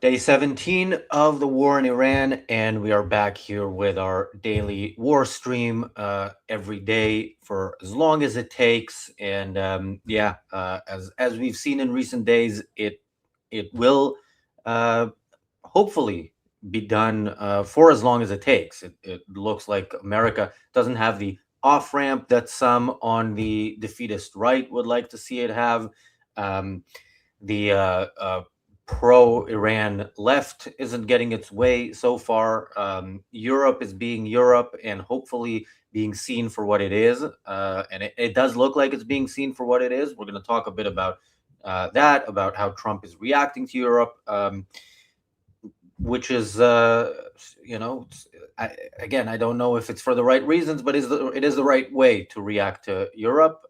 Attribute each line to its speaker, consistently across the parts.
Speaker 1: Day 17 of the war in Iran, and we are back here with our daily war stream every day for as long as it takes. And as we've seen in recent days, it will hopefully be done for as long as it takes. It looks like America doesn't have the off ramp that some on the defeatist right would like to see it have. Um, the pro Iran left isn't getting its way so far. Europe is being Europe and hopefully being seen for what it is. And it does look like it's being seen for what it is. We're going to talk a bit about that, about how Trump is reacting to Europe, which is, again, I don't know if it's for the right reasons, but it is the right way to react to Europe.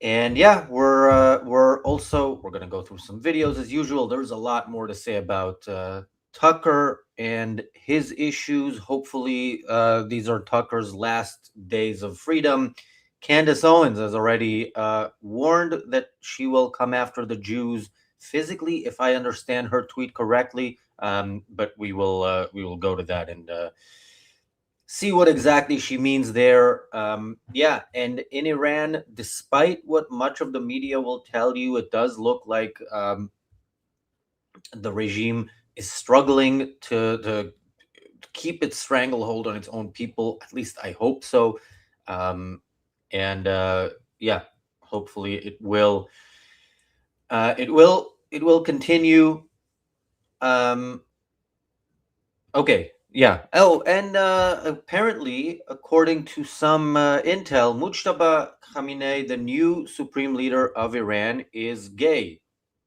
Speaker 1: And yeah, we're gonna go through some videos as usual. There's a lot more to say about Tucker and his issues. Hopefully, these are Tucker's last days of freedom. Candace Owens has already warned that she will come after the Jews physically, if I understand her tweet correctly. But we will go to that and see what exactly she means there. Yeah, and in Iran, despite what much of the media will tell you, it does look like the regime is struggling to keep its stranglehold on its own people. At least I hope so. Um, and yeah, hopefully it will continue. Um, Okay, yeah. Oh, and apparently, according to some intel, Mujtaba Khamenei, the new supreme leader of Iran, is gay.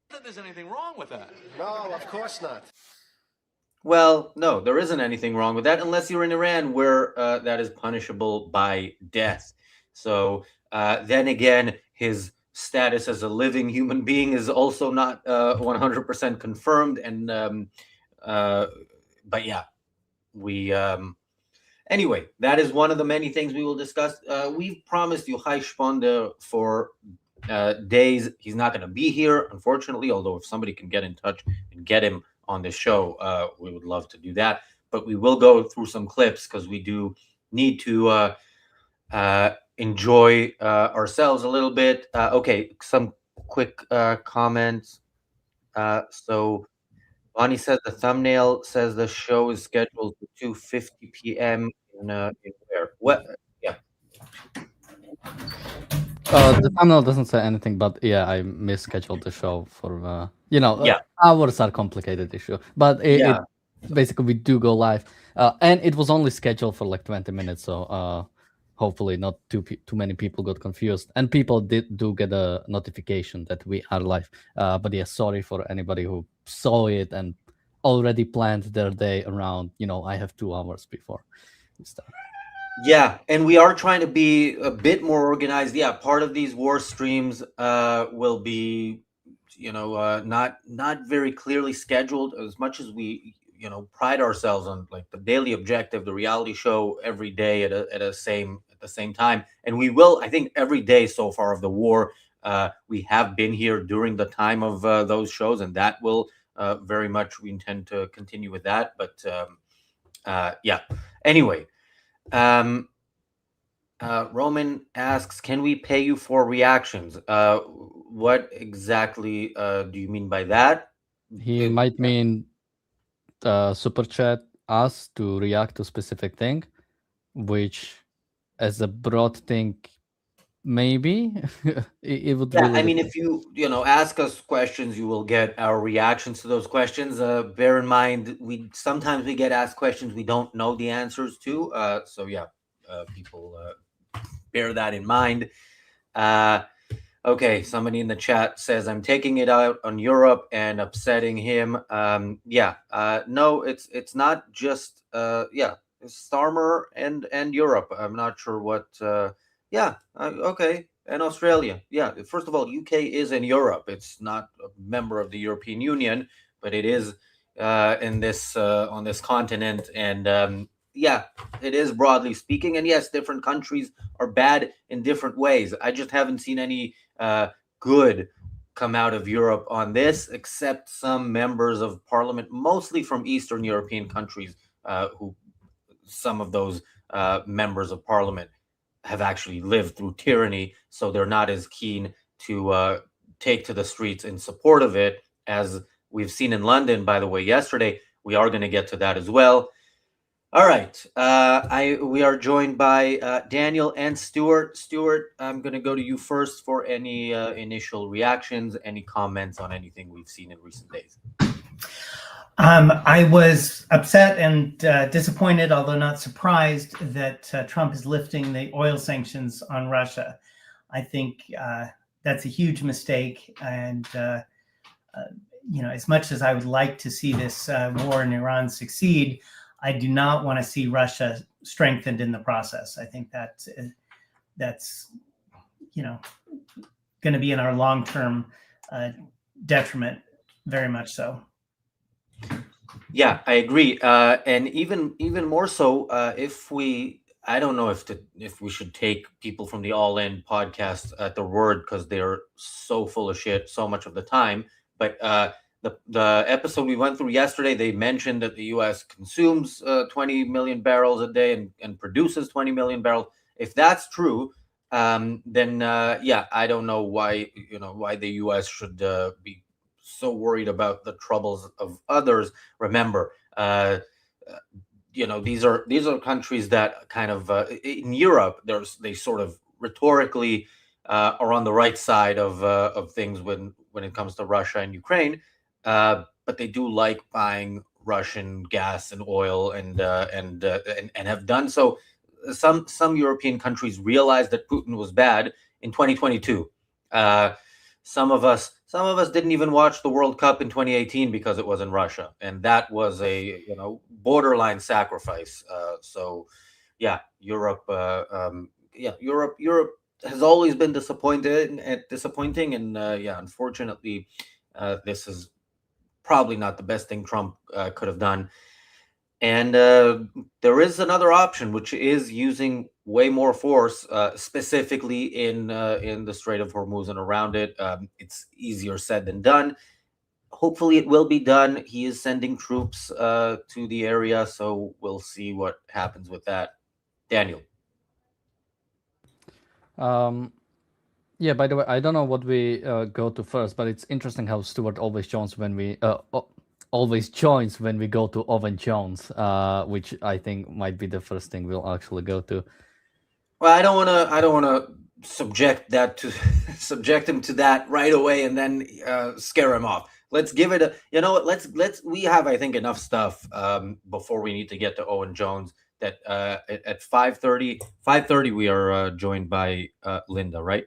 Speaker 2: That there's anything wrong with that.
Speaker 3: No, of course not.
Speaker 1: Well, no, there isn't anything wrong with that unless you're in Iran, where that is punishable by death. So then again, his status as a living human being is also not 100% confirmed. And uh, but yeah, we anyway, that is one of the many things we will discuss. We've promised Yochai Sponder for days. He's not going to be here, unfortunately, although if somebody can get in touch and get him on the show, we would love to do that. But we will go through some clips because we do need to enjoy ourselves a little bit. Okay, some quick comments. So Bonnie says the thumbnail says the show is scheduled for 2:50 p.m. In where? What? Yeah.
Speaker 4: The thumbnail doesn't say anything, but yeah, I misscheduled the show for
Speaker 1: Yeah.
Speaker 4: hours are complicated issue, but it
Speaker 1: Yeah.
Speaker 4: basically we do go live, and it was only scheduled for like 20 minutes, so hopefully not too many people got confused, and people do get a notification that we are live. But yeah, sorry for anybody who saw it and already planned their day around. I have 2 hours before we start.
Speaker 1: Yeah, and we are trying to be a bit more organized. Yeah, part of these war streams will be, not very clearly scheduled. As much as we, pride ourselves on like the daily objective, the reality show every day at the same time, and we will. I think every day so far of the war, we have been here during the time of those shows, and that will very much we intend to continue with that. But yeah, anyway. Um, Roman asks, "Can we pay you for reactions?" What exactly do you mean by that?
Speaker 4: He
Speaker 1: It-
Speaker 4: might mean super chat us to react to specific thing, which as a broad thing, maybe it would
Speaker 1: yeah,
Speaker 4: really
Speaker 1: I mean,
Speaker 4: depend.
Speaker 1: if you ask us questions, you will get our reactions to those questions. Bear in mind, we sometimes we get asked questions we don't know the answers to. So yeah, people bear that in mind. Uh, Okay, somebody in the chat says I'm taking it out on Europe and upsetting him. Yeah, no, it's not just yeah, it's Starmer and Europe. I'm not sure what. Yeah, okay, and Australia. Yeah, first of all, UK is in Europe. It's not a member of the European Union, but it is in this on this continent, and yeah, it is broadly speaking. And yes, different countries are bad in different ways. I just haven't seen any good come out of Europe on this, except some members of parliament, mostly from Eastern European countries, who some of those members of parliament have actually lived through tyranny, so they're not as keen to take to the streets in support of it as we've seen in London, by the way, yesterday. We are going to get to that as well. All right. We are joined by Daniel and Stuart. Stuart, I'm going to go to you first for any initial reactions, any comments on anything we've seen in recent days.
Speaker 3: I was upset and disappointed, although not surprised, that Trump is lifting the oil sanctions on Russia. I think that's a huge mistake. And, as much as I would like to see this war in Iran succeed, I do not want to see Russia strengthened in the process. I think that's going to be in our long-term detriment, very much so.
Speaker 1: Yeah, I agree, and even more so, I don't know if we should take people from the All In podcast at their word, because they're so full of shit so much of the time. But the episode we went through yesterday, they mentioned that the U.S. consumes 20 million barrels a day and produces 20 million barrels. If that's true, then I don't know why the U.S. should be so worried about the troubles of others. Remember, these are countries that kind of in Europe, they sort of rhetorically are on the right side of things when it comes to Russia and Ukraine, but they do like buying Russian gas and oil and have done so. Some European countries realized that Putin was bad in 2022. Some of us didn't even watch the World Cup in 2018 because it was in Russia, and that was a borderline sacrifice. So, yeah, Europe has always been disappointing, and unfortunately, this is probably not the best thing Trump could have done. And there is another option, which is using way more force, specifically in the Strait of Hormuz and around it. It's easier said than done. Hopefully it will be done. He is sending troops to the area, so we'll see what happens with that. Daniel.
Speaker 4: Yeah, by the way, I don't know what we go to first, but it's interesting how Stuart always joins when we go to Owen Jones, which I think might be the first thing we'll actually go to.
Speaker 1: Well, I don't want to subject him to that right away and then scare him off. Let's give it a, we have, I think, enough stuff before we need to get to Owen Jones. That at 5:30 we are joined by Linda, right?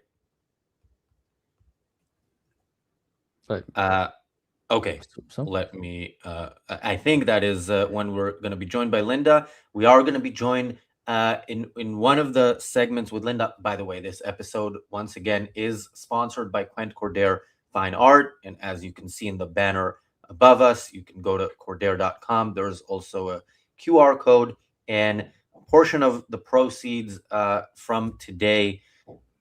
Speaker 4: Right.
Speaker 1: Okay,
Speaker 4: so
Speaker 1: let me. I think that is when we're going to be joined by Linda. We are going to be joined in one of the segments with Linda. By the way, this episode once again is sponsored by Quent Cordair Fine Art, and as you can see in the banner above us, you can go to cordair.com. There's also a QR code, and a portion of the proceeds from today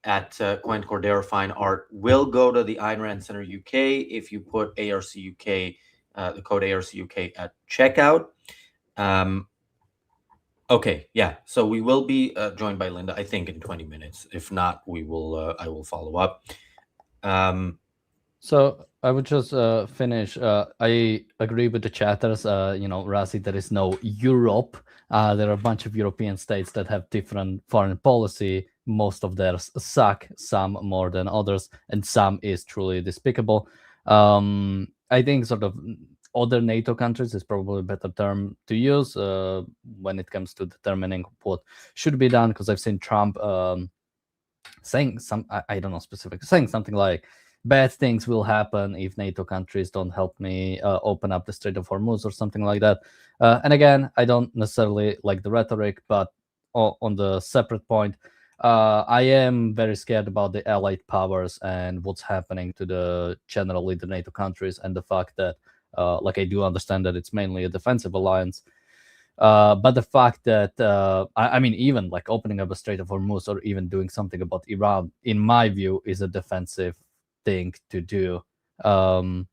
Speaker 1: at Quent Cordair Fine Art will go to the Ayn Rand Center UK if you put ARCUK, the code ARCUK at checkout. Okay, yeah. So we will be joined by Linda, I think, in 20 minutes. If not, I will follow up.
Speaker 4: So I would just finish. I agree with the chatters. Razi, there is no Europe. There are a bunch of European states that have different foreign policy. Most of theirs suck, some more than others, and some is truly despicable. I think sort of other NATO countries is probably a better term to use when it comes to determining what should be done, because I've seen Trump saying I don't know specifically, saying something like, bad things will happen if NATO countries don't help me open up the Strait of Hormuz or something like that. And again, I don't necessarily like the rhetoric, but on the separate point, I am very scared about the allied powers and what's happening to the generally the NATO countries, and the fact that, I do understand that it's mainly a defensive alliance, but the fact that, I mean, even like opening up a Strait of Hormuz or even doing something about Iran, in my view, is a defensive thing to do. And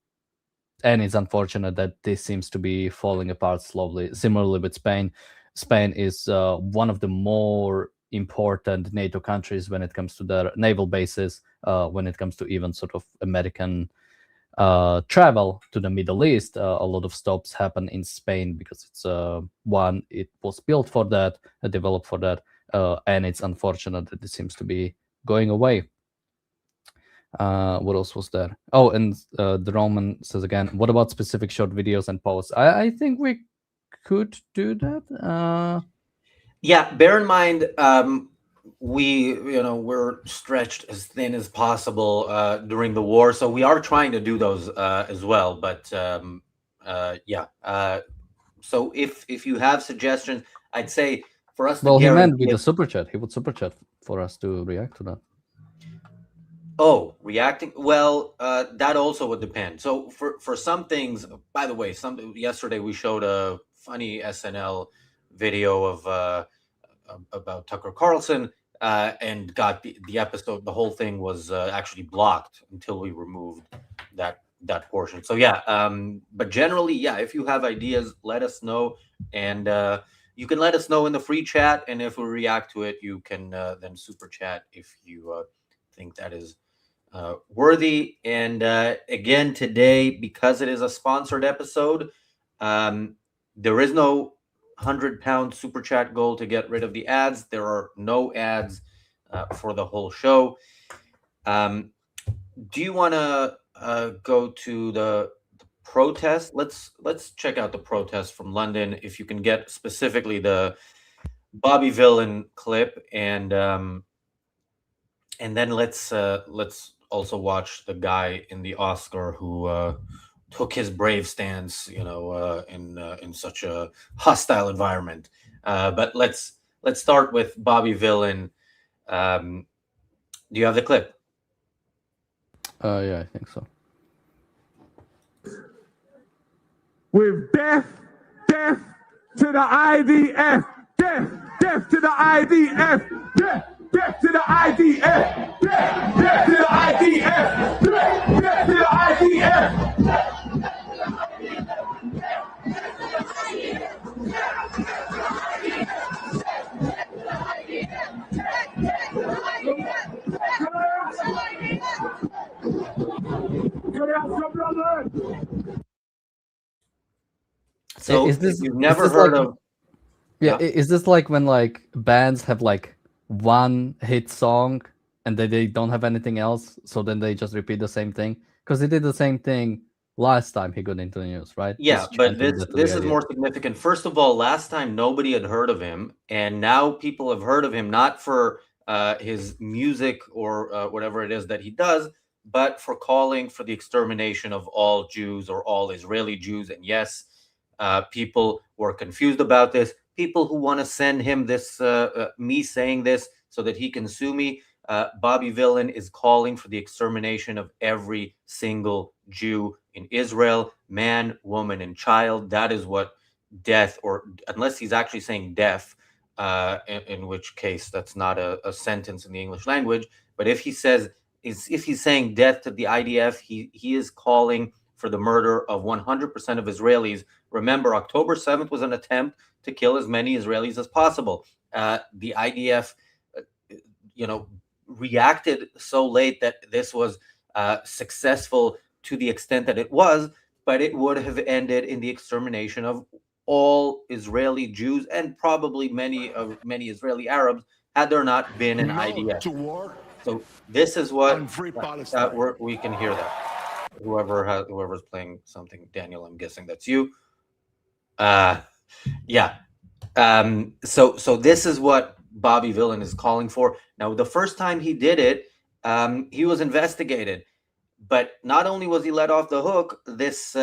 Speaker 4: it's unfortunate that this seems to be falling apart slowly. Similarly with Spain. Spain is one of the more important NATO countries when it comes to their naval bases, when it comes to even sort of American travel to the Middle East. A lot of stops happen in Spain because it's one, it was built for that, developed for that, and it's unfortunate that it seems to be going away. What else was there? Oh, and the Roman says again, what about specific short videos and posts? I think we could do that.
Speaker 1: Yeah, bear in mind, we're stretched as thin as possible during the war, so we are trying to do those as well. But so if you have suggestions, I'd say for us
Speaker 4: Well,
Speaker 1: to
Speaker 4: he meant
Speaker 1: guarantee
Speaker 4: with the super chat. He would super chat for us to react to that.
Speaker 1: Oh, reacting. Well, that also would depend. So for some things, by the way, yesterday we showed a funny SNL video of about Tucker Carlson, and got the episode. The whole thing was actually blocked until we removed that portion. So yeah, but generally, yeah, if you have ideas, let us know, and you can let us know in the free chat, and if we react to it, you can then super chat if you think that is worthy. And again, today, because it is a sponsored episode, there is no £100 super chat goal to get rid of the ads. There are no ads for the whole show. Do you want to go to the protest? Let's check out the protest from London. If you can get specifically the Bobby Villain clip, and then let's also watch the guy in the Oscar who took his brave stance, in such a hostile environment. But let's start with Bobby Villain. Do you have the clip?
Speaker 4: Yeah, I think so.
Speaker 5: With death to the IDF, death to the IDF, death to the IDF, death to the IDF, death to the IDF.
Speaker 1: So
Speaker 4: Is this,
Speaker 1: if you've never
Speaker 4: this
Speaker 1: heard
Speaker 4: like,
Speaker 1: of,
Speaker 4: yeah, is this like when like bands have like one hit song and they don't have anything else, so then they just repeat the same thing? Because he did the same thing last time he got into the news, right?
Speaker 1: yeah,
Speaker 4: Just
Speaker 1: but
Speaker 4: chanting that to
Speaker 1: this
Speaker 4: the
Speaker 1: is
Speaker 4: idea.
Speaker 1: more significant. First of all, last time nobody had heard of him, and now people have heard of him, not for his music or whatever it is that he does, but for calling for the extermination of all Jews or all Israeli Jews. And yes, people were confused about this. People who want to send him this, me saying this so that he can sue me. Bobby Villain is calling for the extermination of every single Jew in Israel, man, woman, and child. That is what death, or unless he's actually saying deaf, in which case that's not a sentence in the English language. But if he says, if he's saying death to the IDF, he is calling for the murder of 100% of Israelis. Remember, October 7th was an attempt to kill as many Israelis as possible. The IDF, reacted so late that this was successful to the extent that it was, but it would have ended in the extermination of all Israeli Jews and probably many Israeli Arabs had there not been an IDF.
Speaker 6: To war
Speaker 1: So this is what
Speaker 6: on free Palestine.
Speaker 1: we can hear that. Whoever's playing something, Daniel, I'm guessing that's you. Yeah. So this is what Bobby Villain is calling for. Now, the first time he did it, he was investigated, but not only was he let off the hook, this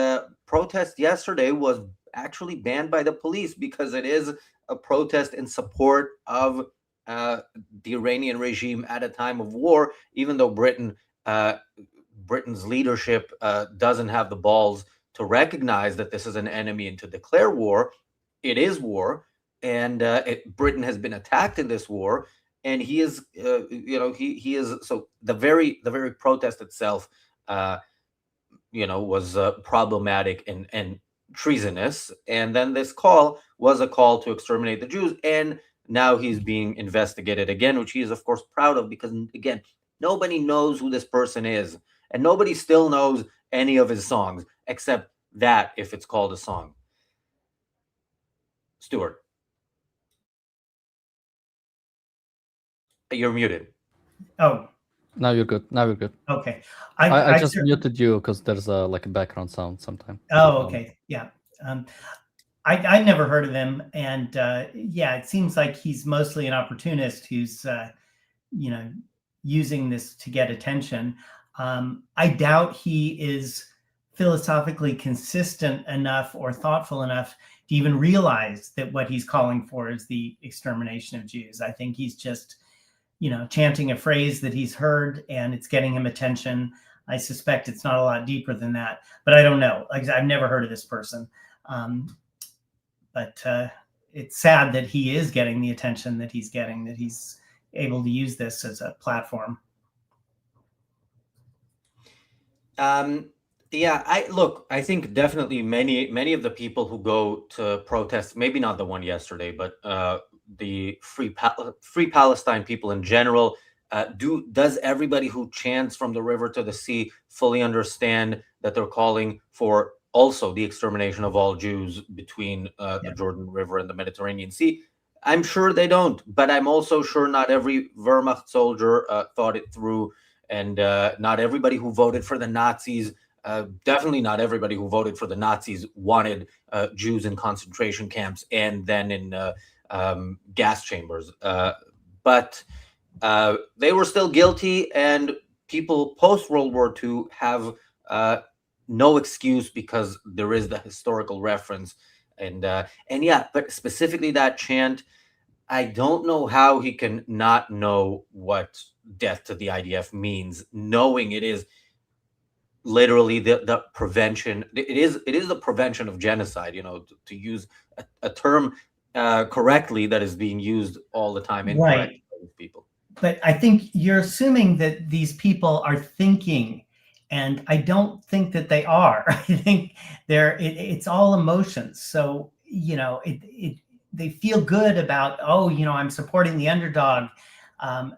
Speaker 1: protest yesterday was actually banned by the police because it is a protest in support of the Iranian regime at a time of war, even though Britain's leadership doesn't have the balls to recognize that this is an enemy and to declare war. It is war, and Britain has been attacked in this war, and he is, he is. So the very protest itself, was problematic and treasonous, and then this call was a call to exterminate the Jews, and now he's being investigated again, which he is of course proud of, because again, nobody knows who this person is, and nobody still knows any of his songs except that, if it's called a song. Stuart, you're muted.
Speaker 3: Oh,
Speaker 4: Now you're good. Now you're good.
Speaker 3: okay.
Speaker 4: I just muted you because there's a background sound sometime.
Speaker 3: Oh, okay. Yeah. I never heard of him, and yeah, it seems like he's mostly an opportunist who's using this to get attention. I doubt he is philosophically consistent enough or thoughtful enough to even realize that what he's calling for is the extermination of Jews. I think he's just, chanting a phrase that he's heard and it's getting him attention. I suspect it's not a lot deeper than that, but I don't know. Like, I've never heard of this person. But it's sad that he is getting the attention that he's getting, that he's able to use this as a platform.
Speaker 1: Yeah, I think definitely many of the people who go to protest, maybe not the one yesterday, but the Free Palestine people in general, does everybody who chants from the river to the sea fully understand that they're calling for also the extermination of all Jews between the Jordan River and the Mediterranean Sea? I'm sure they don't, but I'm also sure not every Wehrmacht soldier thought it through, and not everybody who voted for the Nazis, definitely not everybody who voted for the Nazis wanted Jews in concentration camps and then in gas chambers. But they were still guilty, and people post World War II have no excuse, because there is the historical reference, and yeah, but specifically that chant, I don't know how he can not know what death to the IDF means, knowing it is literally the prevention. It is the prevention of genocide. To use a term correctly that is being used all the time incorrectly by these people.
Speaker 3: But I think you're assuming that these people are thinking, and I don't think that they are. I think it's all emotions. So, they feel good about, I'm supporting the underdog.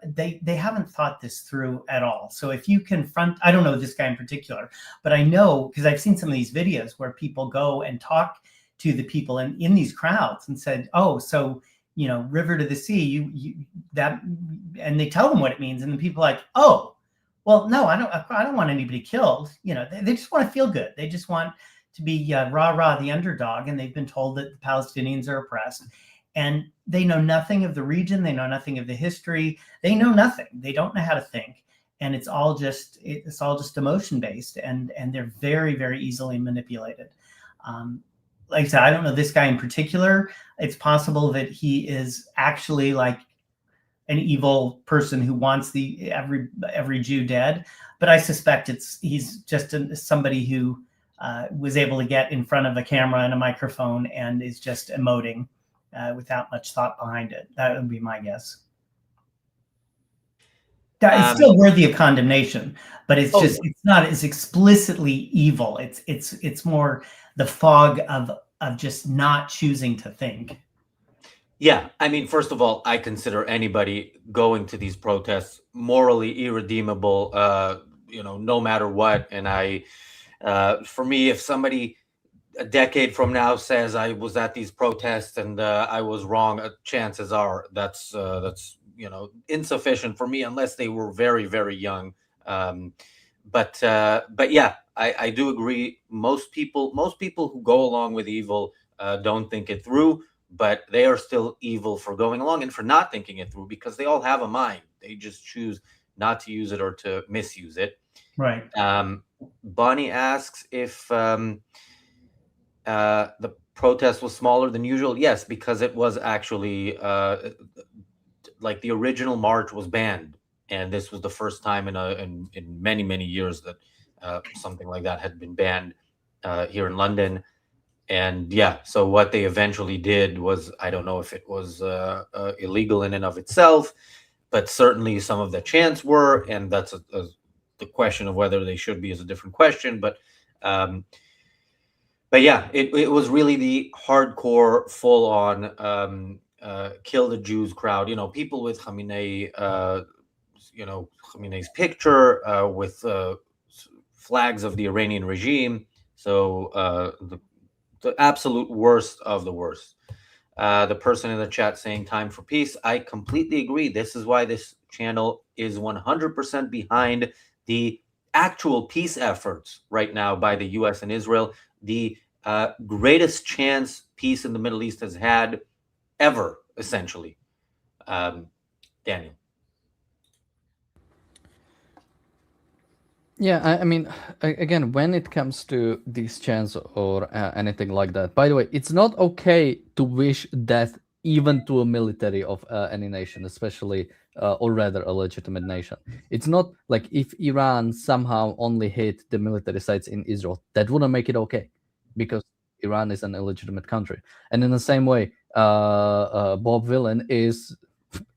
Speaker 3: They haven't thought this through at all. So if you confront, I don't know this guy in particular, but I know, because I've seen some of these videos where people go and talk to the people in these crowds and said, river to the sea, you that, and they tell them what it means, and the people are like, oh, well, no, I don't want anybody killed. They just want to feel good. They just want to be rah the underdog, and they've been told that the Palestinians are oppressed, and they know nothing of the region. They know nothing of the history. They know nothing. They don't know how to think, and it's all just emotion based, and they're very, very easily manipulated. Like I said, I don't know this guy in particular. It's possible that he is actually like an evil person who wants every Jew dead, but I suspect he's just somebody who was able to get in front of a camera and a microphone and is just emoting without much thought behind it. That would be my guess. It's still worthy of condemnation, but it's not as explicitly evil. It's more the fog of just not choosing to think.
Speaker 1: Yeah, I mean, first of all, I consider anybody going to these protests morally irredeemable, no matter what. And for me, if somebody a decade from now says I was at these protests and I was wrong, chances are that's insufficient for me, unless they were very, very young. But yeah, I do agree. Most people who go along with evil don't think it through, but they are still evil for going along and for not thinking it through, because they all have a mind. They just choose not to use it or to misuse it.
Speaker 3: Right.
Speaker 1: Bonnie asks if the protest was smaller than usual. Yes, because it was actually like the original march was banned, and this was the first time in many, many years that something like that had been banned here in London. And yeah, so what they eventually did was, I don't know if it was illegal in and of itself, but certainly some of the chants were, and that's the question of whether they should be is a different question. But yeah, it was really the hardcore, full on kill the Jews crowd. People with Khamenei, Khamenei's picture with flags of the Iranian regime. So the absolute worst of the worst. The person in the chat saying time for peace. I completely agree. This is why this channel is 100% behind the actual peace efforts right now by the US and Israel. The greatest chance peace in the Middle East has had ever, essentially. Daniel.
Speaker 4: Yeah, I mean, again, when it comes to these chants or anything like that, by the way, it's not okay to wish death even to a military of any nation, especially, or rather, a legitimate nation. It's not like if Iran somehow only hit the military sites in Israel, that wouldn't make it okay, because Iran is an illegitimate country. And in the same way, Bob Villan is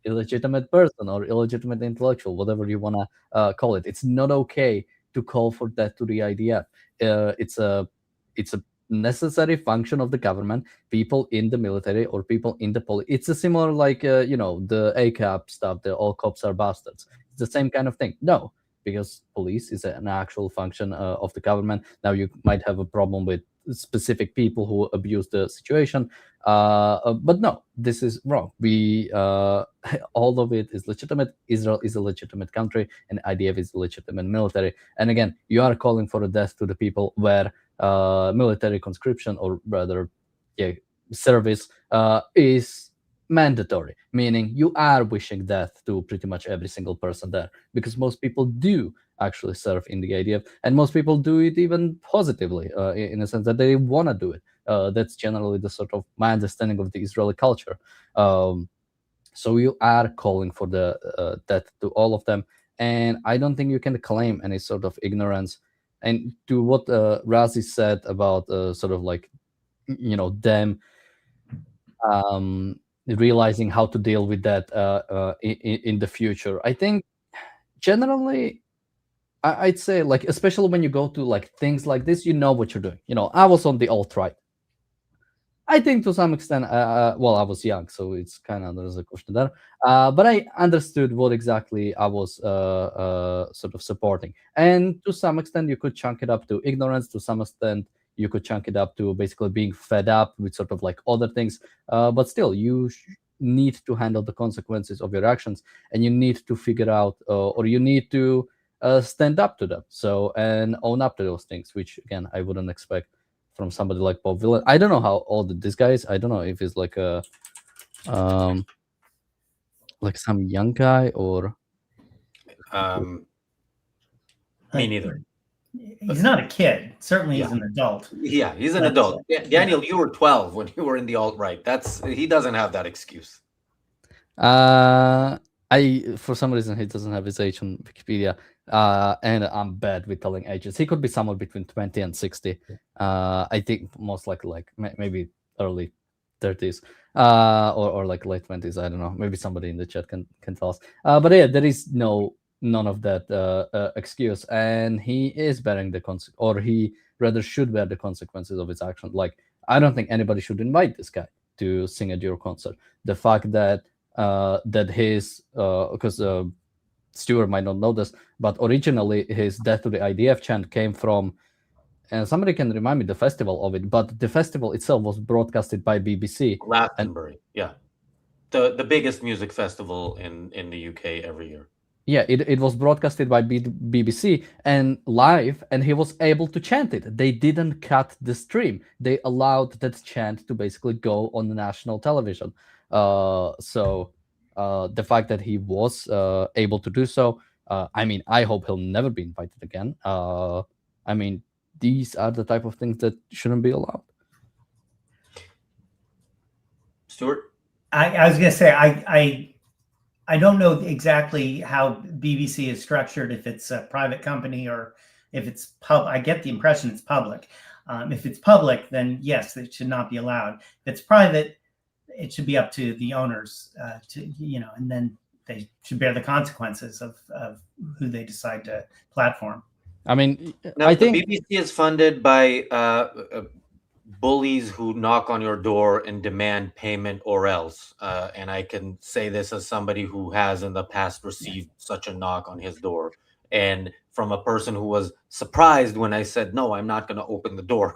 Speaker 4: illegitimate person or illegitimate intellectual, whatever you want to call it. It's not okay to call for that to the IDF. It's a necessary function of the government. People in the military or people in the police. It's a similar like the ACAP stuff. The all cops are bastards. It's the same kind of thing. No, because police is an actual function of the government. Now you might have a problem with specific people who abuse the situation, but no, this is wrong. We all of it is legitimate. Israel is a legitimate country, and IDF is a legitimate military. And again, you are calling for a death to the people where military conscription, or rather, service is mandatory, meaning you are wishing death to pretty much every single person there, because most people do actually serve in the IDF, and most people do it even positively, in a sense that they want to do it. That's generally the sort of my understanding of the Israeli culture. So you are calling for the death to all of them, and I don't think you can claim any sort of ignorance. And to what Razi said about sort of like, them realizing how to deal with that in the future, I think generally I'd say, like, especially when you go to like things like this, you know what you're doing. I was on the alt-right. I think to some extent, well, I was young, so it's kind of, there's a question there. But I understood what exactly I was sort of supporting. And to some extent, you could chunk it up to ignorance. To some extent, you could chunk it up to basically being fed up with sort of like other things. But still, you need to handle the consequences of your actions, and you need to figure out, or you need to stand up to them. So, and own up to those things, which again, I wouldn't expect from somebody like Bob Villan. I don't know how old this guy is. I don't know if he's like a like some young guy or
Speaker 1: me neither.
Speaker 3: He's not a kid. Certainly he's an adult.
Speaker 1: Yeah, he's an adult. Daniel, you were 12 when you were in the alt-right. He doesn't have that excuse.
Speaker 4: For some reason, he doesn't have his age on Wikipedia, and I'm bad with telling ages. He could be somewhere between 20 and 60. I think most likely like maybe early 30s, or like late 20s. I don't know. Maybe somebody in the chat can tell us. But yeah, there is none of that excuse, and he is bearing the consequences, or he rather should bear the consequences of his action. Like, I don't think anybody should invite this guy to sing at your concert. The fact that his because Stuart might not know this, but originally his death to the IDF chant came from, and somebody can remind me the festival of it, but the festival itself was broadcasted by BBC.
Speaker 1: Glastonbury, yeah, the biggest music festival in the UK every year.
Speaker 4: Yeah, it was broadcasted by BBC and live, and he was able to chant it. They didn't cut the stream. They allowed that chant to basically go on the national television. So the fact that he was able to do so, I mean, I hope he'll never be invited again. I mean, these are the type of things that shouldn't be allowed.
Speaker 1: Stuart?
Speaker 3: I was going to say, I don't know exactly how BBC is structured, if it's a private company or if it's I get the impression it's public. If it's public, then yes, it should not be allowed. If it's private, it should be up to the owners and then they should bear the consequences of who they decide to platform.
Speaker 4: I mean,
Speaker 1: Now,
Speaker 4: I
Speaker 1: the
Speaker 4: think
Speaker 1: BBC is funded by bullies who knock on your door and demand payment or else. And I can say this as somebody who has in the past received such a knock on his door. And from a person who was surprised when I said, no, I'm not going to open the door.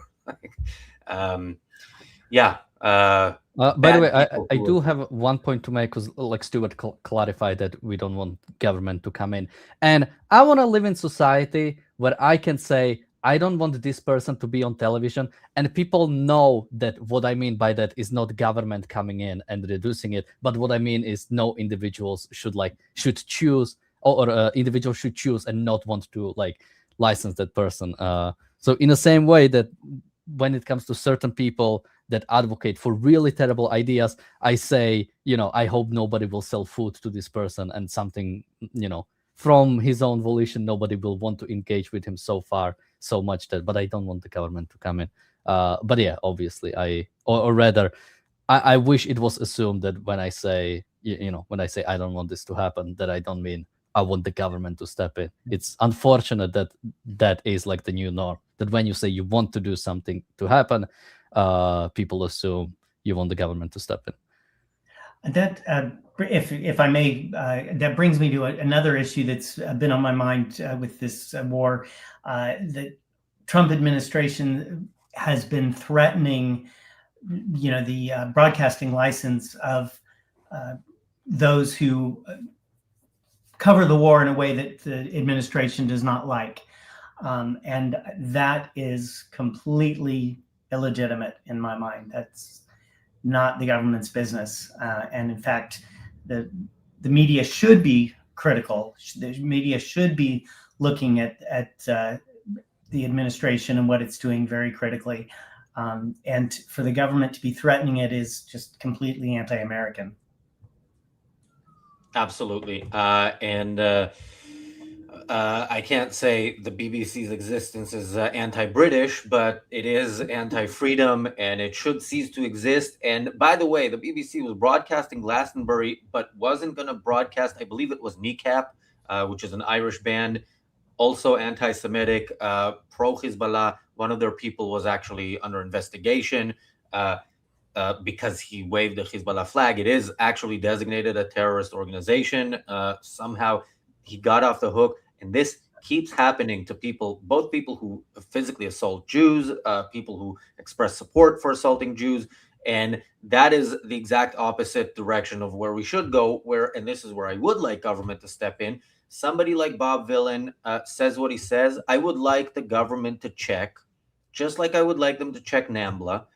Speaker 1: Yeah.
Speaker 4: by the way, I
Speaker 1: who
Speaker 4: do have one point to make, because like Stuart clarified that we don't want government to come in. And I want to live in society where I can say, I don't want this person to be on television, and people know that what I mean by that is not government coming in and reducing it, but what I mean is no individuals should choose, or individuals should choose and not want to like license that person. So in the same way that when it comes to certain people that advocate for really terrible ideas, I say, I hope nobody will sell food to this person, and something, from his own volition, nobody will want to engage with him so much that, but I don't want the government to come in. But yeah, obviously or rather, I wish it was assumed that when I say, when I say I don't want this to happen, that I don't mean I want the government to step in. It's unfortunate that is like the new norm, that when you say you want to do something to happen, people assume you want the government to step in.
Speaker 3: That, if I may, that brings me to another issue that's been on my mind with this war. The Trump administration has been threatening, the broadcasting license of those who cover the war in a way that the administration does not like. And that is completely illegitimate in my mind. That's not the government's business. And in fact, the media should be critical. The media should be looking at the administration and what it's doing very critically. And for the government to be threatening it is just completely anti-American.
Speaker 1: Absolutely. And I can't say the BBC's existence is anti-British, but it is anti-freedom, and it should cease to exist. And by the way, the BBC was broadcasting Glastonbury, but wasn't going to broadcast, I believe it was Kneecap, which is an Irish band, also anti-Semitic, pro-Hezbollah. One of their people was actually under investigation because he waved the Hezbollah flag. It is actually designated a terrorist organization. Somehow he got off the hook. And this keeps happening to people, both people who physically assault Jews, people who express support for assaulting Jews. And that is the exact opposite direction of where we should go, and this is where I would like government to step in. Somebody like Bob Villan says what he says. I would like the government to check, just like I would like them to check NAMBLA,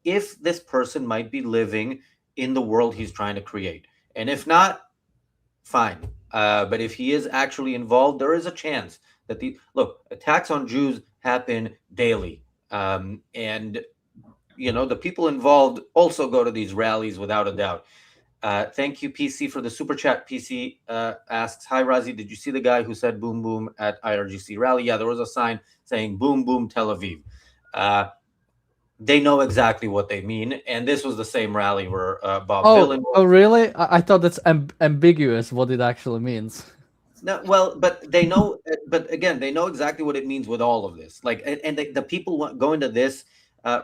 Speaker 1: if this person might be living in the world he's trying to create. And if not, fine. But if he is actually involved, there is a chance that attacks on Jews happen daily. And, the people involved also go to these rallies without a doubt. Thank you, PC, for the super chat. PC asks, hi, Razi, did you see the guy who said boom, boom at IRGC rally? Yeah, there was a sign saying boom, boom, Tel Aviv. They know exactly what they mean. And this was the same rally where Bob Villan.
Speaker 4: Oh, really? I thought that's ambiguous what it actually means.
Speaker 1: No, well, but they know. But again, they know exactly what it means with all of this. Like, and the people going to this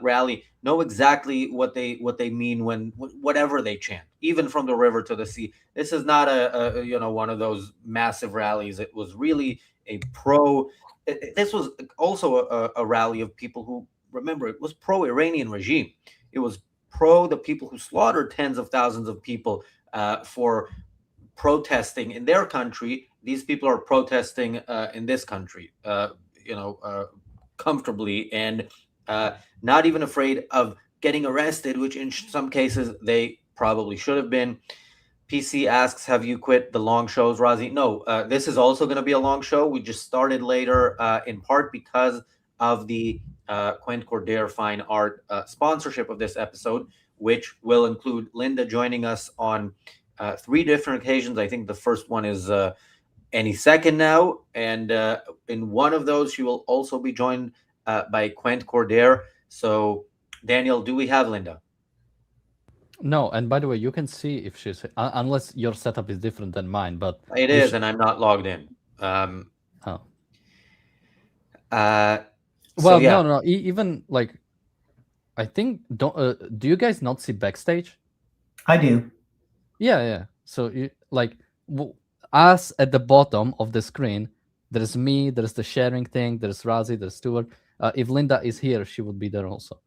Speaker 1: rally know exactly what they mean when whatever they chant, even from the river to the sea. This is not a one of those massive rallies. It was really a pro. This was also a rally of people who, remember, it was pro-Iranian regime. It was pro the people who slaughtered tens of thousands of people for protesting in their country. These people are protesting in this country, comfortably, and not even afraid of getting arrested, which in some cases they probably should have been. PC asks, have you quit the long shows, Razi? No, this is also going to be a long show. We just started later, in part because of the Quent Cordair Fine Art sponsorship of this episode, which will include Linda joining us on 3 different occasions. I think the first one is any second now. And in one of those, she will also be joined by Quent Cordair. So, Daniel, do we have Linda?
Speaker 4: No, and by the way, you can see if she's unless your setup is different than mine. But
Speaker 1: It
Speaker 4: if
Speaker 1: is, and I'm not logged in.
Speaker 4: oh.
Speaker 1: So
Speaker 4: Well,
Speaker 1: yeah,
Speaker 4: no. Even like, I think do you guys not see backstage?
Speaker 3: I do.
Speaker 4: Yeah. So you like us at the bottom of the screen. There's me. There's the sharing thing. There's Razi. There's Stuart. If Linda is here, she would be there also.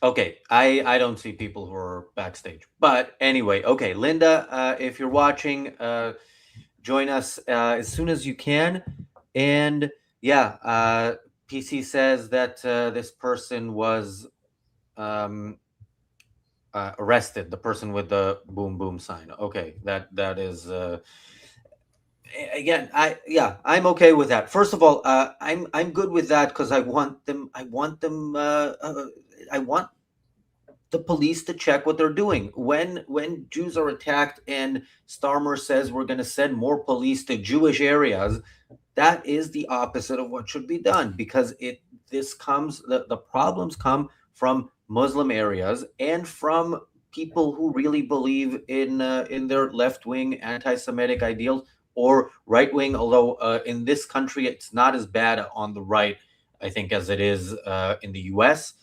Speaker 1: okay. I don't see people who are backstage, but anyway, okay, Linda, if you're watching, join us as soon as you can. And yeah, PC says that this person was arrested. The person with the boom boom sign. Okay, that is. Again, I'm okay with that. First of all, I'm good with that because I want them. I want the police to check what they're doing. When Jews are attacked and Starmer says we're going to send more police to Jewish areas, that is the opposite of what should be done, because the problems come from Muslim areas and from people who really believe in their left-wing anti-Semitic ideals or right-wing, although in this country it's not as bad on the right, I think, as it is in the US.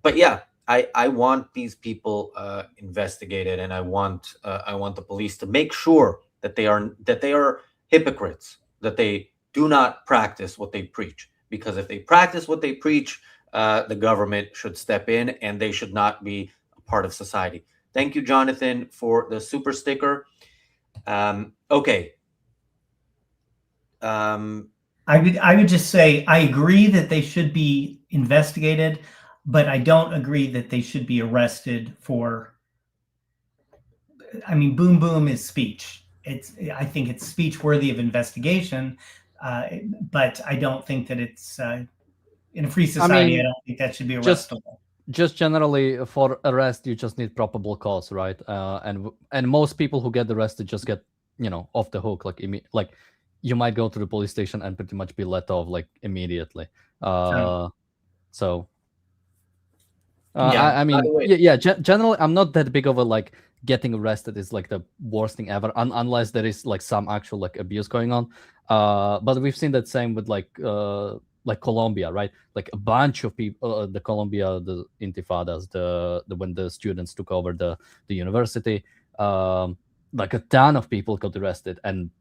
Speaker 1: But yeah, I want these people investigated, and I want the police to make sure that they are hypocrites, that they do not practice what they preach. Because if they practice what they preach, the government should step in, and they should not be a part of society. Thank you, Jonathan, for the super sticker. Okay.
Speaker 3: I would just say I agree that they should be investigated, but I don't agree that they should be arrested for. I mean, boom boom is speech. I think it's speech worthy of investigation, but I don't think that it's in a free society. I don't think that should be arrestable.
Speaker 4: Just generally for arrest, you just need probable cause, right? And most people who get arrested just get off the hook, like you might go to the police station and pretty much be let off like immediately. So I mean, generally, I'm not that big of a like getting arrested is like the worst thing ever, unless there is like some actual like abuse going on. But we've seen that same with like Colombia, right? Like a bunch of people, the Intifadas, when the students took over the university, like a ton of people got arrested, and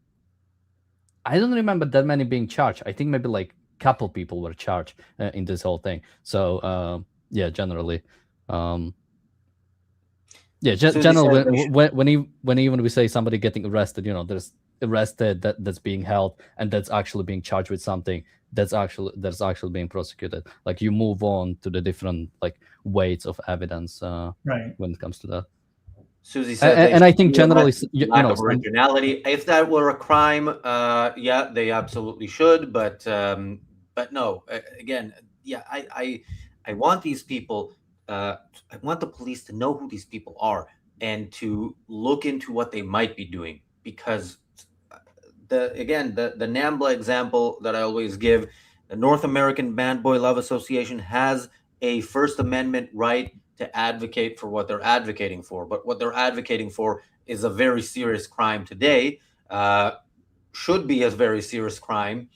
Speaker 4: I don't remember that many being charged. I think maybe like a couple people were charged in this whole thing. So yeah, generally, generally when we say somebody getting arrested, there's arrested that's being held and that's actually being charged with something that's actually being prosecuted. Like you move on to the different like weights of evidence
Speaker 3: right
Speaker 4: when it comes to that.
Speaker 1: Susie said,
Speaker 4: and I think generally,
Speaker 1: lack of originality. If that were a crime, yeah, they absolutely should. But no, again, yeah, I want these people. I want the police to know who these people are and to look into what they might be doing. Because the NAMBLA example that I always give, the North American Band Boy Love Association has a First Amendment right to advocate for what they're advocating for, but what they're advocating for is a very serious crime today, should be a very serious crime,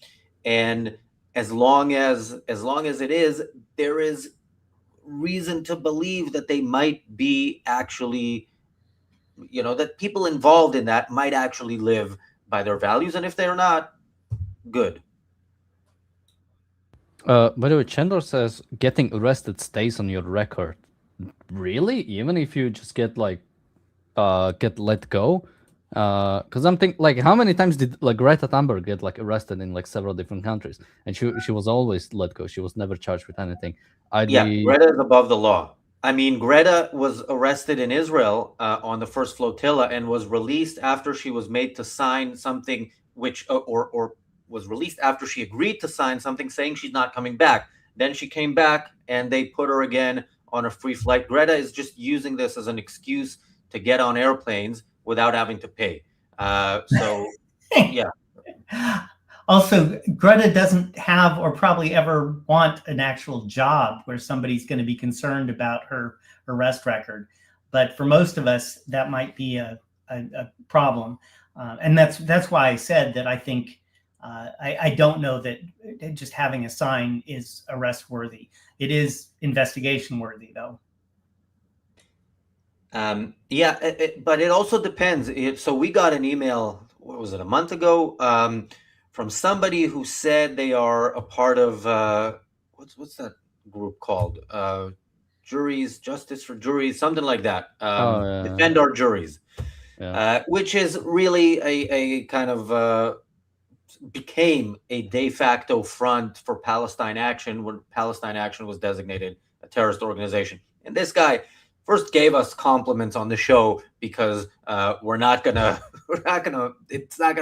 Speaker 1: and as long as it is, there is reason to believe that they might be actually, that people involved in that might actually live by their values, and if they're not, good.
Speaker 4: By the way, Chandler says getting arrested stays on your record. Really? Even if you just get like get let go? Because I'm thinking, like, how many times did like Greta Thunberg get like arrested in like several different countries, and she was always let go. She was never charged with anything.
Speaker 1: Greta is above the law. I mean, Greta was arrested in Israel on the first flotilla and was released after she was made to sign something, which or was released after she agreed to sign something saying she's not coming back. Then she came back and they put her again on a free flight. Greta is just using this as an excuse to get on airplanes without having to pay. So, yeah.
Speaker 3: Also, Greta doesn't have or probably ever want an actual job where somebody's going to be concerned about her arrest record. But for most of us, that might be a problem. And that's why I said that I think I don't know that just having a sign is arrest worthy. It is investigation worthy, though.
Speaker 1: Yeah, but it also depends. So we got an email, what was it, a month ago, from somebody who said they are a part of what's that group called? Juries, Justice for Juries, something like that. Defend our juries, which is really a kind of became a de facto front for Palestine Action when Palestine Action was designated a terrorist organization. And this guy first gave us compliments on the show because it's not gonna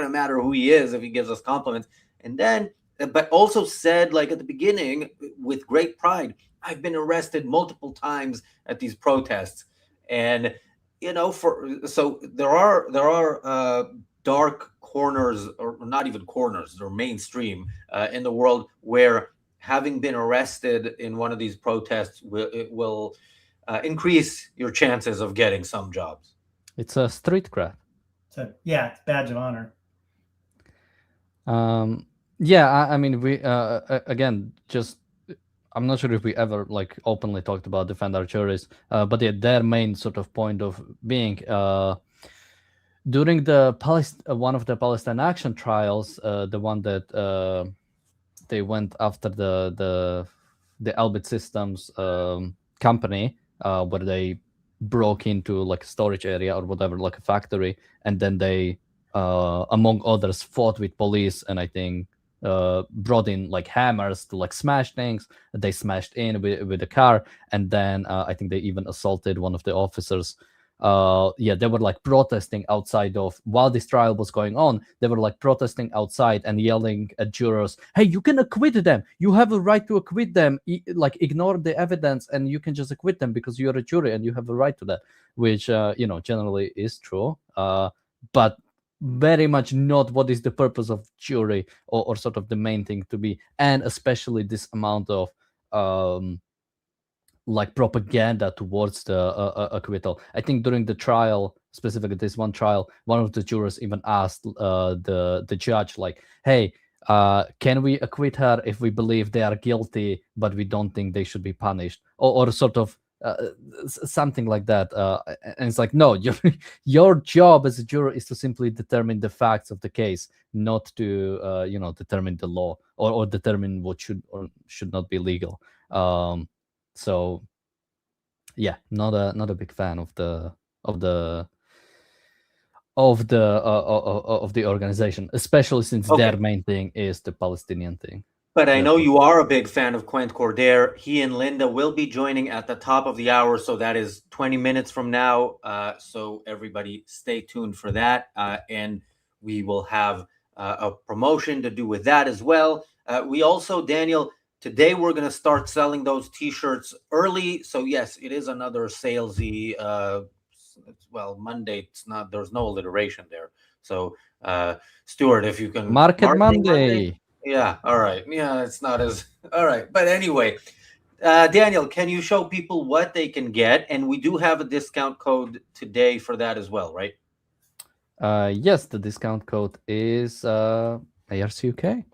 Speaker 1: matter who he is if he gives us compliments. And then, but also said, like at the beginning, with great pride, I've been arrested multiple times at these protests, and so there are dark corners, or not even corners, they're mainstream in the world where having been arrested in one of these protests will increase your chances of getting some jobs.
Speaker 4: It's a street cred.
Speaker 3: So yeah, it's a badge of honor.
Speaker 4: I mean, we again, just I'm not sure if we ever like openly talked about defend our juries, but their main sort of point of being during the one of the Palestine Action trials, the one that they went after the Elbit Systems company, where they broke into like a storage area or whatever, like a factory, and then they among others fought with police, and I think brought in like hammers to like smash things. They smashed in with the car, and then I think they even assaulted one of the officers. They were like protesting outside of, while this trial was going on, they were like protesting outside and yelling at jurors, hey, you can acquit them, you have a right to acquit them, like ignore the evidence and you can just acquit them because you're a jury and you have a right to that, which generally is true, but very much not what is the purpose of jury, or sort of the main thing to be. And especially this amount of like propaganda towards the acquittal. I think during the trial, specifically this one trial, one of the jurors even asked the judge, like, hey, can we acquit her if we believe they are guilty but we don't think they should be punished, or sort of something like that, and it's like, no, your job as a juror is to simply determine the facts of the case, not to determine the law, or determine what should or should not be legal. So yeah, not a big fan of the organization, especially since their main thing is the Palestinian thing.
Speaker 1: But I know you are a big fan of Quent Cordair. He and Linda will be joining at the top of the hour, so that is 20 minutes from now. So everybody stay tuned for that. And we will have a promotion to do with that as well. We also, Daniel, today we're going to start selling those T-shirts early. So yes, it is another salesy, Monday, it's not, there's no alliteration there. So Stuart, if you can.
Speaker 4: Market Monday.
Speaker 1: Yeah, all right. Yeah, it's not as all right. But anyway, Daniel, can you show people what they can get? And we do have a discount code today for that as well, right?
Speaker 4: Yes, the discount code is ARCUK.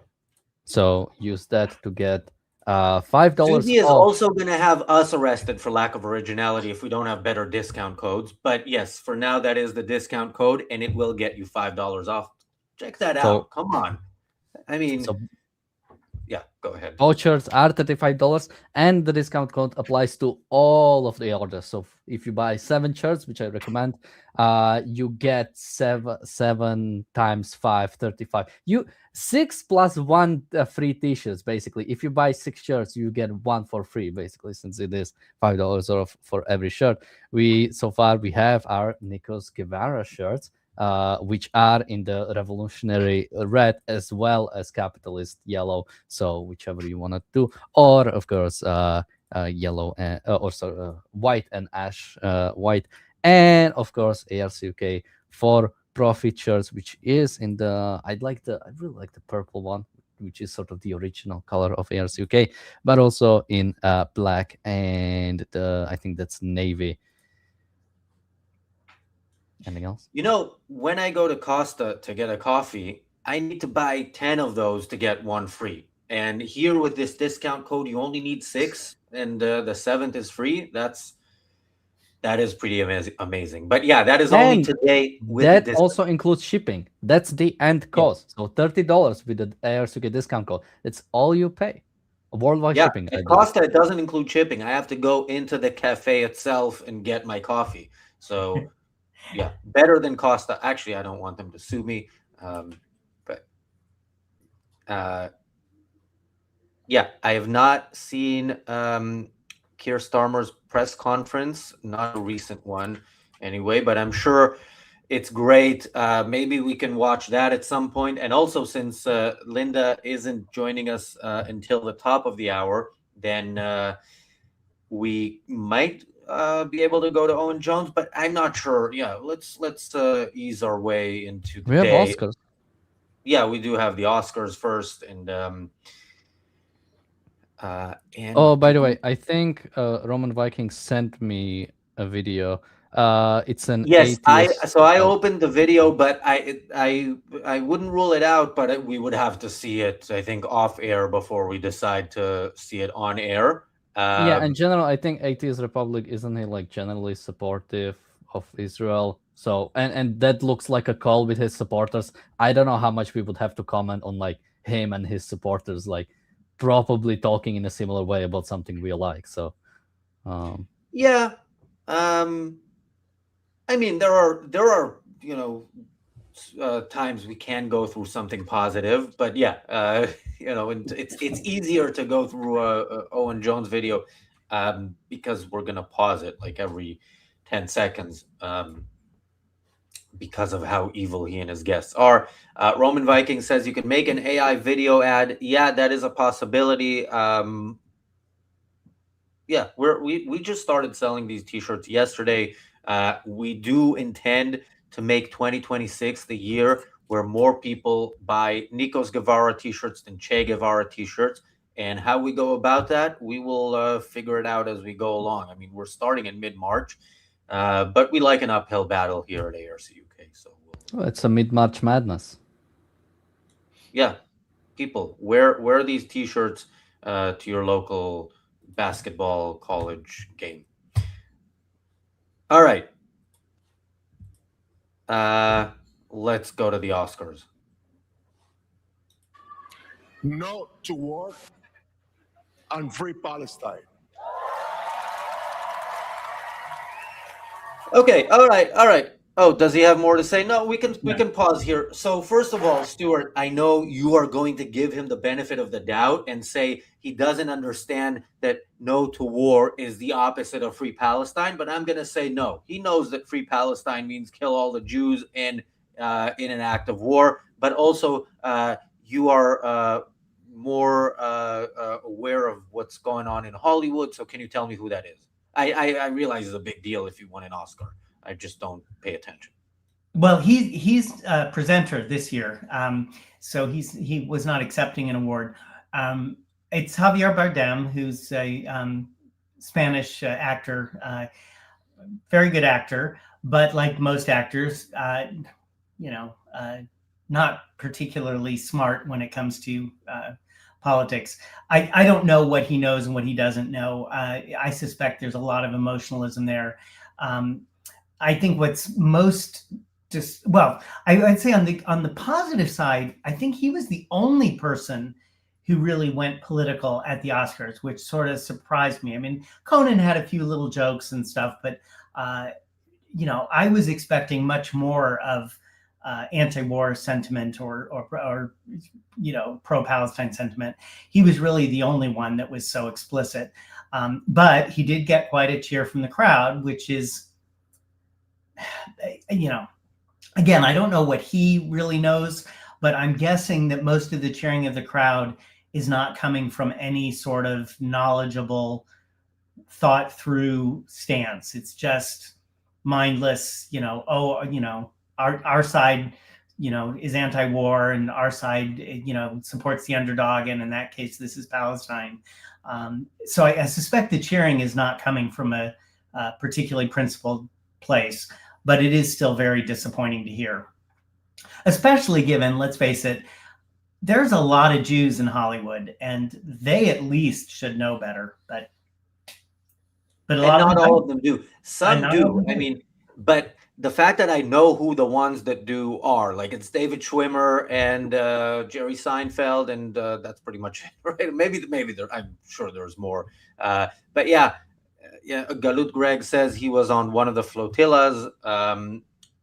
Speaker 4: So use that to get $5.
Speaker 1: Susie is also going to have us arrested for lack of originality if we don't have better discount codes. But yes, for now, that is the discount code, and it will get you $5 off. Check that out. Come on. I mean, yeah, go ahead.
Speaker 4: Vouchers are $35, and the discount code applies to all of the orders. So if you buy 7 shirts, which I recommend, you get 7 times 5, 35. 6 plus 1 free T-shirts, basically. If you buy 6 shirts, you get 1 for free, basically, since it is $5 off for every shirt. So far, we have our Nikos Guevara shirts, which are in the revolutionary red as well as capitalist yellow. So whichever you want to do, or of course yellow and white and ash white, and of course ARCUK for profit shirts, which is in the I really like the purple one, which is sort of the original color of ARCUK, but also in black and I think that's navy. Anything else?
Speaker 1: You know, when I go to Costa to get a coffee, I need to buy 10 of those to get one free. And here with this discount code, you only need 6, and the 7th is free. That is pretty amazing. But yeah, that is only
Speaker 4: And
Speaker 1: today with
Speaker 4: that
Speaker 1: the
Speaker 4: also includes shipping. That's the end cost. So $30 with the ARCUK discount code. It's all you pay. Worldwide
Speaker 1: yeah,
Speaker 4: shipping.
Speaker 1: at Costa, it doesn't include shipping. I have to go into the cafe itself and get my coffee. So yeah, better than Costa. Actually, I don't want them to sue me. But yeah, I have not seen Keir Starmer's press conference, not a recent one anyway, but I'm sure it's great. Maybe we can watch that at some point. And also, since Linda isn't joining us until the top of the hour, then we might be able to go to Owen Jones, but I'm not sure. Yeah, let's ease our way into the
Speaker 4: We have
Speaker 1: day.
Speaker 4: Oscars.
Speaker 1: Yeah, we do have the Oscars first, and
Speaker 4: oh, by the way, I think Roman Viking sent me a video. It's an
Speaker 1: yes,
Speaker 4: atheist.
Speaker 1: I opened the video, but I wouldn't rule it out, but we would have to see it, I think, off air before we decide to see it on air.
Speaker 4: Yeah, in general, I think Atheist Republic, isn't he like generally supportive of Israel? So and that looks like a call with his supporters. I don't know how much we would have to comment on like him and his supporters like probably talking in a similar way about something we like. So
Speaker 1: yeah, I mean there are times we can go through something positive, but yeah, it's easier to go through a Owen Jones video because we're gonna pause it like every 10 seconds because of how evil he and his guests are. Roman Viking says you can make an AI video ad. Yeah, that is a possibility. Yeah, we just started selling these t-shirts yesterday. We do intend to make 2026 the year where more people buy Nikos Guevara t-shirts than Che Guevara t-shirts. And how we go about that, we will figure it out as we go along. I mean, we're starting in mid-March, but we like an uphill battle here at ARCUK. So
Speaker 4: it's a mid-March madness.
Speaker 1: Yeah, people wear these t-shirts to your local basketball college game. All right. Let's go to the Oscars.
Speaker 6: No to war and free Palestine.
Speaker 1: Okay, all right. Oh, does he have more to say? No, we can pause here. So first of all, Stuart, I know you are going to give him the benefit of the doubt and say he doesn't understand that no to war is the opposite of free Palestine, but I'm going to say no. He knows that free Palestine means kill all the Jews in an act of war, but also you are more aware of what's going on in Hollywood. So can you tell me who that is? I realize it's a big deal if you won an Oscar. I just don't pay attention.
Speaker 3: Well, he's a presenter this year, so he was not accepting an award. It's Javier Bardem, who's a Spanish actor, very good actor, but like most actors, not particularly smart when it comes to politics. I don't know what he knows and what he doesn't know. I suspect there's a lot of emotionalism there. I think what's most I'd say on the positive side, I think he was the only person who really went political at the Oscars, which sort of surprised me. I mean, Conan had a few little jokes and stuff, but I was expecting much more of anti-war sentiment or pro-Palestine sentiment. He was really the only one that was so explicit. But he did get quite a cheer from the crowd, which is, again, I don't know what he really knows, but I'm guessing that most of the cheering of the crowd is not coming from any sort of knowledgeable, thought through stance. It's just mindless, our side, is anti-war, and our side, supports the underdog, and in that case, this is Palestine. So I suspect the cheering is not coming from a particularly principled place, but it is still very disappointing to hear, especially given, let's face it, there's a lot of Jews in Hollywood, and they at least should know better. But
Speaker 1: and not all of them do. Some do. I mean, but the fact that I know who the ones that do are, like, it's David Schwimmer and Jerry Seinfeld, and that's pretty much it, right? Maybe there. I'm sure there's more. But yeah. Galut Greg says he was on one of the flotillas.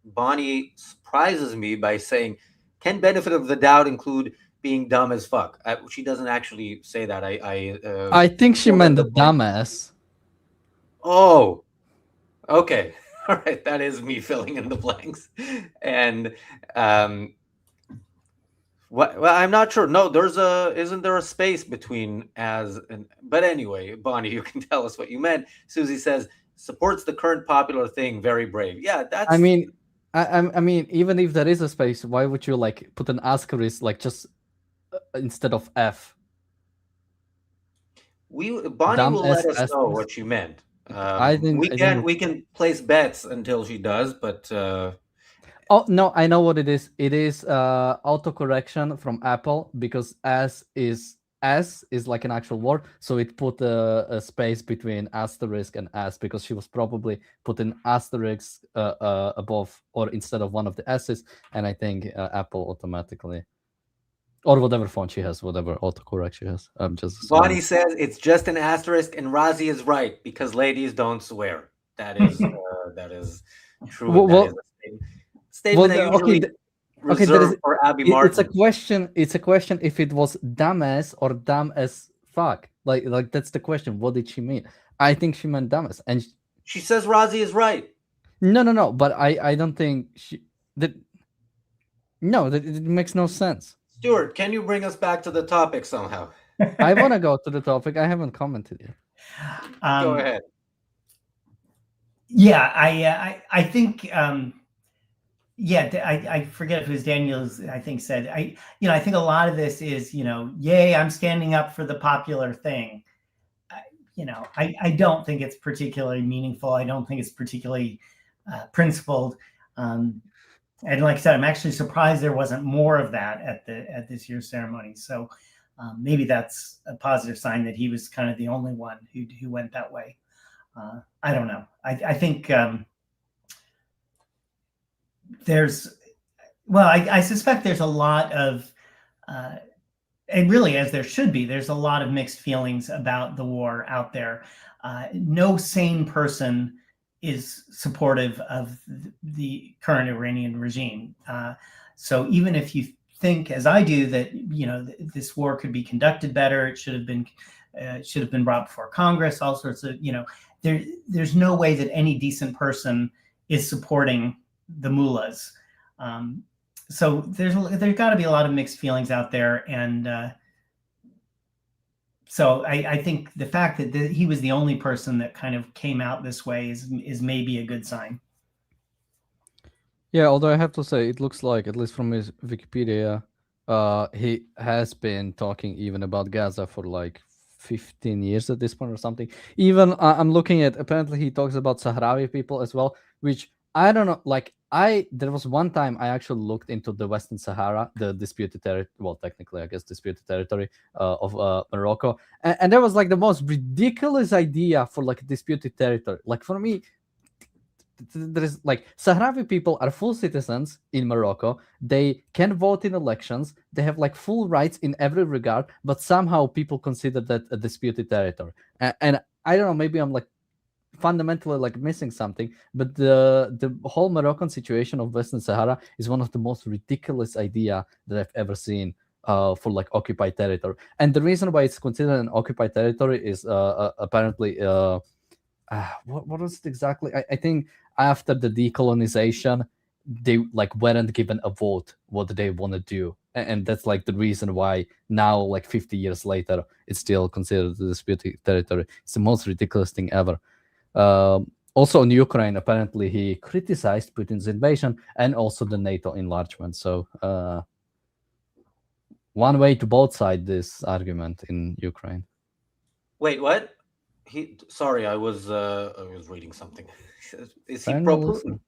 Speaker 1: Bonnie surprises me by saying, "Can benefit of the doubt include being dumb as fuck?" She doesn't actually say that.
Speaker 4: I think she meant the dumbass.
Speaker 1: Oh, okay. All right. That is me filling in the blanks. And well, I'm not sure. No, isn't there a space between as and, but anyway, Bonnie, you can tell us what you meant. Susie says, supports the current popular thing. Very brave. Yeah, that's.
Speaker 4: I mean, I mean, even if there is a space, why would you like put an asterisk like just instead of F?
Speaker 1: Bonnie will let us know what you meant. I think we can place bets until she does, but.
Speaker 4: Oh no, I know what it is. It is autocorrection from Apple, because S is like an actual word, so it put a space between asterisk and S, because she was probably putting asterisk above or instead of one of the S's, and I think Apple automatically, or whatever font she has, whatever autocorrect she has.
Speaker 1: Bonnie says it's just an asterisk, and Razi is right, because ladies don't swear. That is true.
Speaker 4: Well,
Speaker 1: statement that usually reserved for Abby Martin.
Speaker 4: It's a question if it was dumbass or dumb as fuck. Like that's the question. What did she mean? I think she meant dumbass, and
Speaker 1: she says Razi is right.
Speaker 4: No. But I don't think that it makes no sense.
Speaker 1: Stuart, can you bring us back to the topic somehow?
Speaker 4: I want to go to the topic. I haven't commented yet.
Speaker 1: Go ahead.
Speaker 3: Yeah, I think. I forget if it was Daniel's, I think, said, I think a lot of this is, yay, I'm standing up for the popular thing. I don't think it's particularly meaningful. I don't think it's particularly principled. And like I said, I'm actually surprised there wasn't more of that at this year's ceremony. So maybe that's a positive sign that he was kind of the only one who went that way. I don't know. I think I suspect there's a lot of, and really, as there should be, there's a lot of mixed feelings about the war out there. No sane person is supportive of the current Iranian regime. So even if you think, as I do, that this war could be conducted better, it should have been brought before Congress, all sorts of, there's no way that any decent person is supporting the mullahs. So there's got to be a lot of mixed feelings out there, and so I think the fact that he was the only person that kind of came out this way is maybe a good sign.
Speaker 4: Yeah, although I have to say, it looks like, at least from his Wikipedia, he has been talking even about Gaza for like 15 years at this point or something. Even I'm looking at, apparently he talks about Sahrawi people as well, which I don't know, like there was one time I actually looked into the Western Sahara, the disputed territory, well, technically, I guess, disputed territory of Morocco. And that was like the most ridiculous idea for like a disputed territory. Like for me, there is like Sahrawi people are full citizens in Morocco. They can vote in elections. They have like full rights in every regard, but somehow people consider that a disputed territory. And I don't know, maybe I'm like fundamentally like missing something, but the whole Moroccan situation of Western Sahara is one of the most ridiculous idea that I've ever seen for like occupied territory. And the reason why it's considered an occupied territory is apparently what was it exactly? I think after the decolonization, they like weren't given a vote what they want to do, and that's like the reason why now, like 50 years later, it's still considered a disputed territory. It's the most ridiculous thing ever. Also in Ukraine, apparently he criticized Putin's invasion and also the NATO enlargement. So one way to both sides this argument in Ukraine.
Speaker 1: Wait, what? Sorry, I was reading something. Is he
Speaker 4: Fair
Speaker 1: pro
Speaker 4: enough.
Speaker 1: Putin?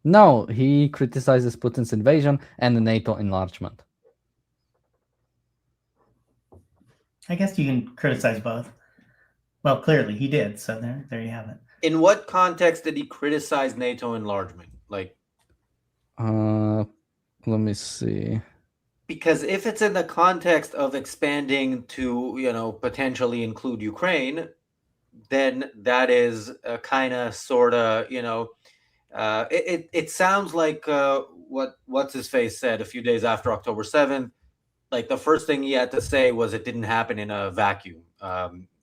Speaker 4: No, he criticizes Putin's invasion and the NATO enlargement.
Speaker 3: I guess you can criticize both. Well, clearly he did. So there you have it.
Speaker 1: In what context did he criticize NATO enlargement? Like,
Speaker 4: let me see.
Speaker 1: because if it's in the context of expanding to, you know, potentially include Ukraine, then that is a kind of sort of, you know, it sounds like what's his face said a few days after October 7th. Like the first thing he had to say was it didn't happen in a vacuum.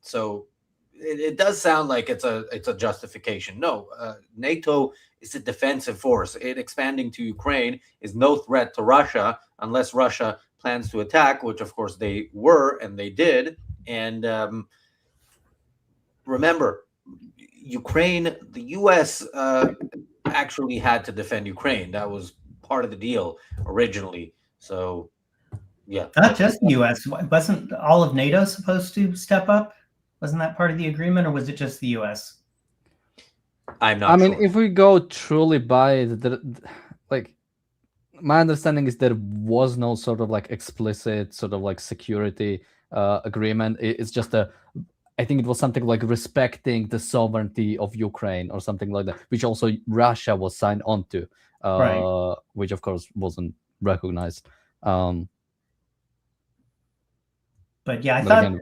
Speaker 1: So it does sound like it's a justification. No, NATO is a defensive force. It expanding to Ukraine is no threat to Russia unless Russia plans to attack, which of course they were and they did. And remember, Ukraine, the U.S. Actually had to defend Ukraine. That was part of the deal originally. So, yeah.
Speaker 3: Not just the U.S. Wasn't all of NATO supposed to step up? Wasn't that part of the agreement, or was it just the U.S.?
Speaker 1: I'm not
Speaker 4: I mean,
Speaker 1: sure.
Speaker 4: if we go truly by like, my understanding is there was no sort of like explicit sort of like security agreement. It's just I think it was something like respecting the sovereignty of Ukraine or something like that, which also Russia was signed onto,
Speaker 3: Right.
Speaker 4: which of course wasn't recognized.
Speaker 3: But yeah,
Speaker 4: But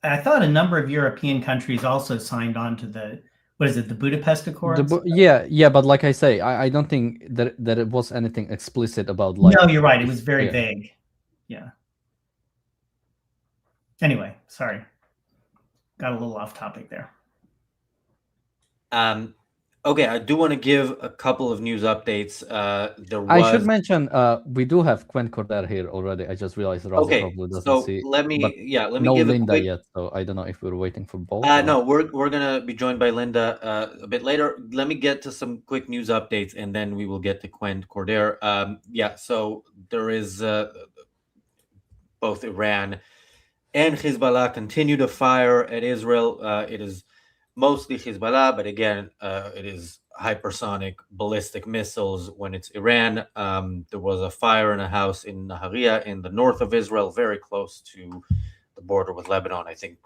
Speaker 3: I thought a number of European countries also signed on to the Budapest Accords.
Speaker 4: yeah, but like I say, I don't think that it was anything explicit about like.
Speaker 3: No, you're right. It was very vague. Yeah. Anyway, sorry. Got a little off topic there.
Speaker 1: Okay, I do want to give a couple of news updates.
Speaker 4: I should mention we do have Quen Corder here already. I just realized Raza probably doesn't see.
Speaker 1: Let me
Speaker 4: no
Speaker 1: give
Speaker 4: Linda
Speaker 1: a quick...
Speaker 4: yet, so I don't know if we're waiting for both.
Speaker 1: No, we're gonna be joined by Linda a bit later. Let me get to some quick news updates, and then we will get to Quen Corder. So there is both Iran and Hezbollah continue to fire at Israel. It is mostly Hezbollah, but again, it is hypersonic ballistic missiles when it's Iran. There was a fire in a house in Nahariya in the north of Israel, very close to the border with Lebanon. I think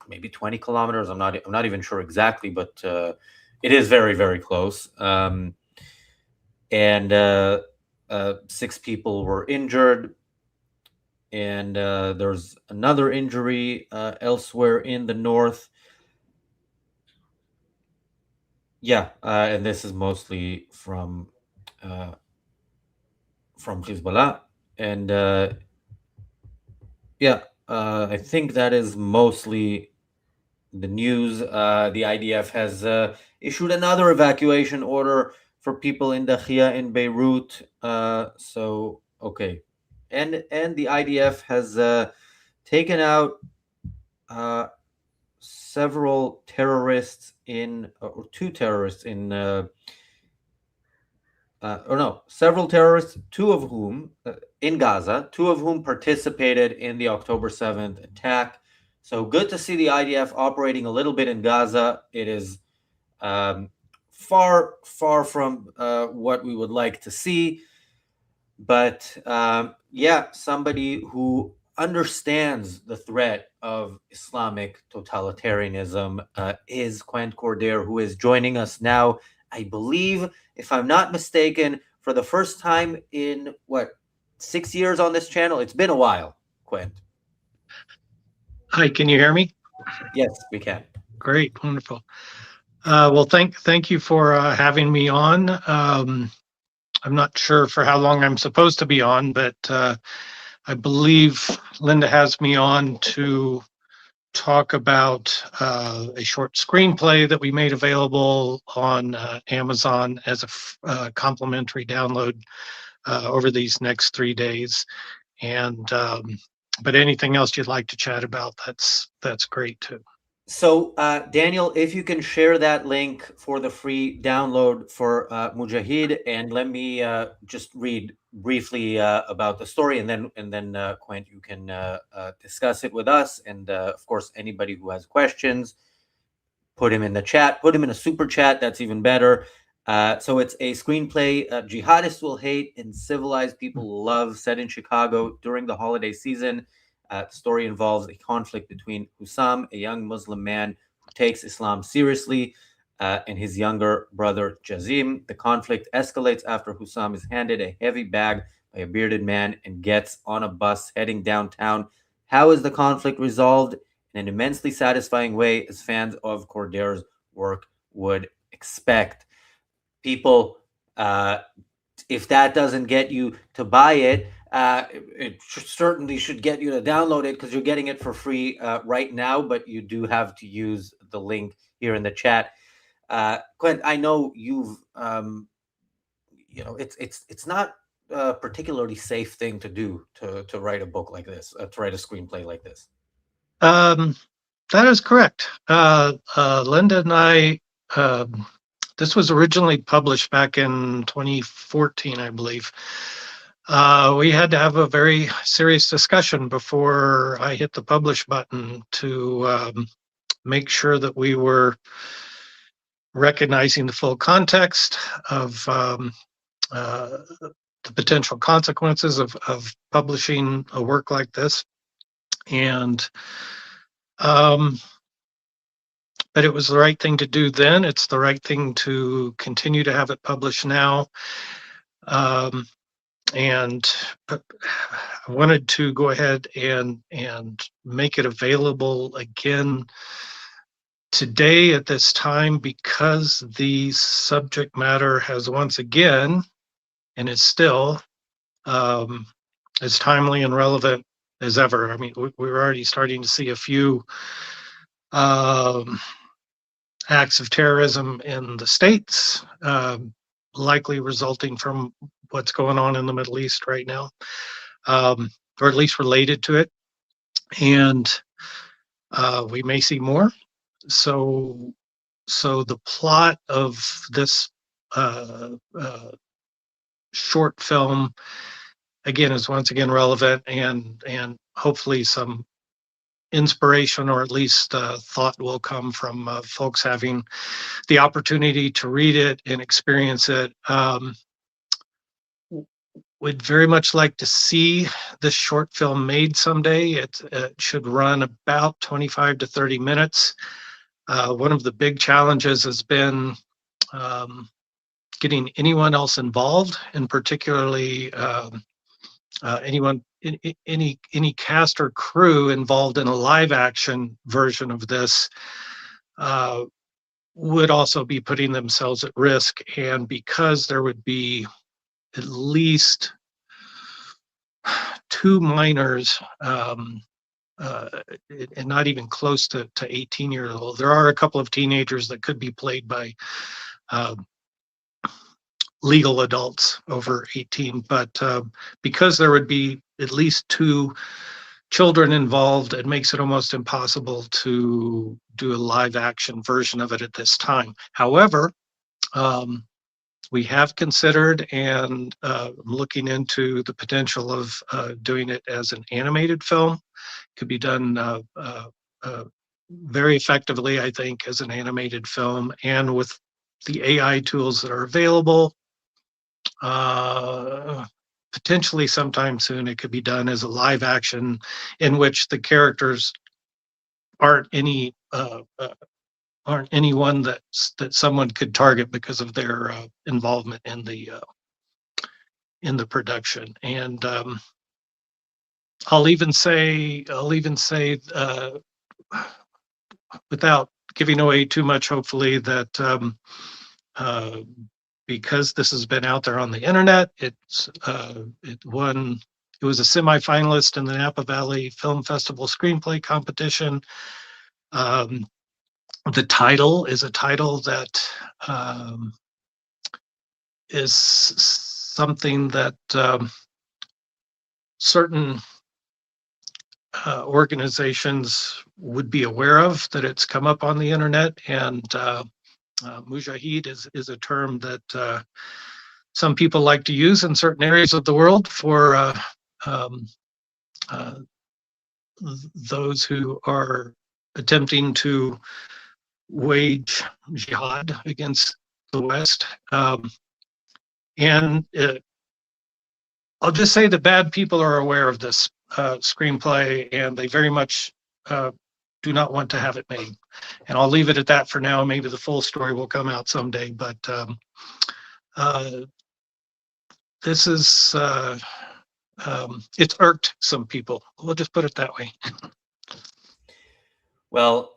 Speaker 1: maybe 20 kilometers. I'm not even sure exactly, but it is very, very close. And 6 people were injured. And there's another injury elsewhere in the north. Yeah, and this is mostly from Hezbollah. And I think that is mostly the news. The IDF has issued another evacuation order for people in Dakhia in Beirut. Okay. And the IDF has taken out several terrorists or 2 terrorists several terrorists, 2 of whom in Gaza, 2 of whom participated in the October 7th attack. So good to see the IDF operating a little bit in Gaza. It is far from what we would like to see. But somebody who understands the threat of Islamic totalitarianism is Quen Corder, who is joining us now, I believe, if I'm not mistaken, for the first time in 6 years on this channel. It's been a while, Quen.
Speaker 7: Hi, can you hear me?
Speaker 1: Yes, we can.
Speaker 7: Great, wonderful. Well, thank you for having me on. I'm not sure for how long I'm supposed to be on, but I believe Linda has me on to talk about a short screenplay that we made available on Amazon as a complimentary download over these next 3 days. And but anything else you'd like to chat about, that's great too.
Speaker 1: So, Daniel, if you can share that link for the free download for Mujahid, and let me just read briefly about the story, and then Quint, you can discuss it with us, and of course, anybody who has questions, put him in the chat, put him in a super chat. That's even better. So it's a screenplay jihadists will hate and civilized people will love, set in Chicago during the holiday season. The story involves a conflict between Hussam, a young Muslim man who takes Islam seriously, and his younger brother Jazim. The conflict escalates after Hussam is handed a heavy bag by a bearded man and gets on a bus heading downtown. How is the conflict resolved? In an immensely satisfying way, as fans of Cordera's work would expect. People, if that doesn't get you to buy it, it certainly should get you to download it because you're getting it for free right now, but you do have to use the link here in the chat. Quint, I know you've, it's not a particularly safe thing to do to write a book like this, to write a screenplay like this.
Speaker 7: That is correct. Linda and I, this was originally published back in 2014, I believe. We had to have a very serious discussion before I hit the publish button to make sure that we were recognizing the full context of the potential consequences of publishing a work like this. And but it was the right thing to do then. It's the right thing to continue to have it published now. And I wanted to go ahead and make it available again today at this time because the subject matter has once again, and is still as timely and relevant as ever. I mean, we're already starting to see a few acts of terrorism in the States, likely resulting from what's going on in the Middle East right now, or at least related to it. And we may see more. So the plot of this short film, again, is once again relevant, and hopefully some inspiration or at least thought will come from folks having the opportunity to read it and experience it. Would very much like to see this short film made someday. It should run about 25 to 30 minutes. One of the big challenges has been getting anyone else involved, and particularly any cast or crew involved in a live action version of this would also be putting themselves at risk. And because there would be at least 2 minors, and not even close to 18 years old. There are a couple of teenagers that could be played by legal adults over 18, but because there would be at least 2 children involved, it makes it almost impossible to do a live action version of it at this time. However, we have considered and looking into the potential of doing it as an animated film. It could be done very effectively, I think, as an animated film, and with the AI tools that are available, potentially sometime soon it could be done as a live action in which the characters aren't anyone that someone could target because of their involvement in the production. And I'll even say without giving away too much, hopefully, that because this has been out there on the internet, it was a semifinalist in the Napa Valley Film Festival screenplay competition. The title is a title that is something that certain organizations would be aware of, that it's come up on the internet. And mujahid is a term that some people like to use in certain areas of the world for um, uh, those who are attempting to wage jihad against the West. And I'll just say that bad people are aware of this screenplay, and they very much do not want to have it made. And I'll leave it at that for now. Maybe the full story will come out someday, but this is, it's irked some people. We'll just put it that way.
Speaker 1: Well,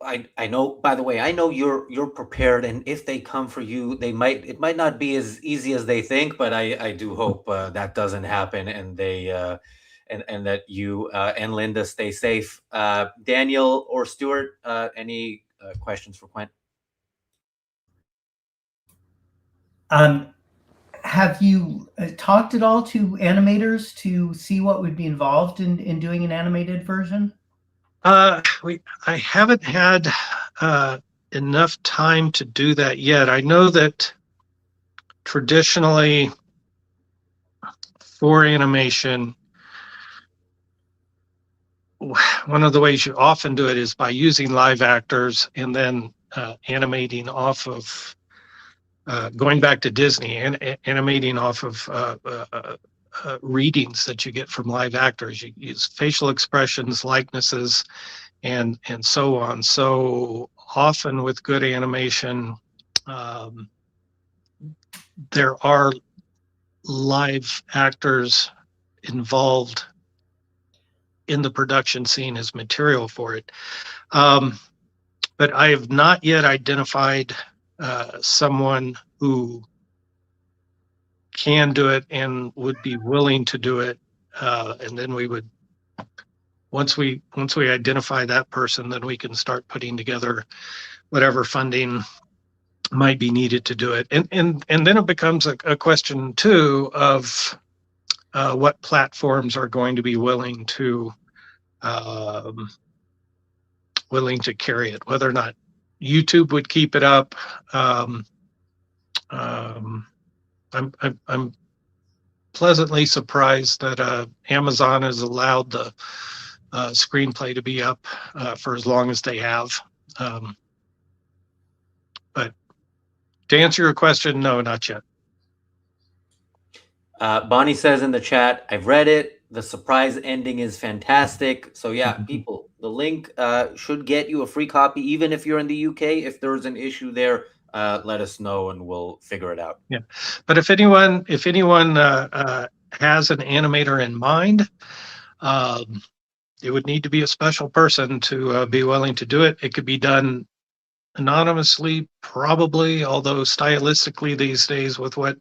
Speaker 1: I know, by the way, I know you're prepared, and if they come for you, it might not be as easy as they think, but I do hope that doesn't happen, and they and that you and Linda stay safe. Daniel or Stuart, any questions for Quent?
Speaker 3: Have you talked at all to animators to see what would be involved in doing an animated version?
Speaker 7: I haven't had enough time to do that yet. I know that traditionally for animation, one of the ways you often do it is by using live actors and then animating off of, going back to Disney, and animating off of readings that you get from live actors. You use facial expressions, likenesses, and so on. So often with good animation, there are live actors involved in the production scene as material for it. But I have not yet identified someone who can do it and would be willing to do it. And then we would, once we identify that person, then we can start putting together whatever funding might be needed to do it. And then it becomes a question too of what platforms are going to be willing to carry it, whether or not YouTube would keep it up. I'm pleasantly surprised that Amazon has allowed the screenplay to be up for as long as they have. But to answer your question, no, not yet.
Speaker 1: Bonnie says in the chat, I've read it. The surprise ending is fantastic. So yeah, people, the link should get you a free copy, even if you're in the UK. If there's an issue there, let us know and we'll figure it out.
Speaker 7: Yeah, but if anyone has an animator in mind, it would need to be a special person to be willing to do it. It could be done anonymously, probably, although stylistically these days with what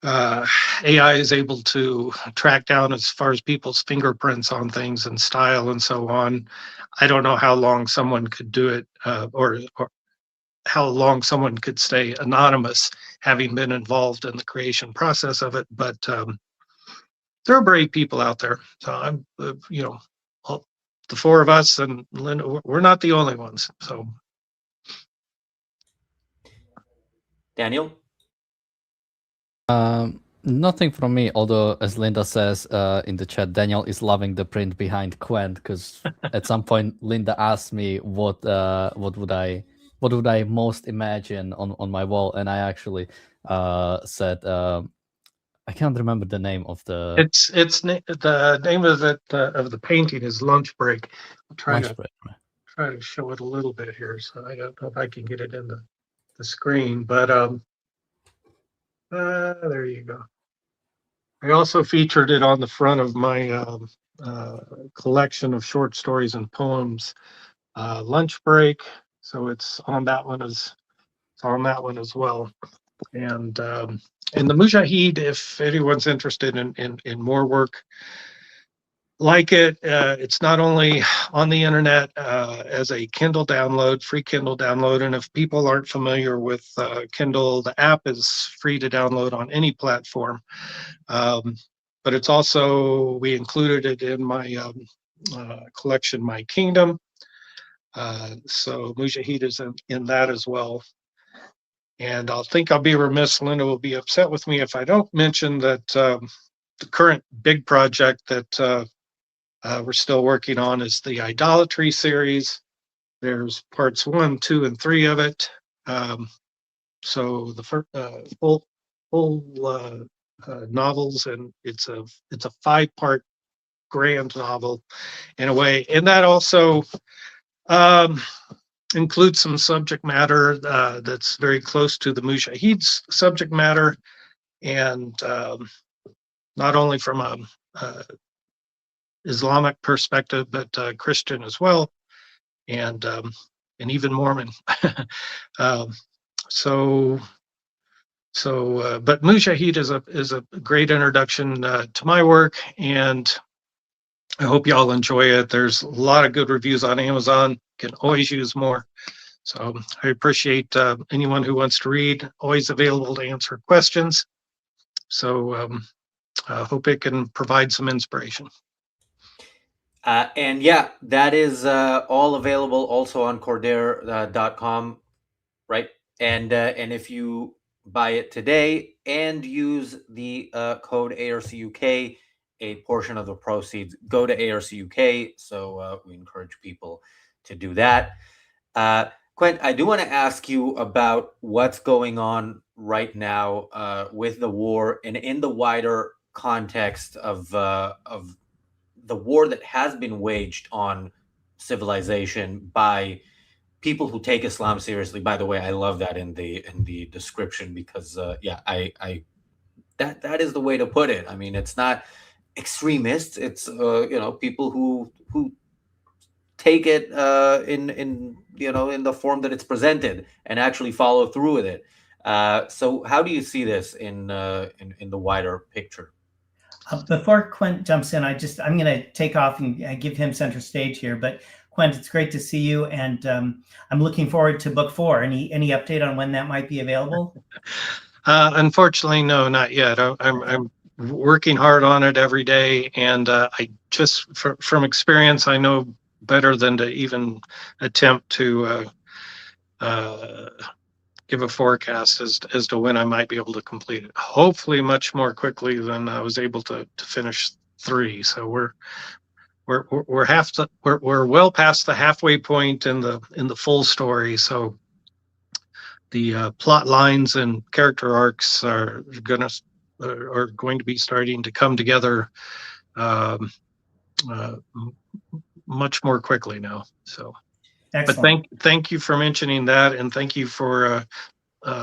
Speaker 7: AI is able to track down as far as people's fingerprints on things and style and so on, I don't know how long someone could do it, or how long someone could stay anonymous having been involved in the creation process of it. But there are brave people out there. So I'm, all, the four of us and Linda, we're not the only ones. So
Speaker 1: Daniel?
Speaker 4: Nothing from me, although as Linda says in the chat, Daniel is loving the print behind Quent, because at some point Linda asked me what would I most imagine on my wall, and I actually said I can't remember the name of the.
Speaker 7: It's the name of it of the painting is Lunch Break. I'll try to show it a little bit here, so I don't know if I can get it in the screen, but there you go. I also featured it on the front of my collection of short stories and poems, Lunch Break. So it's on that one as well. And the Mujahid, if anyone's interested in more work like it, it's not only on the internet as a Kindle download, free Kindle download. And if people aren't familiar with Kindle, the app is free to download on any platform. but it's also, we included it in my collection, My Kingdom. So Mujahid is in that as well. And I'll be remiss, Linda will be upset with me if I don't mention that the current big project that we're still working on is the Idolatry series. There's parts 1, 2, and 3 of it. So the first full novels, and it's a 5-part grand novel in a way, and that also includes some subject matter that's very close to the Mujahid's subject matter, and not only from a Islamic perspective, but Christian as well, and even Mormon. But Mujahid is a great introduction to my work, and I hope y'all enjoy it. There's a lot of good reviews on Amazon. Can always use more. So I appreciate anyone who wants to read. Always available to answer questions. So I hope it can provide some inspiration.
Speaker 1: And yeah, that is all available also on Cordair.com, right? And if you buy it today and use the code ARCUK, a portion of the proceeds go to ARCUK. So we encourage people to do that. Quint, I do want to ask you about what's going on right now with the war and in the wider context of the war that has been waged on civilization by people who take Islam seriously. By the way, I love that in the description because I that is the way to put it. I mean, it's not extremists; it's people who take it in the form that it's presented and actually follow through with it. So, how do you see this in the wider picture?
Speaker 3: Before Quint jumps in, I'm going to take off and give him center stage here. But Quint, it's great to see you, and I'm looking forward to book 4. Any update on when that might be available?
Speaker 7: Unfortunately, no, not yet. I'm working hard on it every day, and I just from experience, I know better than to even attempt to give a forecast as to when I might be able to complete it. Hopefully, much more quickly than I was able to finish 3. So we're well past the halfway point in the full story. So the plot lines and character arcs are going to be starting to come together much more quickly now. So.
Speaker 3: Excellent.
Speaker 7: But thank you for mentioning that, and thank you for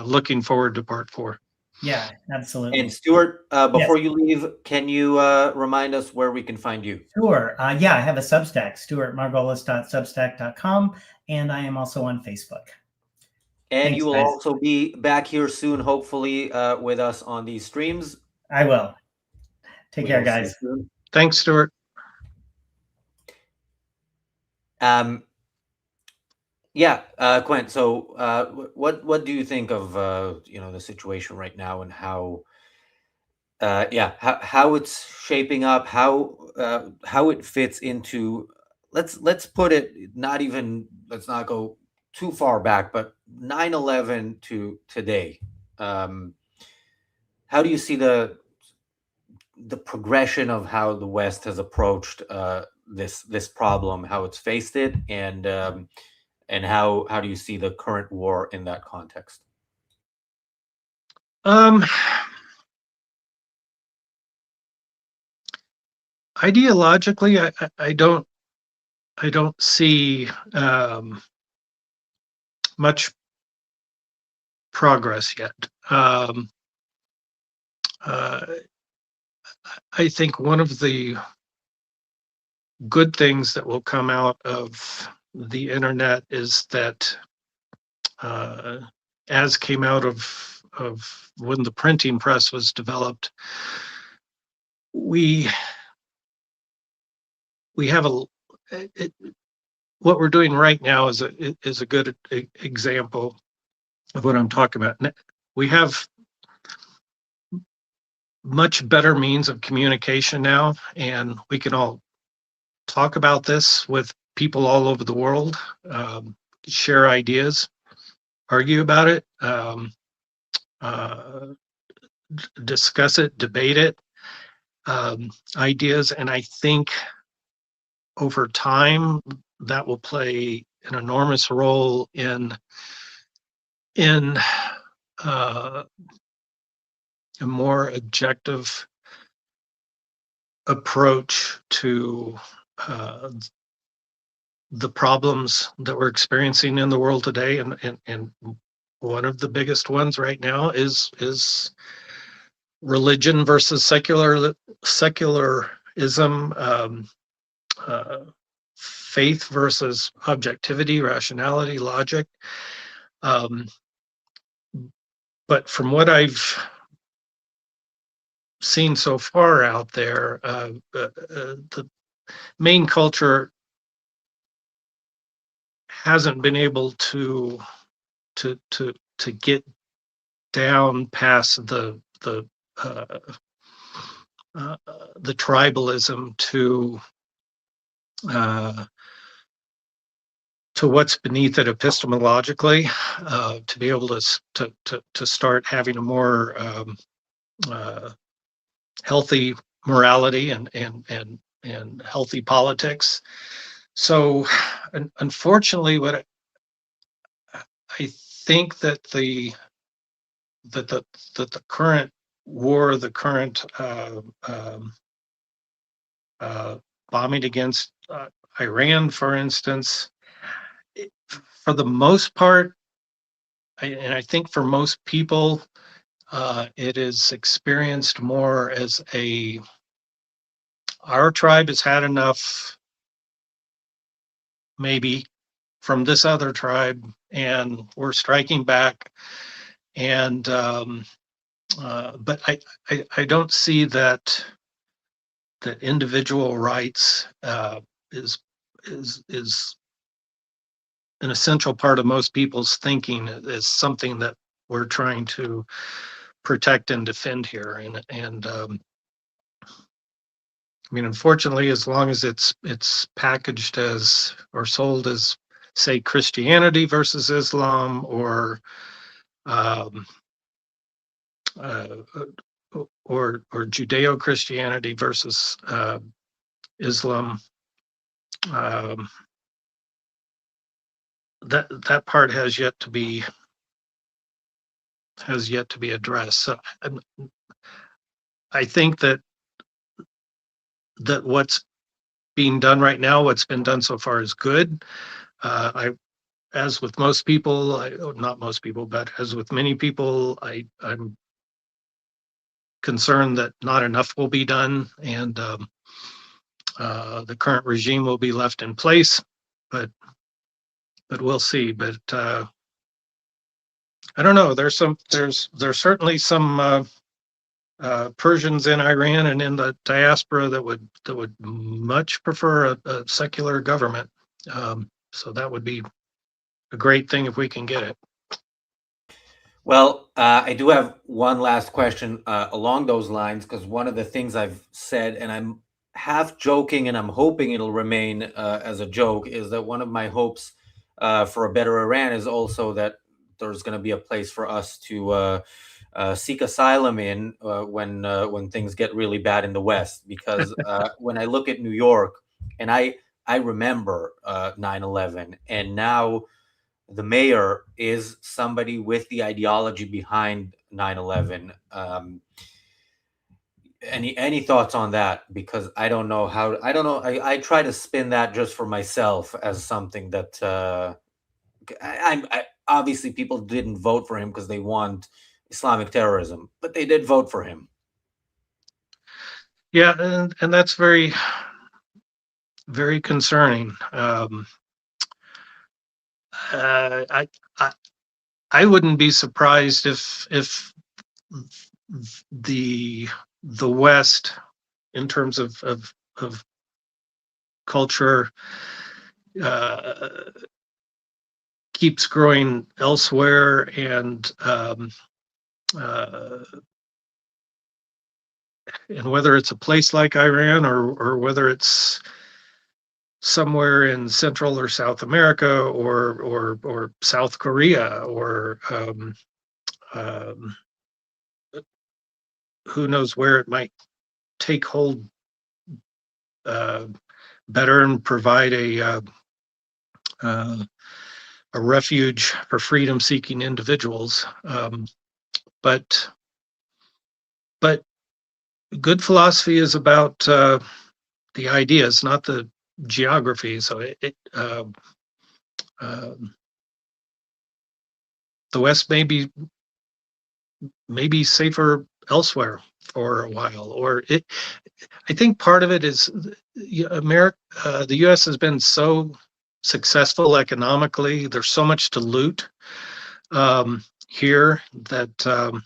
Speaker 7: looking forward to part 4.
Speaker 3: Yeah, absolutely.
Speaker 1: And Stuart, before
Speaker 3: Yes.
Speaker 1: you leave, can you remind us where we can find you?
Speaker 3: Sure. Yeah, I have a Substack, stuartmargolis.substack.com, and I am also on Facebook.
Speaker 1: And
Speaker 3: Thanks,
Speaker 1: you will
Speaker 3: guys.
Speaker 1: also be back here soon, hopefully, with us on these streams.
Speaker 3: I will. Take care,
Speaker 1: will see you
Speaker 3: guys.
Speaker 1: soon.
Speaker 7: Thanks, Stuart.
Speaker 1: Quint. So, what do you think of the situation right now and how it's shaping up, how it fits into let's put it let's not go too far back, but 9/11 to today. How do you see the progression of how the West has approached this problem, how it's faced it, and how do you see the current war in that context?
Speaker 7: Ideologically, I don't see much progress yet. I think one of the good things that will come out of the internet is that, as came out of when the printing press was developed, we have what we're doing right now is a good example of what I'm talking about. We have much better means of communication now, and we can all talk about this with people all over the world, share ideas, argue about it, discuss it, debate it, ideas. And I think over time that will play an enormous role in a more objective approach to the problems that we're experiencing in the world today. And one of the biggest ones right now is religion versus secularism, faith versus objectivity, rationality, logic. But from what I've seen so far out there, the main culture hasn't been able to get down past the tribalism to what's beneath it epistemologically, to be able to start having a more healthy morality and healthy politics. So, unfortunately, what I think that the current war, the current bombing against Iran, for instance, for the most part, and I think for most people, it is experienced more as our tribe has had enough, maybe, from this other tribe, and we're striking back. And but I don't see that individual rights is an essential part of most people's thinking, is something that we're trying to protect and defend here. And I mean, unfortunately, as long as it's packaged as or sold as, say, Christianity versus Islam, or Judeo-Christianity versus Islam, that part has yet to be addressed. So I think that what's being done right now, what's been done so far, is good. As with most people, not most people, but as with many people, I'm concerned that not enough will be done, and the current regime will be left in place. But we'll see. But I don't know. There's certainly some Persians in Iran and in the diaspora that would much prefer a secular government. So that would be a great thing if we can get it.
Speaker 1: Well, I do have one last question along those lines, because one of the things I've said, and I'm half joking and I'm hoping it'll remain as a joke, is that one of my hopes for a better Iran is also that there's going to be a place for us to seek asylum in when things get really bad in the West. Because when I look at New York, and I remember 9/11, and now the mayor is somebody with the ideology behind 9/11. Any thoughts on that? Because I don't know. I try to spin that just for myself as something that I obviously people didn't vote for him because they want Islamic terrorism, but they did vote for him.
Speaker 7: Yeah, and that's very, very concerning. I wouldn't be surprised if the West, in terms of culture, keeps growing elsewhere, and and whether it's a place like Iran or whether it's somewhere in Central or South America or South Korea or who knows where it might take hold better and provide a refuge for freedom-seeking individuals. But good philosophy is about the ideas, not the geography. So the West may be safer elsewhere for a while, or I think part of it is America. The U.S. has been so successful economically. There's so much to loot here that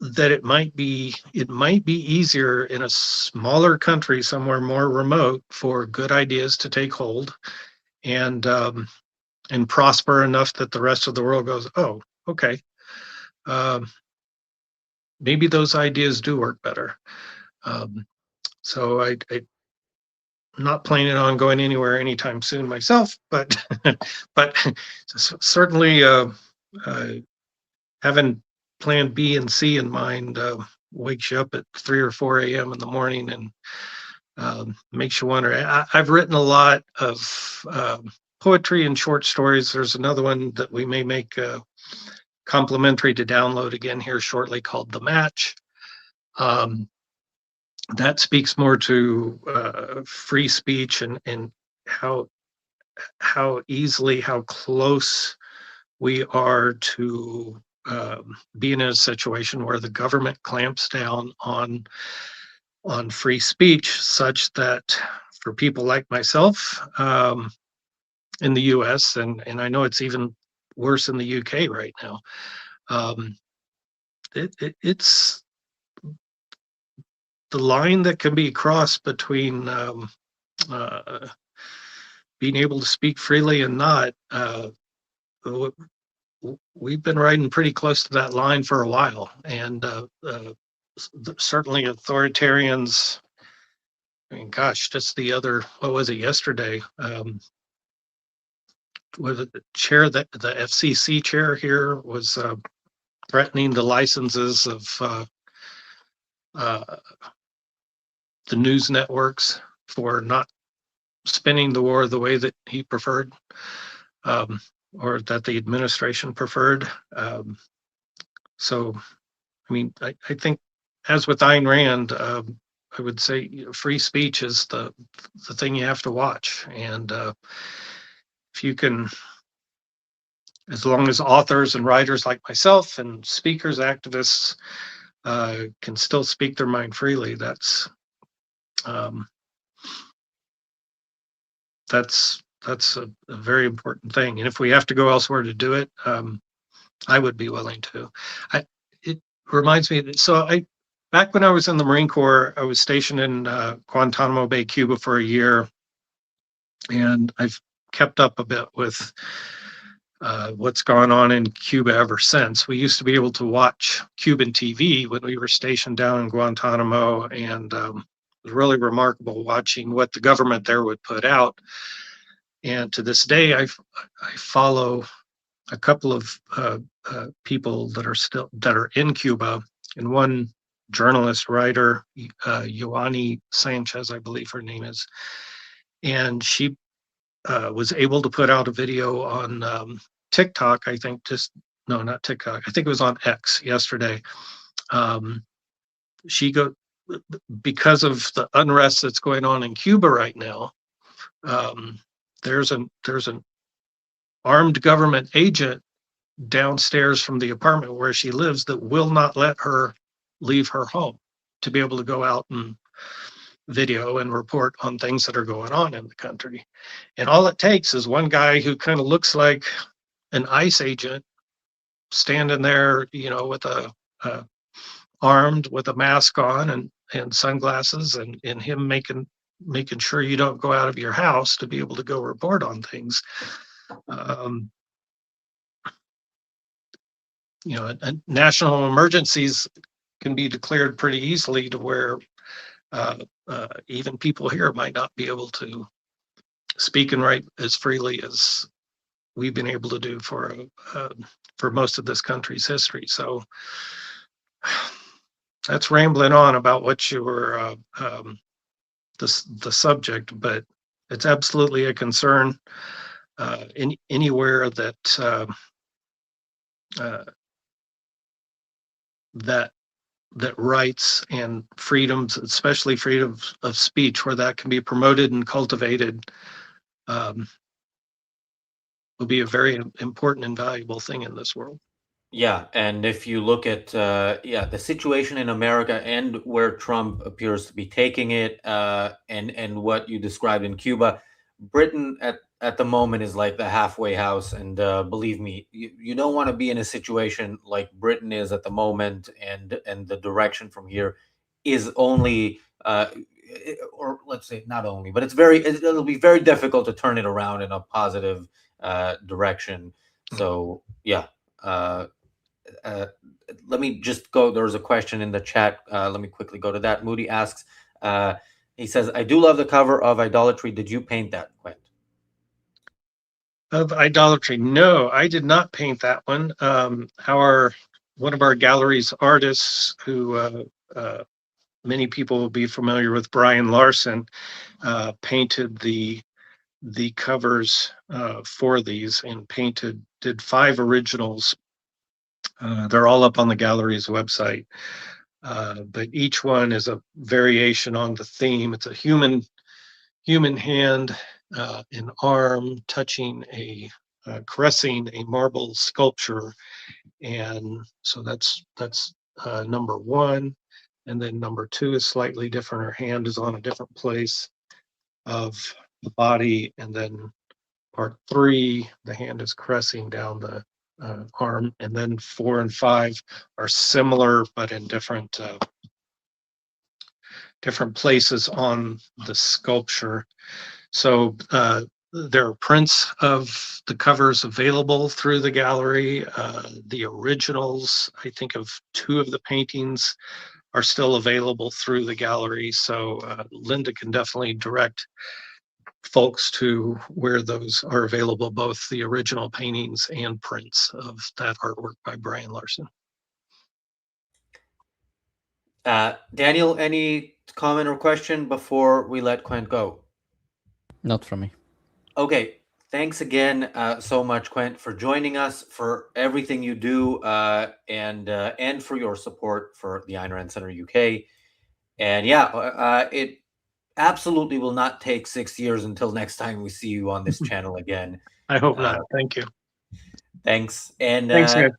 Speaker 7: that it might be easier in a smaller country somewhere more remote for good ideas to take hold and prosper enough that the rest of the world goes, oh, okay, maybe those ideas do work better. So I'm not planning on going anywhere anytime soon myself, but but certainly having plan B and C in mind wakes you up at 3 or 4 a.m. in the morning and makes you wonder. I've written a lot of poetry and short stories. There's another one that we may make complimentary to download again here shortly called The Match. That speaks more to free speech and how close we are to being in a situation where the government clamps down on free speech, such that for people like myself in the U.S. and I know it's even worse in the U.K. right now, it's the line that can be crossed between being able to speak freely and not. We've been riding pretty close to that line for a while, and certainly authoritarians. I mean, gosh, just what was it yesterday? Was it the chair the FCC chair here was threatening the licenses of the news networks for not spinning the war the way that he preferred. Or that the administration preferred. So, I mean, I think, as with Ayn Rand, I would say free speech is the thing you have to watch. And if you can, as long as authors and writers like myself and speakers, activists can still speak their mind freely, that's a very important thing. And if we have to go elsewhere to do it, I would be willing to. It reminds me that, back when I was in the Marine Corps, I was stationed in Guantanamo Bay, Cuba for a year. And I've kept up a bit with what's gone on in Cuba ever since. We used to be able to watch Cuban TV when we were stationed down in Guantanamo. And it was really remarkable watching what the government there would put out. And to this day, I follow a couple of people that are in Cuba, and one journalist writer, Yoani Sanchez, I believe her name is, and she was able to put out a video on TikTok. I think not TikTok. I think it was on X yesterday. Because of the unrest that's going on in Cuba right now. There's an armed government agent downstairs from the apartment where she lives that will not let her leave her home to be able to go out and video and report on things that are going on in the country. And all it takes is one guy who kind of looks like an ICE agent standing there, with armed with a mask on and sunglasses and him making sure you don't go out of your house to be able to go report on things. national emergencies can be declared pretty easily to where even people here might not be able to speak and write as freely as we've been able to do for most of this country's history. So that's rambling on about what you were the subject, but it's absolutely a concern anywhere that that rights and freedoms, especially freedom of speech, where that can be promoted and cultivated, will be a very important and valuable thing in this world.
Speaker 1: Yeah, and if you look at the situation in America and where Trump appears to be taking it, and what you described in Cuba, Britain at the moment is like the halfway house, and believe me, you don't want to be in a situation like Britain is at the moment, and the direction from here is only, or let's say not only, but it'll be very difficult to turn it around in a positive direction. So yeah. Uh, Let me just go. There was a question in the chat. Let me quickly go to that. Moody asks, he says, I do love the cover of Idolatry. Did you paint that, Quint?
Speaker 7: Of Idolatry? No, I did not paint that one. One of our gallery's artists, who many people will be familiar with, Brian Larson, painted the covers for these, and did 5 originals. They're all up on the gallery's website, but each one is a variation on the theme. It's a human hand, an arm touching caressing a marble sculpture, and so that's number 1. And then number 2 is slightly different. Her hand is on a different place of the body, and then part 3, the hand is caressing down the arm, and then 4 and 5 are similar but in different places on the sculpture. So there are prints of the covers available through the gallery. The originals, I think, of 2 of the paintings are still available through the gallery. So Linda can definitely direct folks to where those are available, both the original paintings and prints of that artwork by Brian Larson.
Speaker 1: Daniel, any comment or question before we let Quint go?
Speaker 4: Not from me.
Speaker 1: Okay. Thanks again so much, Quint, for joining us, for everything you do, and for your support for the Ayn Rand Center UK. And yeah, it absolutely will not take 6 years until next time we see you on this channel again.
Speaker 7: I hope not. Thank you.
Speaker 1: Thanks. And
Speaker 7: Thanks, guys.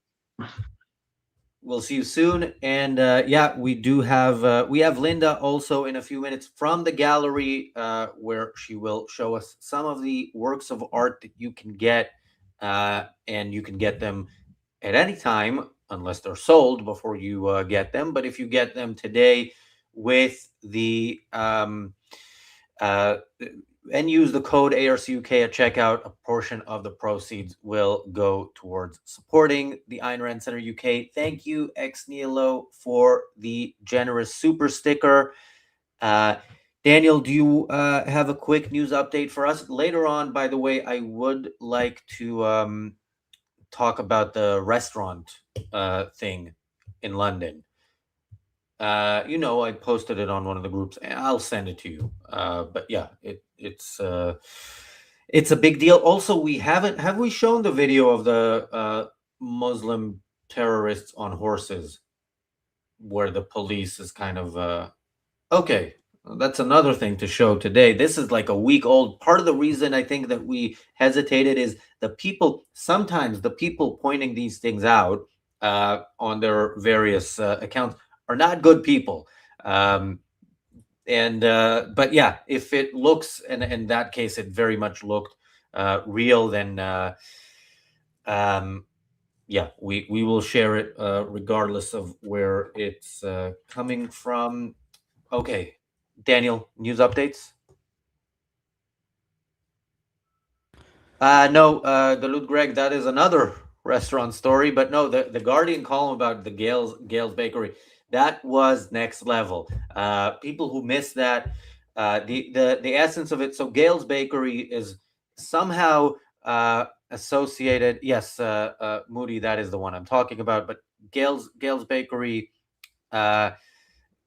Speaker 1: We'll see you soon. And yeah, we have Linda also in a few minutes from the gallery, where she will show us some of the works of art that you can get, and you can get them at any time unless they're sold before you get them. But if you get them today with the and use the code ARCUK at checkout, a portion of the proceeds will go towards supporting the Ayn Rand Center UK. Thank you, Ex Nihilo, for the generous super sticker. Daniel, do you have a quick news update for us? Later on, by the way, I would like to talk about the restaurant thing in London. I posted it on one of the groups, and I'll send it to you. But yeah, it's a big deal. Also, have we shown the video of the Muslim terrorists on horses, where the police is kind of okay. That's another thing to show today. This is like a week old. Part of the reason I think that we hesitated is sometimes the people pointing these things out on their various accounts are not good people. But yeah, if it looks, and in that case, it very much looked real, then yeah, we will share it regardless of where it's coming from. Okay, Daniel, news updates? No, Galut Greg, that is another restaurant story. But no, the Guardian column about the Gales Bakery, that was next level. People who missed that, the essence of it. So Gales Bakery is somehow associated. Yes, Moody, that is the one I'm talking about. But Gales Bakery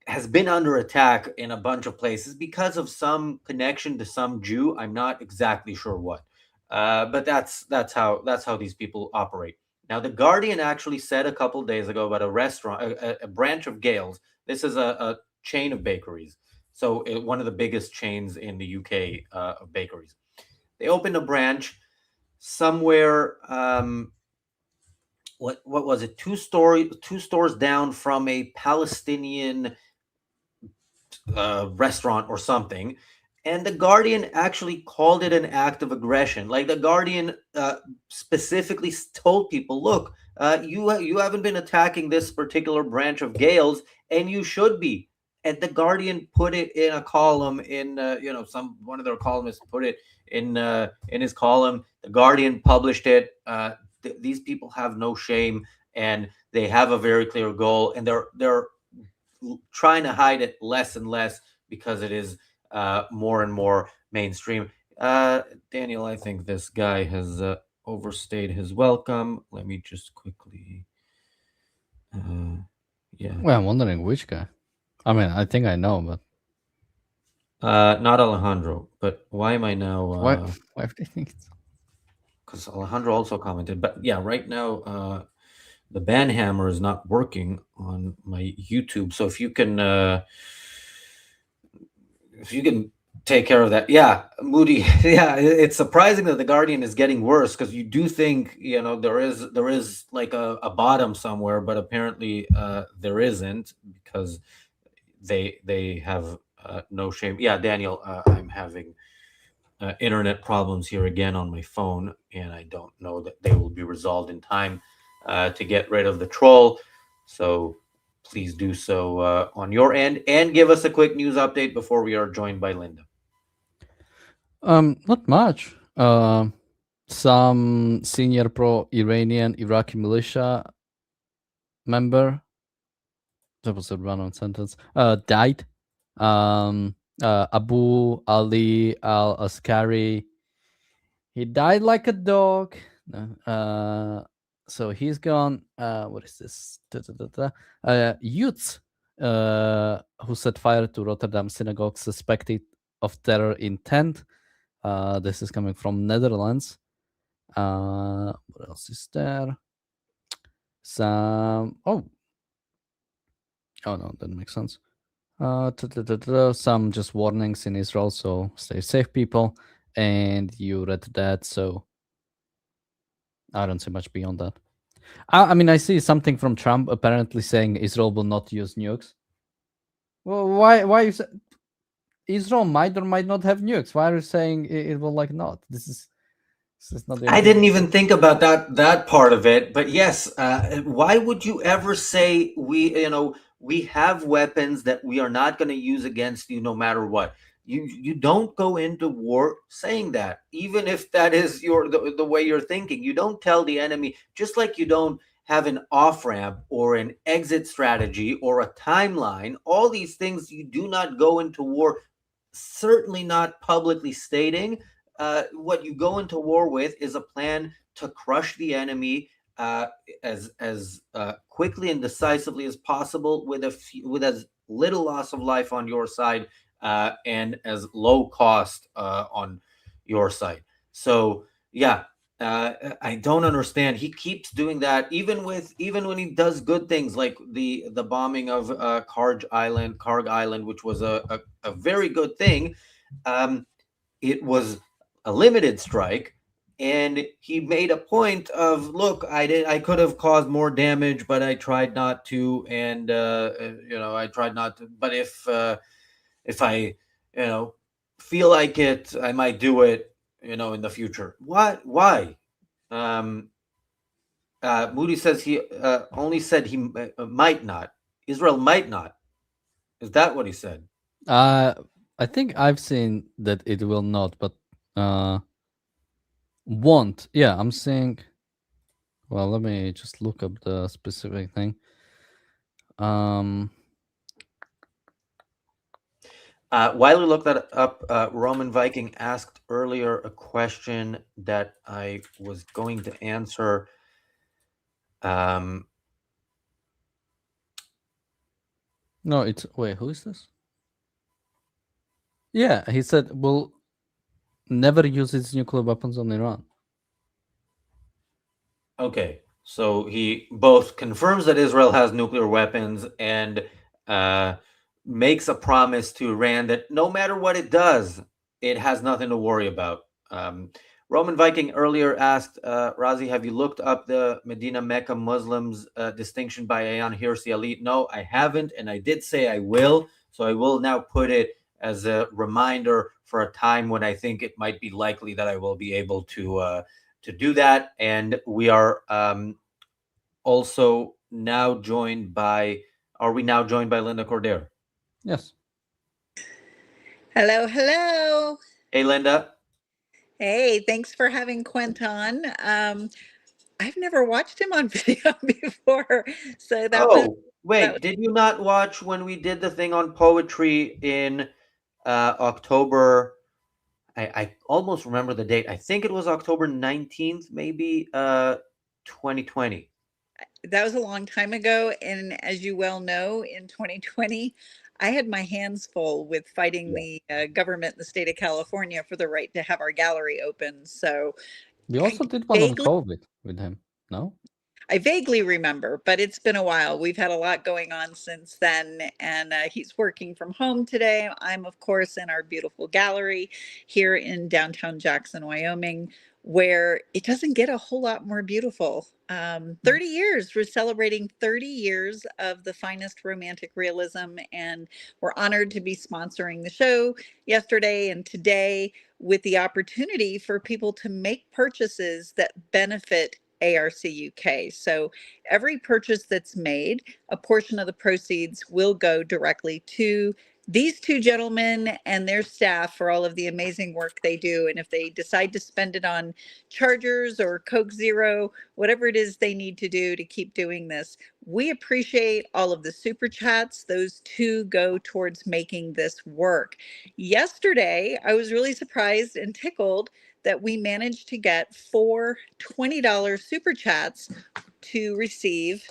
Speaker 1: has been under attack in a bunch of places because of some connection to some Jew. I'm not exactly sure what, but that's how these people operate. Now, the Guardian actually said a couple of days ago about a restaurant, a branch of Gales. This is a chain of bakeries, so one of the biggest chains in the UK of bakeries. They opened a branch somewhere. What was it? Two stores down from a Palestinian restaurant or something, and the Guardian actually called it an act of aggression. Like the Guardian specifically told people, "Look, you haven't been attacking this particular branch of Gales, and you should be." And the Guardian put it in a column in some one of their columnists put it in his column. The Guardian published it. These people have no shame, and they have a very clear goal, and they're trying to hide it less and less because it is more and more mainstream. Daniel, I think this guy has overstayed his welcome. Let me just quickly. Yeah.
Speaker 4: Well, I'm wondering which guy. I mean, I think I know, but
Speaker 1: Not Alejandro, but why am I now?
Speaker 4: why do you think it's...
Speaker 1: Because Alejandro also commented, but yeah, right now the ban hammer is not working on my YouTube. So if you can take care of that. Yeah, Moody. Yeah, it's surprising that the Guardian is getting worse, because you do think there is like a bottom somewhere, but apparently there isn't, because they have no shame. Yeah, Daniel, I'm having internet problems here again on my phone, and I don't know that they will be resolved in time to get rid of the troll. So please do so on your end, and give us a quick news update before we are joined by Linda.
Speaker 4: Not much. Some senior pro-Iranian Iraqi militia member, that was a run-on sentence, died. Abu Ali al-Askari, he died like a dog. So he's gone. What is this? Youths who set fire to Rotterdam synagogue suspected of terror intent. This is coming from Netherlands. What else is there? Some oh no, that makes sense. Some just warnings in Israel, so stay safe, people. And you read that, so I don't see much beyond that. I mean, I see something from Trump apparently saying Israel will not use nukes. Well, why you say Israel might or might not have nukes? Why are you saying it will like not? This is not the
Speaker 1: I didn't even think about that part of it, but yes, why would you ever say we have weapons that we are not going to use against you no matter what? You don't go into war saying that, even if that is the way you're thinking. You don't tell the enemy, just like you don't have an off ramp or an exit strategy or a timeline. All these things you do not go into war, certainly not publicly stating. What you go into war with is a plan to crush the enemy as quickly and decisively as possible, with as little loss of life on your side and as low cost on your side. So yeah, I don't understand. He keeps doing that, even when he does good things, like the bombing of Karg Island, which was a very good thing. It was a limited strike, and he made a point of, look, I could have caused more damage, but I tried not to, and I tried not to. But if I feel like it, I might do it in the future. Why? Moody says he only said he might not. Israel might not. Is that what he said?
Speaker 4: I think I've seen that it will not, but won't. Yeah, I'm saying. Well, let me just look up the specific thing.
Speaker 1: While we look that up, Roman Viking asked earlier a question that I was going to answer.
Speaker 4: No, it's wait. Who is this? Yeah, he said we'll never use its nuclear weapons on Iran.
Speaker 1: Okay, so he both confirms that Israel has nuclear weapons and makes a promise to Iran that no matter what it does, it has nothing to worry about. Roman Viking earlier asked, Razi, have you looked up the Medina Mecca Muslims distinction by Ayan Hirsi Ali? No, I haven't, and I did say I will, so I will now put it as a reminder for a time when I think it might be likely that I will be able to do that. And we are also now joined by, are we now joined by Linda Cordero?
Speaker 4: Yes.
Speaker 8: Hello, hello.
Speaker 1: Hey, Linda.
Speaker 8: Hey, thanks for having Quint on. I've never watched him on video before, so that was.
Speaker 1: Wait, did you not watch when we did the thing on poetry in October? I almost remember the date. I think it was October 19th, maybe 2020.
Speaker 8: That was a long time ago, and as you well know, in 2020, I had my hands full with fighting the government in the state of California for the right to have our gallery open. So
Speaker 4: We also
Speaker 8: I
Speaker 4: did one on
Speaker 8: vaguely
Speaker 4: COVID with him. No?
Speaker 8: I vaguely remember, but it's been a while. We've had a lot going on since then, and he's working from home today. I'm, of course, in our beautiful gallery here in downtown Jackson, Wyoming, where it doesn't get a whole lot more beautiful. 30 years, we're celebrating 30 years of the finest romantic realism, and we're honored to be sponsoring the show yesterday and today with the opportunity for people to make purchases that benefit ARCUK. So every purchase that's made, a portion of the proceeds will go directly to these two gentlemen and their staff for all of the amazing work they do. And if they decide to spend it on chargers or Coke Zero, whatever it is they need to do to keep doing this, we appreciate all of the super chats. Those two go towards making this work. Yesterday, I was really surprised and tickled that we managed to get 4 $20 super chats to receive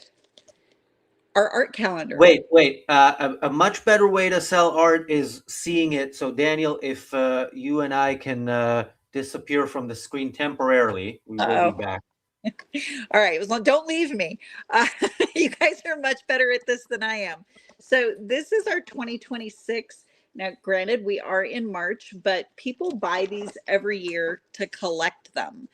Speaker 8: our art calendar.
Speaker 1: Wait. A much better way to sell art is seeing it. So, Daniel, if you and I can disappear from the screen temporarily, we will be back.
Speaker 8: All right. Don't leave me. You guys are much better at this than I am. So this is our 2026. Now, granted, we are in March, but people buy these every year to collect them.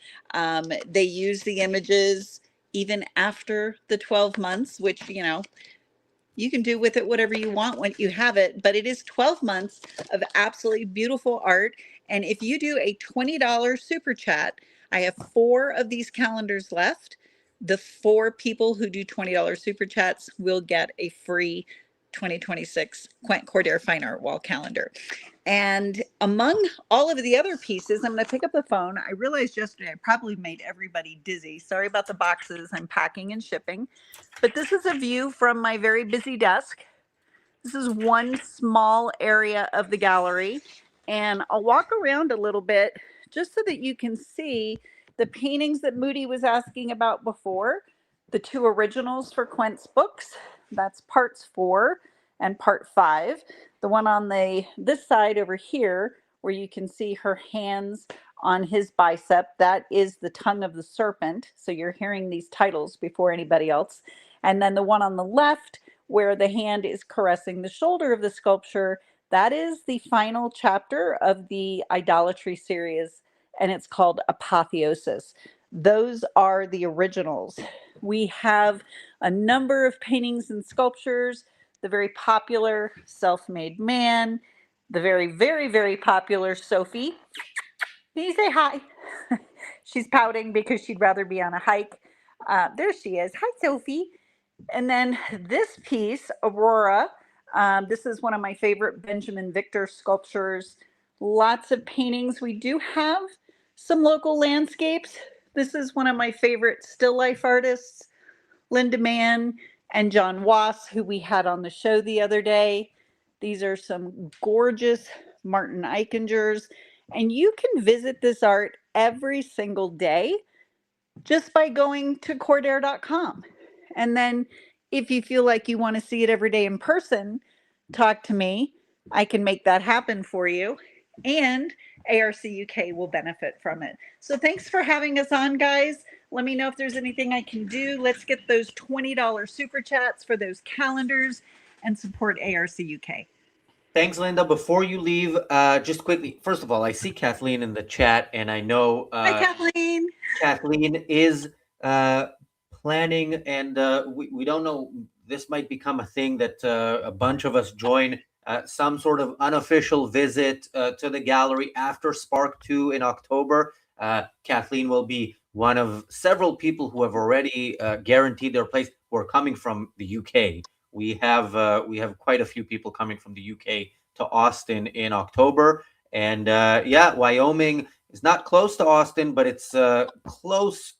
Speaker 8: They use the images even after the 12 months, which, you can do with it whatever you want when you have it, but it is 12 months of absolutely beautiful art. And if you do a $20 super chat, I have 4 of these calendars left. The 4 people who do $20 super chats will get a free 2026 Quint Cordero Fine Art Wall calendar. And among all of the other pieces, I'm going to pick up the phone. I realized yesterday I probably made everybody dizzy. Sorry about the boxes I'm packing and shipping. But this is a view from my very busy desk. This is one small area of the gallery. And I'll walk around a little bit just so that you can see the paintings that Moody was asking about before. The 2 originals for Quint's books. That's parts 4 and part 5. The one on this side over here, where you can see her hands on his bicep, that is the tongue of the serpent. So you're hearing these titles before anybody else. And then the one on the left, where the hand is caressing the shoulder of the sculpture, that is the final chapter of the idolatry series, and it's called Apotheosis. Those are the originals. We have a number of paintings and sculptures, the very popular Self-Made Man, the very, very, very popular Sophie. Can you say hi? She's pouting because she'd rather be on a hike. There she is. Hi, Sophie. And then this piece, Aurora, this is one of my favorite Benjamin Victor sculptures. Lots of paintings. We do have some local landscapes, This is one of my favorite still life artists, Linda Mann and John Wass, who we had on the show the other day. These are some gorgeous Martin Eichingers, and you can visit this art every single day just by going to cordair.com. And then if you feel like you want to see it every day in person, talk to me. I can make that happen for you. And ARCUK will benefit from it. So thanks for having us on, guys. Let me know if there's anything I can do. Let's get those $20 super chats for those calendars and support ARCUK.
Speaker 1: Thanks, Linda. Before you leave, just quickly, first of all, I see Kathleen in the chat, and I know
Speaker 8: Hi, Kathleen.
Speaker 1: Kathleen is planning, and we don't know, this might become a thing that a bunch of us join some sort of unofficial visit to the gallery after Spark 2 in October. Kathleen will be one of several people who have already guaranteed their place who are coming from the UK. We have quite a few people coming from the UK to Austin in October. And yeah, Wyoming is not close to Austin, but it's close,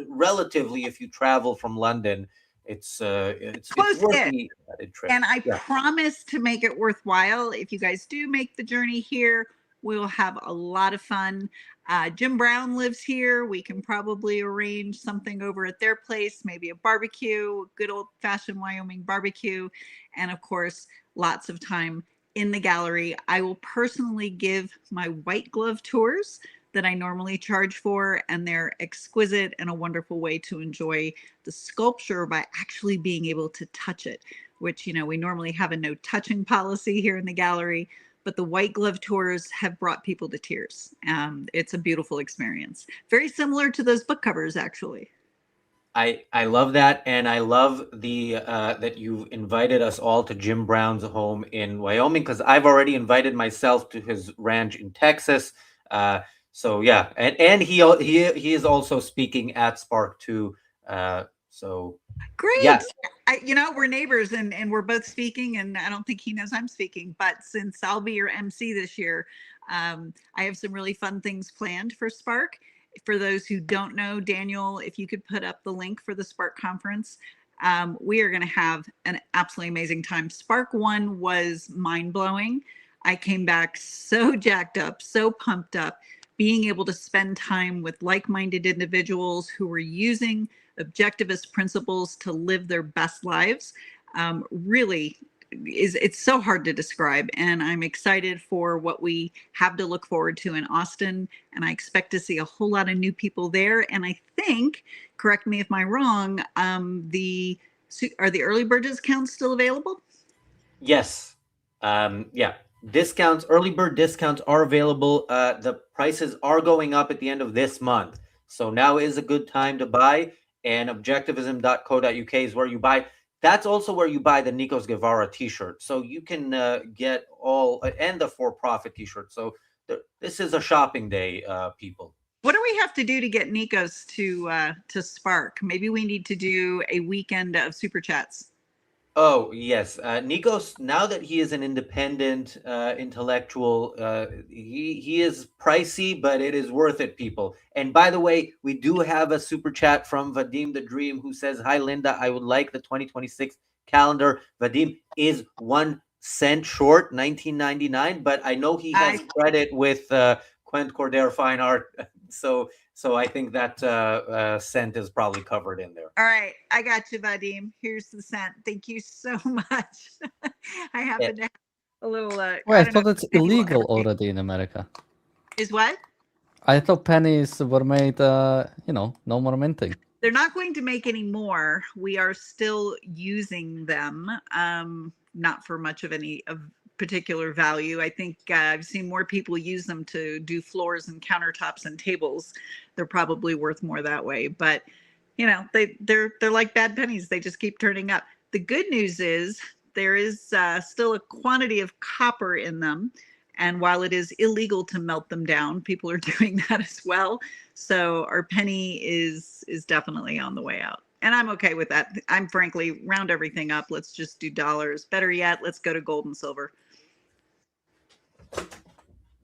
Speaker 1: relatively. If you travel from London, it's worth the trip.
Speaker 8: And I promise to make it worthwhile. If you guys do make the journey here, we'll have a lot of fun. Jim Brown lives here. We can probably arrange something over at their place, maybe a barbecue, good old fashioned Wyoming barbecue. And of course, lots of time in the gallery. I will personally give my white glove tours that I normally charge for, and they're exquisite and a wonderful way to enjoy the sculpture by actually being able to touch it, which, we normally have a no touching policy here in the gallery, but the white glove tours have brought people to tears. It's a beautiful experience. Very similar to those book covers, actually.
Speaker 1: I love that, and I love the that you've invited us all to Jim Brown's home in Wyoming, because I've already invited myself to his ranch in Texas. So yeah, and he is also speaking at Spark 2. So
Speaker 8: great.
Speaker 1: Yeah.
Speaker 8: We're neighbors, and we're both speaking, and I don't think he knows I'm speaking, but since I'll be your MC this year, I have some really fun things planned for Spark. For those who don't know, Daniel, if you could put up the link for the Spark conference, we are going to have an absolutely amazing time. Spark 1 was mind-blowing. I came back so jacked up, so pumped up, being able to spend time with like-minded individuals who were using objectivist principles to live their best lives. Really, it's so hard to describe, and I'm excited for what we have to look forward to in Austin, and I expect to see a whole lot of new people there. And I think, correct me if I'm wrong, are the early bird discounts still available?
Speaker 1: Yes. Yeah. Discounts, early bird discounts are available. The prices are going up at the end of this month, so now is a good time to buy. And objectivism.co.uk is where you buy. That's also where you buy the Nikos Guevara t-shirt. So you can get all, and the for-profit t-shirt. So this is a shopping day, people.
Speaker 8: What do we have to do to get Nikos to Spark? Maybe we need to do a weekend of super chats.
Speaker 1: Oh, yes. Nikos, now that he is an independent intellectual, he is pricey, but it is worth it, people. And by the way, we do have a super chat from Vadim the Dream, who says, "Hi, Linda. I would like the 2026 calendar." Vadim is 1 cent short, 19.99, but I know he has credit with Quent Cordair Fine Art. So I think that cent is probably covered in there.
Speaker 8: All right, I got you, Vadim. Here's the cent. Thank you so much. I happen to have a little.
Speaker 4: I thought it's illegal already in America.
Speaker 8: Is what?
Speaker 4: I thought pennies were made, no more minting.
Speaker 8: They're not going to make any more. We are still using them, not for much of any of particular value. I think I've seen more people use them to do floors and countertops and tables. They're probably worth more that way, but they're like bad pennies. They just keep turning up. The good news is there is still a quantity of copper in them, and while it is illegal to melt them down, people are doing that as well. So our penny is definitely on the way out. And I'm okay with that. I'm frankly, round everything up. Let's just do dollars. Better yet, let's go to gold and silver.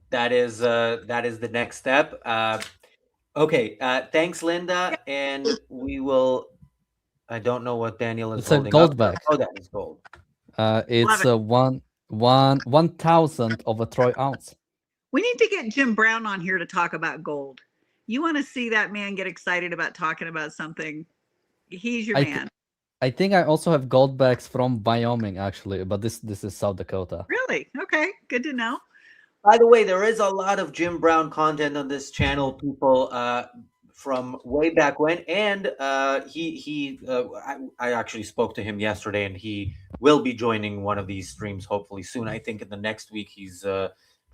Speaker 1: That is the next step. Okay, thanks, Linda, and we will. I don't know what Daniel is
Speaker 4: It's a
Speaker 1: holding
Speaker 4: gold
Speaker 1: up.
Speaker 4: bag.
Speaker 1: Oh, that is gold.
Speaker 4: It's
Speaker 8: it.
Speaker 4: a 1/1000 of a troy ounce.
Speaker 8: We need to get Jim Brown on here to talk about gold. You want to see that man get excited about talking about something? He's your man.
Speaker 4: I think I also have gold bags from Wyoming, actually, but this is South Dakota.
Speaker 8: Really? Okay, good to know.
Speaker 1: By the way, there is a lot of Jim Brown content on this channel, people, from way back when, and I actually spoke to him yesterday, and he will be joining one of these streams hopefully soon. I think in the next week he's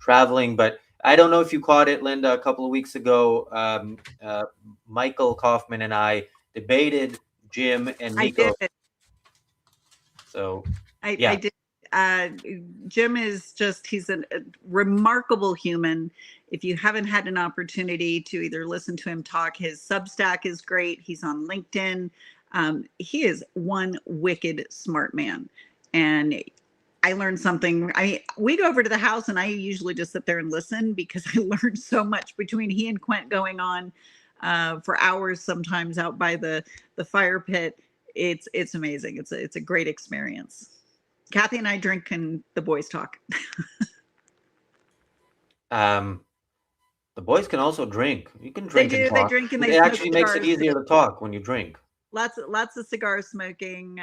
Speaker 1: traveling, but I don't know if you caught it, Linda. A couple of weeks ago, Michael Kaufman and I debated Jim and Nico.
Speaker 8: I did.
Speaker 1: So
Speaker 8: I did. Jim is he's a remarkable human. If you haven't had an opportunity to either listen to him talk, his Substack is great. He's on LinkedIn. He is one wicked smart man. And I learned something. We go over to the house and I usually just sit there and listen because I learned so much between he and Quint going on for hours, sometimes out by the fire pit. It's amazing. It's a great experience. Kathy and I drink and the boys talk.
Speaker 1: The boys can also drink. You can drink.
Speaker 8: They do.
Speaker 1: And talk.
Speaker 8: They drink and
Speaker 1: it actually makes it easier to talk when you drink.
Speaker 8: Lots of cigar smoking.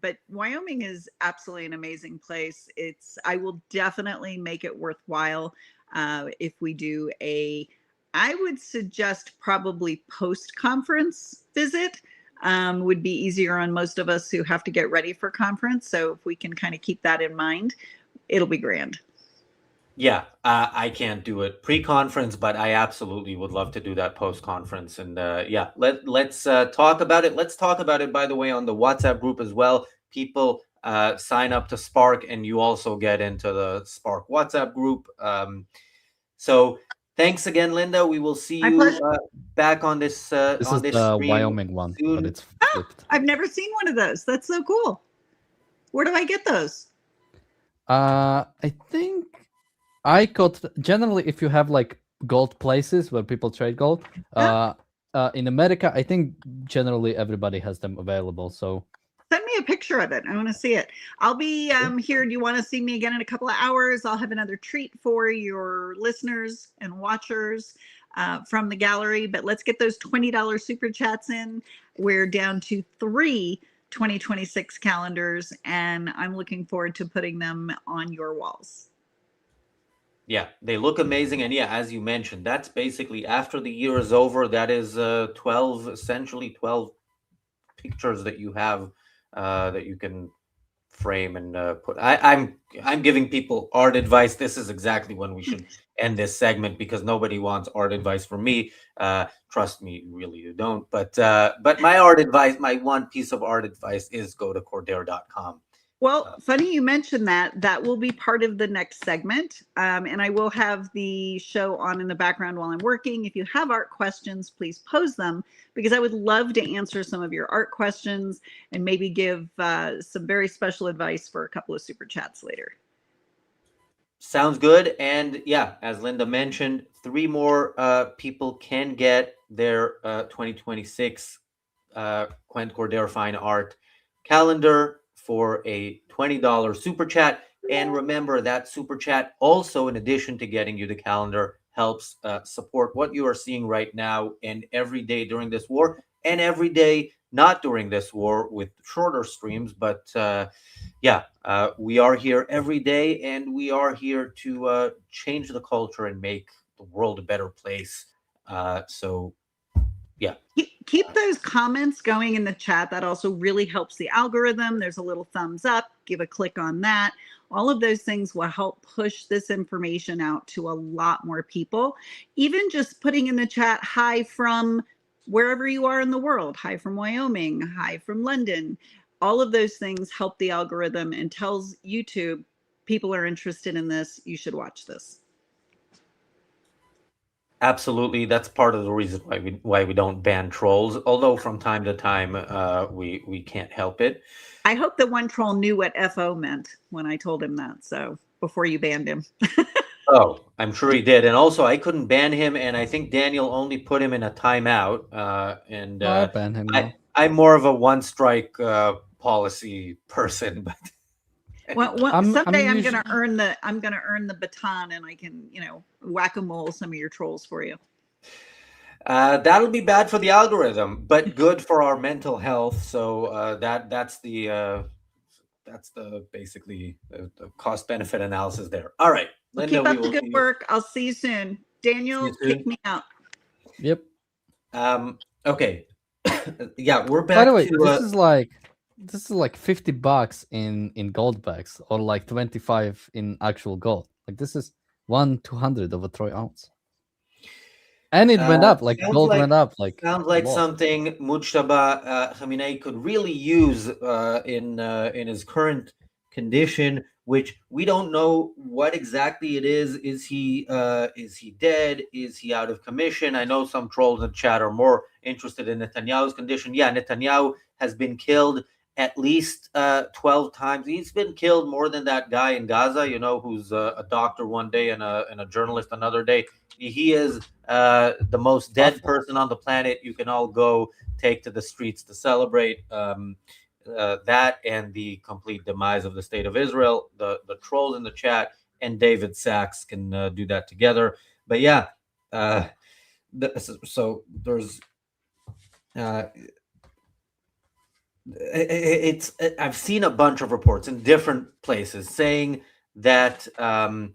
Speaker 8: But Wyoming is absolutely an amazing place. I will definitely make it worthwhile if we do I would suggest probably post-conference visit. Would be easier on most of us who have to get ready for conference. So if we can kind of keep that in mind, it'll be grand.
Speaker 1: Yeah, I can't do it pre-conference, but I absolutely would love to do that post-conference. And yeah, let's talk about it. Let's talk about it, by the way, on the WhatsApp group as well. People sign up to Spark, and you also get into the Spark WhatsApp group. So thanks again, Linda. We will see you back on this.
Speaker 4: This
Speaker 1: on
Speaker 4: is
Speaker 1: this
Speaker 4: the
Speaker 1: stream
Speaker 4: Wyoming one,
Speaker 1: soon.
Speaker 4: but it's flipped.
Speaker 8: I've never seen one of those. That's so cool. Where do I get those?
Speaker 4: I think I got generally if you have like gold places where people trade gold. In America, I think generally everybody has them available. So
Speaker 8: send me a picture of it. I want to see it. I'll be here. Do you want to see me again in a couple of hours? I'll have another treat for your listeners and watchers from the gallery. But let's get those $20 super chats in. We're down to 3 2026 calendars, and I'm looking forward to putting them on your walls.
Speaker 1: Yeah, they look amazing. And yeah, as you mentioned, that's basically after the year is over, that is essentially 12 pictures that you have that you can frame and put. I'm giving people art advice. This is exactly when we should end this segment because nobody wants art advice from me. Trust me, really, you don't. But my art advice, my one piece of art advice is go to Cordair.com.
Speaker 8: Well, funny you mentioned that. That will be part of the next segment. And I will have the show on in the background while I'm working. If you have art questions, please pose them because I would love to answer some of your art questions and maybe give some very special advice for a couple of super chats later.
Speaker 1: Sounds good. And yeah, as Linda mentioned, 3 more people can get their 2026 Quent Cordair Fine Art calendar for a $20 super chat. And remember that super chat also, in addition to getting you the calendar, helps support what you are seeing right now and every day during this war and every day not during this war with shorter streams. But we are here every day and we are here to change the culture and make the world a better place. Yeah.
Speaker 8: Keep those comments going in the chat. That also really helps the algorithm. There's a little thumbs up. Give a click on that. All of those things will help push this information out to a lot more people. Even just putting in the chat, hi from wherever you are in the world, hi from Wyoming, hi from London. All of those things help the algorithm and tells YouTube people are interested in this. You should watch this.
Speaker 1: Absolutely, that's part of the reason why we don't ban trolls. Although from time to time we can't help it.
Speaker 8: I hope that one troll knew what FO meant when I told him that. So before you banned him.
Speaker 1: Oh, I'm sure he did. And also, I couldn't ban him, and I think Daniel only put him in a timeout.
Speaker 4: I ban him now.
Speaker 1: I'm more of a one-strike policy person, but
Speaker 8: Someday I'm
Speaker 4: usually-
Speaker 8: gonna earn the baton, and I can, whack-a-mole some of your trolls for you.
Speaker 1: that'll be bad for the algorithm, but good for our mental health. So that's the basically the cost benefit analysis there. All right,
Speaker 8: Well,
Speaker 1: Linda,
Speaker 8: keep
Speaker 1: we
Speaker 8: up the
Speaker 1: will
Speaker 8: good
Speaker 1: see you.
Speaker 8: work. I'll see you soon. Daniel,
Speaker 1: See you soon.
Speaker 8: kick me out.
Speaker 4: Yep.
Speaker 1: Okay. Yeah, we're back
Speaker 4: By the way,
Speaker 1: to
Speaker 4: this is like $50 in gold bags, or like 25 in actual gold. Like this is 1/200 of a troy ounce, and it went up. Like gold went up. Like
Speaker 1: sounds
Speaker 4: a
Speaker 1: like
Speaker 4: lot.
Speaker 1: something Mujtaba Khamenei could really use in his current condition, which we don't know what exactly it is. Is he dead? Is he out of commission? I know some trolls in chat are more interested in Netanyahu's condition. Yeah, Netanyahu has been killed at least 12 times. He's been killed more than that guy in Gaza, who's a doctor one day and a journalist another day. He is the most dead person on the planet. You can all go take to the streets to celebrate that and the complete demise of the state of Israel. The trolls in the chat and David Sachs can do that together. But yeah, so there's I've seen a bunch of reports in different places saying that and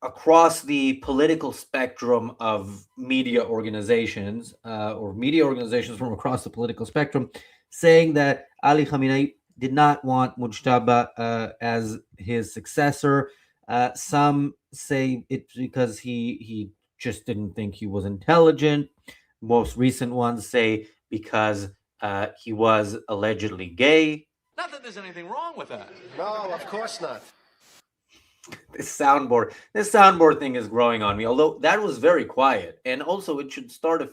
Speaker 1: across the political spectrum of media organizations or media organizations from across the political spectrum, saying that Ali Khamenei did not want Mujtaba as his successor. Some say it's because he just didn't think he was intelligent. Most recent ones say because he was allegedly gay.
Speaker 2: Not that there's anything wrong with that.
Speaker 6: No, of course not.
Speaker 1: This soundboard thing is growing on me, although that was very quiet, and also it should start a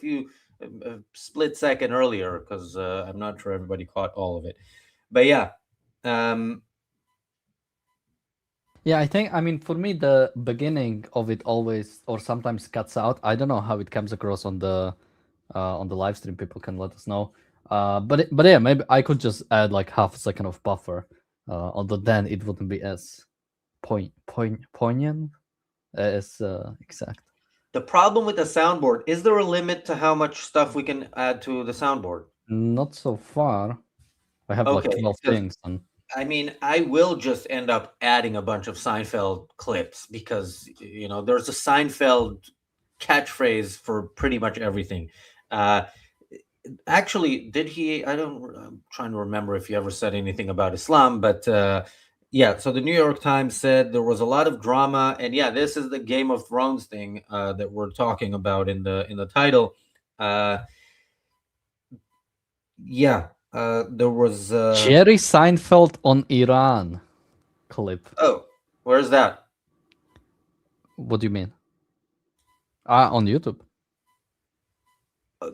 Speaker 1: split second earlier, because I'm not sure everybody caught all of it. But yeah,
Speaker 4: Yeah, I mean, for me, the beginning of it always or sometimes cuts out. I don't know how it comes across on the live stream. People can let us know. But yeah, maybe I could just add like half a second of buffer. Although then it wouldn't be as poignant as exact.
Speaker 1: the problem with the soundboard, is there a limit to how much stuff we can add to the soundboard?
Speaker 4: Not so far. I have like
Speaker 1: Okay,
Speaker 4: 12 things. And
Speaker 1: I mean, I will just end up adding a bunch of Seinfeld clips because there's a Seinfeld catchphrase for pretty much everything. Actually, did he? I'm trying to remember if he ever said anything about Islam, but yeah. So the New York Times said there was a lot of drama, and yeah, this is the Game of Thrones thing that we're talking about in the title. Yeah, there was
Speaker 4: Jerry Seinfeld on Iran clip.
Speaker 1: Oh, where's that?
Speaker 4: What do you mean? On YouTube.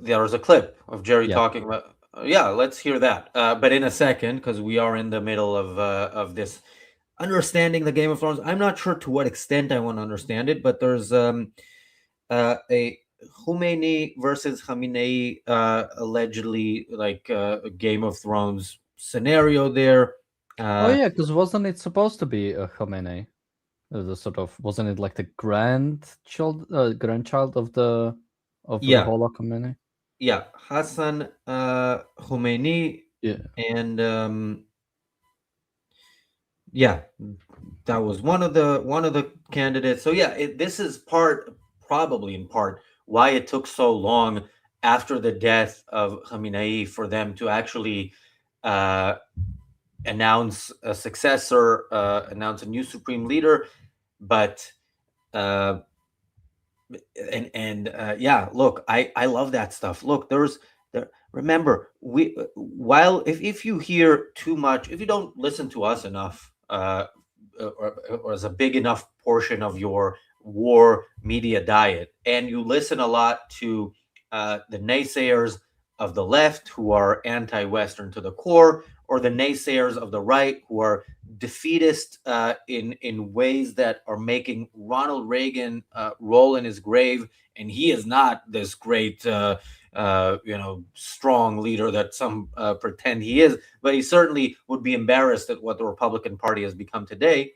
Speaker 1: There was a clip of Jerry
Speaker 4: Yeah.
Speaker 1: talking about. Yeah, let's hear that. But in a second, because we are in the middle of this understanding the Game of Thrones. I'm not sure to what extent I want to understand it, but there's a Khomeini versus Khamenei allegedly like a Game of Thrones scenario there.
Speaker 4: Oh yeah, because wasn't it supposed to be a Khamenei? Wasn't it like the grandchild of the Ruhollah Khomeini?
Speaker 1: Yeah, Hassan Khomeini.
Speaker 4: Yeah,
Speaker 1: and yeah, that was one of the candidates. So yeah, this is probably in part why it took so long after the death of Khamenei for them to actually announce a successor, announce a new supreme leader. But yeah, look, I love that stuff. Look, remember, if you hear too much, if you don't listen to us enough, or as a big enough portion of your war media diet, and you listen a lot to the naysayers of the left who are anti-Western to the core, or the naysayers of the right who are defeatist in ways that are making Ronald Reagan roll in his grave, and he is not this great strong leader that some pretend he is, but he certainly would be embarrassed at what the Republican Party has become today.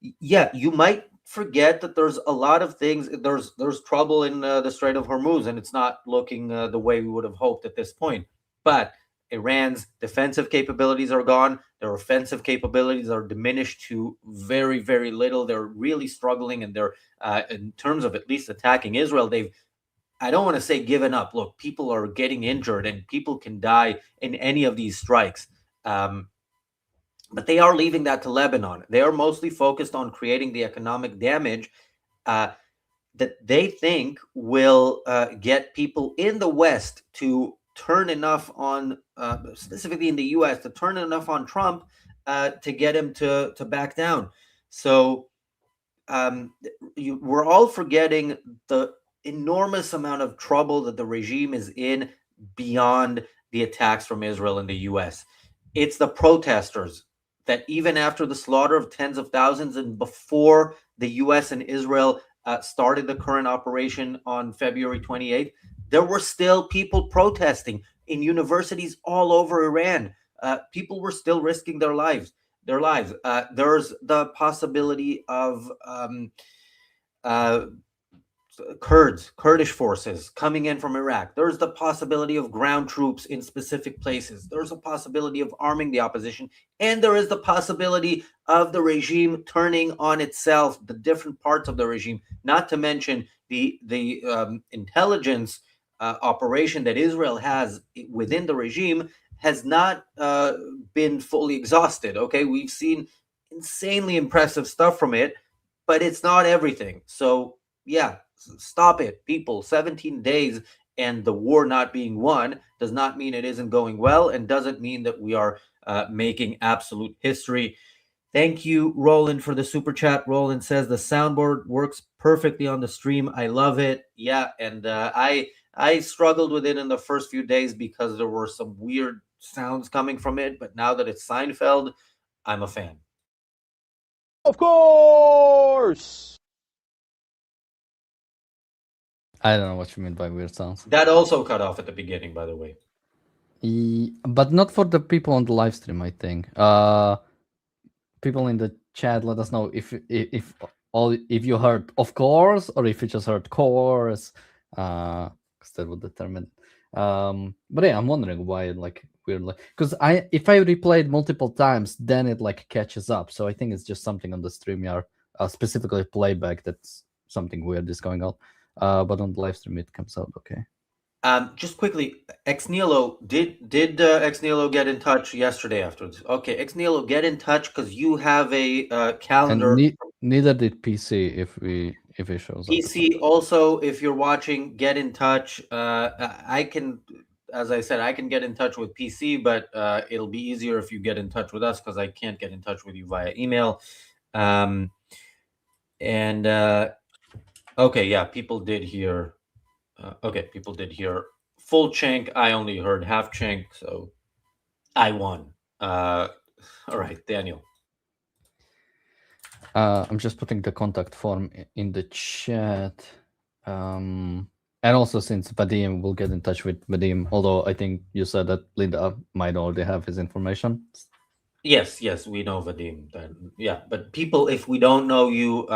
Speaker 1: You might forget that there's a lot of things. There's trouble in the Strait of Hormuz, and it's not looking the way we would have hoped at this point. But Iran's defensive capabilities are gone. Their offensive capabilities are diminished to very, very little. They're really struggling, and they're in terms of at least attacking Israel, I don't want to say given up. Look, people are getting injured, and people can die in any of these strikes. But they are leaving that to Lebanon. They are mostly focused on creating the economic damage that they think will get people in the West to turn enough on, specifically in the U.S., to turn enough on Trump to get him to back down. So we're all forgetting the enormous amount of trouble that the regime is in beyond the attacks from Israel and the U.S. It's the protesters that even after the slaughter of tens of thousands and before the U.S. and Israel started the current operation on February 28th, there were still people protesting in universities all over Iran. People were still risking their lives. There's the possibility of Kurdish forces coming in from Iraq. There's the possibility of ground troops in specific places. There's a possibility of arming the opposition. And there is the possibility of the regime turning on itself, the different parts of the regime, not to mention the intelligence operation that Israel has within the regime has not been fully exhausted. Okay, we've seen insanely impressive stuff from it, but it's not everything. So, yeah, stop it, people. 17 days and the war not being won does not mean it isn't going well, and doesn't mean that we are making absolute history. Thank you, Roland, for the super chat. Roland says the soundboard works perfectly on the stream. I love it. Yeah, and I struggled with it in the first few days because there were some weird sounds coming from it, but now that it's Seinfeld, I'm a fan.
Speaker 9: Of course!
Speaker 4: I don't know what you mean by weird sounds.
Speaker 1: That also cut off at the beginning, by the way.
Speaker 4: But not for the people on the live stream, I think. People in the chat, let us know if you heard of course, or if you just heard course, because that would determine. But yeah, I'm wondering why weirdly, because if I replayed multiple times, then it catches up. So I think it's just something on the StreamYard, specifically playback, that's something weird is going on. But on the live stream it comes out okay.
Speaker 1: Just quickly, Exnilo, did Exnilo get in touch yesterday afterwards? Okay, Exnilo, get in touch because you have a calendar.
Speaker 4: And neither did PC if it shows up.
Speaker 1: PC also, if you're watching, get in touch. I can, as I said, I can get in touch with PC, but it'll be easier if you get in touch with us because I can't get in touch with you via email. Okay, yeah, people did hear. People did hear full chink. I only heard half chink, so I won. All right, Daniel.
Speaker 4: I'm just putting the contact form in the chat. And also, since Vadim will get in touch with Vadim, although I think you said that Linda might already have his information.
Speaker 1: Yes, we know Vadim. Yeah, but people, if we don't know you,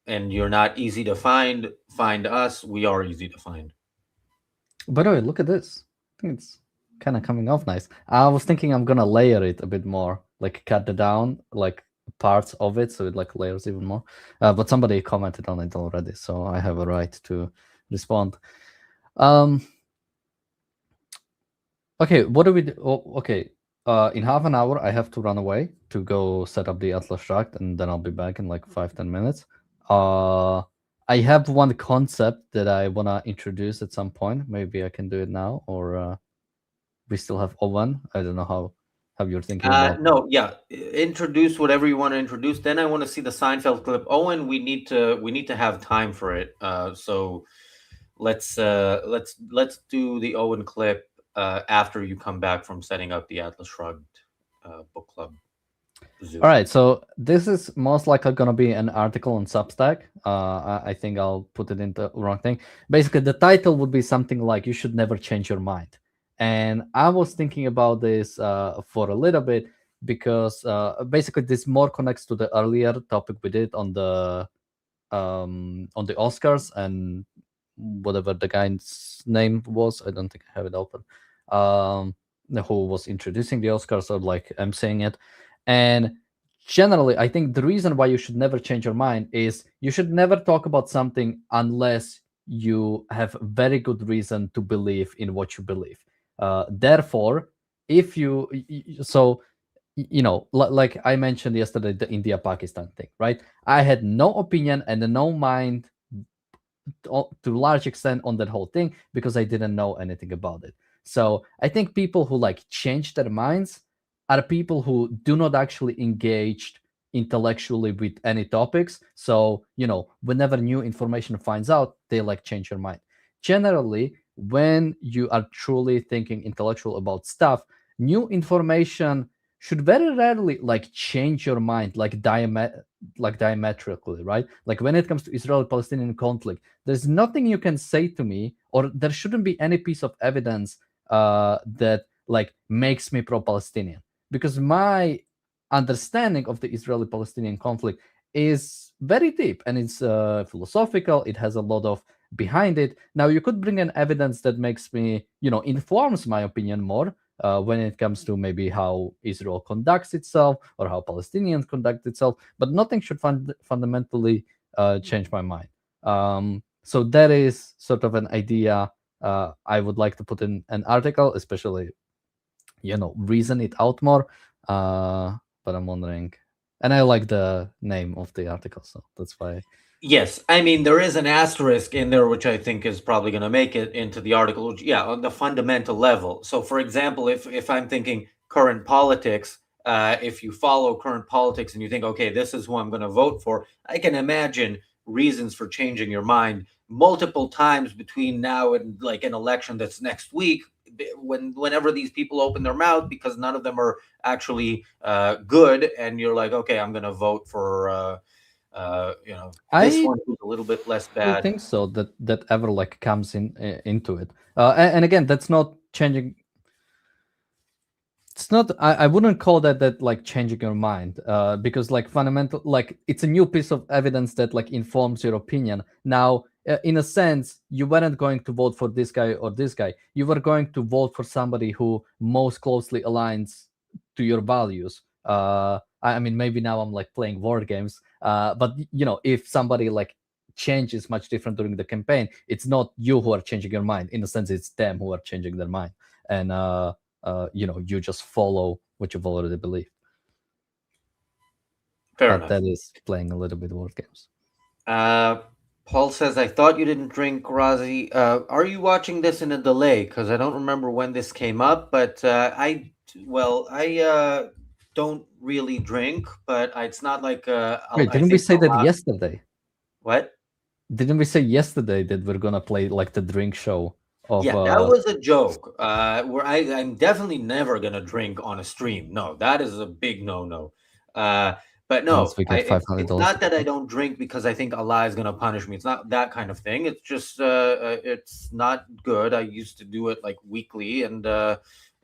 Speaker 1: and you're not easy to find us. We are easy to find.
Speaker 4: By the way, look at this. I think it's kind of coming off nice. I was thinking I'm gonna layer it a bit more, cut it down, parts of it, so it layers even more. But somebody commented on it already, so I have a right to respond. Okay, what do we do? Oh, okay. In half an hour, I have to run away to go set up the Atlas Tract, and then I'll be back in 5-10 minutes. I have one concept that I want to introduce at some point. Maybe I can do it now, or we still have Owen. I don't know how you're thinking about.
Speaker 1: No, yeah, introduce whatever you want to introduce. Then I want to see the Seinfeld clip. Owen, we need to have time for it. So let's do the Owen clip. after you come back from setting up the Atlas Shrugged book club Zoom.
Speaker 4: All right, so this is most likely going to be an article on Substack. I think I'll put it into the wrong thing. Basically, the title would be something like "You Should Never Change Your Mind." And I was thinking about this for a little bit because basically this more connects to the earlier topic we did on the Oscars and whatever the guy's name was. I don't think I have it open. Who was introducing the Oscars, or like I'm saying it. And generally, I think the reason why you should never change your mind is you should never talk about something unless you have very good reason to believe in what you believe. Therefore, if you like I mentioned yesterday, the India-Pakistan thing, right? I had no opinion and no mind to large extent on that whole thing because I didn't know anything about it. So I think people who like change their minds are people who do not actually engage intellectually with any topics. So, whenever new information finds out, they like change your mind. Generally, when you are truly thinking intellectual about stuff, new information should very rarely like change your mind like diametrically, right? Like when it comes to Israeli-Palestinian conflict, there's nothing you can say to me, or there shouldn't be any piece of evidence that like makes me pro-Palestinian, because my understanding of the Israeli-Palestinian conflict is very deep and it's philosophical. It has a lot of behind it. Now you could bring in evidence that makes me, informs my opinion more when it comes to maybe how Israel conducts itself or how Palestinians conduct itself, but nothing should fundamentally change my mind. So that is sort of an idea I would like to put in an article, especially, reason it out more. But I'm wondering, and I like the name of the article, so that's why.
Speaker 1: Yes, I mean there is an asterisk in there, which I think is probably going to make it into the article. Which, yeah, on the fundamental level. So, for example, if I'm thinking current politics, if you follow current politics and you think, okay, this is who I'm going to vote for, I can imagine reasons for changing your mind multiple times between now and like an election that's next week. Whenever these people open their mouth, because none of them are actually good, and you're like, okay, I'm going to vote for. This one is a little bit less bad.
Speaker 4: I think so that ever like comes into it, and again, that's not changing. It's not. I wouldn't call that like changing your mind, because like fundamental, like it's a new piece of evidence that like informs your opinion. Now, in a sense, you weren't going to vote for this guy or this guy. You were going to vote for somebody who most closely aligns to your values. I mean, maybe now I'm like playing word games, but if somebody like changes much different during the campaign, it's not you who are changing your mind. In a sense, it's them who are changing their mind, and you just follow what you've already believed.
Speaker 1: Fair enough.
Speaker 4: That is playing a little bit word games.
Speaker 1: Paul says, I thought you didn't drink, Razi. Are you watching this in a delay? Because I don't remember when this came up, but I don't really drink, but it's not like...
Speaker 4: Wait, didn't we say that yesterday?
Speaker 1: What?
Speaker 4: Didn't we say yesterday that we're going to play like the drink show?
Speaker 1: Yeah, that was a joke. Where I'm definitely never going to drink on a stream. No, that is a big no-no. But no, it's not that I don't drink because I think Allah is going to punish me. It's not that kind of thing. It's just it's not good. I used to do it like weekly, and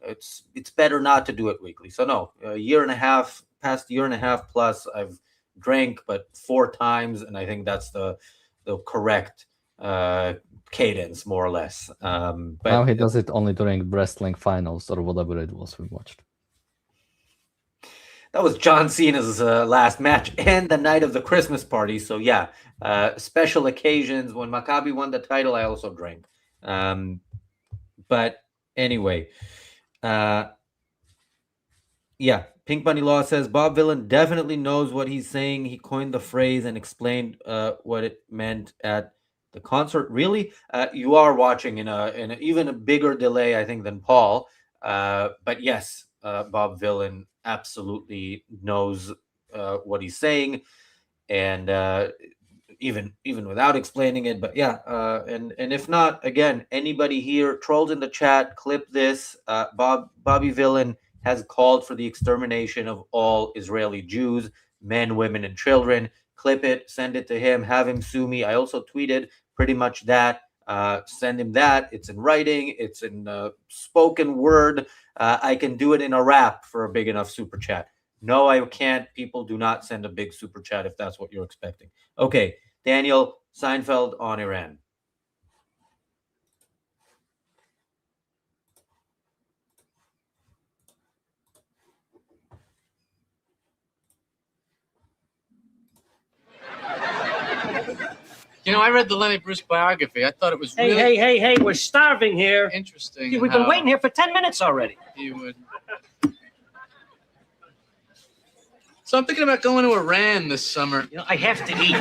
Speaker 1: it's better not to do it weekly. So no, past year and a half plus, I've drank, but 4 times, and I think that's the correct cadence, more or less. But
Speaker 4: now he does it only during wrestling finals or whatever it was we watched.
Speaker 1: That was John Cena's last match and the night of the Christmas party. So yeah, special occasions. When Maccabi won the title, I also drank. But anyway, yeah. Pink Bunny Law says Bob Villain definitely knows what he's saying. He coined the phrase and explained what it meant at the concert. Really, you are watching in a even a bigger delay, I think, than Paul. But yes, Bob Villain absolutely knows what he's saying, and even without explaining it. But yeah, and if not, again, anybody here, trolls in the chat, clip this. Bobby Villain has called for the extermination of all Israeli Jews, men, women, and children. Clip it, send it to him, have him sue me. I also tweeted pretty much that. Send him that. It's in writing, it's in spoken word. I can do it in a rap for a big enough super chat. No, I can't. People, do not send a big super chat if that's what you're expecting. Okay, Daniel, Seinfeld on Iran.
Speaker 2: You know, I read the Lenny Bruce biography. I thought it was
Speaker 10: Hey,
Speaker 2: really
Speaker 10: hey, we're starving here.
Speaker 2: interesting.
Speaker 10: We've been waiting here for 10 minutes already.
Speaker 2: He would. So I'm thinking about going to Iran this summer.
Speaker 10: You know, I have to eat.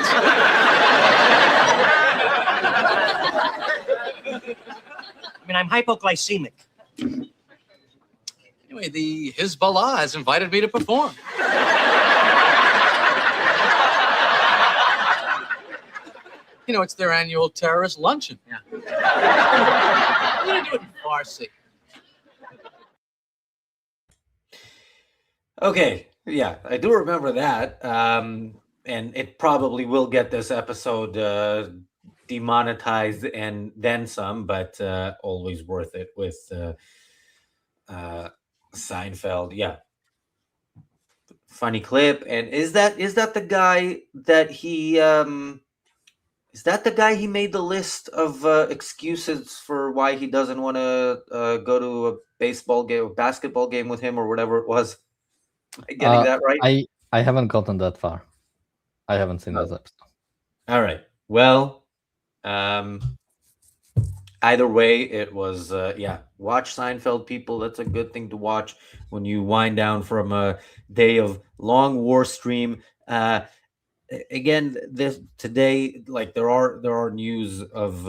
Speaker 10: I mean, I'm hypoglycemic.
Speaker 2: Anyway, the Hezbollah has invited me to perform. You know, it's their annual terrorist luncheon.
Speaker 10: Yeah.
Speaker 2: I'm going to do it in Farsi.
Speaker 1: Okay, yeah, I do remember that. And it probably will get this episode demonetized and then some, but always worth it with Seinfeld. Yeah. Funny clip. And is that the guy that he is that the guy he made the list of excuses for why he doesn't want to go to a baseball game, a basketball game with him, or whatever it was? Am I getting that right?
Speaker 4: I haven't gotten that far. I haven't seen those episodes.
Speaker 1: All right. Well, either way, it was watch Seinfeld, people. That's a good thing to watch when you wind down from a day of long war stream. Again, this today, like there are news of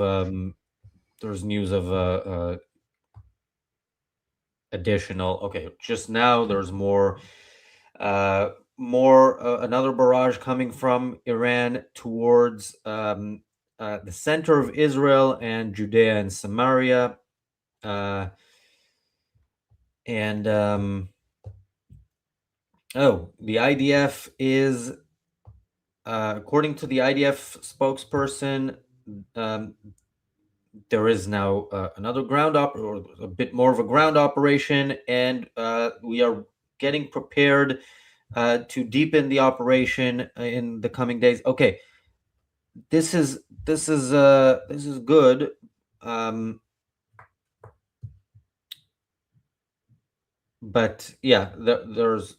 Speaker 1: there's news of additional. Okay, just now there's more another barrage coming from Iran towards the center of Israel and Judea and Samaria, and the IDF is. According to the IDF spokesperson, there is now another or a bit more of a ground operation, and we are getting prepared to deepen the operation in the coming days. Okay, this is good. But yeah,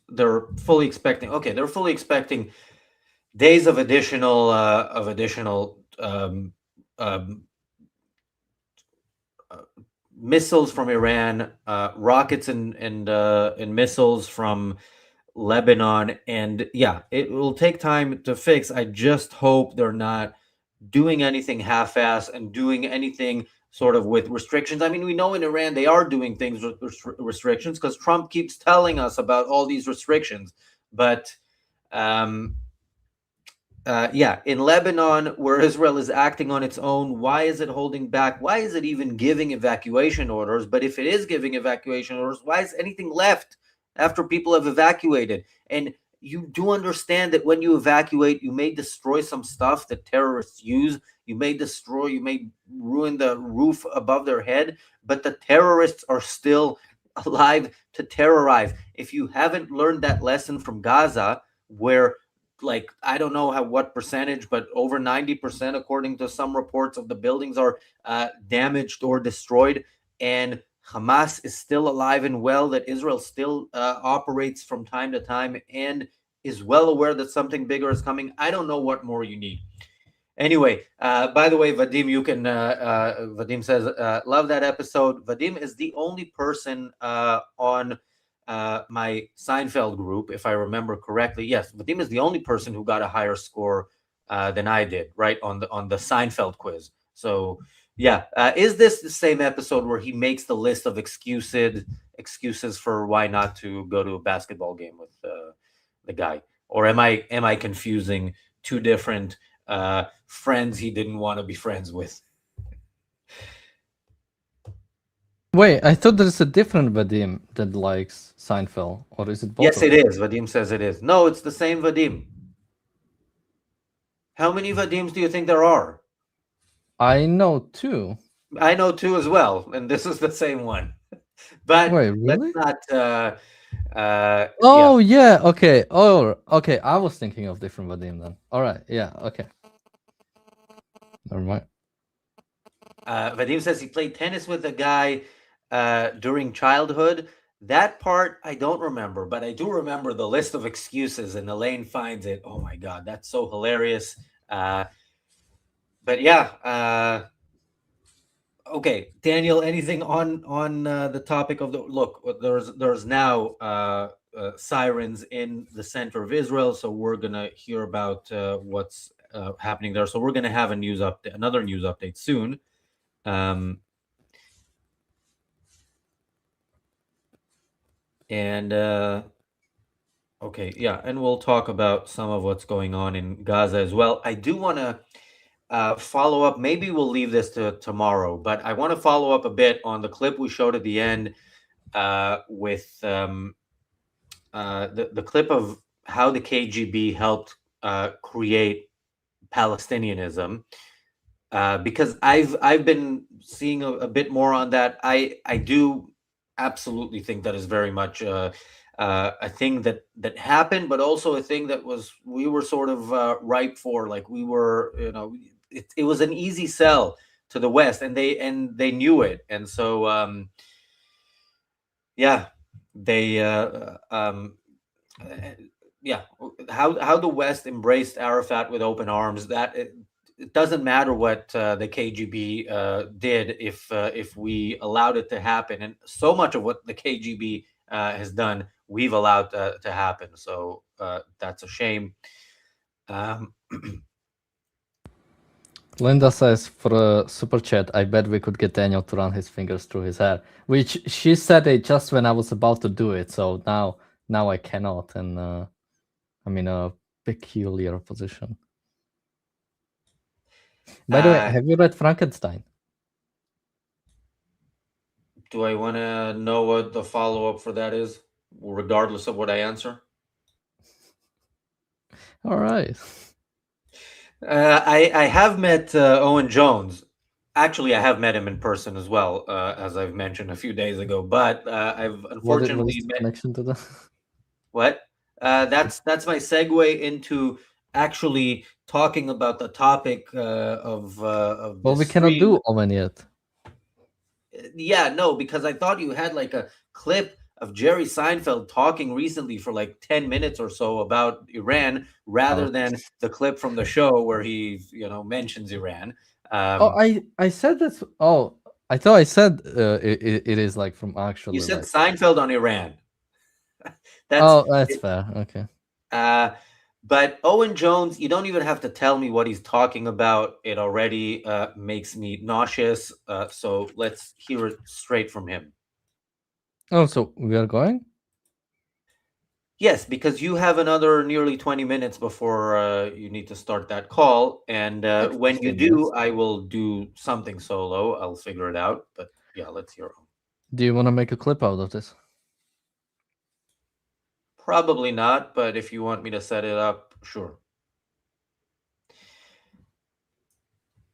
Speaker 1: they're fully expecting. Okay, they're fully expecting days of additional missiles from Iran, rockets and missiles from Lebanon, and yeah, it will take time to fix. I just hope they're not doing anything half-ass and doing anything sort of with restrictions. I mean, we know in Iran they are doing things with restrictions because Trump keeps telling us about all these restrictions, but in Lebanon, where Israel is acting on its own, why is it holding back? Why is it even giving evacuation orders? But if it is giving evacuation orders, why is anything left after people have evacuated? And you do understand that when you evacuate, you may destroy some stuff that terrorists use. You may ruin the roof above their head, but the terrorists are still alive to terrorize. If you haven't learned that lesson from Gaza, where I don't know what percentage, but over 90%, according to some reports, of the buildings are damaged or destroyed, and Hamas is still alive and well, that Israel still operates from time to time and is well aware that something bigger is coming. I don't know what more you need. Anyway, by the way, Vadim, you can, Vadim says, love that episode. Vadim is the only person on my Seinfeld group, if I remember correctly. Yes, Vadim is the only person who got a higher score than I did, right, on the Seinfeld quiz. So yeah, is this the same episode where he makes the list of excuses for why not to go to a basketball game with the guy, or am I confusing two different friends he didn't want to be friends with.
Speaker 4: Wait, I thought there's a different Vadim that likes Seinfeld, or is it both?
Speaker 1: Yes,
Speaker 4: of
Speaker 1: it
Speaker 4: them?
Speaker 1: is. Vadim says it is. No, it's the same Vadim. How many Vadims do you think there are?
Speaker 4: I know two.
Speaker 1: I know two as well, and this is the same one. But
Speaker 4: Wait, really?
Speaker 1: let's not.
Speaker 4: Oh yeah. Okay. Oh, okay. I was thinking of different Vadim then. All right. Yeah. Okay. Never mind.
Speaker 1: Vadim says he played tennis with a guy during childhood. That part I don't remember, but I do remember the list of excuses, and Elaine finds it. Oh my god, that's so hilarious. But yeah. Okay, Daniel. Anything on the topic of the look? There's now sirens in the center of Israel, so we're gonna hear about what's happening there. So we're gonna have another news update soon. Okay, yeah, and we'll talk about some of what's going on in Gaza as well. I do want to follow up. Maybe we'll leave this to tomorrow, but I want to follow up a bit on the clip we showed at the end with the clip of how the KGB helped create Palestinianism. Because I've been seeing a bit more on that. I do absolutely think that is very much a thing that happened, but also a thing that we were sort of ripe for. Like we were, it was an easy sell to the West, and they knew it, and so yeah, they yeah, how the West embraced Arafat with open arms. That it doesn't matter what the KGB did if we allowed it to happen, and so much of what the KGB has done, we've allowed to happen. So that's a shame.
Speaker 4: Linda says for a super chat, I bet we could get Daniel to run his fingers through his hair, which she said it just when I was about to do it. So now I cannot, and I'm in a peculiar position. By the way, have you read Frankenstein?
Speaker 1: Do I want to know what the follow-up for that is, regardless of what I answer?
Speaker 4: All right.
Speaker 1: I have met Owen Jones. Actually, I have met him in person as well, as I've mentioned a few days ago. But I've unfortunately
Speaker 4: what is the connection to that?
Speaker 1: What? That's my segue into actually talking about the topic of.
Speaker 4: Well, we cannot do Owen yet.
Speaker 1: Yeah, no, because I thought you had like a clip of Jerry Seinfeld talking recently for like 10 minutes or so about Iran, rather than the clip from the show where he, mentions Iran.
Speaker 4: I said that's. Oh, I thought I said it is like from actually.
Speaker 1: You said Seinfeld on Iran.
Speaker 4: That's fair. Okay.
Speaker 1: But Owen Jones, you don't even have to tell me what he's talking about. It already makes me nauseous. So let's hear it straight from him.
Speaker 4: Oh, so we are going?
Speaker 1: Yes, because you have another nearly 20 minutes before you need to start that call. And when you do, I will do something solo. I'll figure it out. But yeah, let's hear him.
Speaker 4: Do you want to make a clip out of this?
Speaker 1: Probably not, but if you want me to set it up, sure.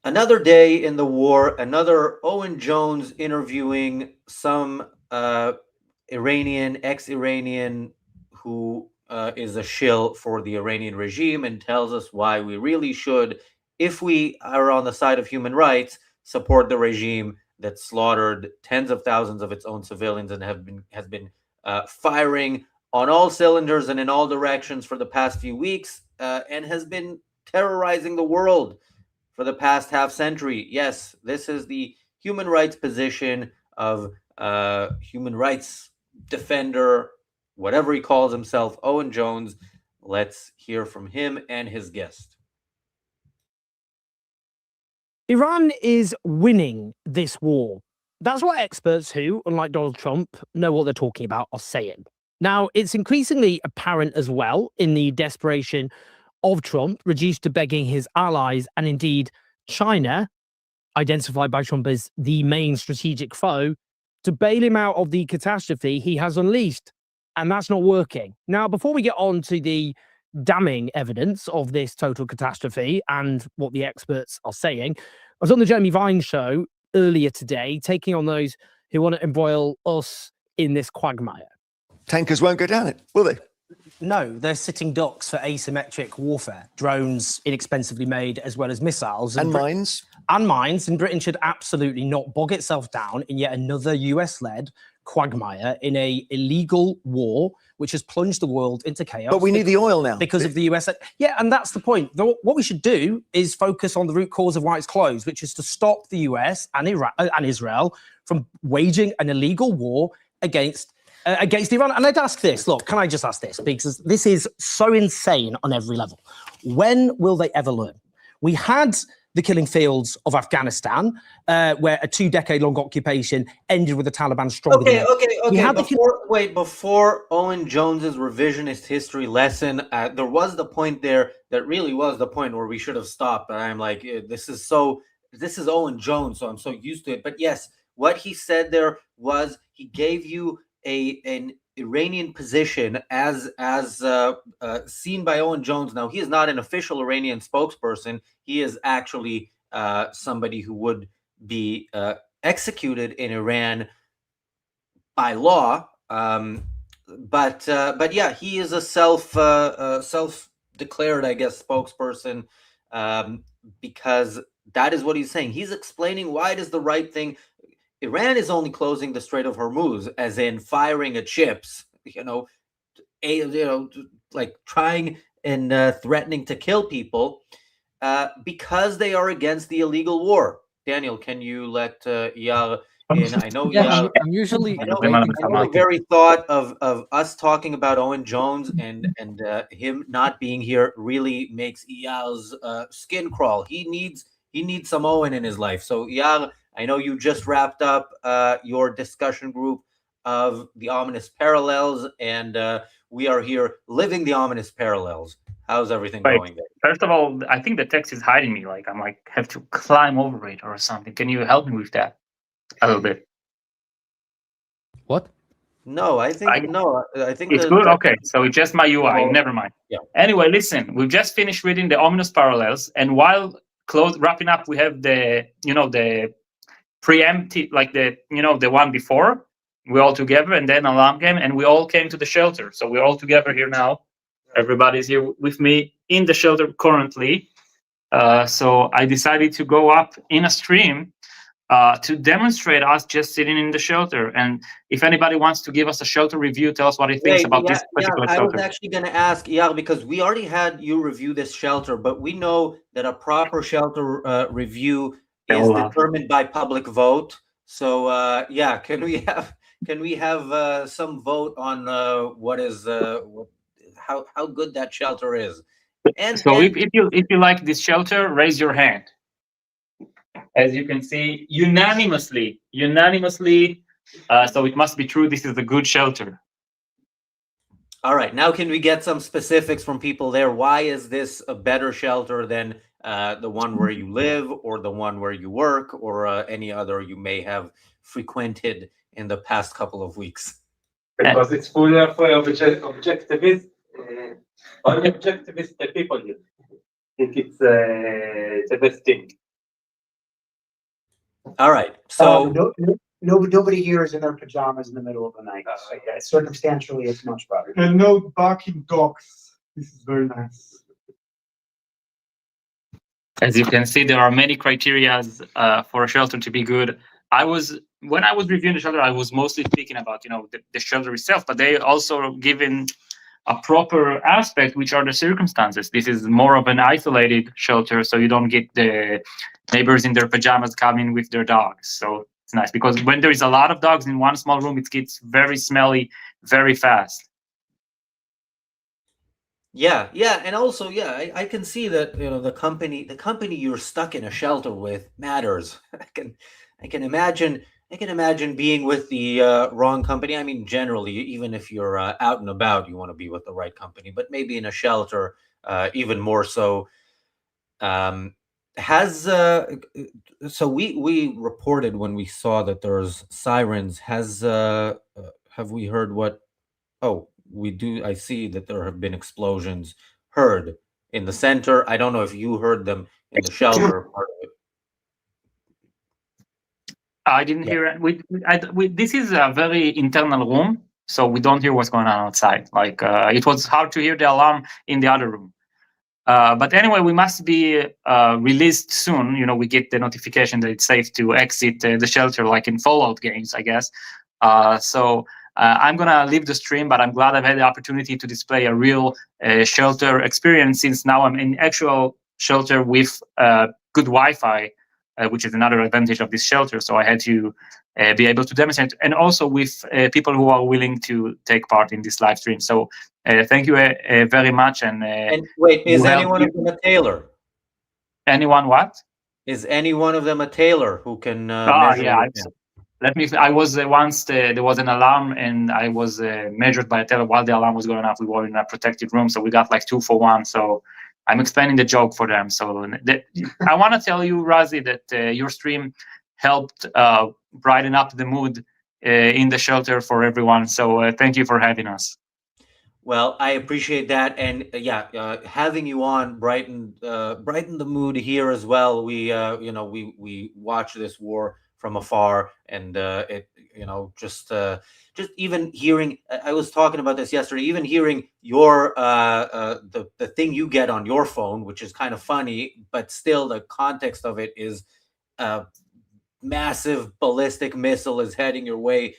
Speaker 1: Another day in the war, another Owen Jones interviewing some Iranian, ex-Iranian, who is a shill for the Iranian regime and tells us why we really should, if we are on the side of human rights, support the regime that slaughtered tens of thousands of its own civilians and has been firing on all cylinders and in all directions for the past few weeks, and has been terrorizing the world for the past half century. Yes, this is the human rights position of human rights defender, whatever he calls himself, Owen Jones. Let's hear from him and his guest.
Speaker 11: Iran is winning this war. That's what experts who, unlike Donald Trump, know what they're talking about are saying. Now, it's increasingly apparent as well in the desperation of Trump reduced to begging his allies and indeed China, identified by Trump as the main strategic foe, to bail him out of the catastrophe he has unleashed. And that's not working. Now, before we get on to the damning evidence of this total catastrophe and what the experts are saying, I was on the Jeremy Vine show earlier today, taking on those who want to embroil us in this quagmire.
Speaker 12: Tankers won't go down it, will they?
Speaker 13: No, they're sitting ducks for asymmetric warfare. Drones, inexpensively made, as well as missiles.
Speaker 12: And mines.
Speaker 13: And mines. And Britain should absolutely not bog itself down in yet another US-led quagmire in a illegal war, which has plunged the world into chaos.
Speaker 12: But we need the oil now.
Speaker 13: Because of the US. Yeah, and that's the point. What we should do is focus on the root cause of why it's closed, which is to stop the US and Israel from waging an illegal war against Iran. And I'd ask this, look, can I just ask this? Because this is so insane on every level. When will they ever learn? We had the killing fields of Afghanistan, where a 2-decade-long occupation ended with the Taliban stronger than
Speaker 1: Okay. Before Owen Jones's revisionist history lesson, there was the point there that really was the point where we should have stopped. And I'm like, this is Owen Jones, so I'm so used to it. But yes, what he said there was he gave you an Iranian position as seen by Owen Jones. Now, he is not an official Iranian spokesperson. He is actually somebody who would be executed in Iran by law. But yeah, he is a self-declared, I guess, spokesperson, because that is what he's saying. He's explaining why it is the right thing. Iran is only closing the Strait of Hormuz, as in firing at ships, like trying and threatening to kill people, because they are against the illegal war. Daniel, can you let Iyar in? I know Iyar.
Speaker 4: I'm usually
Speaker 1: the very thought of us talking about Owen Jones and him not being here really makes Iyar's skin crawl. He needs some Owen in his life. So Iyar, I know you just wrapped up your discussion group of the ominous parallels, and we are here living the ominous parallels. How's everything going there?
Speaker 14: First of all, I think the text is hiding me. Like I'm like have to climb over it or something. Can you help me with that a little bit?
Speaker 4: What?
Speaker 1: No, I think
Speaker 14: it's good. Okay, so it's just my UI. Never mind.
Speaker 1: Yeah.
Speaker 14: Anyway, listen, we've just finished reading the ominous parallels, and while wrapping up, we have the preemptive, like the one before. We all together, and then alarm came, and we all came to the shelter. So we're all together here now. Everybody's here with me in the shelter currently. So I decided to go up in a stream to demonstrate us just sitting in the shelter. And if anybody wants to give us a shelter review, tell us what he thinks about this particular shelter.
Speaker 1: I was actually going to ask, because we already had you review this shelter, but we know that a proper shelter review is determined by public vote. So can we have some vote on how good that shelter is? And
Speaker 14: so if you like this shelter, raise your hand. As you can see, unanimously. So it must be true. This is a good shelter.
Speaker 1: All right. Now, can we get some specifics from people there? Why is this a better shelter than the one where you live, or the one where you work, or any other you may have frequented in the past couple of weeks?
Speaker 15: Because it's full of objectivists. Only objectivist people here. I think it's the best thing.
Speaker 1: All right. So
Speaker 16: nobody here is in their pajamas in the middle of the night. Circumstantially, it's much better.
Speaker 5: And no barking dogs. This is very nice.
Speaker 14: As you can see, there are many criteria for a shelter to be good. When I was reviewing the shelter, I was mostly speaking about the shelter itself, but they also given a proper aspect, which are the circumstances. This is more of an isolated shelter, so you don't get the neighbors in their pajamas coming with their dogs. So it's nice, because when there is a lot of dogs in one small room, it gets very smelly very fast.
Speaker 1: Yeah, and also, I can see that the company you're stuck in a shelter with matters. I can imagine being with the wrong company. I mean, generally, even if you're out and about, you want to be with the right company. But maybe in a shelter, even more so. So we reported when we saw that there's sirens. Have we heard what? Oh, we do. I see that there have been explosions heard in the center. I don't know if you heard them in the shelter part of it.
Speaker 14: I didn't hear it. This is a very internal room, so we don't hear what's going on outside. Like it was hard to hear the alarm in the other room. But anyway, we must be released soon. You know, we get the notification that it's safe to exit the shelter, like in Fallout games, I guess. So I'm gonna leave the stream, but I'm glad I've had the opportunity to display a real shelter experience, since now I'm in actual shelter with good Wi-Fi, which is another advantage of this shelter. So I had to be able to demonstrate, and also with people who are willing to take part in this live stream. So thank you very much. And
Speaker 1: wait, is any one of them a tailor?
Speaker 14: Anyone what?
Speaker 1: Is any one of them a tailor who can measure?
Speaker 14: Yeah. I was once there was an alarm, and I was measured by a tailor while the alarm was going off. We were in a protected room, so we got like 2 for 1. So I'm explaining the joke for them. So I want to tell you, Razi, that your stream helped brighten up the mood in the shelter for everyone. So thank you for having us.
Speaker 1: Well, I appreciate that, and having you on brightened the mood here as well. We watch this war from afar, and just even hearing. I was talking about this yesterday. Even hearing your the thing you get on your phone, which is kind of funny, but still the context of it is massive ballistic missile is heading your way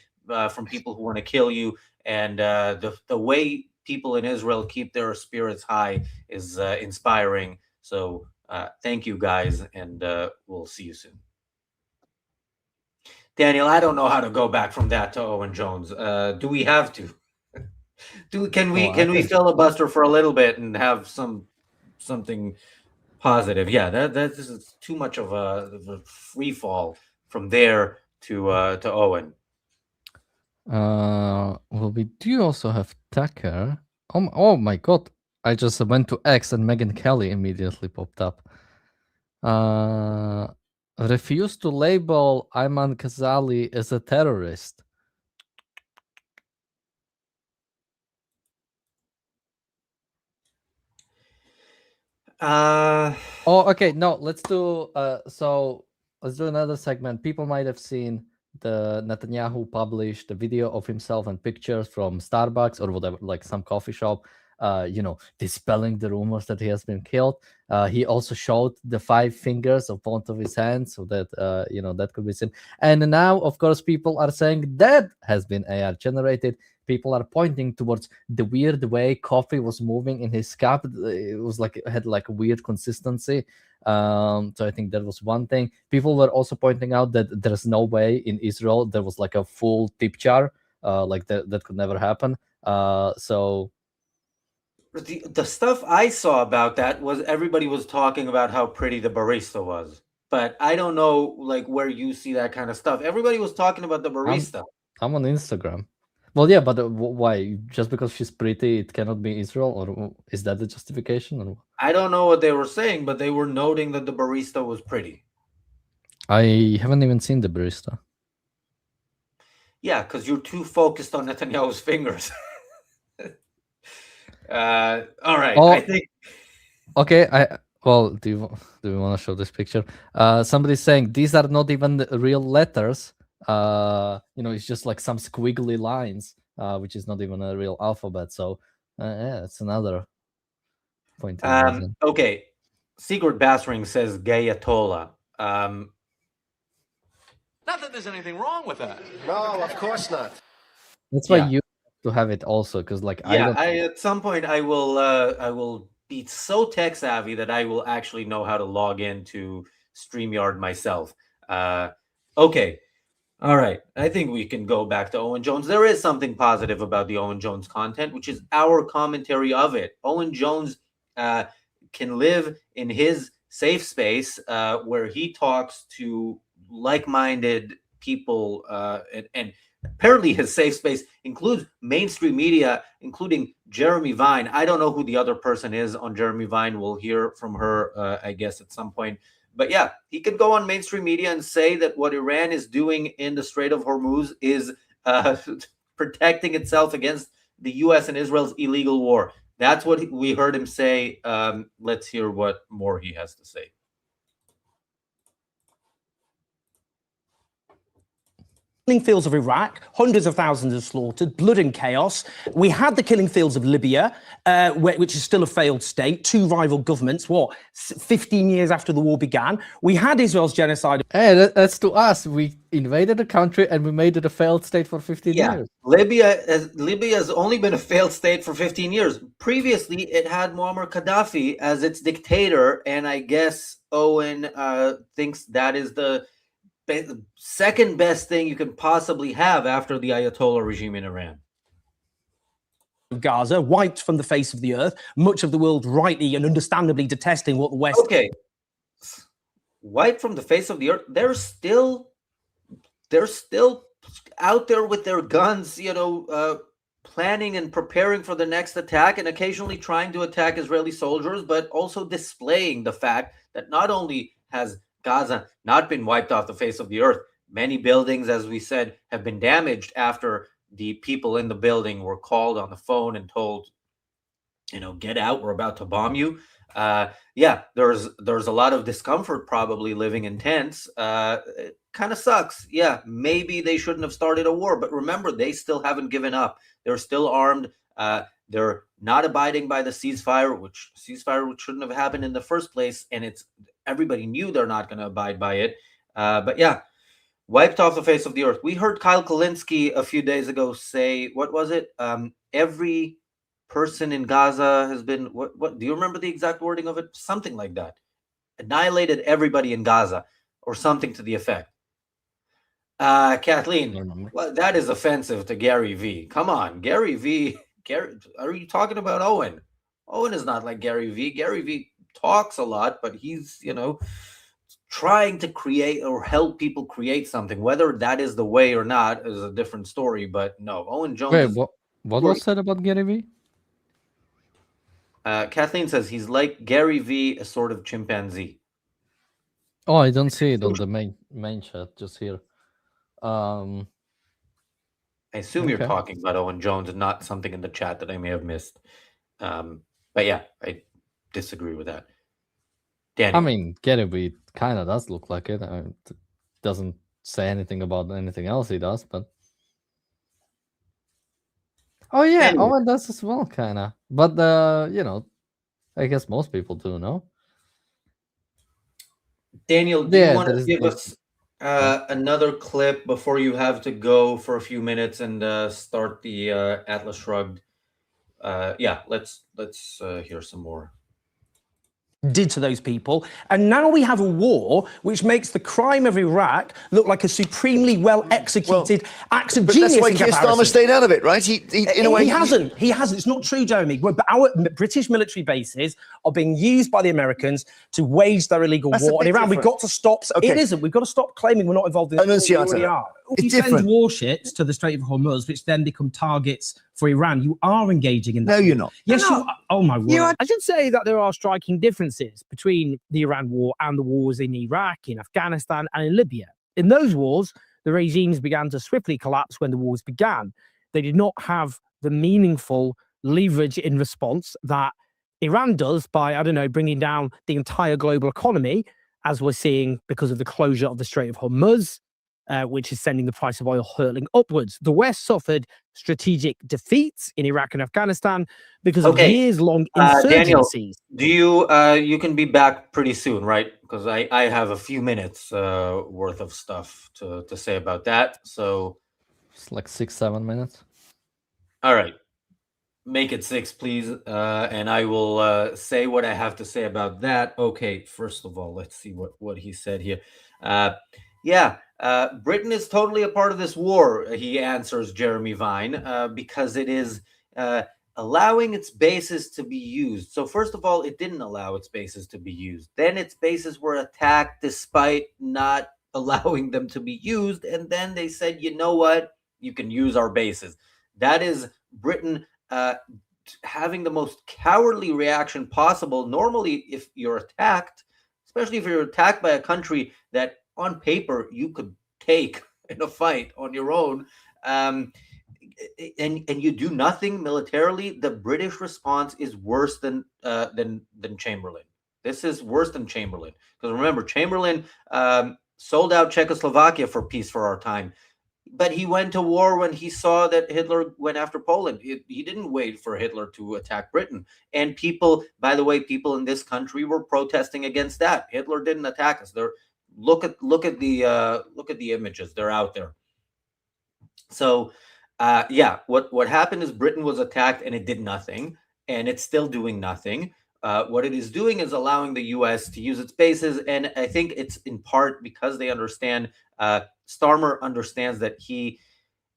Speaker 1: from people who want to kill you, and the way people in Israel keep their spirits high is inspiring. So thank you guys, and we'll see you soon. Daniel, I don't know how to go back from that to Owen Jones. Do we have to? Can we filibuster for a little bit and have something positive? Yeah, this is too much of a free fall from there to Owen.
Speaker 4: Well, we do also have Tucker. Oh my god. I just went to X and Megyn Kelly immediately popped up. Refused to label Ayman Ghazali as a terrorist. Okay. No, let's do let's do another segment. People might have seen the Netanyahu published a video of himself and pictures from Starbucks or whatever, like some coffee shop, dispelling the rumors that he has been killed. He also showed the 5 fingers of both of his hands, so that that could be seen. And now, of course, people are saying that has been AR generated. People are pointing towards the weird way coffee was moving in his cup. It was like it had like a weird consistency. So I think that was one thing. People were also pointing out that there's no way in Israel there was like a full tip jar, like that could never happen. So
Speaker 1: the stuff I saw about that was everybody was talking about how pretty the barista was, but I don't know like where you see that kind of stuff. Everybody was talking about the barista.
Speaker 4: I'm on Instagram. Well, yeah, but why? Just because she's pretty, it cannot be Israel, or is that the justification? Or
Speaker 1: I don't know what they were saying, but they were noting that the barista was pretty.
Speaker 4: I haven't even seen the barista.
Speaker 1: Yeah, because you're too focused on Netanyahu's fingers. All right. I think.
Speaker 4: Okay. Do we want to show this picture? Somebody's saying these are not even the real letters. It's just like some squiggly lines, which is not even a real alphabet. So yeah, it's another point.
Speaker 1: Okay. Sigurd Bassring says Gayatollah.
Speaker 9: Not that there's anything wrong with that. No, of course not.
Speaker 4: That's why you have to have it also, because
Speaker 1: at some point I will be so tech savvy that I will actually know how to log into StreamYard myself. Okay. All right. I think we can go back to Owen Jones. There is something positive about the Owen Jones content, which is our commentary of it. Owen Jones can live in his safe space where he talks to like-minded people and apparently his safe space includes mainstream media, including Jeremy Vine. I don't know who the other person is on Jeremy Vine. We'll hear from her, I guess, at some point. But yeah, he could go on mainstream media and say that what Iran is doing in the Strait of Hormuz is protecting itself against the U.S. and Israel's illegal war. That's what we heard him say. Let's hear what more he has to say.
Speaker 13: Killing fields of Iraq, hundreds of thousands of slaughtered, blood and chaos. We had the killing fields of Libya, which is still a failed state, two rival governments, 15 years after the war began. We had Israel's genocide.
Speaker 4: Hey, that's to us. We invaded a country and we made it a failed state for 15 years.
Speaker 1: Libya has only been a failed state for 15 years. Previously, it had Muammar Gaddafi as its dictator, and I guess Owen thinks that is the second best thing you can possibly have after the Ayatollah regime in Iran.
Speaker 13: Gaza, wiped from the face of the earth, much of the world rightly and understandably detesting what the West...
Speaker 1: Okay, wiped from the face of the earth. They're still out there with their guns, planning and preparing for the next attack, and occasionally trying to attack Israeli soldiers, but also displaying the fact that not only has Gaza not been wiped off the face of the earth, many buildings, as we said, have been damaged after the people in the building were called on the phone and told, get out, we're about to bomb you. There's a lot of discomfort probably living in tents. It kind of sucks. Yeah, maybe they shouldn't have started a war, but remember, they still haven't given up. They're still armed. They're not abiding by the ceasefire, which shouldn't have happened in the first place, and everybody knew they're not going to abide by it. But yeah, wiped off the face of the earth. We heard Kyle Kulinski a few days ago say, what was it? Every person in Gaza has been, what do you remember the exact wording of it? Something like that. Annihilated everybody in Gaza, or something to the effect. Kathleen, well, that is offensive to Gary V. Come on, Gary V. Are you talking about Owen? Owen is not like Gary V. Gary V talks a lot, but he's, trying to create or help people create something. Whether that is the way or not is a different story, but no, Owen Jones.
Speaker 4: Wait, what was said about Gary V?
Speaker 1: Kathleen says he's like Gary V, a sort of chimpanzee.
Speaker 4: Oh, I don't see it on the main chat, just here.
Speaker 1: I assume you're talking about Owen Jones and not something in the chat that I may have missed. But yeah, I disagree with that. Daniel.
Speaker 4: I mean, Gary V kind of does look like it. It doesn't say anything about anything else he does, but... Oh yeah,
Speaker 1: Anyway.
Speaker 4: Owen does as well, kind of. But, I guess most people do, no?
Speaker 1: Daniel, do you want
Speaker 4: that
Speaker 1: to
Speaker 4: is
Speaker 1: give
Speaker 4: the-
Speaker 1: us another clip before you have to go for a few minutes and start the Atlas Shrugged? Let's hear some more.
Speaker 13: Did to those people, and now we have a war which makes the crime of Iraq look like a supremely well executed act of
Speaker 12: But
Speaker 13: genius.
Speaker 12: that's why
Speaker 13: in
Speaker 12: Keir Starmer
Speaker 13: comparison.
Speaker 12: stayed out of it, right? He in a way
Speaker 13: He hasn't. It's not true, Jeremy. Our British military bases are being used by the Americans to wage their illegal
Speaker 12: That's a
Speaker 13: war on
Speaker 12: bit
Speaker 13: Iran. We've
Speaker 12: different.
Speaker 13: got to stop.
Speaker 12: Okay.
Speaker 13: It isn't. We've got to stop claiming we're not involved in this. war. We already are.
Speaker 12: It's
Speaker 11: you
Speaker 12: different.
Speaker 11: send warships to the Strait of Hormuz, which then become targets for Iran. You are engaging in that.
Speaker 12: No, you're not.
Speaker 11: Yes,
Speaker 13: No.
Speaker 11: you are. Oh my word.
Speaker 13: I should say that there are striking differences between the Iran war and the wars in Iraq, in Afghanistan, and in Libya. In those wars, the regimes began to swiftly collapse when the wars began. They did not have the meaningful leverage in response that Iran does by, bringing down the entire global economy, as we're seeing because of the closure of the Strait of Hormuz, which is sending the price of oil hurtling upwards. The West suffered strategic defeats in Iraq and Afghanistan because of years-long
Speaker 1: Daniel,
Speaker 13: insurgencies.
Speaker 1: do you can be back pretty soon, right? Because I have a few minutes worth of stuff to say about that. So
Speaker 4: It's like 6-7 minutes.
Speaker 1: all right, make it 6, please, and I will say what I have to say about that. Okay, first of all, let's see what he said here. Britain is totally a part of this war, he answers Jeremy Vine, because it is allowing its bases to be used. So first of all, it didn't allow its bases to be used. Then its bases were attacked despite not allowing them to be used. And then they said, you know what? use our bases. That is Britain having the most cowardly reaction possible. Normally, if you're attacked, especially if you're attacked by a country that on paper you could take in a fight on your own, and you do nothing militarily, the British response is worse than Chamberlain. This is worse than Chamberlain, because remember, Chamberlain sold out Czechoslovakia for peace for our time, but he went to war when he saw that Hitler went after Poland. He didn't wait for Hitler to attack Britain. And people, by the way, people in this country were protesting against that. Hitler didn't attack us. Look at the images. They're out there. So what happened is Britain was attacked and it did nothing, and it's still doing nothing. What it is doing is allowing the U.S. to use its bases, and I think it's in part because they understand. Starmer understands that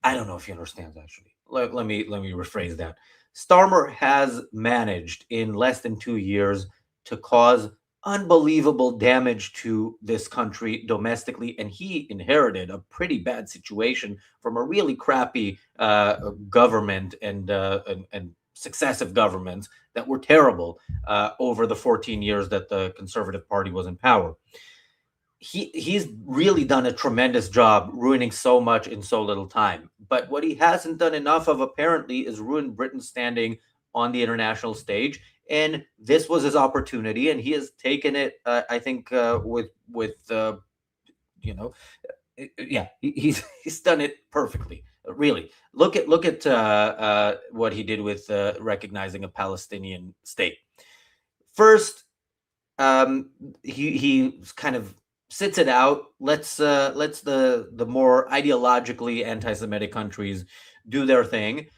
Speaker 1: I don't know if he understands, actually. Let me rephrase that. Starmer has managed in less than 2 years to cause unbelievable damage to this country domestically, and he inherited a pretty bad situation from a really crappy government and successive governments that were terrible over the 14 years that the Conservative Party was in power. He's really done a tremendous job ruining so much in so little time. But what he hasn't done enough of, apparently, is ruin Britain's standing on the international stage. And this was his opportunity, and he has taken it, I think, he's done it perfectly. Really, look at what he did with recognizing a Palestinian state. First, he kind of sits it out. Let's the more ideologically anti-Semitic countries do their thing.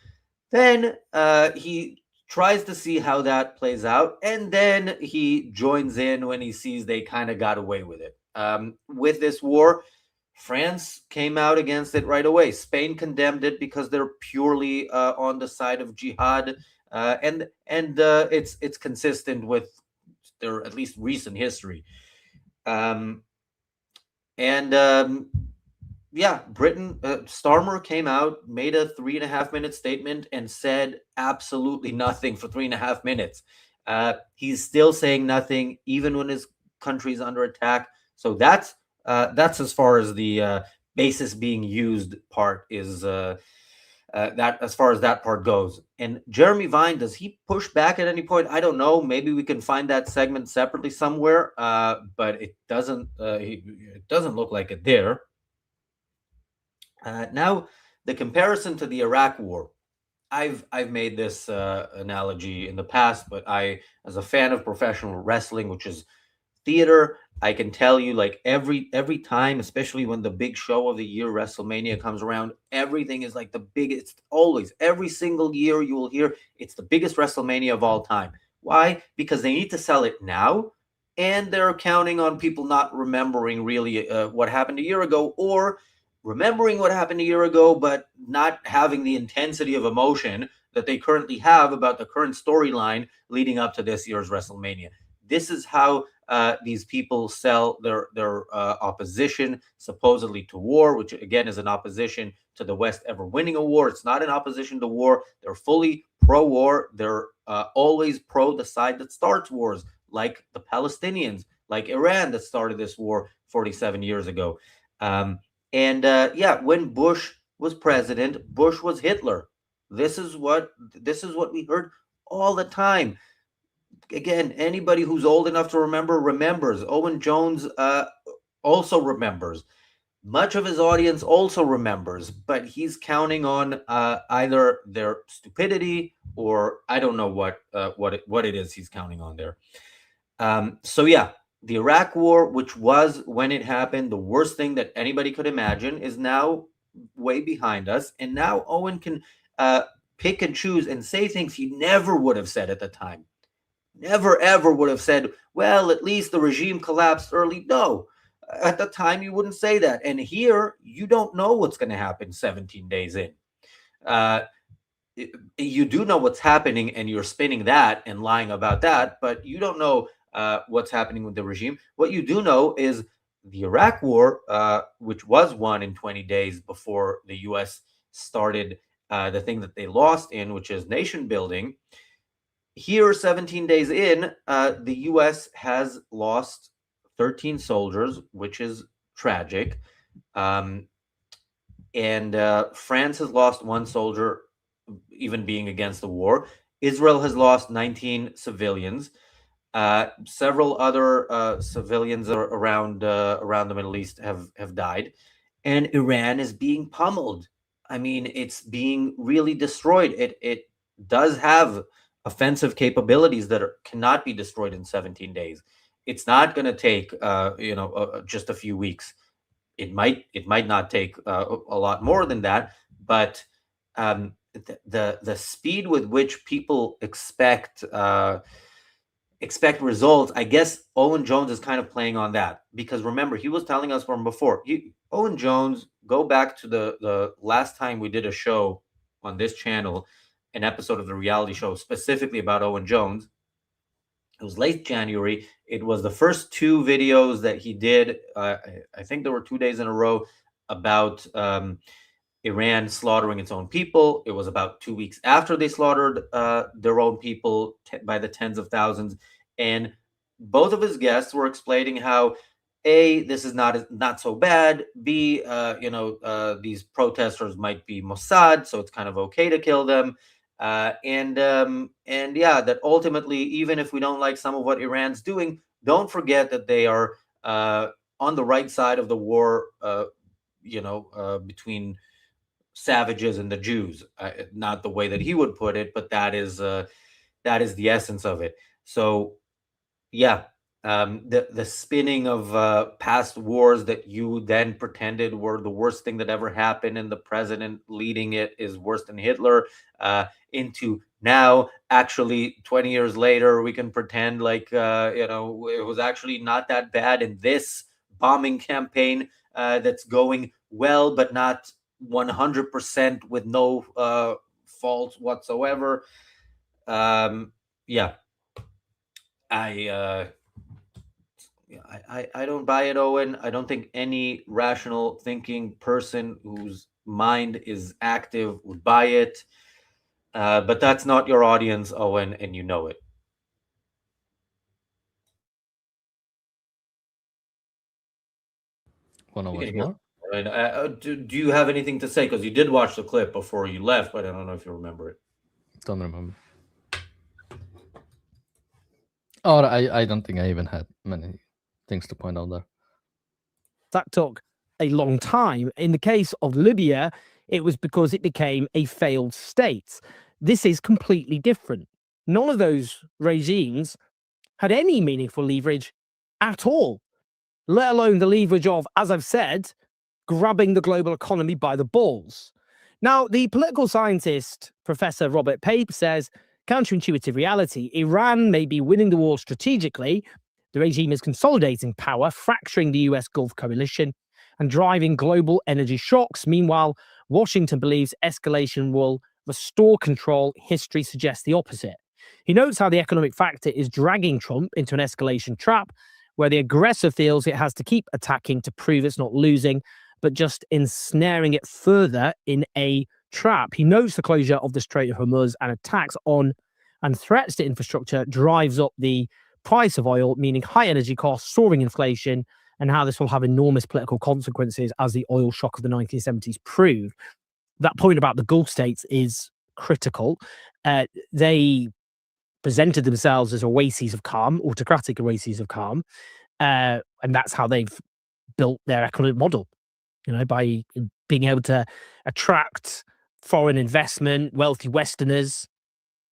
Speaker 1: Then he tries to see how that plays out, and then he joins in when he sees they kind of got away with it. With this war, France came out against it right away. Spain condemned it because they're purely on the side of jihad, and it's consistent with their at least recent history. Britain, Starmer came out, made a 3.5-minute statement, and said absolutely nothing for 3.5 minutes. He's still saying nothing, even when his country's under attack. So that's as far as the basis being used part is. That as far as that part goes. And Jeremy Vine, does he push back at any point? I don't know. Maybe we can find that segment separately somewhere, but it doesn't. It doesn't look like it there. Now, the comparison to the Iraq War. I've made this analogy in the past, but as a fan of professional wrestling, which is theater, I can tell you, like every time, especially when the big show of the year, WrestleMania, comes around, everything is like the biggest. Always, every single year, you will hear it's the biggest WrestleMania of all time. Why? Because they need to sell it now, and they're counting on people not remembering really what happened a year ago, or remembering what happened a year ago, but not having the intensity of emotion that they currently have about the current storyline leading up to this year's WrestleMania. This is how these people sell their opposition, supposedly to war, which again is an opposition to the West ever winning a war. It's not an opposition to war. They're fully pro-war. They're always pro the side that starts wars, like the Palestinians, like Iran that started this war 47 years ago. When Bush was president, Bush was Hitler. This is what we heard all the time. Again, anybody who's old enough to remember remembers. Owen Jones also remembers. Much of his audience also remembers, but he's counting on either their stupidity or I don't know what it is he's counting on there. The Iraq War, which was, when it happened, the worst thing that anybody could imagine, is now way behind us. And now Owen can pick and choose and say things he never would have said at the time. Never, ever would have said, well, at least the regime collapsed early. No, at the time, you wouldn't say that. And here, you don't know what's going to happen 17 days in. You do know what's happening, and you're spinning that and lying about that, but you don't know what's happening with the regime. What you do know is the Iraq War, which was won in 20 days before the U.S. started the thing that they lost in, which is nation building. Here, 17 days in, the U.S. has lost 13 soldiers, which is tragic. And France has lost 1 soldier, even being against the war. Israel has lost 19 civilians. Several other civilians around the Middle East have died, and Iran is being pummeled. I mean, it's being really destroyed. It does have offensive capabilities that cannot be destroyed in 17 days. It's not going to take just a few weeks. It might not take a lot more than that, but the speed with which people expect results, I guess Owen Jones is kind of playing on that, because remember, he was telling us from before. Owen Jones, go back to the last time we did a show on this channel, an episode of the reality show specifically about Owen Jones. It was late January. It was the first 2 videos that he did. I think there were 2 days in a row about Iran slaughtering its own people. It was about 2 weeks after they slaughtered their own people by the tens of thousands. And both of his guests were explaining how, A, this is not so bad. B, these protesters might be Mossad, so it's kind of okay to kill them. And yeah, that ultimately, even if we don't like some of what Iran's doing, don't forget that they are on the right side of the war, between savages and the Jews. Not the way that he would put it, but that is the essence of it. So yeah, the spinning of past wars that you then pretended were the worst thing that ever happened, and the president leading it is worse than Hitler, into now, actually 20 years later, we can pretend like it was actually not that bad in this bombing campaign that's going well, but not 100% with no faults whatsoever. Yeah, I don't buy it, Owen. I don't think any rational thinking person whose mind is active would buy it. But that's not your audience, Owen, and you know it.
Speaker 4: Want to watch more?
Speaker 1: Do you have anything to say? Because you did watch the clip before you left, but I don't know if you remember it.
Speaker 4: Don't remember. Or I don't think I even had many things to point out there.
Speaker 11: That took a long time. In the case of Libya, it was because it became a failed state. This is completely different. None of those regimes had any meaningful leverage at all, let alone the leverage of, as I've said, grabbing the global economy by the balls. Now, the political scientist, Professor Robert Pape, says, counterintuitive reality, Iran may be winning the war strategically. The regime is consolidating power, fracturing the US Gulf coalition, and driving global energy shocks. Meanwhile, Washington believes escalation will restore control. History suggests the opposite. He notes how the economic factor is dragging Trump into an escalation trap, where the aggressor feels it has to keep attacking to prove it's not losing, but just ensnaring it further in a trap. He notes the closure of the Strait of Hormuz and attacks on and threats to infrastructure drives up the price of oil, meaning high energy costs, soaring inflation, and how this will have enormous political consequences, as the oil shock of the 1970s proved. That point about the Gulf states is critical. They presented themselves as oases of calm, autocratic oases of calm, and that's how they've built their economic model, by being able to attract foreign investment, wealthy Westerners,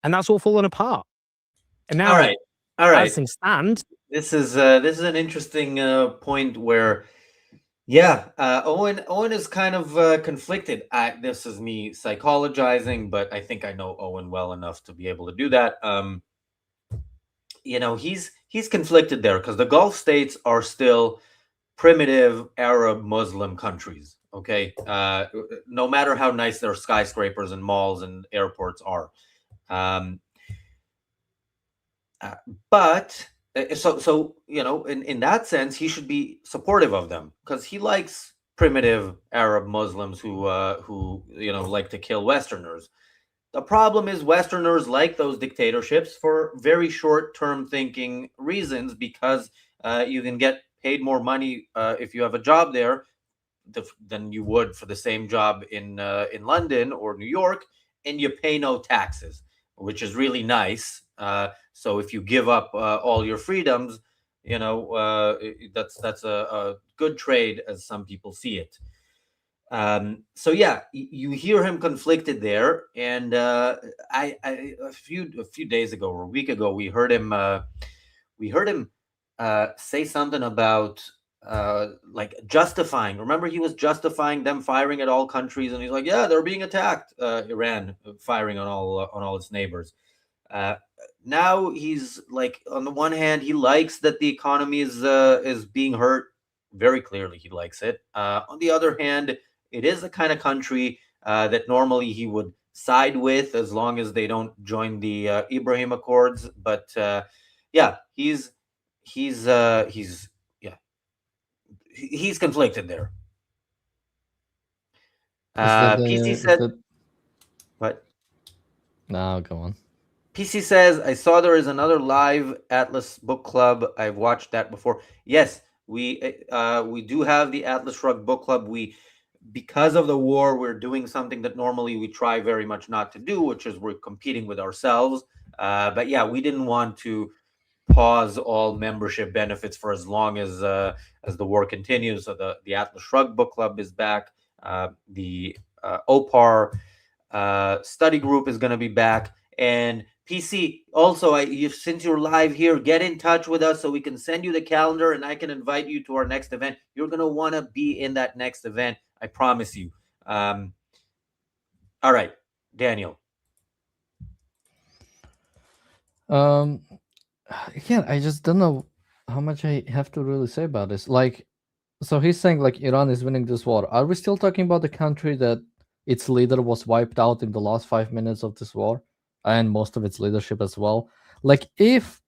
Speaker 11: and that's all fallen apart. And now,
Speaker 1: all right,
Speaker 11: as things stand,
Speaker 1: this is an interesting point where, Owen is kind of conflicted. This is me psychologizing, but I think I know Owen well enough to be able to do that. He's conflicted there because the Gulf states are still primitive Arab Muslim countries. Okay, no matter how nice their skyscrapers and malls and airports are, but so in that sense, he should be supportive of them because he likes primitive Arab Muslims who like to kill Westerners. The problem is Westerners like those dictatorships for very short-term thinking reasons, because you can get paid more money if you have a job there than you would for the same job in London or New York, and you pay no taxes, which is really nice. So if you give up all your freedoms, that's a good trade, as some people see it. So yeah, you hear him conflicted there, and a few days ago or a week ago, we heard him say something about like justifying. Remember, he was justifying them firing at all countries, and he's like, yeah, they're being attacked. Iran firing on all its neighbors. Now he's like, on the one hand, he likes that the economy is being hurt. Very clearly, he likes it. On the other hand, it is the kind of country that normally he would side with, as long as they don't join the Ibrahim Accords. But yeah, he's conflicted there. PC said, what?
Speaker 4: No, go on.
Speaker 1: PC says, I saw there is another live Atlas book club. I've watched that before. Yes, we do have the Atlas Shrugged book club. Because of the war, we're doing something that normally we try very much not to do, which is we're competing with ourselves. But yeah, we didn't want to pause all membership benefits for as long as the war continues. So the Atlas Shrugged book club is back. The OPAR study group is going to be back. And PC, also, since you're live here, get in touch with us so we can send you the calendar and I can invite you to our next event. You're going to want to be in that next event. I promise you. All right, Daniel.
Speaker 4: Again, I just don't know how much I have to really say about this. Like, so he's saying like Iran is winning this war. Are we still talking about the country that its leader was wiped out in the last 5 minutes of this war, and most of its leadership as well? Like, if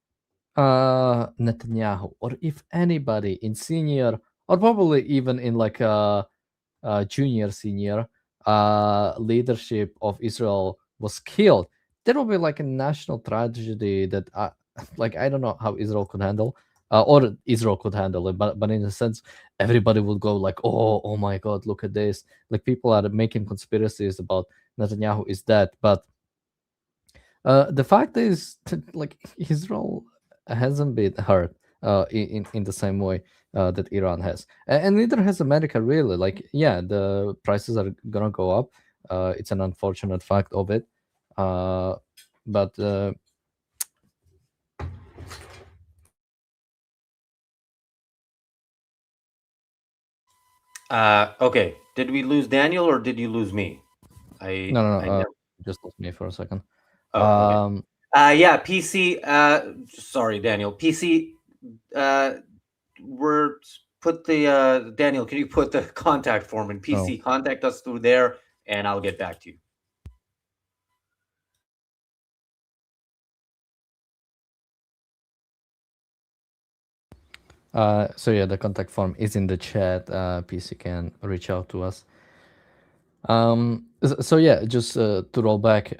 Speaker 4: Netanyahu, or if anybody in senior, or probably even in like junior senior leadership of Israel was killed, there will be like a national tragedy that like I don't know how Israel could handle, or Israel could handle it, but in a sense, everybody would go like, oh my God, look at this. Like, people are making conspiracies about Netanyahu is dead, but the fact is that, like, Israel hasn't been hurt in the same way that Iran has, and neither has America really. Like, yeah, the prices are gonna go up. It's an unfortunate fact of it, but
Speaker 1: Okay, did we lose Daniel or did you lose me?
Speaker 4: No, just lost me for a second.
Speaker 1: Oh, okay. Yeah, PC. Sorry, Daniel. PC. Put the Daniel. Can you put the contact form in PC? Contact us through there, and I'll get back to you.
Speaker 4: So yeah, the contact form is in the chat. PC can reach out to us. So yeah, just to roll back,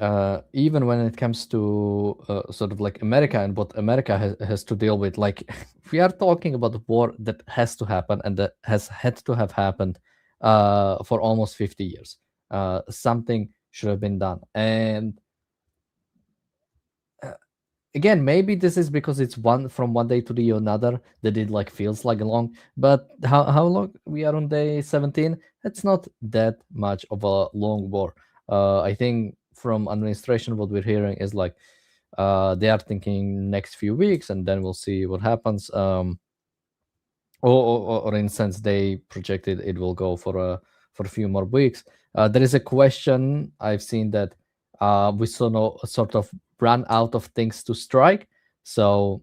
Speaker 4: even when it comes to sort of like America and what America has to deal with, like, we are talking about a war that has to happen and that has had to have happened for almost 50 years. Something should have been done. And again, maybe this is because it's from one day to the another that it like feels like long. But how long we are on day 17? It's not that much of a long war. I think from administration, what we're hearing is like they are thinking next few weeks, and then we'll see what happens. Or in a sense, they projected it will go for a few more weeks. There is a question I've seen that we sort of ran out of things to strike. So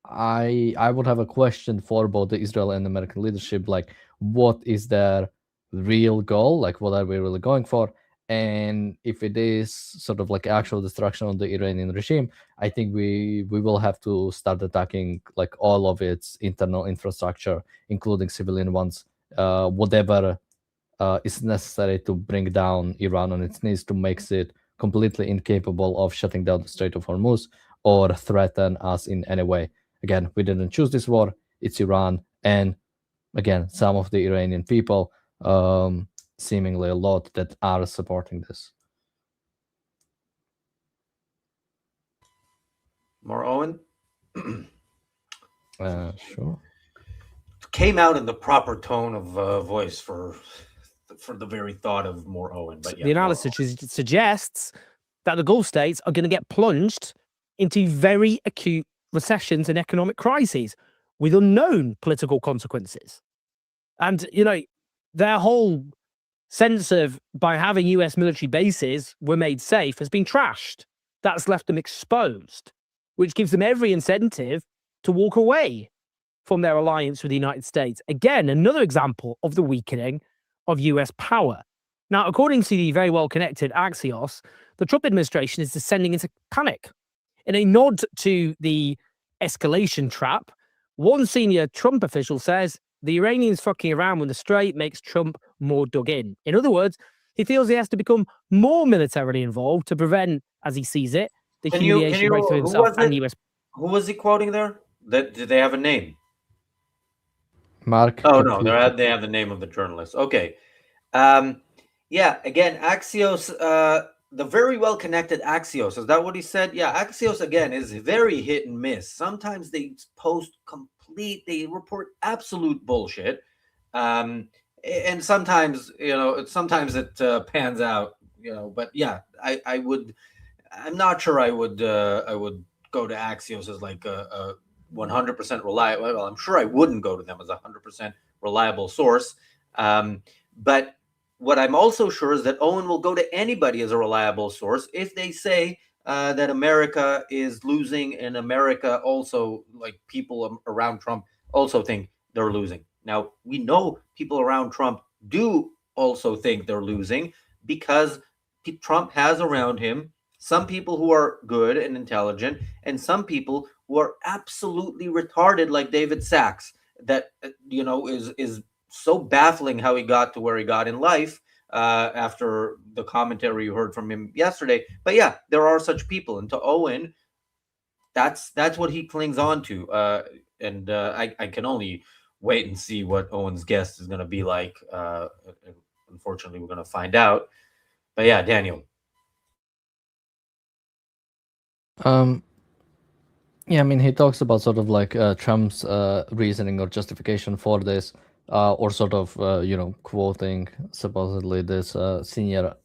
Speaker 4: I would have a question for both the Israel and American leadership, like, what is their real goal? Like, what are we really going for? And if it is sort of like actual destruction of the Iranian regime, I think we will have to start attacking like all of its internal infrastructure, including civilian ones, whatever is necessary to bring down Iran on its knees, to make it completely incapable of shutting down the Strait of Hormuz or threaten us in any way. Again, we didn't choose this war. It's Iran. And again, some of the Iranian people, seemingly a lot, that are supporting this.
Speaker 1: More Owen?
Speaker 4: Sure.
Speaker 1: Came out in the proper tone of voice for the very thought of more Owen. But yeah,
Speaker 11: the analysis suggests that the Gulf states are going to get plunged into very acute recessions and economic crises with unknown political consequences. And, you know, their whole sense of by having US military bases were made safe has been trashed. That's left them exposed, which gives them every incentive to walk away from their alliance with the United States. Again, another example of the weakening of US power. Now, according to the very well-connected Axios, the Trump administration is descending into panic. In a nod to the escalation trap, one senior Trump official says the Iranians fucking around with the Strait makes Trump more dug in. In other words, he feels he has to become more militarily involved to prevent, as he sees it, the humiliation both for himself and US.
Speaker 1: Who was he quoting there? Did they have a name?
Speaker 4: Mark.
Speaker 1: Oh no, they have the name of the journalist. Okay. Yeah, again, Axios, the very well-connected Axios, is that what he said? Yeah, Axios, again, is very hit and miss. Sometimes they post they report absolute bullshit. And sometimes, you know, sometimes it pans out, you know, but yeah, I'm not sure I would go to Axios as like a 100% reliable. Well, I'm sure I wouldn't go to them as a 100% reliable source. But what I'm also sure is that Owen will go to anybody as a reliable source if they say that America is losing, and America also, like people around Trump, also think they're losing. Now, we know people around Trump do also think they're losing because Trump has around him some people who are good and intelligent and some people who are absolutely retarded, like David Sachs, that, you know, is so baffling how he got to where he got in life after the commentary you heard from him yesterday. But yeah, there are such people. And to Owen, that's what he clings on to. I can only wait and see what Owen's guest is going to be like. Unfortunately, we're going to find out. But yeah, Daniel.
Speaker 4: Yeah, I mean, he talks about sort of like Trump's reasoning or justification for this, or sort of, you know, quoting supposedly this senior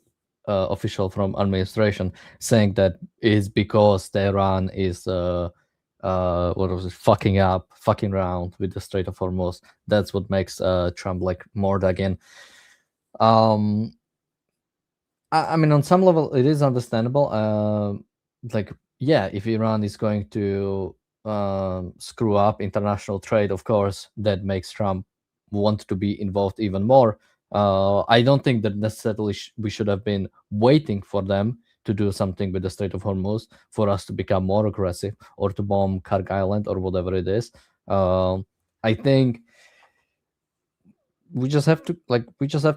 Speaker 4: official from administration saying that is because Tehran is what was it, fucking around with the Strait of Hormuz. That's what makes Trump like more dug in. I mean, on some level, it is understandable. Like, yeah, if Iran is going to screw up international trade, of course, that makes Trump want to be involved even more. I don't think that necessarily we should have been waiting for them to do something with the Strait of Hormuz for us to become more aggressive or to bomb Karg Island or whatever it is. I think we just have to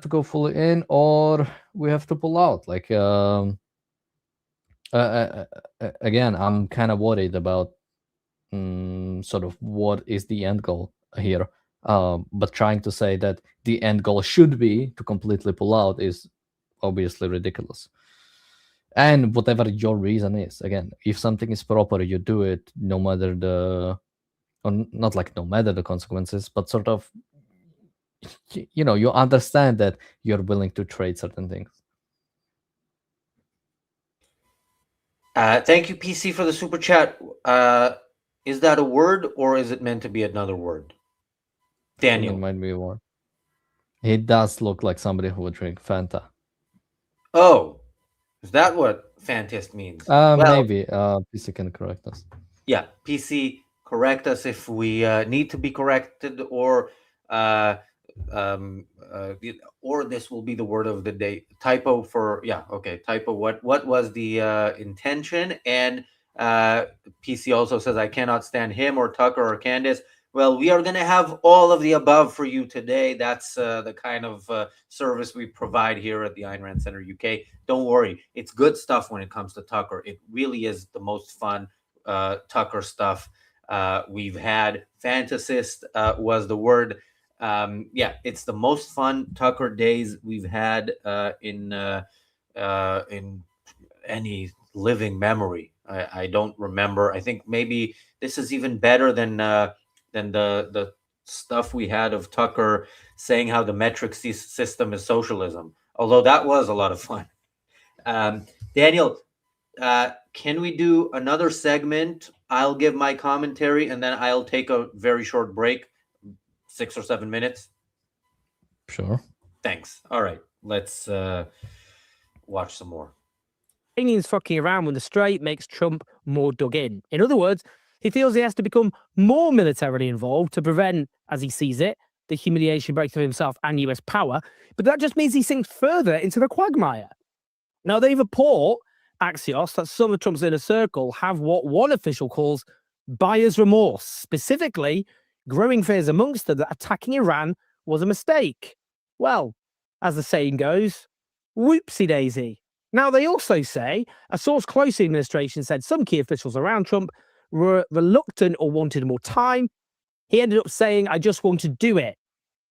Speaker 4: go fully in, or we have to pull out. Like, again, I'm kind of worried about sort of what is the end goal here. But trying to say that the end goal should be to completely pull out is obviously ridiculous. And whatever your reason is, again, if something is proper, you do it no matter not like no matter the consequences, but sort of, you know, you understand that you're willing to trade certain things.
Speaker 1: Thank you, PC, for the super chat. Is that a word or is it meant to be another word? Daniel.
Speaker 4: It might be a word. He does look like somebody who would drink Fanta.
Speaker 1: Oh, is that what Fantist means?
Speaker 4: Maybe. PC can correct us.
Speaker 1: Yeah, PC, correct us if we need to be corrected, or this will be the word of the day. Typo for, yeah, okay, typo. What was the intention? And PC also says, I cannot stand him or Tucker or Candace. Well, we are going to have all of the above for you today. That's the kind of service we provide here at the Ayn Rand Center UK. Don't worry, it's good stuff when it comes to Tucker. It really is the most fun Tucker stuff we've had. Fantasist was the word. Yeah, it's the most fun Tucker days we've had in any living memory. I don't remember. I think maybe this is even better than the stuff we had of Tucker saying how the metric system is socialism. Although that was a lot of fun. Daniel, can we do another segment? I'll give my commentary and then I'll take a very short break, 6 or 7 minutes.
Speaker 4: Sure.
Speaker 1: Thanks. All right, let's watch some more.
Speaker 11: Iranians fucking around with the Strait makes Trump more dug in. In other words, he feels he has to become more militarily involved to prevent, as he sees it, the humiliation both of himself and US power. But that just means he sinks further into the quagmire. Now, they report, Axios, that some of Trump's inner circle have what one official calls buyer's remorse, specifically growing fears amongst them that attacking Iran was a mistake. Well, as the saying goes, whoopsie daisy. Now, they also say, a source close to the administration said some key officials around Trump were reluctant or wanted more time. He ended up saying, I just want to do it.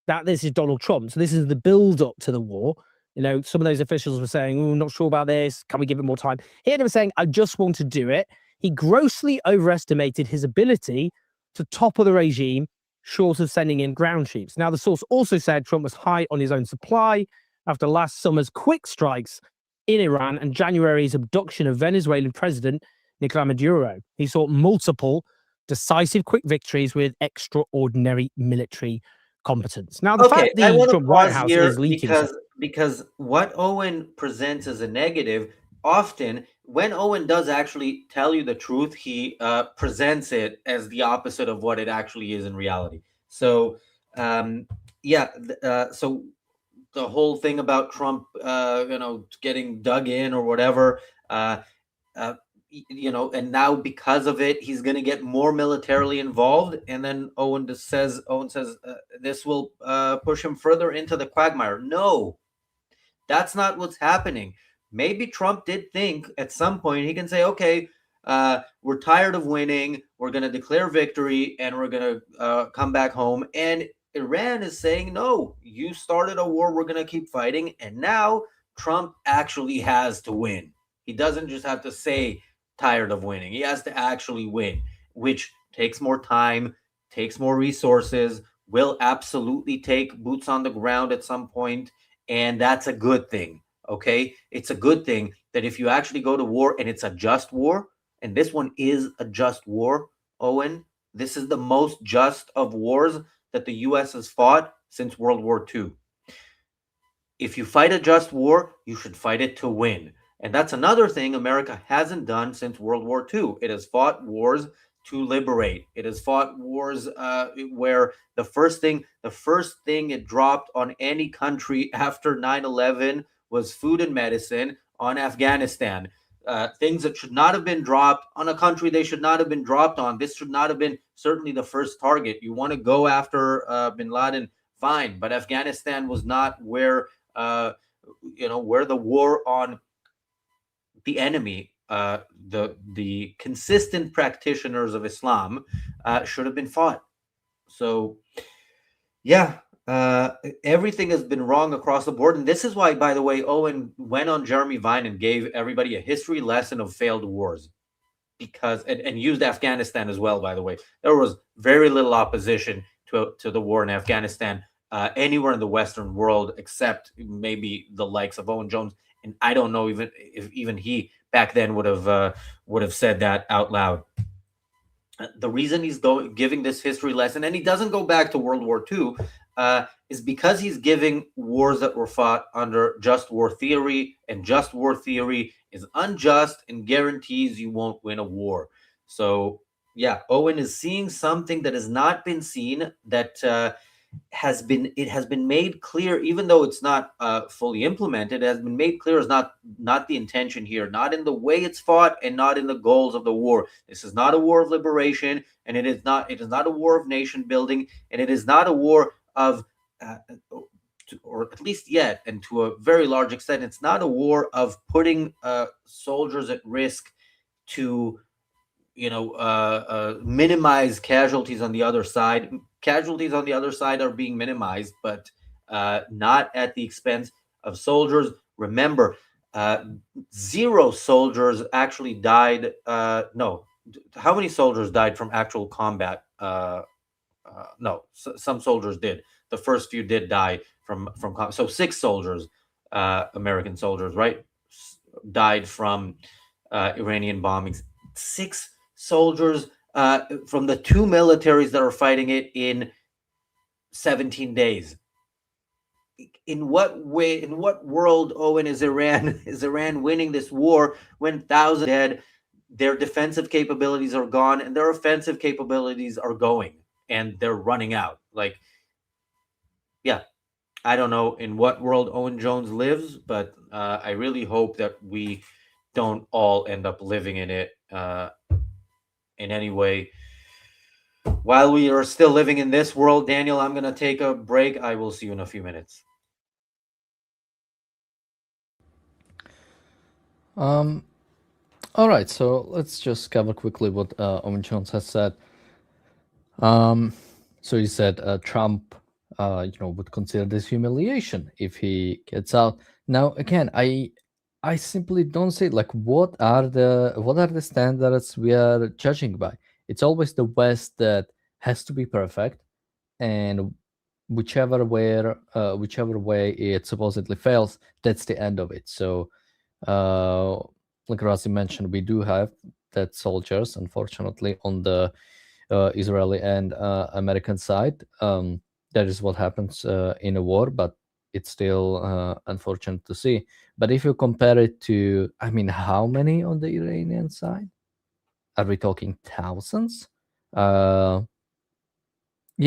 Speaker 11: That this is Donald Trump. So this is the build-up to the war. You know, some of those officials were saying, oh, not sure about this. Can we give it more time? He ended up saying, I just want to do it. He grossly overestimated his ability to topple the regime, short of sending in ground troops. Now, the source also said Trump was high on his own supply after last summer's quick strikes in Iran and January's abduction of Venezuelan President Nicolás Maduro. He sought multiple decisive quick victories with extraordinary military competence. Now, the fact the Trump White House is leaking
Speaker 1: because what Owen presents as a negative, often when Owen does actually tell you the truth, he presents it as the opposite of what it actually is in reality. So, so the whole thing about Trump, getting dug in or whatever, and now because of it, he's going to get more militarily involved. And then Owen says this will push him further into the quagmire. No, that's not what's happening. Maybe Trump did think at some point he can say, okay, we're tired of winning. We're going to declare victory and we're going to come back home. And Iran is saying, no, you started a war. We're going to keep fighting. And now Trump actually has to win. He doesn't just have to say tired of winning. He has to actually win, which takes more time, takes more resources, will absolutely take boots on the ground at some point. And that's a good thing. Okay. It's a good thing that if you actually go to war and it's a just war, and this one is a just war, Owen, this is the most just of wars that the US has fought since World War II. If you fight a just war, you should fight it to win. And that's another thing America hasn't done since World War II. It has fought wars to liberate. It has fought wars where the first thing it dropped on any country after 9/11 was food and medicine on Afghanistan. Things that should not have been dropped on a country they should not have been dropped on. This should not have been certainly the first target. You want to go after bin Laden, fine, but Afghanistan was not where where the war on the enemy, the consistent practitioners of Islam, should have been fought. So, everything has been wrong across the board. And this is why, by the way, Owen went on Jeremy Vine and gave everybody a history lesson of failed wars, because and used Afghanistan as well, by the way. There was very little opposition to the war in Afghanistan anywhere in the Western world, except maybe the likes of Owen Jones. And I don't know if even he back then would have said that out loud. The reason he's giving this history lesson, and he doesn't go back to World War II, is because he's giving wars that were fought under just war theory, and just war theory is unjust and guarantees you won't win a war. So, Owen is seeing something that has not been seen, that has been made clear, even though it's not fully implemented, it has been made clear is not the intention here, not in the way it's fought and not in the goals of the war. This is not a war of liberation, and it is not a war of nation building, and it is not a war of or at least yet, and to a very large extent, it's not a war of putting soldiers at risk to minimize casualties on the other side. Casualties on the other side are being minimized, but not at the expense of soldiers. Remember, 0 soldiers actually died. No, how many soldiers died from actual combat? No, some soldiers did. The first few did die from combat. So 6 soldiers, American soldiers, right, died from Iranian bombings. 6 soldiers from the 2 militaries that are fighting it in 17 days. In what way, in what world, Owen, is Iran winning this war when thousands are dead, their defensive capabilities are gone, and their offensive capabilities are going, and they're running out? Like, yeah, I don't know in what world Owen Jones lives, but I really hope that we don't all end up living in it in any way. While we are still living in this world, Daniel, I'm going to take a break. I will see you in a few minutes.
Speaker 4: All right, so let's just cover quickly what Owen Jones has said. So he said Trump, would consider this humiliation if he gets out. Now, again, I simply don't see like what are the standards we are judging by. It's always the West that has to be perfect, and whichever way it supposedly fails, that's the end of it. So, like Razi mentioned, we do have dead soldiers, unfortunately, on the Israeli and American side. That is what happens in a war, but it's still unfortunate to see. But if you compare it to, I mean, how many on the Iranian side? Are we talking thousands? Yeah,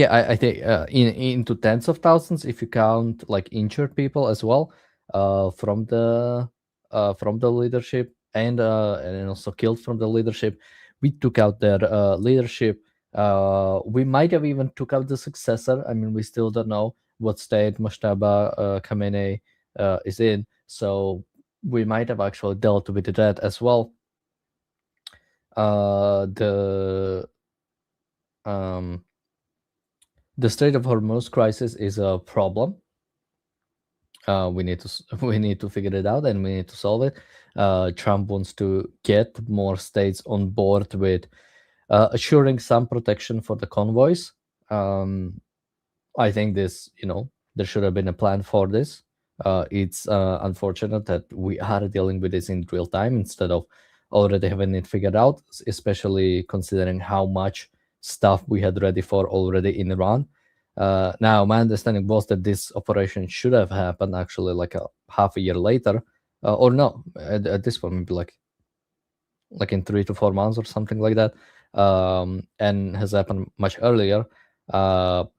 Speaker 4: I think into tens of thousands if you count like injured people as well from the leadership and also killed from the leadership. We took out their leadership. We might have even took out the successor. I mean, we still don't know what state Mojtaba Khamenei is in, so we might have actually dealt with that as well. The Strait of Hormuz crisis is a problem. We need to figure it out, and we need to solve it. Trump wants to get more states on board with assuring some protection for the convoys. I think this, there should have been a plan for this. It's unfortunate that we are dealing with this in real time instead of already having it figured out, especially considering how much stuff we had ready for already in Iran. Now, my understanding was that this operation should have happened actually like a half a year later, or no, at this point, maybe like in 3 to 4 months or something like that, and has happened much earlier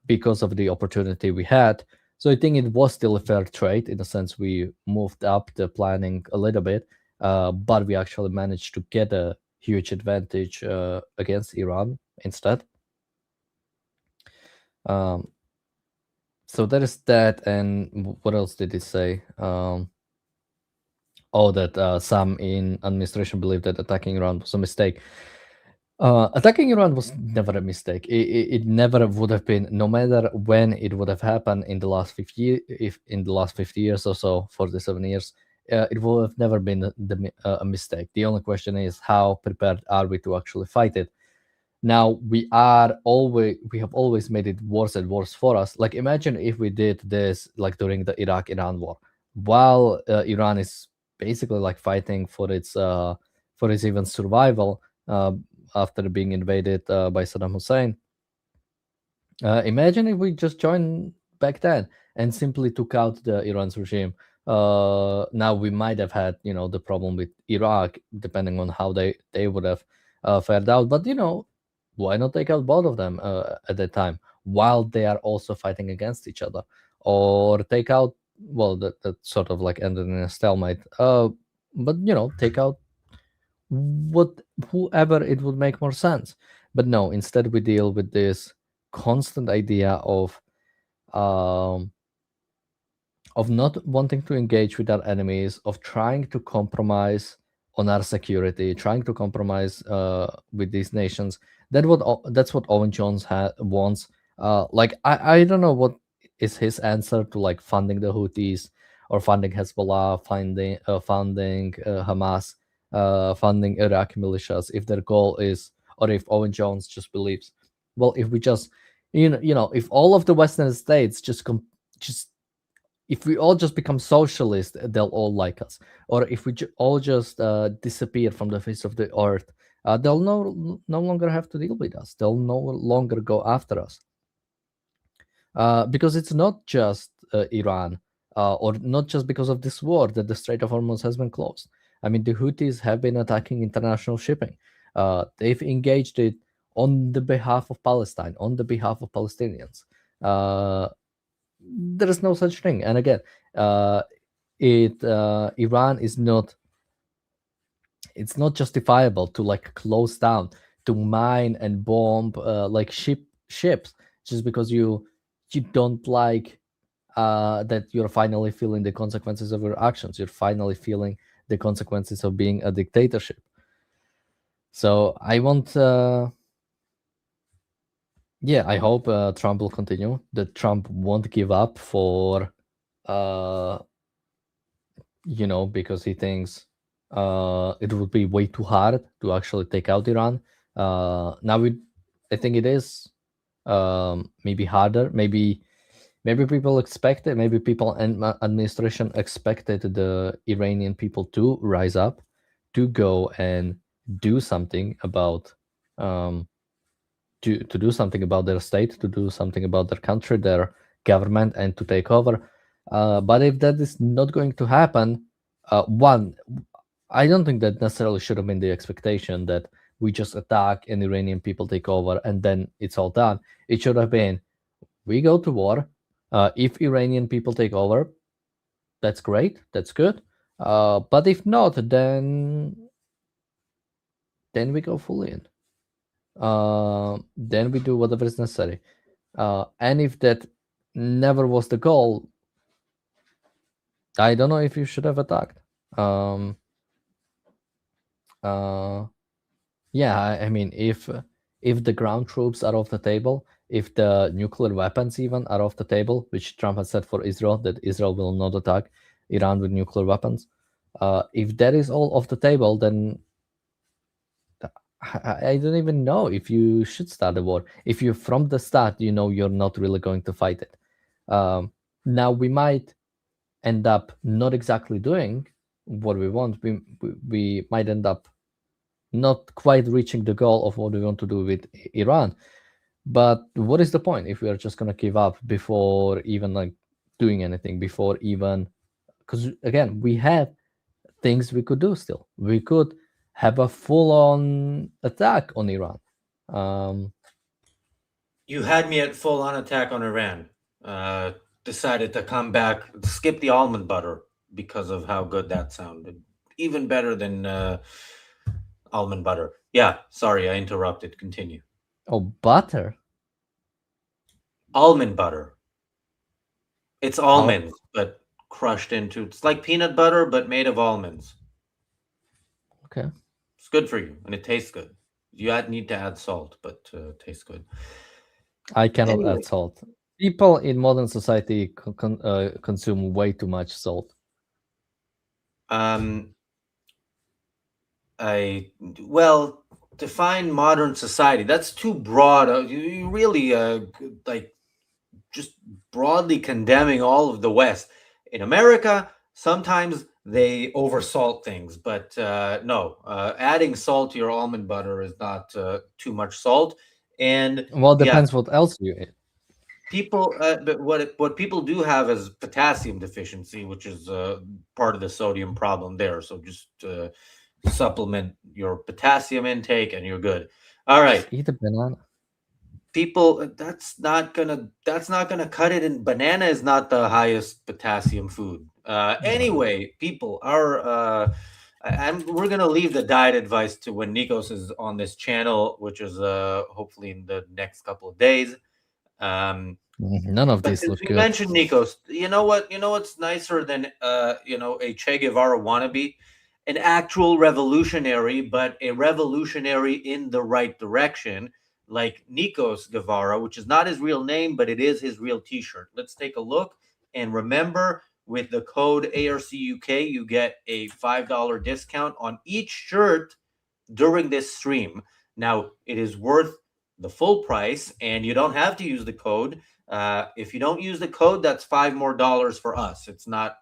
Speaker 4: because of the opportunity we had. So I think it was still a fair trade in the sense we moved up the planning a little bit, but we actually managed to get a huge advantage against Iran instead. So that is that. And what else did he say? That some in administration believe that attacking Iran was a mistake. Attacking Iran was never a mistake. It never would have been, no matter when it would have happened in the last 50 years or so, 47 years, it would have never been a mistake. The only question is how prepared are we to actually fight it? Now we have always made it worse and worse for us. Like imagine if we did this like during the Iraq-Iran war, while Iran is basically like fighting for its even survival after being invaded by Saddam Hussein. Imagine if we just joined back then and simply took out the Iran's regime. Now we might have had the problem with Iraq, depending on how they would have fared out. But why not take out both of them at that time? while they are also fighting against each other, or take out, well, that sort of like ended in a stalemate. But take out whoever it would make more sense. But no, instead we deal with this constant idea of not wanting to engage with our enemies, of trying to compromise on our security, trying to compromise with these nations. That's what Owen Jones wants. Like I don't know what is his answer to like funding the Houthis or funding Hezbollah, funding Hamas, funding Iraqi militias. If their goal is, or if Owen Jones just believes, well, if we just, if all of the Western states just if we all just become socialist, they'll all like us. Or if we all just disappear from the face of the earth, they'll no longer have to deal with us. They'll no longer go after us. Because it's not just Iran, or not just because of this war that the Strait of Hormuz has been closed. I mean, the Houthis have been attacking international shipping. They've engaged it on the behalf of Palestine, on the behalf of Palestinians. There is no such thing. And again, Iran is not. It's not justifiable to like close down, to mine and bomb like ships just because you don't like that you're finally feeling the consequences of your actions. You're finally feeling the consequences of being a dictatorship. So I want. Yeah, I hope Trump will continue, that Trump won't give up for, because he thinks it would be way too hard to actually take out Iran. Now, I think it is maybe harder. Maybe people expected, maybe people and administration expected the Iranian people to rise up, to go and do something about to do something about their state, to do something about their country, their government, and to take over. But if that is not going to happen, one, I don't think that necessarily should have been the expectation that we just attack and Iranian people take over and then it's all done. It should have been, we go to war. If Iranian people take over, that's great, that's good. But if not, then we go fully in. Then we do whatever is necessary. And if that never was the goal, I don't know if you should have attacked. Yeah, I mean, if the ground troops are off the table, if the nuclear weapons even are off the table, which Trump has said for Israel, that Israel will not attack Iran with nuclear weapons, if that is all off the table, then I don't even know if you should start a war. If you from the start, you're not really going to fight it. Now we might end up not exactly doing what we want. We might end up not quite reaching the goal of what we want to do with Iran. But what is the point if we are just going to give up before even like doing anything, before even, because again, we have things we could do still. We could have a full-on attack on Iran.
Speaker 1: You had me at full-on attack on Iran. Decided to come back, skip the almond butter because of how good that sounded. Even better than almond butter. Yeah, sorry, I interrupted. Continue.
Speaker 4: Oh, butter?
Speaker 1: Almond butter. It's almonds, but crushed into. It's like peanut butter, but made of almonds.
Speaker 4: Okay.
Speaker 1: It's good for you, and it tastes good. You need to add salt, but tastes good.
Speaker 4: I cannot add salt. People in modern society consume way too much salt.
Speaker 1: Define modern society. That's too broad. You really just broadly condemning all of the West. In America, sometimes they oversalt things, but no, adding salt to your almond butter is not too much salt. And
Speaker 4: well, depends what else you eat.
Speaker 1: People, but what people do have is potassium deficiency, which is part of the sodium problem there. So just supplement your potassium intake, and you're good. All right.
Speaker 4: Just eat a banana.
Speaker 1: people, that's not gonna cut it. And banana is not the highest potassium food. Anyway, people are. We're gonna leave the diet advice to when Nikos is on this channel, which is hopefully in the next couple of days.
Speaker 4: None of
Speaker 1: But
Speaker 4: these
Speaker 1: since
Speaker 4: look
Speaker 1: we
Speaker 4: good.
Speaker 1: mentioned Nikos, you know what? You know what's nicer than a Che Guevara wannabe, an actual revolutionary, but a revolutionary in the right direction, like Nikos Guevara, which is not his real name, but it is his real T-shirt. Let's take a look, and remember, with the code ARCUK, you get a $5 discount on each shirt during this stream. Now, it is worth the full price, and you don't have to use the code. If you don't use the code, that's $5 more for us. It's not,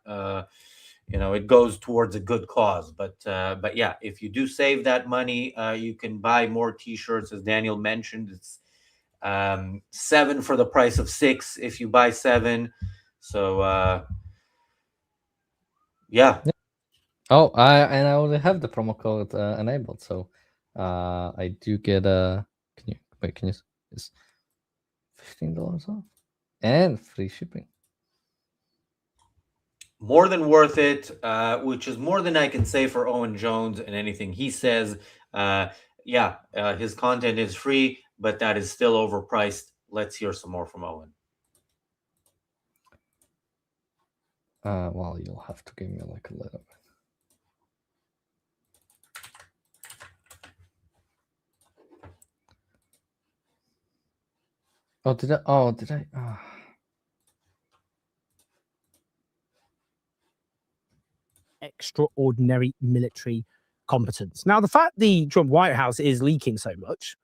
Speaker 1: it goes towards a good cause. But yeah, if you do save that money, you can buy more T-shirts, as Daniel mentioned. It's 7 for the price of 6 if you buy 7. So yeah.
Speaker 4: Oh, I already have the promo code enabled, so I do get a. Can you? It's $15 off and free shipping.
Speaker 1: More than worth it, which is more than I can say for Owen Jones and anything he says. His content is free, but that is still overpriced. Let's hear some more from Owen.
Speaker 4: Well, you'll have to give me like a little bit. Oh, did I? Oh, did I?
Speaker 11: Extraordinary military competence. Now, the fact the Trump White House is leaking so much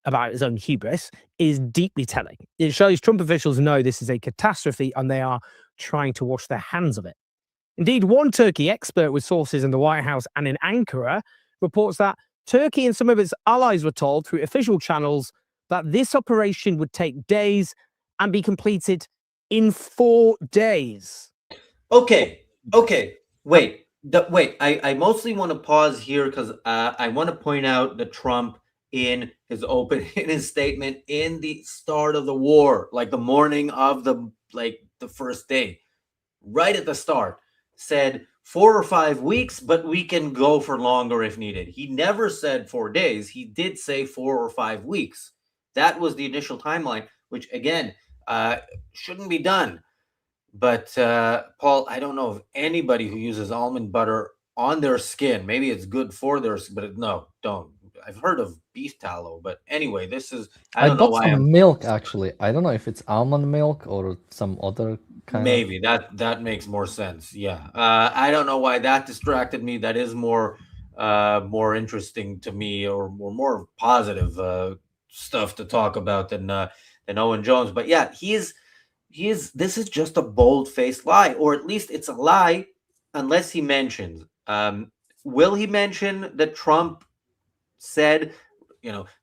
Speaker 11: about its own hubris is deeply telling. It shows Trump officials know this is a catastrophe and they are trying to wash their hands of it. Indeed, one Turkey expert with sources in the White House and in Ankara reports that Turkey and some of its allies were told through official channels that this operation would take days and be completed in 4 days.
Speaker 1: Okay. Wait. I mostly want to pause here because I want to point out that Trump, in his statement in the start of the war, like the morning of the first day, right at the start, said 4 or 5 weeks, but we can go for longer if needed. He never said 4 days. He did say 4 or 5 weeks. That was the initial timeline, which again shouldn't be done. But Paul, I don't know of anybody who uses almond butter on their skin. Maybe it's good for their skin, but no, don't. I've heard of beef tallow, but anyway, this is I don't know
Speaker 4: bought
Speaker 1: why
Speaker 4: some milk actually. I don't know if it's almond milk or some other kind.
Speaker 1: Maybe that makes more sense. Yeah, I don't know why that distracted me. That is more interesting to me, or more positive stuff to talk about than Owen Jones. But yeah, this is just a bold-faced lie, or at least it's a lie unless he mentions. Will he mention that Trump said,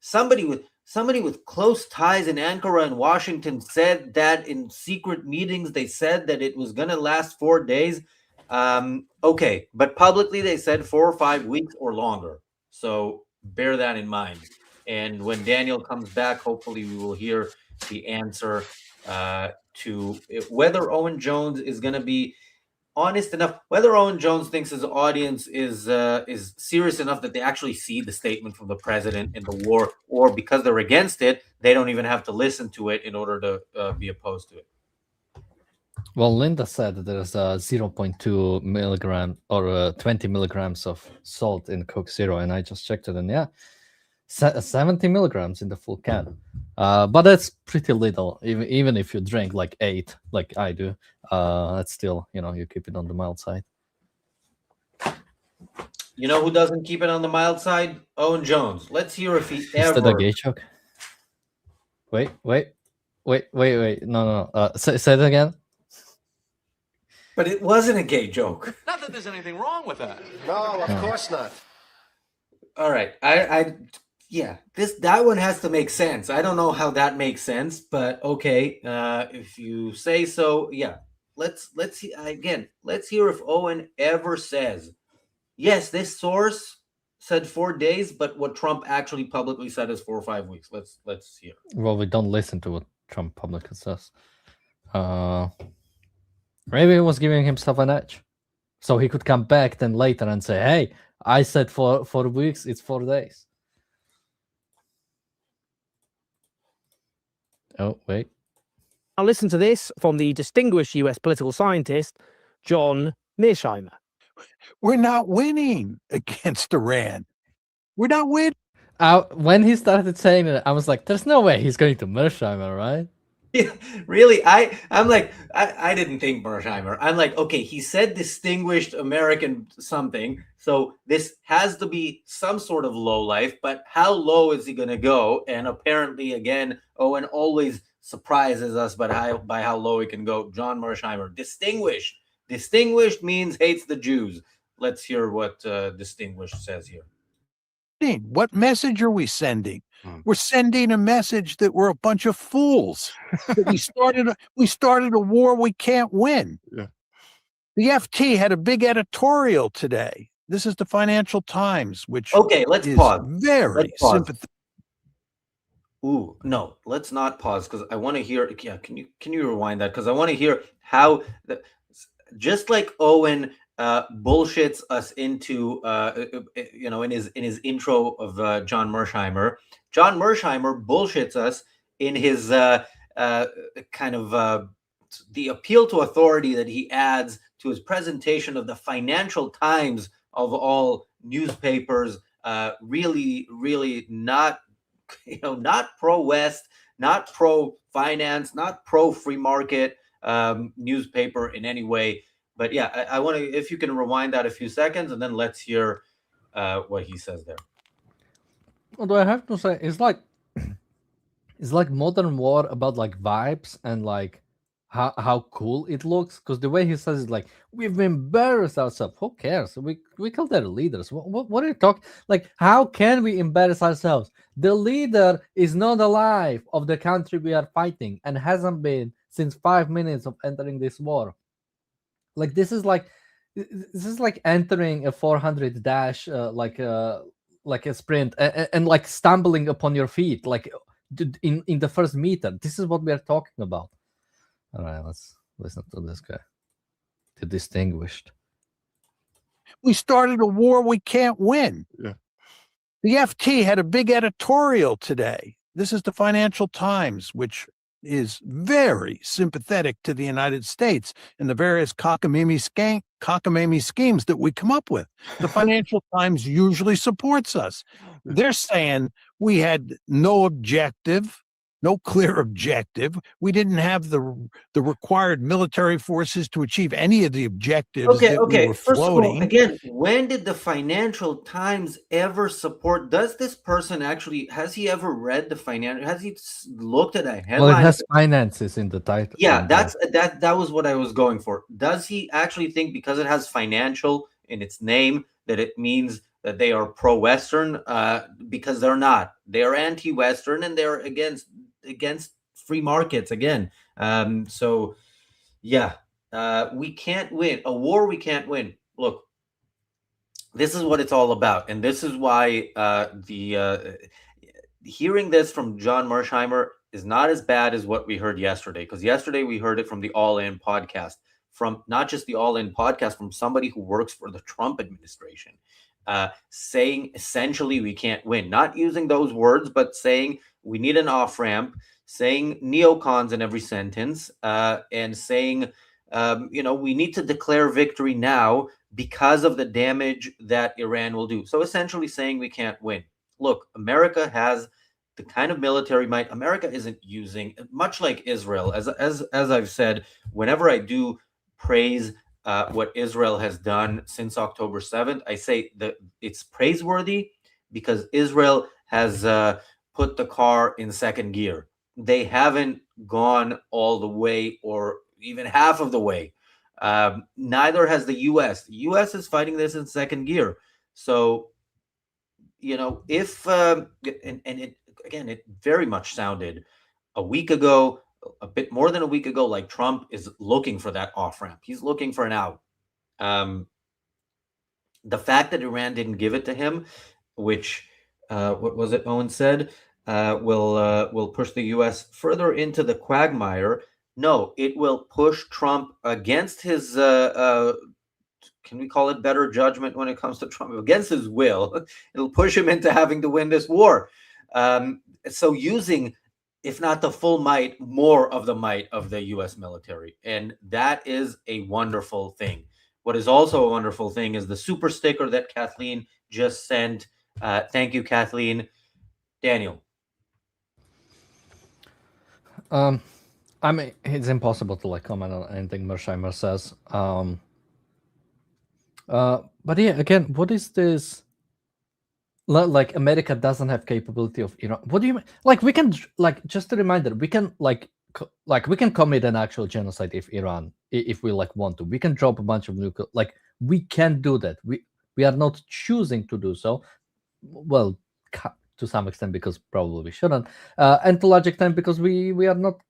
Speaker 1: somebody with close ties in Ankara and Washington said that in secret meetings they said that it was going to last 4 days? Okay, but publicly they said 4 or 5 weeks or longer. So bear that in mind. And when Daniel comes back, hopefully we will hear the answer to whether Owen Jones is going to be honest enough, whether Owen Jones thinks his audience is serious enough that they actually see the statement from the president in the war, or because they're against it, they don't even have to listen to it in order to be opposed to it.
Speaker 4: Well, Linda said that there's a 0.2 milligram or 20 milligrams of salt in Coke Zero, and I just checked it, and yeah, 70 milligrams in the full can. But that's pretty little. Even if you drink like 8, like I do, that's still, you keep it on the mild side.
Speaker 1: You know who doesn't keep it on the mild side? Owen Jones. Let's hear if he
Speaker 4: Is
Speaker 1: ever.
Speaker 4: that a gay joke? Wait. No. Say it again.
Speaker 1: But it wasn't a gay joke.
Speaker 9: Not that there's anything wrong with that.
Speaker 12: No, of course not.
Speaker 1: All right. Yeah, that one has to make sense. I don't know how that makes sense, but okay. If you say so, yeah. Let's hear if Owen ever says, yes, this source said 4 days, but what Trump actually publicly said is 4 or 5 weeks. Let's hear.
Speaker 4: Well, we don't listen to what Trump publicly says. Maybe he was giving himself an edge, so he could come back then later and say, "Hey, I said 4 weeks. It's 4 days." Oh, wait.
Speaker 11: Now listen to this from the distinguished US political scientist, John Mearsheimer.
Speaker 17: We're not winning against Iran. We're not winning.
Speaker 4: When he started saying it, I was like, "There's no way he's going to Mearsheimer, right?"
Speaker 1: Yeah, really, I'm like, I didn't think Mearsheimer. I'm like, okay, he said distinguished American something, so this has to be some sort of low life, but how low is he going to go? And apparently, again, Owen always surprises us by how low he can go. John Mearsheimer, distinguished. Distinguished means hates the Jews. Let's hear what distinguished says here.
Speaker 17: What message are we sending? We're sending a message that we're a bunch of fools. That we started a war we can't win.
Speaker 6: Yeah.
Speaker 17: The FT had a big editorial today. This is the Financial Times, which
Speaker 1: let's
Speaker 17: is
Speaker 1: pause.
Speaker 17: very sympathetic.
Speaker 1: Ooh, no, let's not pause because I want to hear. Yeah, can you rewind that? Because I want to hear how just like Owen bullshits us into in his intro of John Mearsheimer. John Mearsheimer bullshits us in his kind of the appeal to authority that he adds to his presentation of the Financial Times of all newspapers. Really, really not not pro-West, not pro-finance, not pro-free market newspaper in any way. But yeah, I want to, if you can rewind that a few seconds, and then let's hear what he says there.
Speaker 4: Although I have to say, it's like modern war about like vibes and like how cool it looks. Because the way he says it, like, we've embarrassed ourselves. Who cares? We killed their leaders. What are you talking? Like, how can we embarrass ourselves? The leader is not alive of the country we are fighting and hasn't been since 5 minutes of entering this war. Like this is like entering a 400 dash like a sprint and like stumbling upon your feet like in the first meter. This is what we are talking about. All right, let's listen to this guy, the distinguished.
Speaker 17: We started a war we can't win.
Speaker 6: Yeah.
Speaker 17: The FT had a big editorial today. This is the Financial Times, which is very sympathetic to the United States and the various cockamamie schemes that we come up with. The Financial Times usually supports us. They're saying we had no objective, no clear objective. We didn't have the required military forces to achieve any of the objectives that we were
Speaker 1: First
Speaker 17: floating.
Speaker 1: of all, again, when did the Financial Times ever support? Does this person actually, has he ever read the Financial? Has he looked at a headline?
Speaker 4: Well, it has finances in the title.
Speaker 1: Yeah, that was what I was going for. Does he actually think because it has financial in its name that it means that they are pro-Western? Because they're not. They are anti-Western and they're against free markets again. So yeah, we can't win a war. We can't win. Look, this is what it's all about, and this is why hearing this from John Mearsheimer is not as bad as what we heard yesterday. Because yesterday we heard it from the All In podcast, from not just the All In podcast, from somebody who works for the Trump administration, saying essentially we can't win. Not using those words, but saying we need an off-ramp, saying neocons in every sentence, and saying, we need to declare victory now because of the damage that Iran will do. So essentially saying we can't win. Look, America has the kind of military might America isn't using, much like Israel. As I've said, whenever I do praise what Israel has done since October 7th, I say that it's praiseworthy because Israel has put the car in second gear. They haven't gone all the way or even half of the way. Neither has the U.S. The U.S. is fighting this in second gear. So, if it very much sounded a week ago, a bit more than a week ago, like Trump is looking for that off-ramp. He's looking for an out. The fact that Iran didn't give it to him which what was it Owen said will push the U.S. further into the quagmire. No, it will push Trump against his can we call it better judgment when it comes to Trump? Against his will, it'll push him into having to win this war. So using, if not the full might, more of the might of the U.S. military. And that is a wonderful thing. What is also a wonderful thing is the super sticker that Kathleen just sent. Thank you, Kathleen. Daniel.
Speaker 4: I mean, it's impossible to comment on anything Mersheimer says. But yeah, again, what is this? Like America doesn't have capability of Iran. What do you mean? Like we can, just a reminder, we can we can commit an actual genocide if we want to. We can drop a bunch of nuclear. We can do that. We are not choosing to do so. Well, to some extent because probably we shouldn't, and to a large extent because we are not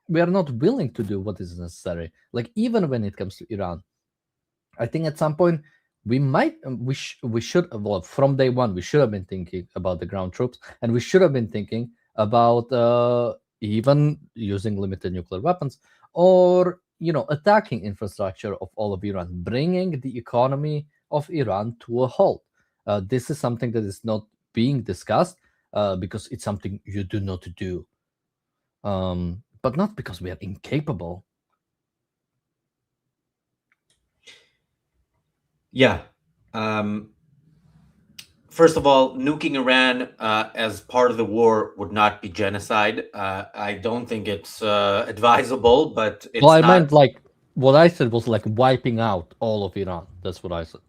Speaker 4: willing to do what is necessary. Even when it comes to Iran, I think at some point we should from day one we should have been thinking about the ground troops, and we should have been thinking about even using limited nuclear weapons, or attacking infrastructure of all of Iran, bringing the economy of Iran to a halt. This is something that is not being discussed because it's something you do not do, but not because we are incapable.
Speaker 1: Yeah. First of all, nuking Iran as part of the war would not be genocide. I don't think it's advisable, but it's
Speaker 4: I
Speaker 1: not...
Speaker 4: meant what I said was wiping out all of Iran. That's what I said.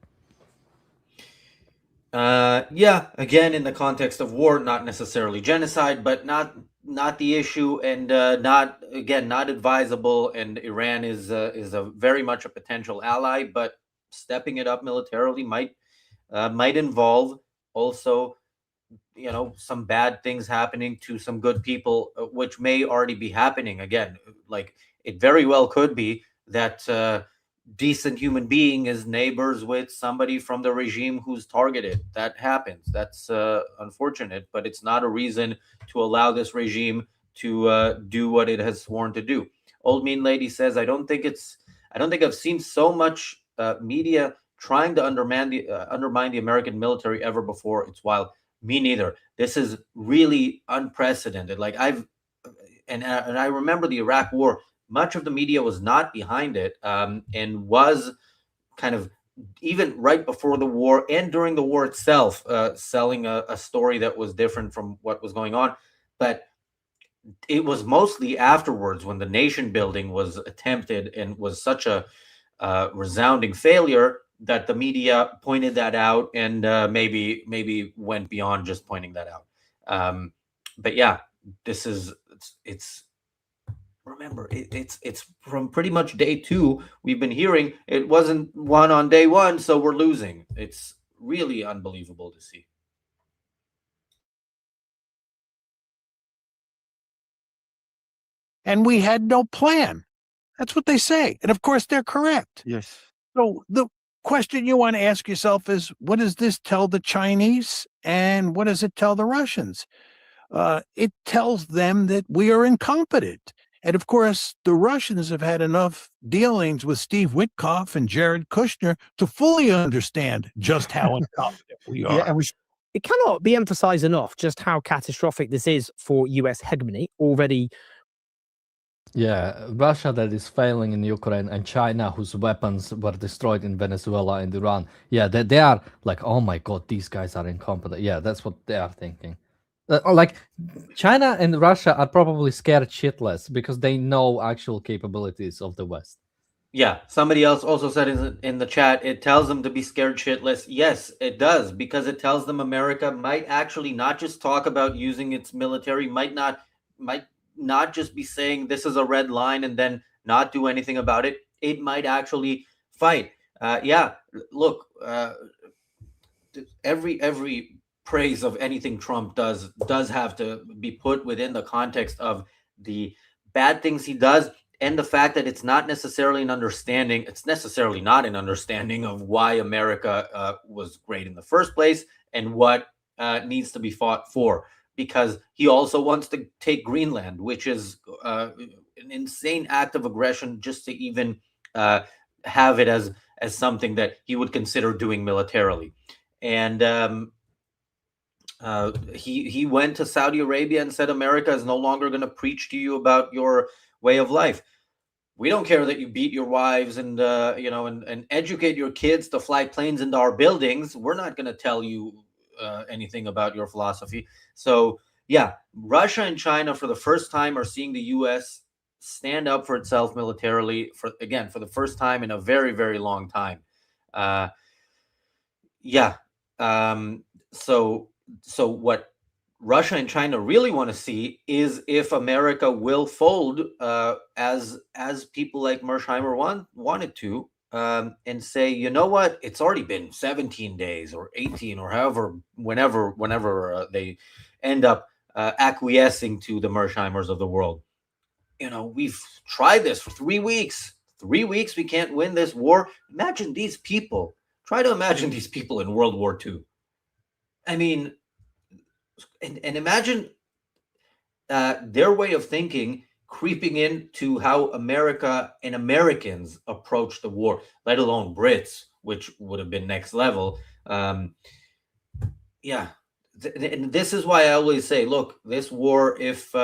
Speaker 1: Yeah, again, in the context of war, not necessarily genocide, but not the issue, and not advisable. And Iran is a very much a potential ally, but stepping it up militarily might involve also, some bad things happening to some good people, which may already be happening. Again, it very well could be that decent human being is neighbors with somebody from the regime who's targeted. That happens. That's unfortunate, but it's not a reason to allow this regime to do what it has sworn to do. Old Mean Lady says, I don't think I've seen so much media trying to undermine the American military ever before. It's wild. Me neither. This is really unprecedented. And I remember the Iraq War. Much of the media was not behind it, and was kind of, even right before the war and during the war itself, selling a story that was different from what was going on. But it was mostly afterwards, when the nation building was attempted and was such a resounding failure, that the media pointed that out, and maybe went beyond just pointing that out. But yeah, this is it's remember, it's from pretty much day two we've been hearing it wasn't won on day one, so we're losing. It's really unbelievable to see.
Speaker 17: And we had no plan. That's what they say. And of course, they're correct.
Speaker 12: Yes.
Speaker 17: So the question you want to ask yourself is, what does this tell the Chinese, and what does it tell the Russians? It tells them that we are incompetent. And of course, the Russians have had enough dealings with Steve Witkoff and Jared Kushner to fully understand just how incompetent we are.
Speaker 11: Yeah, and it cannot be emphasized enough just how catastrophic this is for US hegemony already.
Speaker 4: Yeah, Russia that is failing in Ukraine, and China whose weapons were destroyed in Venezuela and Iran. Yeah, they are like, oh my God, these guys are incompetent. Yeah, that's what they are thinking. China and Russia are probably scared shitless because they know actual capabilities of the West.
Speaker 1: Yeah, somebody else also said in the chat, it tells them to be scared shitless. Yes, it does, because it tells them America might actually not just talk about using its military, might not just be saying this is a red line and then not do anything about it. It might actually fight. Yeah, look, every praise of anything Trump does have to be put within the context of the bad things he does, and the fact that it's not necessarily an understanding. It's necessarily not an understanding of why America was great in the first place, and what needs to be fought for, because he also wants to take Greenland, which is an insane act of aggression just to even have it as something that he would consider doing militarily. And he went to Saudi Arabia and said, America is no longer going to preach to you about your way of life. We don't care that you beat your wives and and educate your kids to fly planes into our buildings. We're not going to tell you anything about your philosophy. So yeah, Russia and China for the first time are seeing the U.S. stand up for itself militarily for the first time in a very, very long time. So what Russia and China really want to see is if America will fold, as people like Mersheimer wanted to, and say, you know what, it's already been 17 days or 18 or however, whenever they end up acquiescing to the Mersheimers of the world. We've tried this for 3 weeks. 3 weeks, we can't win this war. Imagine these people. Try to imagine these people in World War II. I mean, and imagine their way of thinking creeping into how America and Americans approach the war, let alone Brits, which would have been next level. And this is why I always say, look, this war, if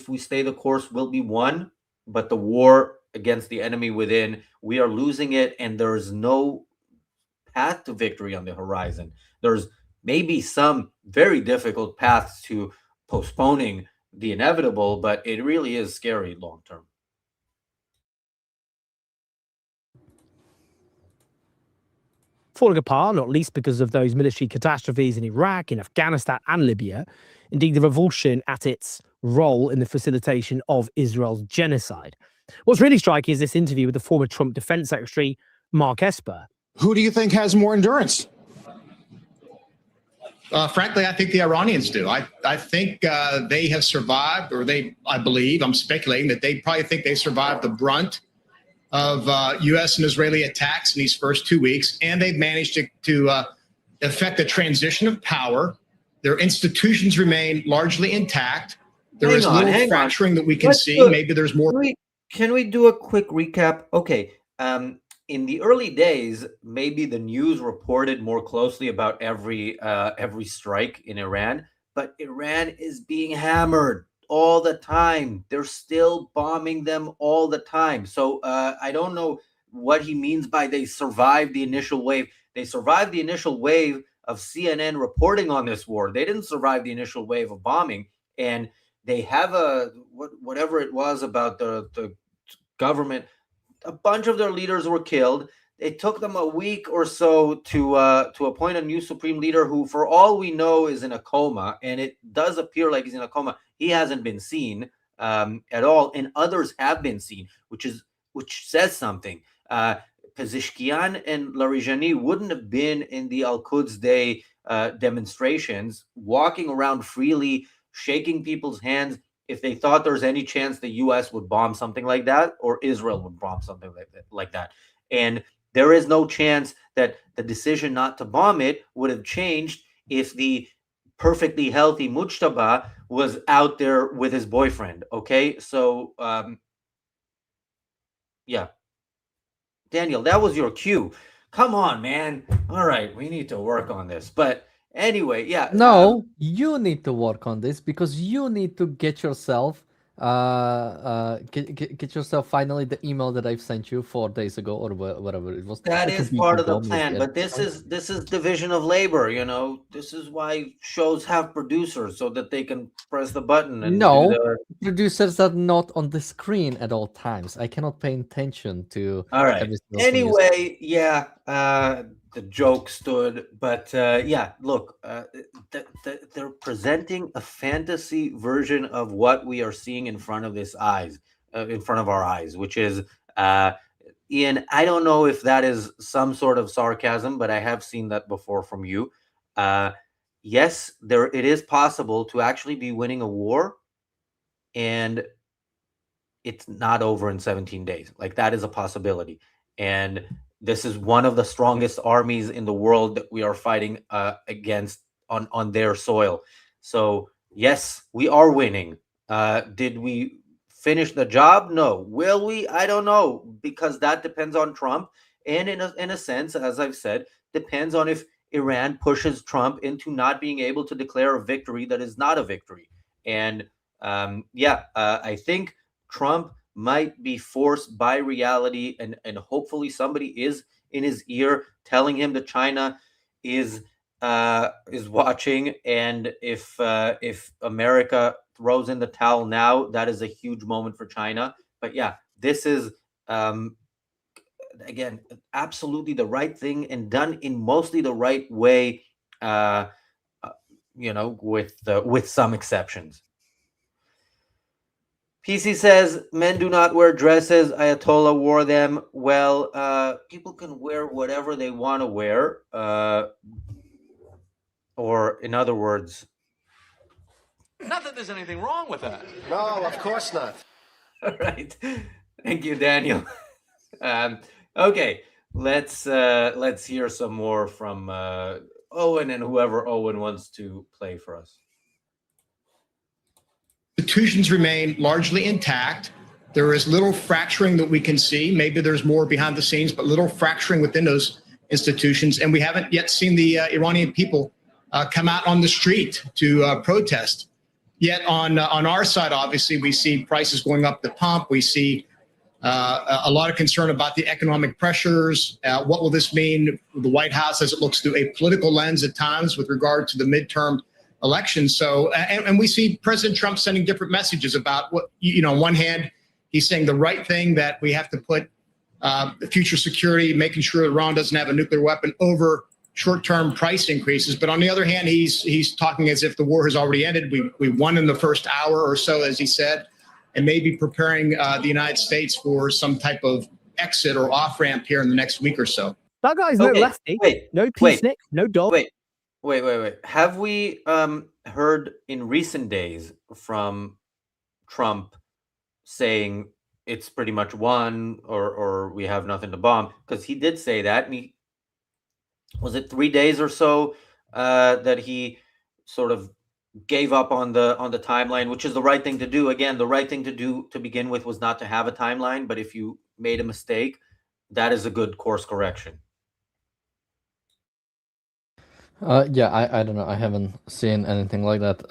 Speaker 1: we stay the course, will be won, but the war against the enemy within, we are losing it, and there is no path to victory on the horizon. There's maybe some very difficult paths to postponing the inevitable, but it really is scary long term.
Speaker 11: Falling apart, not least because of those military catastrophes in Iraq, in Afghanistan, and Libya. Indeed, the revulsion at its role in the facilitation of Israel's genocide. What's really striking is this interview with the former Trump Defense Secretary, Mark Esper.
Speaker 18: Who do you think has more endurance? Frankly, I think the Iranians do. I think they have survived, or I believe, I'm speculating, that they probably think they survived the brunt of U.S. and Israeli attacks in these first 2 weeks, and they've managed to effect a transition of power. Their institutions remain largely intact. There is little fracturing that we can see. Maybe there's more.
Speaker 1: Can we do a quick recap? Okay. In the early days, maybe the news reported more closely about every strike in Iran, but Iran is being hammered all the time. They're still bombing them all the time. So I don't know what he means by they survived the initial wave. They survived the initial wave of CNN reporting on this war. They didn't survive the initial wave of bombing, and they have whatever it was about the government. A bunch of their leaders were killed. It took them a week or so to appoint a new supreme leader who, for all we know, is in a coma. And it does appear like he's in a coma. He hasn't been seen at all, and others have been seen, which says something. Pezeshkian and Larijani wouldn't have been in the Al-Quds Day demonstrations, walking around freely, shaking people's hands, if they thought there's any chance the U.S. would bomb something like that, or Israel would bomb something like that. And there is no chance that the decision not to bomb it would have changed if the perfectly healthy Mujtaba was out there with his boyfriend. Okay, so yeah, Daniel, that was your cue. Come on, man. All right, we need to work on this. But anyway, yeah.
Speaker 4: No, you need to work on this because you need to get yourself get yourself finally the email that I've sent you 4 days ago or whatever it was.
Speaker 1: That is part of the plan, but this is division of labor. This is why shows have producers so that they can press the button. And
Speaker 4: producers are not on the screen at all times. I cannot pay attention to.
Speaker 1: All right. Anyway, yeah. The joke stood, but yeah, look, they're presenting a fantasy version of what we are seeing in front of our eyes, which is, Ian, I don't know if that is some sort of sarcasm, but I have seen that before from you. Yes, it is possible to actually be winning a war, and it's not over in 17 days. Like, that is a possibility, and this is one of the strongest armies in the world that we are fighting against on their soil. So yes, we are winning. Did we finish the job? No. Will we? I don't know, because that depends on Trump, and in a sense, as I've said, depends on if Iran pushes Trump into not being able to declare a victory that is not a victory. And I think Trump might be forced by reality, and hopefully somebody is in his ear telling him that China is watching, and if America throws in the towel now, that is a huge moment for China. But yeah, this is again absolutely the right thing and done in mostly the right way, with some exceptions. PC says men do not wear dresses. Ayatollah wore them. Well, people can wear whatever they want to wear, or in other words,
Speaker 9: Not that there's anything wrong with that.
Speaker 6: No, of course not.
Speaker 1: all right. Thank you, Daniel. Okay, let's hear some more from Owen and whoever Owen wants to play for us.
Speaker 18: Institutions remain largely intact. There is little fracturing that we can see. Maybe there's more behind the scenes, but little fracturing within those institutions. And we haven't yet seen the Iranian people come out on the street to protest. Yet on our side, obviously, we see prices going up the pump. We see a lot of concern about the economic pressures. What will this mean? The White House, as it looks through a political lens at times with regard to the midterm elections. So, and we see President Trump sending different messages about what, on one hand, he's saying the right thing, that we have to put future security, making sure Iran doesn't have a nuclear weapon, over short-term price increases. But on the other hand, he's talking as if the war has already ended. We won in the first hour or so, as he said, and maybe preparing the United States for some type of exit or off-ramp here in the next week or so.
Speaker 11: That guy's no lefty, no peacenik, no dog.
Speaker 1: Wait. Have we heard in recent days from Trump saying it's pretty much won, or we have nothing to bomb? Because he did say that, and was it 3 days or so that he sort of gave up on the timeline, which is the right thing to do. Again, the right thing to do to begin with was not to have a timeline, but if you made a mistake, that is a good course correction.
Speaker 4: I don't know. I haven't seen anything like that.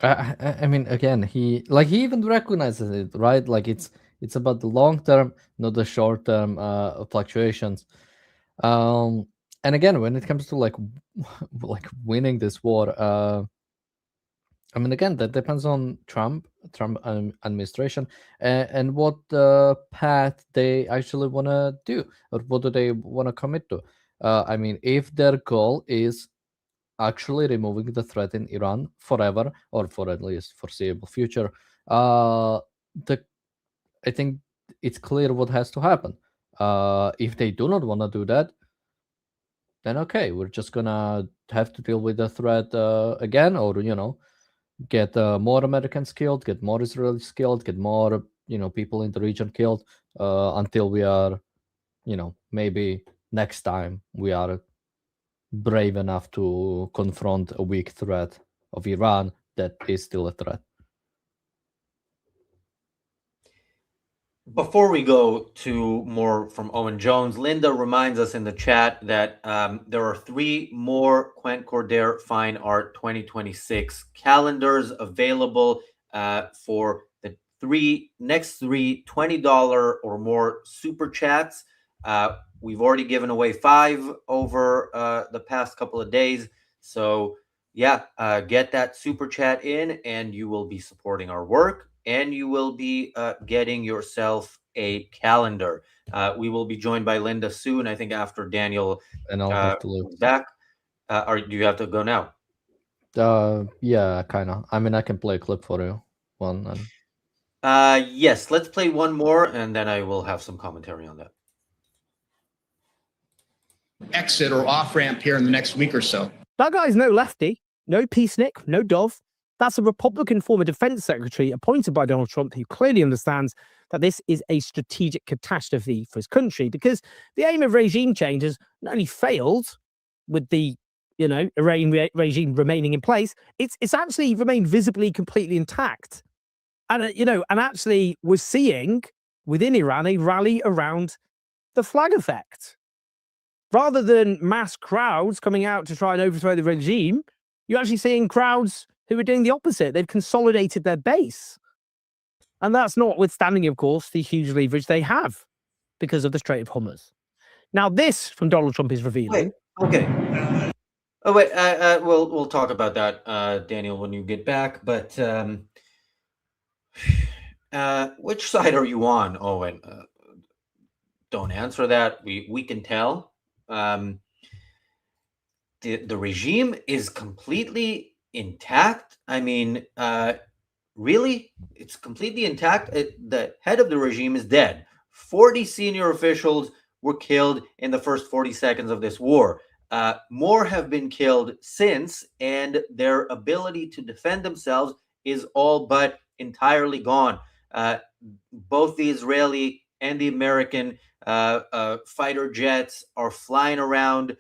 Speaker 4: I mean, again, he even recognizes it, right? Like it's about the long term, not the short term fluctuations. And again, when it comes to like winning this war, I mean, again, that depends on Trump administration and what path they actually want to do, or what do they want to commit to. I mean, if their goal is actually removing the threat in Iran forever, or for at least foreseeable future, I think it's clear what has to happen. If they do not want to do that, then okay, we're just gonna have to deal with the threat again, or get more Americans killed, get more Israelis killed, get more people in the region killed, until we are, maybe next time we are brave enough to confront a weak threat of Iran that is still a threat.
Speaker 1: Before we go to more from Owen Jones, Linda reminds us in the chat that there are 3 more Quent Cordair Fine Art 2026 calendars available for the next three $20 or more super chats. We've already given away 5 over the past couple of days. So yeah, get that super chat in and you will be supporting our work. And you will be getting yourself a calendar. We will be joined by Linda soon, I think after Daniel
Speaker 4: and I'll have to leave
Speaker 1: back. Or do you have to go now?
Speaker 4: Yeah, kind of. I mean, I can play a clip for you. One.
Speaker 1: Yes, let's play one more, and then I will have some commentary on that.
Speaker 18: Exit or off-ramp here in the next week or so.
Speaker 11: That guy's no lefty, no peacenik, no dove. That's a Republican former defense secretary appointed by Donald Trump who clearly understands that this is a strategic catastrophe for his country, because the aim of regime change has not only failed with the Iranian regime remaining in place, it's actually remained visibly completely intact. And, and actually we're seeing within Iran a rally around the flag effect. Rather than mass crowds coming out to try and overthrow the regime, you're actually seeing crowds who are doing the opposite. They've consolidated their base. And that's notwithstanding, of course, the huge leverage they have because of the Strait of Hormuz. Now, this from Donald Trump is revealing.
Speaker 1: Okay. Oh wait, we'll talk about that, Daniel, when you get back. But which side are you on, Owen? Don't answer that. We can tell. The regime is completely intact. I mean, really, it's completely intact. The head of the regime is dead. 40 senior officials were killed in the first 40 seconds of this war. More have been killed since, and their ability to defend themselves is all but entirely gone. Both the Israeli and the American fighter jets are flying around,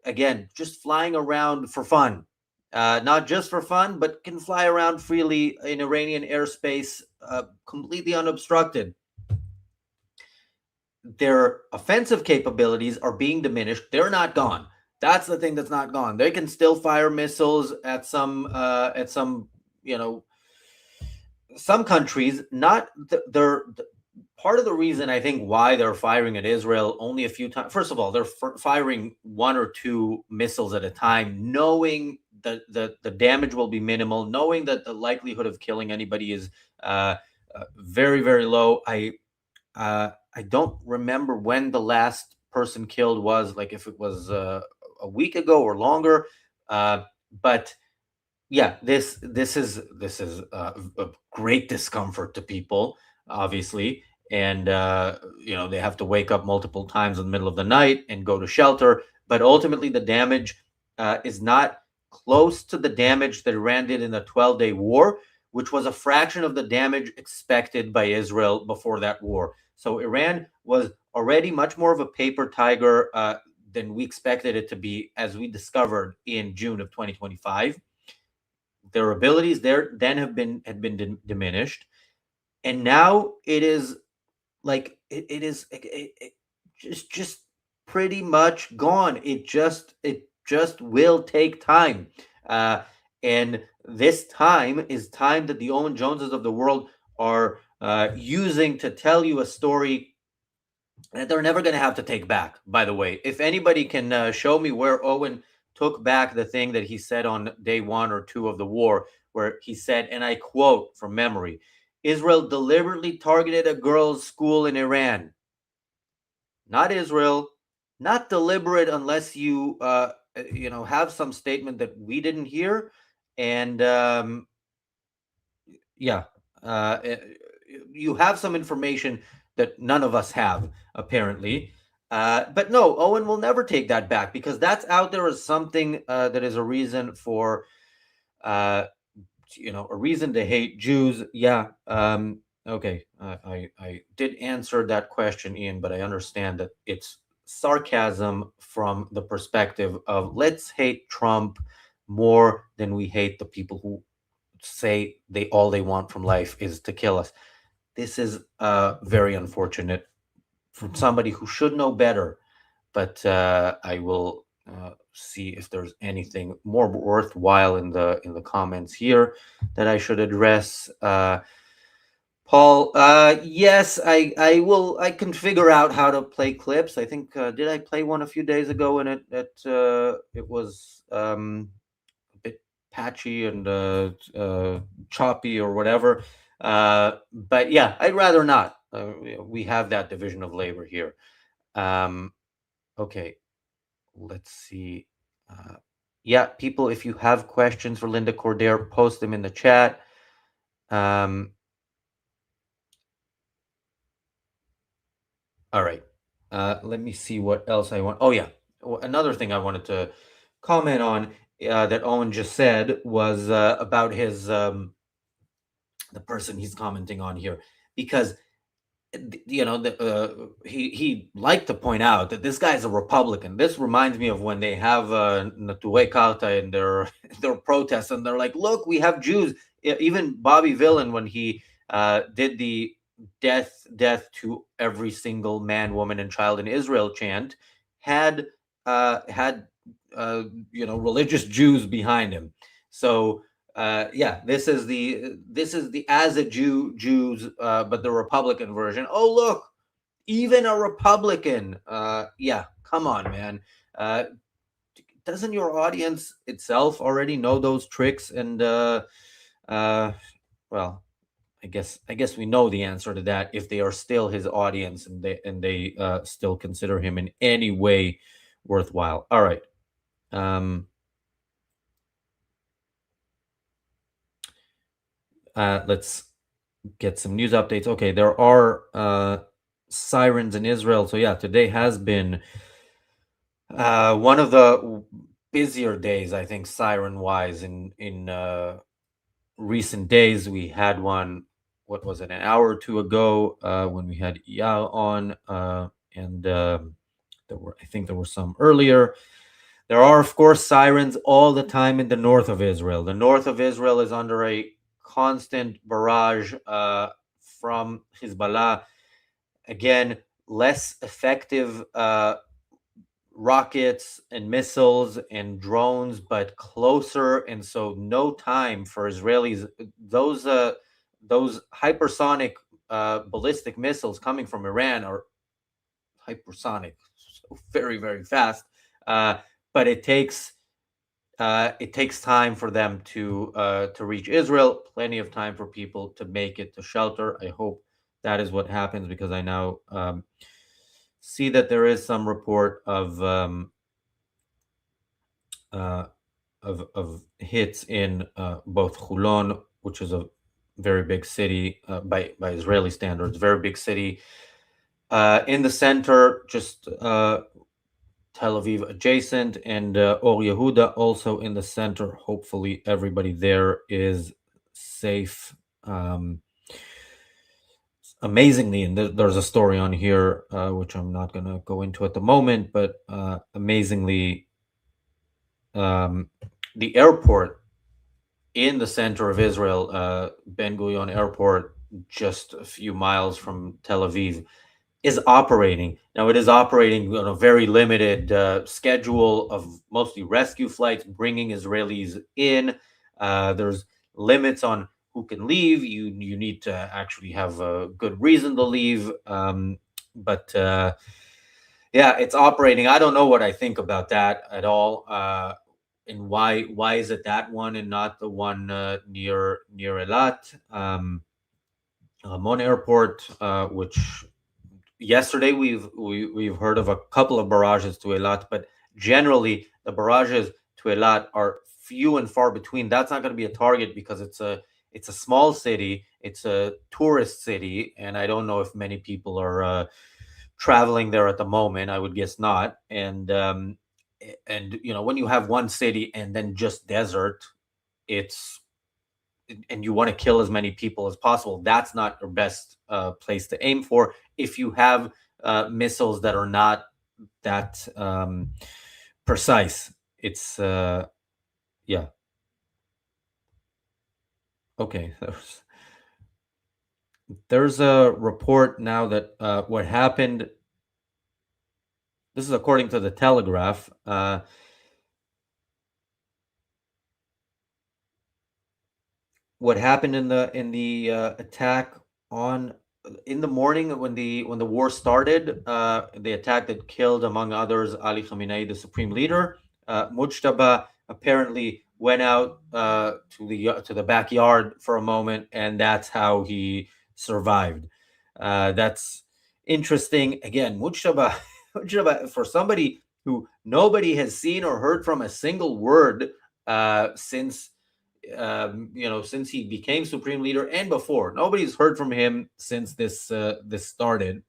Speaker 1: again, just flying around for fun. Not just for fun, but can fly around freely in Iranian airspace, completely unobstructed. Their offensive capabilities are being diminished. They're not gone. That's the thing that's not gone. They can still fire missiles at some some countries. Not they're part of the reason I think why they're firing at Israel only a few times. First of all, they're firing 1 or 2 missiles at a time, knowing that the damage will be minimal, knowing that the likelihood of killing anybody is very, very low. I don't remember when the last person killed was, like if it was a week ago or longer. But yeah, this is a great discomfort to people, obviously, and they have to wake up multiple times in the middle of the night and go to shelter. But ultimately, the damage is not close to the damage that Iran did in the 12-day war, which was a fraction of the damage expected by Israel before that war. So Iran was already much more of a paper tiger than we expected it to be, as we discovered in June of 2025. Their abilities there then had been diminished, and now it is like it is just pretty much gone. It just will take time, and this time is time that the Owen Joneses of the world are using to tell you a story that they're never going to have to take back. By the way, if anybody can show me where Owen took back the thing that he said on day 1 or 2 of the war, where he said, and I quote from memory, Israel deliberately targeted a girls' school in Iran. Not Israel, not deliberate unless you have some statement that we didn't hear. And you have some information that none of us have, apparently. But no, Owen will never take that back, because that's out there as something that is a reason for, a reason to hate Jews. Yeah. Okay. I did answer that question, Ian, but I understand that it's sarcasm from the perspective of let's hate Trump more than we hate the people who say all they want from life is to kill us. This is very unfortunate from somebody who should know better, but I will see if there's anything more worthwhile in the comments here that I should address. Paul, yes, I will. I can figure out how to play clips. I think did I play one a few days ago, and it was a bit patchy and choppy or whatever. But yeah, I'd rather not. We have that division of labor here. Okay, let's see. Yeah, people, if you have questions for Linda Cordair, post them in the chat. All right. Let me see what else I want. Oh, yeah. Another thing I wanted to comment on that Owen just said was about his the person he's commenting on here, because he liked to point out that this guy's a Republican. This reminds me of when they have Natuwe Karta in their their protests, and they're like, "Look, we have Jews." Even Bobby Villan, when he did the "death to every single man, woman, and child in Israel" chant, had religious Jews behind him. So this is the as a Jews, but the Republican version. Oh, look, even a Republican. Come on, man. Doesn't your audience itself already know those tricks? And well, I guess we know the answer to that if they are still his audience and they still consider him in any way worthwhile. All right. Let's get some news updates. Okay, there are sirens in Israel. So today has been one of the busier days, I think, siren-wise in recent days. We had one, what was it, an hour or two ago, when we had Yao on, and I think there were some earlier. There are, of course, sirens all the time in the north of Israel. The north of Israel is under a constant barrage from Hezbollah. Again, less effective rockets and missiles and drones, but closer, and so no time for Israelis. Those hypersonic ballistic missiles coming from Iran are hypersonic, so very, very fast. But it takes time for them to reach Israel. Plenty of time for people to make it to shelter. I hope that is what happens, because I now see that there is some report of hits in both Hulon, which is a very big city by Israeli standards, very big city in the center, just Tel Aviv adjacent, and Or Yehuda also in the center. Hopefully everybody there is safe. Amazingly, and there's a story on here which I'm not going to go into at the moment, but amazingly, the airport in the center of Israel, Ben Gurion Airport, just a few miles from Tel Aviv, is operating. Now, it is operating on a very limited schedule of mostly rescue flights, bringing Israelis in. There's limits on who can leave. You need to actually have a good reason to leave. But it's operating. I don't know what I think about that at all. And why is it that one and not the one near Eilat? Mon Airport, which yesterday we've heard of a couple of barrages to Eilat, but generally the barrages to Eilat are few and far between. That's not going to be a target because it's a small city, it's a tourist city, and I don't know if many people are traveling there at the moment. I would guess not. And when you have one city and then just desert, and you want to kill as many people as possible, that's not your best place to aim for if you have missiles that are not that precise. It's okay. There's a report now that what happened, this is according to the Telegraph, what happened in the attack in the morning when the war started, the attack that killed, among others, Ali Khamenei, the supreme leader. Mujtaba apparently went out to the backyard for a moment, and that's how he survived. That's interesting. Again, Mujtaba, for somebody who nobody has seen or heard from a single word since he became supreme leader, and before, nobody's heard from him since this started.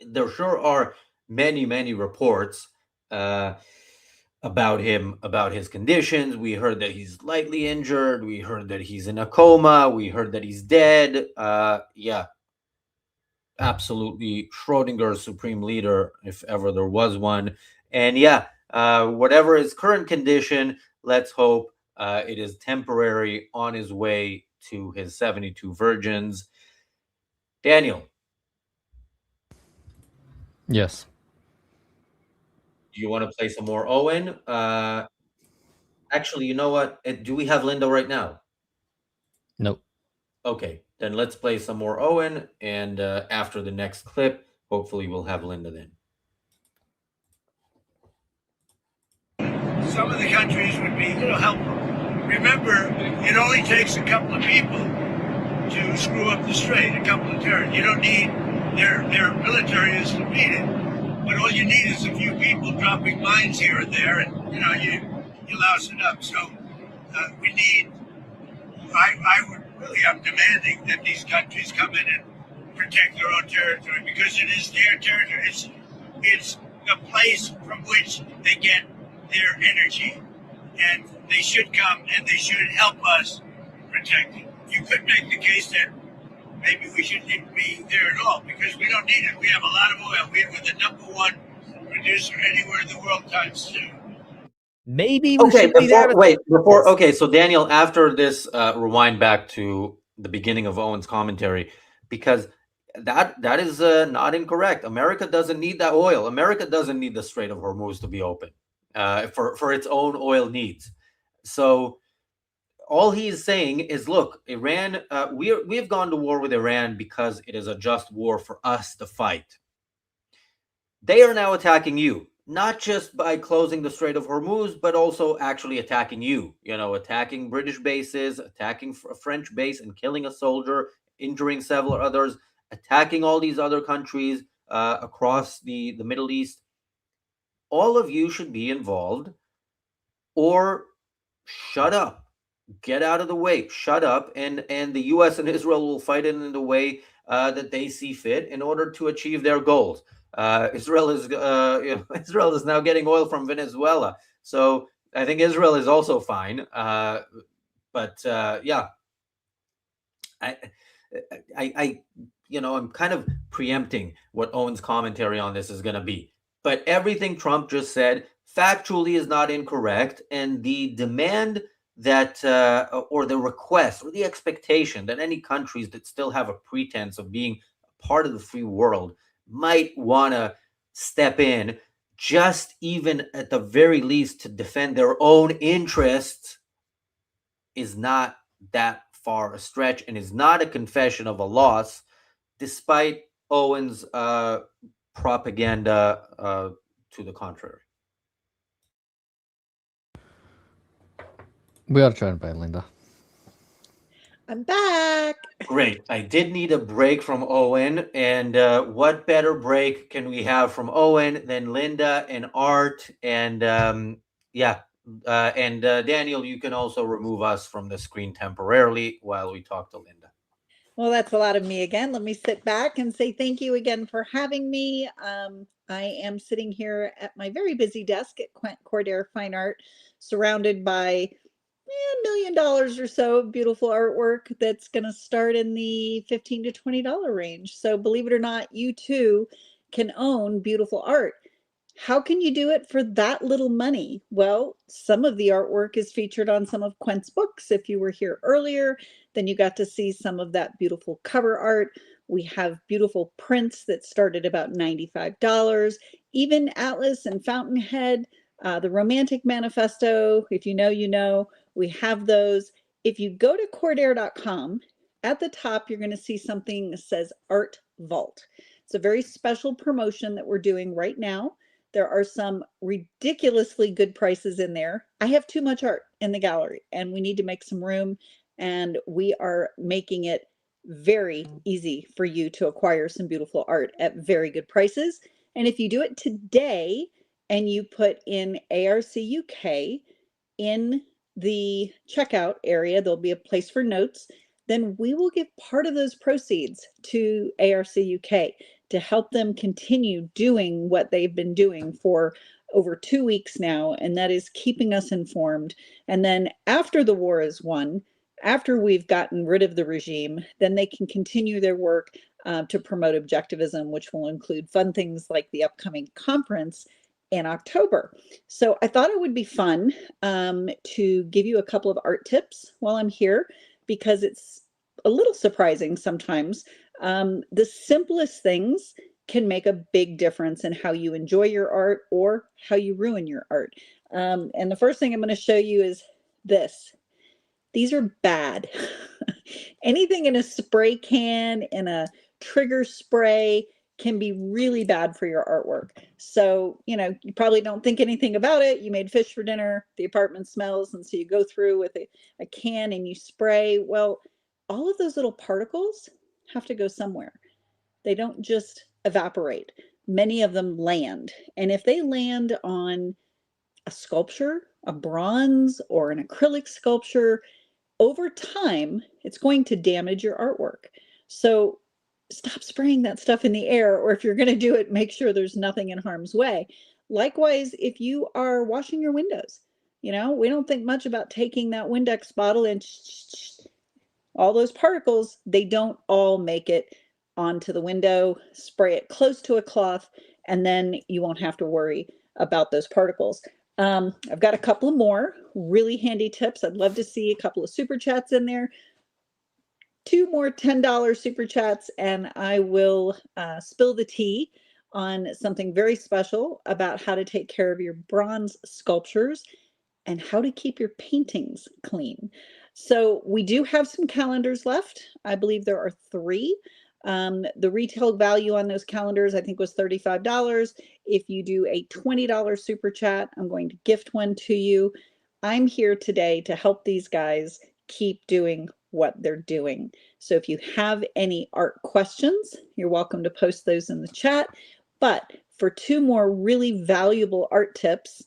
Speaker 1: There sure are many reports about him, about his conditions. We heard that he's lightly injured. We heard that he's in a coma. We heard that he's dead. absolutely Schrodinger's supreme leader, if ever there was one. And yeah, whatever his current condition, let's hope it is temporary on his way to his 72 virgins. Daniel,
Speaker 4: Yes.
Speaker 1: do you want to play some more Owen? Actually, you know what? Do we have Linda right now?
Speaker 4: No.
Speaker 1: Okay, then let's play some more Owen, and after the next clip, hopefully we'll have Linda then.
Speaker 19: Some of the countries would be, helpful. Remember, it only takes a couple of people to screw up the strait, a couple of terrorists. You don't need their military is defeated, but all you need is a few people dropping mines here and there, and you louse it up. So we need. I'm demanding that these countries come in and protect their own territory because it is their territory. It's a place from which they get their energy, and they should come and they should help us protect it. You could make the case that maybe we shouldn't even be there at all because we don't need it. We have a lot of oil. We're the #1 producer anywhere in the world times 2.
Speaker 11: Maybe we should be there.
Speaker 1: Okay, so Daniel, after this, rewind back to the beginning of Owen's commentary, because that is not incorrect. America doesn't need that oil. America doesn't need the Strait of Hormuz to be open for its own oil needs. So all he is saying is, look, Iran, we have gone to war with Iran because it is a just war for us to fight. They are now attacking you, not just by closing the Strait of Hormuz, but also actually attacking you, attacking British bases, attacking a French base and killing a soldier, injuring several others, attacking all these other countries across the Middle East. All of you should be involved or shut up. Get out of the way. Shut up. And the U.S. and Israel will fight it in the way that they see fit in order to achieve their goals. Israel is now getting oil from Venezuela, so I think Israel is also fine. But yeah, I'm kind of preempting what Owen's commentary on this is going to be. But everything Trump just said factually is not incorrect, and the demand that or the request or the expectation that any countries that still have a pretense of being part of the free world might want to step in, just even at the very least to defend their own interests, is not that far a stretch and is not a confession of a loss, despite Owen's propaganda to the contrary.
Speaker 4: We are joined by Linda.
Speaker 8: I'm back.
Speaker 1: Great. I did need a break from Owen, and what better break can we have from Owen than Linda and Art? And Daniel, you can also remove us from the screen temporarily while we talk to Linda.
Speaker 8: Well, that's a lot of me again. Let me sit back and say thank you again for having me. I am sitting here at my very busy desk at Cordair Fine Art, surrounded by $1 million or so of beautiful artwork that's going to start in the $15 to $20 range. So believe it or not, you too can own beautiful art. How can you do it for that little money? Well, some of the artwork is featured on some of Quent's books. If you were here earlier, then you got to see some of that beautiful cover art. We have beautiful prints that start at about $95. Even Atlas and Fountainhead, the Romantic Manifesto, if you know, you know, we have those. If you go to cordair.com, at the top, you're going to see something that says Art Vault. It's a very special promotion that we're doing right now. There are some ridiculously good prices in there. I have too much art in the gallery and we need to make some room, and we are making it very easy for you to acquire some beautiful art at very good prices. And if you do it today and you put in ARCUK in the checkout area, there'll be a place for notes, then we will give part of those proceeds to ARCUK to help them continue doing what they've been doing for over 2 weeks now, and that is keeping us informed. And then after the war is won, after we've gotten rid of the regime, then they can continue their work to promote objectivism, which will include fun things like the upcoming conference in October. So I thought it would be fun to give you a couple of art tips while I'm here, because it's a little surprising sometimes. The simplest things can make a big difference in how you enjoy your art or how you ruin your art. And the first thing I'm going to show you is this. These are bad. Anything in a spray can, in a trigger spray, can be really bad for your artwork. So, you probably don't think anything about it. You made fish for dinner, the apartment smells, and so you go through with a can and you spray. Well, all of those little particles have to go somewhere. They don't just evaporate. Many of them land. And if they land on a sculpture, a bronze or an acrylic sculpture, over time, it's going to damage your artwork. So stop spraying that stuff in the air, or if you're going to do it, make sure there's nothing in harm's way. Likewise, if you are washing your windows, we don't think much about taking that Windex bottle and all those particles, they don't all make it onto the window. Spray it close to a cloth, and then you won't have to worry about those particles. I've got a couple more really handy tips. I'd love to see a couple of super chats in there. 2 more $10 super chats, and I will spill the tea on something very special about how to take care of your bronze sculptures and how to keep your paintings clean. So we do have some calendars left. I believe there are 3. The retail value on those calendars, I think, was $35. If you do a $20 super chat, I'm going to gift one to you. I'm here today to help these guys keep doing what they're doing. So if you have any art questions, you're welcome to post those in the chat. But for 2 more really valuable art tips,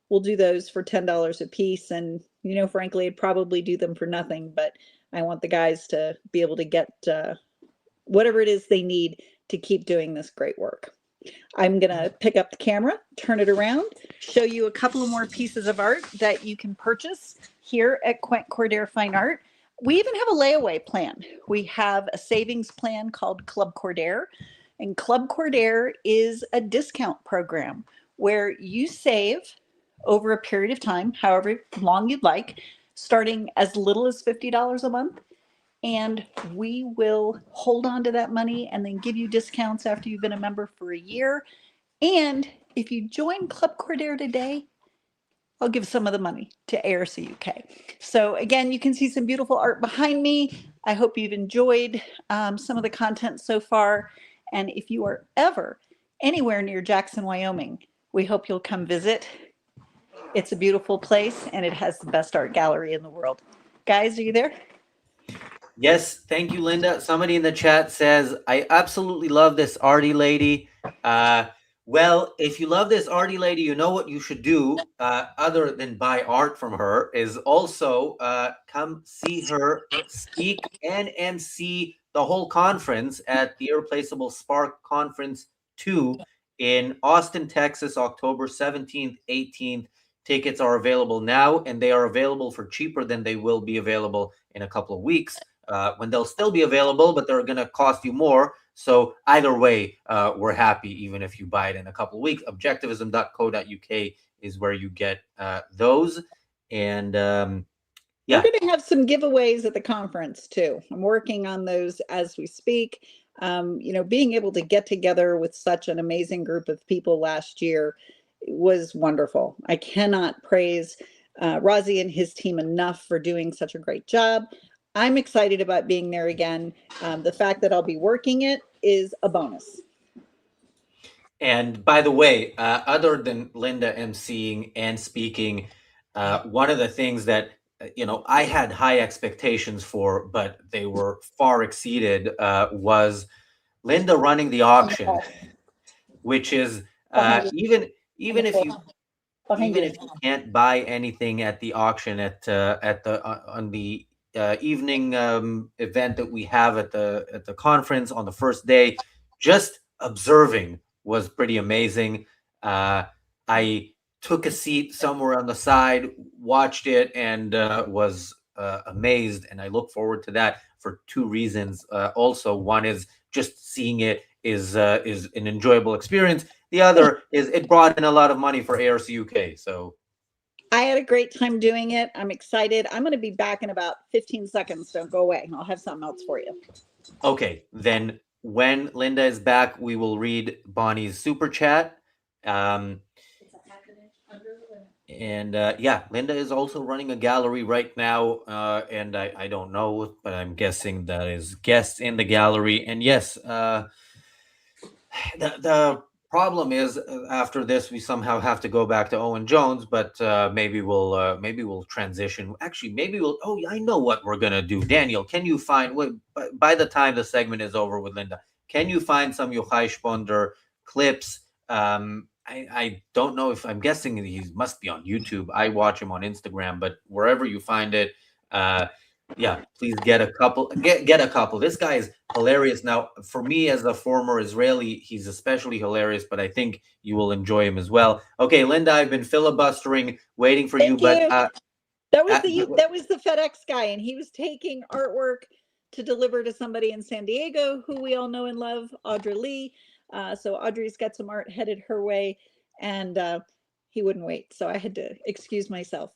Speaker 8: we'll do those for $10 a piece. And, frankly, I'd probably do them for nothing, but I want the guys to be able to get whatever it is they need to keep doing this great work. I'm going to pick up the camera, turn it around, show you a couple of more pieces of art that you can purchase here at Quent Cordair Fine Art. We even have a layaway plan. We have a savings plan called Club Cordair, and Club Cordair is a discount program where you save over a period of time, however long you'd like, starting as little as $50 a month. And we will hold on to that money and then give you discounts after you've been a member for a year. And if you join Club Cordair today, I'll give some of the money to ARCUK. So again, you can see some beautiful art behind me. I hope you've enjoyed some of the content so far. And if you are ever anywhere near Jackson, Wyoming, we hope you'll come visit. It's a beautiful place, and it has the best art gallery in the world. Guys, are you there?
Speaker 1: Yes, thank you, Linda. Somebody in the chat says, I absolutely love this arty lady. Well, if you love this arty lady, you know what you should do, other than buy art from her, is also come see her speak and MC the whole conference at the Irreplaceable Spark Conference 2 in Austin, Texas, October 17th, 18th. Tickets are available now, and they are available for cheaper than they will be available in a couple of weeks. When they'll still be available, but they're going to cost you more. So either way, we're happy even if you buy it in a couple of weeks. Objectivism.co.uk is where you get those. And yeah.
Speaker 8: We're going to have some giveaways at the conference too. I'm working on those as we speak. Being able to get together with such an amazing group of people last year was wonderful. I cannot praise Razi and his team enough for doing such a great job. I'm excited about being there again. The fact that I'll be working it is a bonus.
Speaker 1: And by the way, other than Linda emceeing and speaking, one of the things that I had high expectations for, but they were far exceeded, was Linda running the auction, which is even if you can't buy anything at the auction on the evening event that we have at the conference on the first day, just observing was pretty amazing. I took a seat somewhere on the side, watched it, and was amazed. And I look forward to that for 2 reasons. Also, one is just seeing it is an enjoyable experience. The other is it brought in a lot of money for ARCUK. So
Speaker 8: I had a great time doing it. I'm excited. I'm going to be back in about 15 seconds. Don't go away. I'll have something else for you.
Speaker 1: okay, then when Linda is back, we will read Bonnie's super chat. And yeah, Linda is also running a gallery right now, and I don't know, but I'm guessing that is guests in the gallery. And yes, the problem is after this we somehow have to go back to Owen Jones, but maybe we'll transition. Actually, maybe we'll. Oh, I know what we're gonna do. Daniel, can you find by the time the segment is over with Linda, can you find some Yochai Sponder clips? I don't know if I'm guessing he must be on YouTube. I watch him on Instagram, but wherever you find it, yeah, please get a couple. Get a couple. This guy is hilarious. Now, for me as a former Israeli, he's especially hilarious, but I think you will enjoy him as well. Okay, Linda, I've been filibustering, waiting for you, but
Speaker 8: that was the FedEx guy, and he was taking artwork to deliver to somebody in San Diego who we all know and love, Audrey Lee. So Audrey's got some art headed her way, and he wouldn't wait, so I had to excuse myself.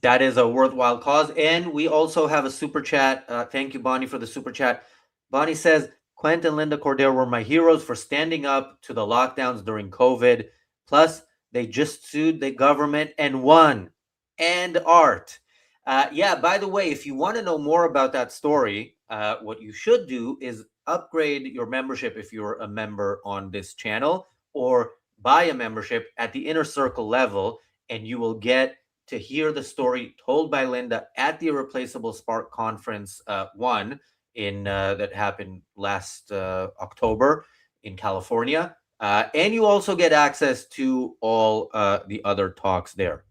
Speaker 1: That is a worthwhile cause. And we also have a super chat. Thank you, Bonnie, for the super chat. Bonnie says, Quentin and Linda Cordero were my heroes for standing up to the lockdowns during COVID. Plus, they just sued the government and won. And art. Yeah, by the way, if you want to know more about that story, what you should do is upgrade your membership if you're a member on this channel, or buy a membership at the Inner Circle level, and you will get to hear the story told by Linda at the Irreplaceable Spark Conference 1 in that happened last October in California. And you also get access to all the other talks there.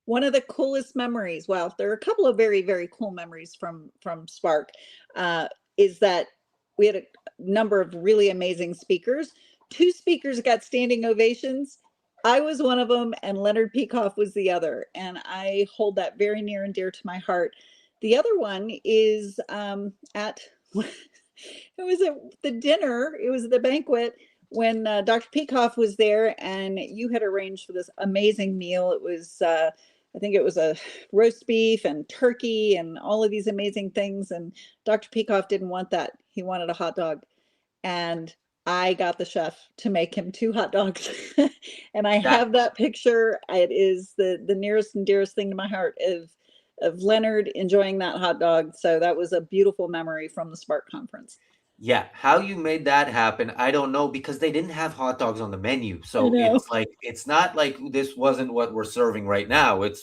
Speaker 8: One of the coolest memories, well, there are a couple of very, very cool memories from Spark, is that we had a number of really amazing speakers. 2 speakers got standing ovations. I was one of them, and Leonard Peikoff was the other. And I hold that very near and dear to my heart. The other one is at, it was at the dinner, it was at the banquet when Dr. Peikoff was there, and you had arranged for this amazing meal. It was, I think it was a roast beef and turkey and all of these amazing things. And Dr. Peikoff didn't want that. He wanted a hot dog. And I got the chef to make him 2 hot dogs. And I have that picture. It is the nearest and dearest thing to my heart of Leonard enjoying that hot dog. So that was a beautiful memory from the Spark Conference.
Speaker 1: Yeah, how you made that happen, I don't know, because they didn't have hot dogs on the menu. So it's like, it's not like this wasn't what we're serving right now. It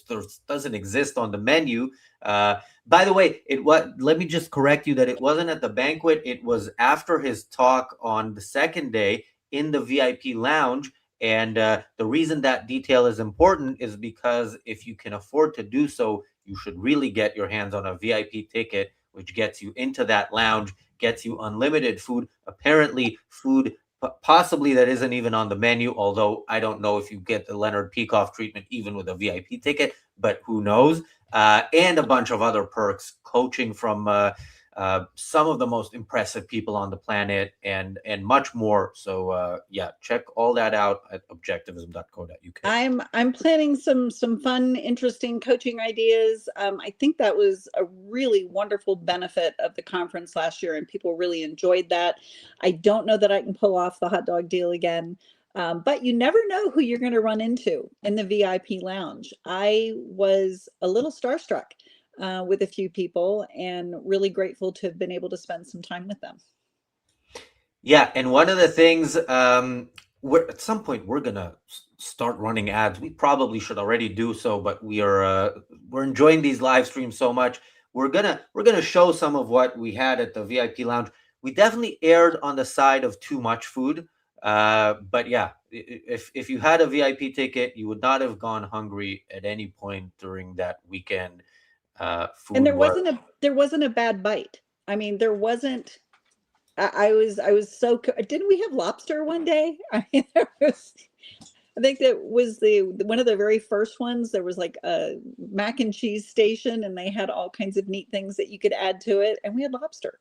Speaker 1: doesn't exist on the menu. By the way, let me just correct you that it wasn't at the banquet. It was after his talk on the second day in the VIP lounge. And the reason that detail is important is because if you can afford to do so, you should really get your hands on a VIP ticket, which gets you into that lounge, gets you unlimited food, apparently food possibly that isn't even on the menu, although I don't know if you get the Leonard Peikoff treatment even with a VIP ticket, but who knows, and a bunch of other perks, coaching from some of the most impressive people on the planet, and much more. So yeah, check all that out at objectivism.co.uk.
Speaker 8: I'm planning some fun, interesting coaching ideas. I think that was a really wonderful benefit of the conference last year, and people really enjoyed that. I don't know that I can pull off the hot dog deal again, but you never know who you're going to run into in the VIP lounge. I was a little starstruck with a few people, and really grateful to have been able to spend some time with them.
Speaker 1: Yeah, and one of the things, at some point we're gonna start running ads. We probably should already do so, but we're enjoying these live streams so much. We're gonna show some of what we had at the VIP lounge. We definitely erred on the side of too much food, but yeah, if you had a VIP ticket, you would not have gone hungry at any point during that weekend. Food,
Speaker 8: and there wasn't a bad bite. I mean, there wasn't. I was so. Didn't we have lobster one day? I mean, there was. I think that was one of the very first ones. There was like a mac and cheese station, and they had all kinds of neat things that you could add to it, and we had lobster.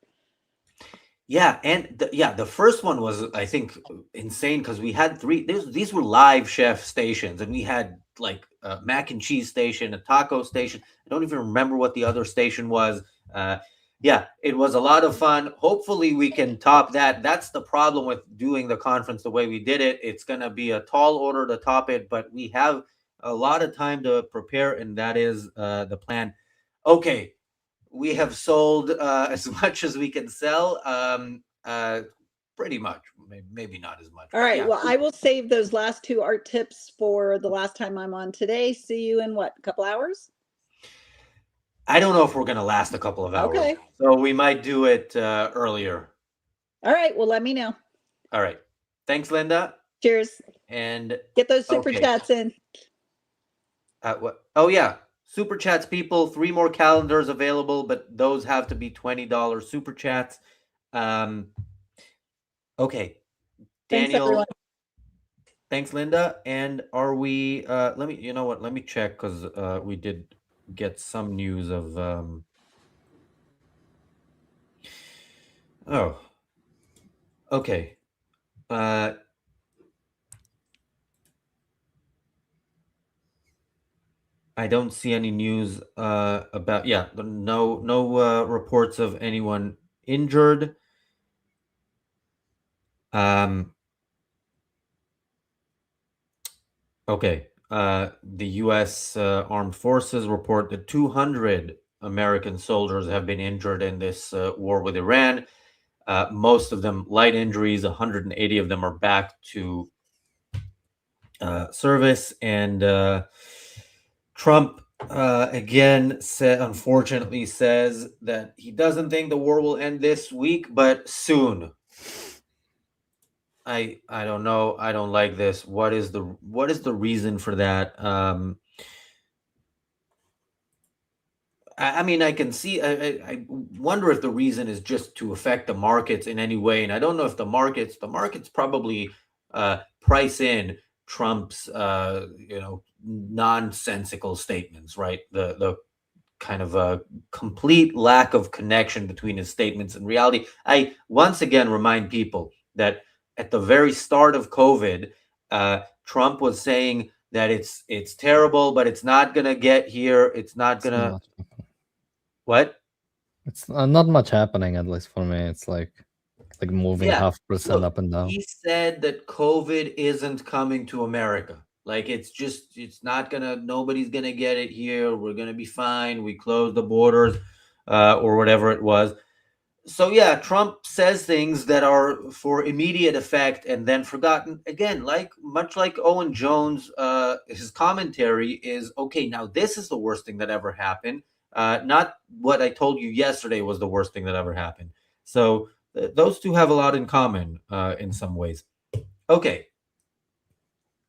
Speaker 1: Yeah, and the first one was, I think, insane because we had three. These were live chef stations, and we had like a mac and cheese station, a taco station. I don't even remember what the other station was. Yeah, it was a lot of fun. Hopefully, we can top that. That's the problem with doing the conference the way we did it. It's gonna be a tall order to top it, but we have a lot of time to prepare, and that is the plan. Okay, we have sold as much as we can sell. Pretty much, maybe not as much.
Speaker 8: All right. Well, I will save those last two art tips for the last time I'm on today. See you in what, a couple hours?
Speaker 1: I don't know if we're going to last a couple of hours.
Speaker 8: Okay.
Speaker 1: So we might do it earlier.
Speaker 8: All right. Well, let me know.
Speaker 1: All right. Thanks, Linda.
Speaker 8: Cheers.
Speaker 1: And
Speaker 8: get those super chats in.
Speaker 1: What? Oh, yeah. Super chats, people. 3 more calendars available, but those have to be $20 super chats. Okay. Daniel. Thanks, Linda. And are we, let me check because we did get some news of, oh, okay. I don't see any news about, no reports of anyone injured. Okay. The U.S. Armed Forces report that 200 American soldiers have been injured in this war with Iran. Most of them light injuries. 180 of them are back to service. And Trump again unfortunately says that he doesn't think the war will end this week, but soon. I don't know. I don't like this. What is the reason for that? I mean, I can see. I wonder if the reason is just to affect the markets in any way, and I don't know if the markets probably price in Trump's nonsensical statements, right? The kind of a complete lack of connection between his statements and reality. I once again remind people that at the very start of COVID, Trump was saying that it's terrible, but it's not gonna get here. It's not gonna. What?
Speaker 4: It's not much happening, at least for me. It's like moving 0.5% up and down.
Speaker 1: He said that COVID isn't coming to America. Like it's not gonna. Nobody's gonna get it here. We're gonna be fine. We closed the borders, or whatever it was. So yeah, Trump says things that are for immediate effect and then forgotten again. Much like Owen Jones, his commentary is okay. Now this is the worst thing that ever happened. Not what I told you yesterday was the worst thing that ever happened. So those two have a lot in common in some ways. Okay,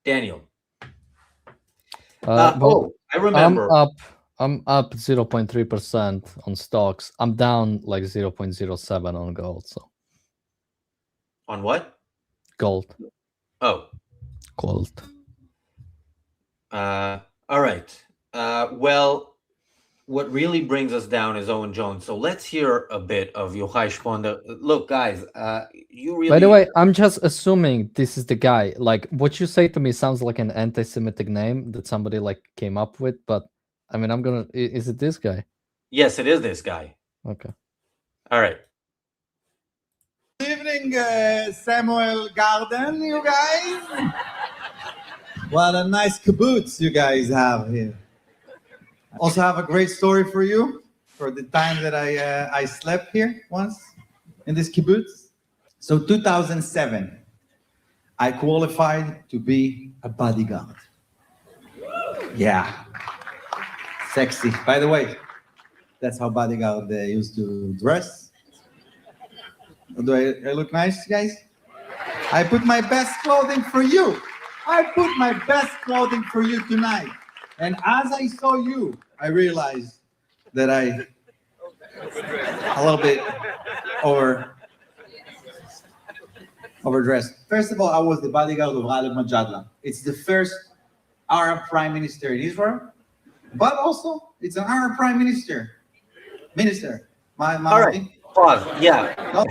Speaker 1: Daniel. I remember.
Speaker 4: I'm up 0.3% on stocks. I'm down like 0.07 on gold. So
Speaker 1: on what?
Speaker 4: Gold.
Speaker 1: Oh,
Speaker 4: gold.
Speaker 1: All right. Well, what really brings us down is Owen Jones. So let's hear a bit of Yochai Shponda. Look, guys, you really.
Speaker 4: By the way, I'm just assuming this is the guy. Like what you say to me sounds like an anti-Semitic name that somebody like came up with, but. I mean, is it this guy?
Speaker 1: Yes, it is this guy.
Speaker 4: Okay.
Speaker 1: All right.
Speaker 20: Good evening, Samuel Garden, you guys. What a nice kibbutz you guys have here. Also have a great story for you for the time that I slept here once in this kibbutz. So 2007, I qualified to be a bodyguard. Yeah. Sexy. By the way, that's how bodyguard used to dress. Do I look nice, guys? I put my best clothing for you. I put my best clothing for you tonight. And as I saw you, I realized that I a little bit overdressed. First of all, I was the bodyguard of Ghalib Majadla. It's the first Arab prime minister in Israel. But also, it's an Arab prime minister. All
Speaker 1: right, pause. Yeah.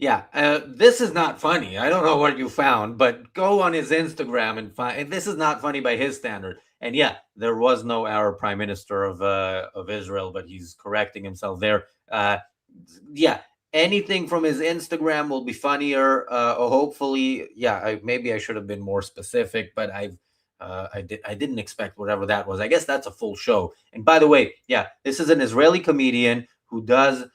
Speaker 1: Yeah, this is not funny. I don't know what you found, but go on his Instagram and find. And this is not funny by his standard. And yeah, there was no Arab prime minister of Israel, but he's correcting himself there. Yeah, anything from his Instagram will be funnier. Hopefully, yeah. Maybe I should have been more specific, but I didn't expect whatever that was. I guess that's a full show. And by the way, yeah, this is an Israeli comedian who does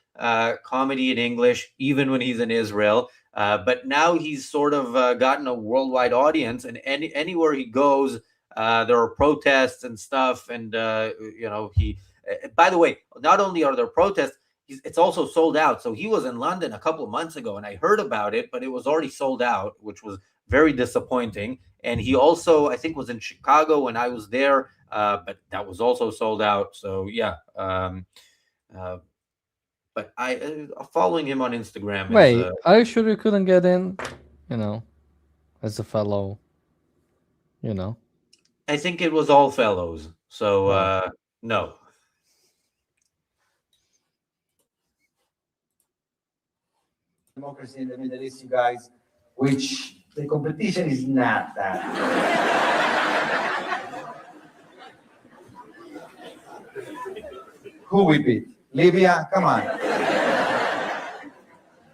Speaker 1: comedy in English, even when he's in Israel. But now he's sort of gotten a worldwide audience, and anywhere he goes, there are protests and stuff. And he. By the way, not only are there protests, it's also sold out. So he was in London a couple of months ago, and I heard about it, but it was already sold out, which was very disappointing. And he also, I think, was in Chicago when I was there, but that was also sold out. So yeah. But I following him on Instagram.
Speaker 4: Wait, are you sure you couldn't get in? As a fellow.
Speaker 1: I think it was all fellows. So no.
Speaker 20: Democracy in the Middle East, you guys, which the competition is not that. Who we beat? Libya? Come on.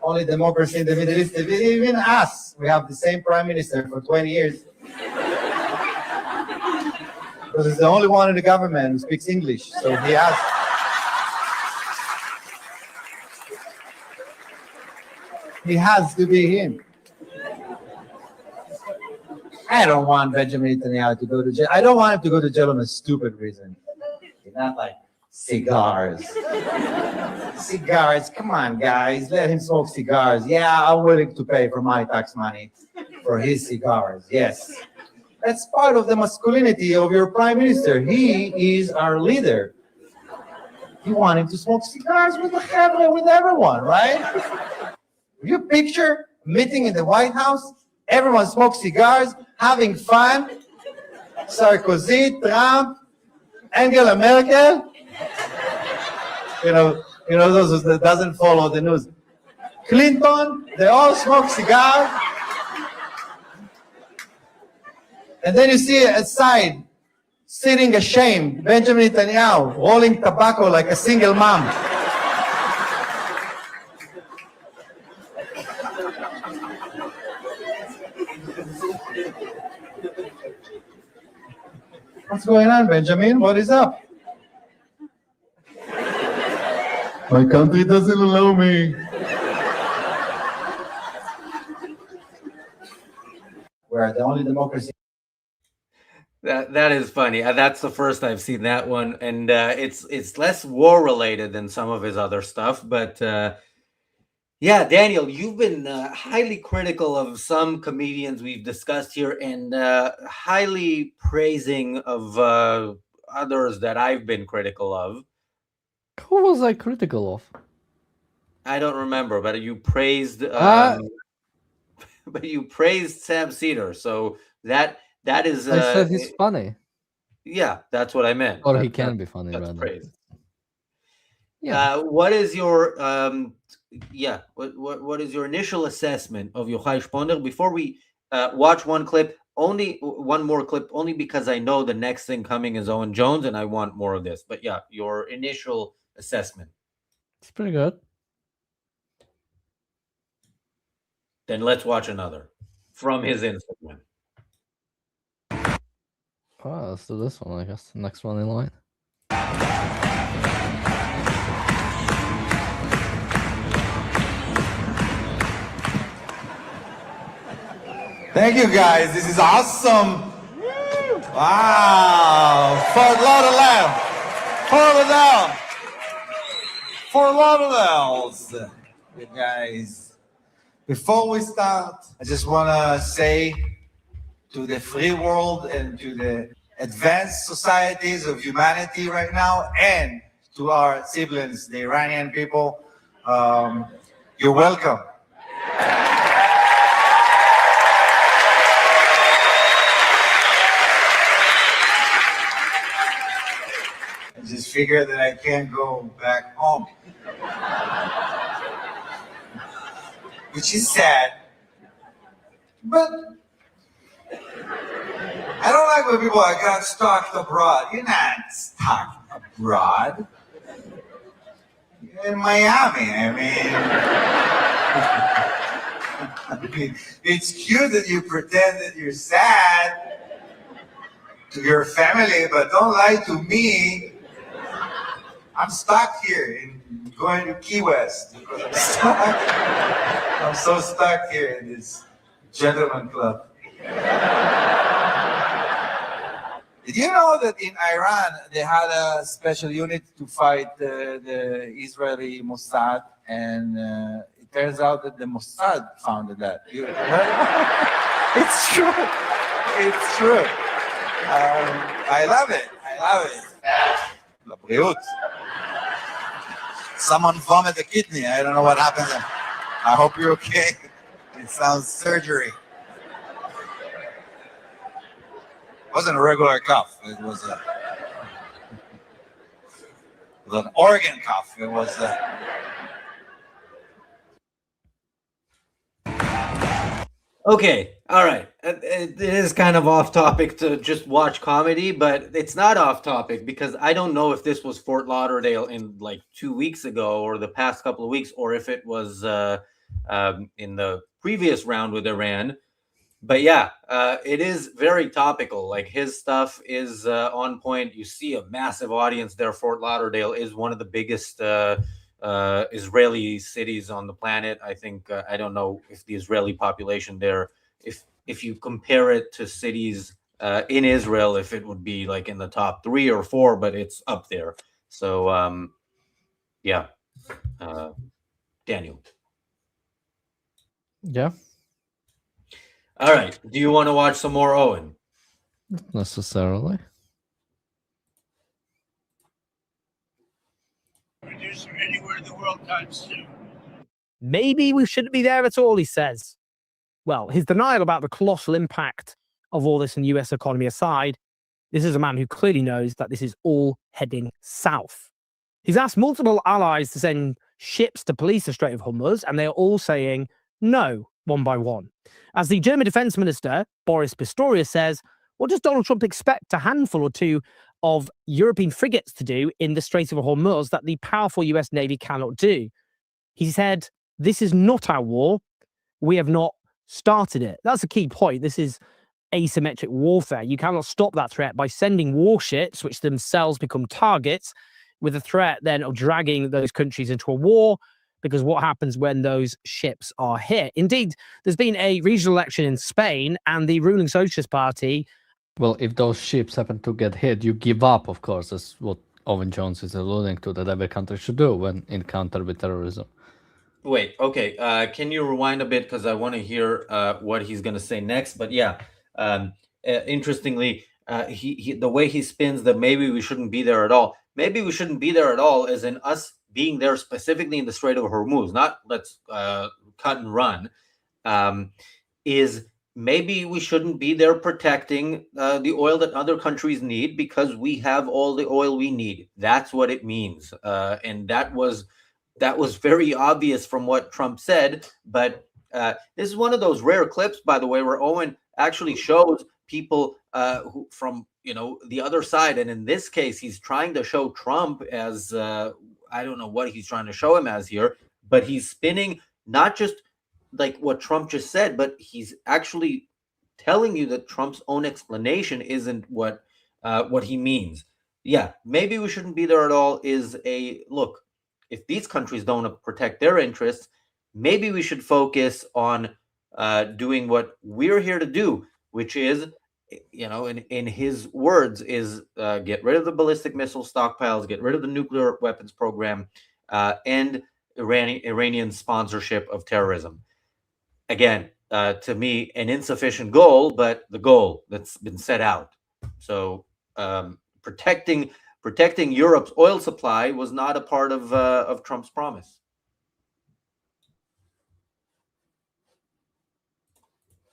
Speaker 20: Only democracy in the Middle East. Even us, we have the same prime minister for 20 years. Because he's the only one in the government who speaks English. So he has to be him. I don't want Benjamin Netanyahu to go to jail. I don't want him to go to jail on a stupid reason. Not like cigars. Cigars, come on, guys. Let him smoke cigars. Yeah, I'm willing to pay for my tax money for his cigars. Yes. That's part of the masculinity of your prime minister. He is our leader. You want him to smoke cigars with everyone, right? You picture a meeting in the White House, everyone smokes cigars, having fun. Sarkozy, Trump, Angela Merkel. Those that doesn't follow the news. Clinton, they all smoke cigars. And then you see outside, sitting ashamed, Benjamin Netanyahu, rolling tobacco like a single mom. What's going on, Benjamin? What is up? My country doesn't allow me. We're the only democracy.
Speaker 1: That is funny. That's the first I've seen that one, and it's less war related than some of his other stuff. But yeah, Daniel, you've been highly critical of some comedians we've discussed here, and highly praising of others that I've been critical of.
Speaker 4: Who was I critical of?
Speaker 1: I don't remember, but you praised. But you praised Sam Cedar, so that is.
Speaker 4: I said he's funny.
Speaker 1: Yeah, that's what I meant.
Speaker 4: Or he can be funny,
Speaker 1: that's
Speaker 4: rather.
Speaker 1: Praise.
Speaker 4: Yeah.
Speaker 1: What is your what is your initial assessment of Yochai Sponder? Before we watch one clip, only one more clip, only because I know the next thing coming is Owen Jones, and I want more of this. But yeah, your initial assessment.
Speaker 4: It's pretty good.
Speaker 1: Then let's watch another from his Instagram.
Speaker 4: Oh, let's do this one, I guess. Next one in line.
Speaker 20: Thank you, guys. This is awesome. Wow. Fort Lauderdale. Fort Lauderdale's. You guys. Before we start, I just want to say to the free world and to the advanced societies of humanity right now, and to our siblings, the Iranian people, you're welcome. I just figured that I can't go back home. which is sad. But I don't like when people I got stalked abroad. You're not stalked abroad. You're in Miami. I mean, it's cute that you pretend that you're sad to your family, but don't lie to me. I'm stuck here in going to Key West. I'm so stuck here in this gentleman club. Did you know that in Iran they had a special unit to fight the Israeli Mossad, and it turns out that the Mossad founded that. You heard? It's true. It's true. I love it. Labreut. Someone vomit a kidney. I don't know what happened there. I hope you're okay. It sounds surgery. It wasn't a regular cough. It was an organ cough. It was
Speaker 1: Okay, all right. It is kind of off topic to just watch comedy, but it's not off topic because I don't know if this was Fort Lauderdale in like 2 weeks ago or the past couple of weeks, or if it was in the previous round with Iran. But yeah, it is very topical. Like his stuff is on point. You see a massive audience there. Fort Lauderdale is one of the biggest Israeli cities on the planet. I think I don't know if the Israeli population there, if you compare it to cities in Israel, if it would be like in the top 3 or 4, but it's up there. So yeah, Daniel.
Speaker 4: Yeah.
Speaker 1: All right. Do you want to watch some more Owen?
Speaker 4: Not necessarily.
Speaker 19: Producer anywhere in the world time soon.
Speaker 11: Maybe we shouldn't be there at all, he says. Well, his denial about the colossal impact of all this in the US economy aside, this is a man who clearly knows that this is all heading south. He's asked multiple allies to send ships to police the Strait of Hormuz, and they're all saying no, one by one. As the German defense minister, Boris Pistorius, says, what does Donald Trump expect a handful or two of European frigates to do in the Strait of Hormuz that the powerful US Navy cannot do? He said, this is not our war. We have not started it. That's a key point. This is asymmetric warfare. You cannot stop that threat by sending warships, which themselves become targets, with the threat then of dragging those countries into a war, because what happens when those ships are hit? Indeed, there's been a regional election in Spain, and the ruling Socialist Party...
Speaker 4: Well, if those ships happen to get hit, you give up, of course. That's what Owen Jones is alluding to, that every country should do when encountered with terrorism.
Speaker 1: Wait, okay. Can you rewind a bit? Because I want to hear what he's going to say next. But yeah, interestingly, he the way he spins that maybe we shouldn't be there at all. Maybe we shouldn't be there at all as in us being there specifically in the Strait of Hormuz, not let's cut and run, is maybe we shouldn't be there protecting the oil that other countries need because we have all the oil we need. That's what it means. And that was very obvious from what Trump said. But this is one of those rare clips, by the way, where Owen actually shows people who from the other side. And in this case, he's trying to show Trump as I don't know what he's trying to show him as here, but he's spinning not just like what Trump just said, but he's actually telling you that Trump's own explanation isn't what he means. Yeah, maybe we shouldn't be there at all is a look. If these countries don't protect their interests, maybe we should focus on doing what we're here to do, which is, in his words, is get rid of the ballistic missile stockpiles, get rid of the nuclear weapons program, end Iranian sponsorship of terrorism. Again, to me, an insufficient goal, but the goal that's been set out. So protecting Europe's oil supply was not a part of Trump's promise.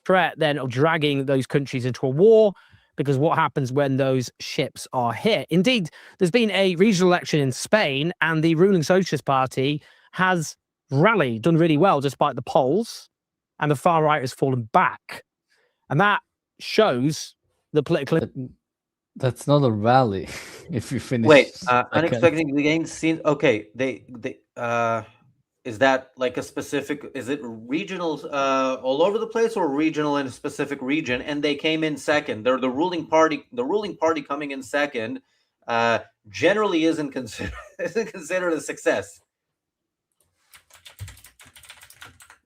Speaker 11: Threat then of dragging those countries into a war, because what happens when those ships are hit? Indeed, there's been a regional election in Spain, and the ruling Socialist Party has rallied, done really well despite the polls, and the far right has fallen back. And that shows the political.
Speaker 4: That's not a rally. If you finish.
Speaker 1: Wait,
Speaker 4: second.
Speaker 1: unexpectedly gained seen. Okay, they is that like a specific? Is it regional all over the place, or regional in a specific region? And they came in second. They're the ruling party. The ruling party coming in second generally isn't considered a success.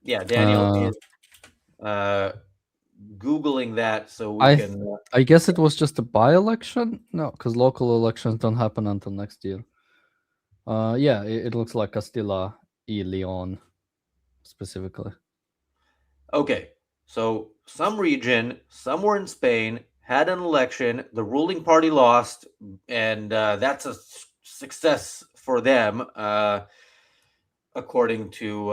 Speaker 1: Yeah, Daniel is Googling that so we can.
Speaker 4: I guess it was just a by-election. No, because local elections don't happen until next year. Yeah, it looks like Castilla y Leon specifically.
Speaker 1: Okay, so some region, somewhere in Spain, had an election. The ruling party lost, and that's a success for them, according to.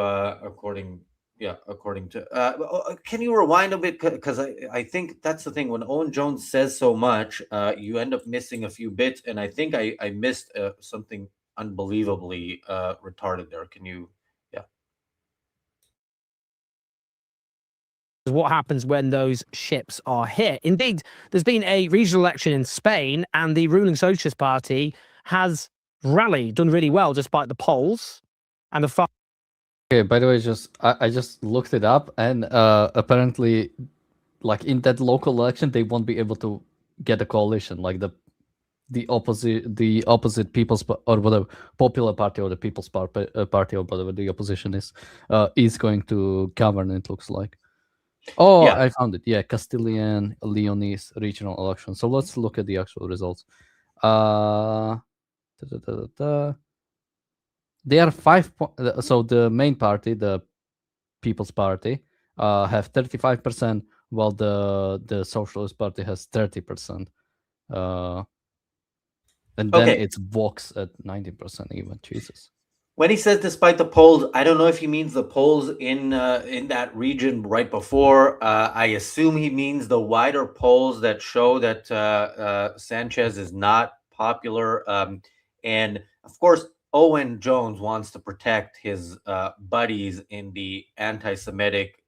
Speaker 1: Can you rewind a bit? Because I think that's the thing. When Owen Jones says so much, you end up missing a few bits, and I think I missed something unbelievably retarded there. Can you?
Speaker 11: What happens when those ships are hit? Indeed, there's been a regional election in Spain, and the ruling Socialist Party has rallied, done really well despite the polls, and the far.
Speaker 4: Okay, by the way, I just looked it up, and apparently, like in that local election, they won't be able to get a coalition. Like the opposite People's or whatever Popular Party or the People's Party or whatever the opposition is going to govern. It looks like. Oh, yeah. I found it. Yeah, Castilian Leonese regional election. So let's look at the actual results. They are 5 points. So the main party, the People's Party, have 35%, while the Socialist Party has 30%. And then it's Vox at 19% even. Jesus.
Speaker 1: When he says despite the polls, I don't know if he means the polls in that region right before. I assume he means the wider polls that show that Sanchez is not popular. And of course, Owen Jones wants to protect his buddies in the anti-Semitic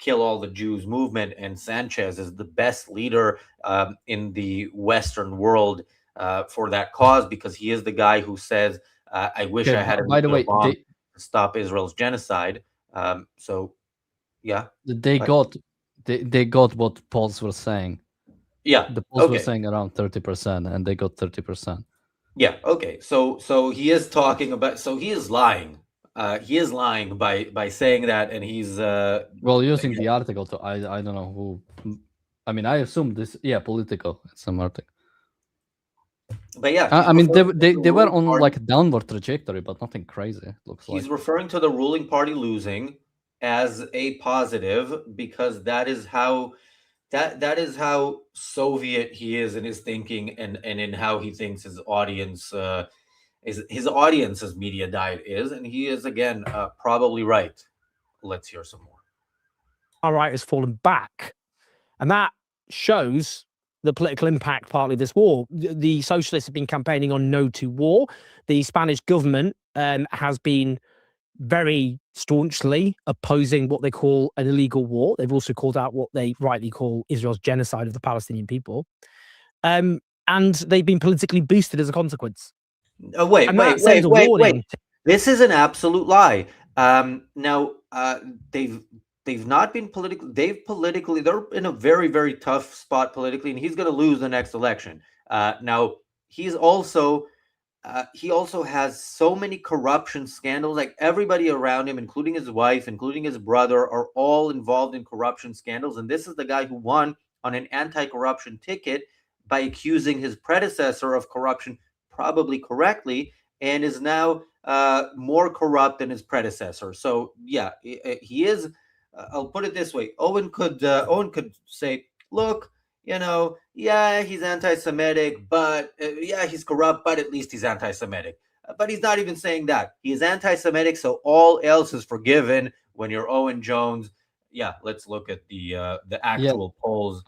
Speaker 1: kill all the Jews movement. And Sanchez is the best leader in the Western world for that cause, because he is the guy who says, I wish I had a nuclear bomb to stop Israel's genocide. So, yeah,
Speaker 4: they got what polls were saying.
Speaker 1: Yeah,
Speaker 4: the polls were saying around 30%, and they got 30%.
Speaker 1: Yeah. Okay. So he is talking about. So he is lying. He is lying by saying that, and he's
Speaker 4: well using the article. To I don't know who. I mean, I assume this. Yeah, Political. It's some article.
Speaker 1: But yeah,
Speaker 4: I mean, they were on like a downward trajectory, but nothing crazy. Looks like
Speaker 1: he's referring to the ruling party losing as a positive, because that is how Soviet he is in his thinking, and in how he thinks his audience his audience's media diet is, and he is again probably right. Let's hear some more.
Speaker 11: All right, has fallen back, and that shows the political impact partly of this war. The socialists have been campaigning on no to war. The Spanish government has been very staunchly opposing what they call an illegal war. They've also called out what they rightly call Israel's genocide of the Palestinian people. And they've been politically boosted as a consequence.
Speaker 1: Wait. This is an absolute lie. Now, they've not been political. They're in a very, very tough spot politically, and he's going to lose the next election. Now, he also has so many corruption scandals. Like, everybody around him, including his wife, including his brother, are all involved in corruption scandals. And this is the guy who won on an anti-corruption ticket by accusing his predecessor of corruption, probably correctly, and is now more corrupt than his predecessor. So yeah, he is. I'll put it this way: Owen could say, "Look, yeah, he's anti-Semitic, but yeah, he's corrupt, but at least he's anti-Semitic." But he's not even saying that. He is anti-Semitic, so all else is forgiven when you're Owen Jones. Yeah, let's look at the actual polls.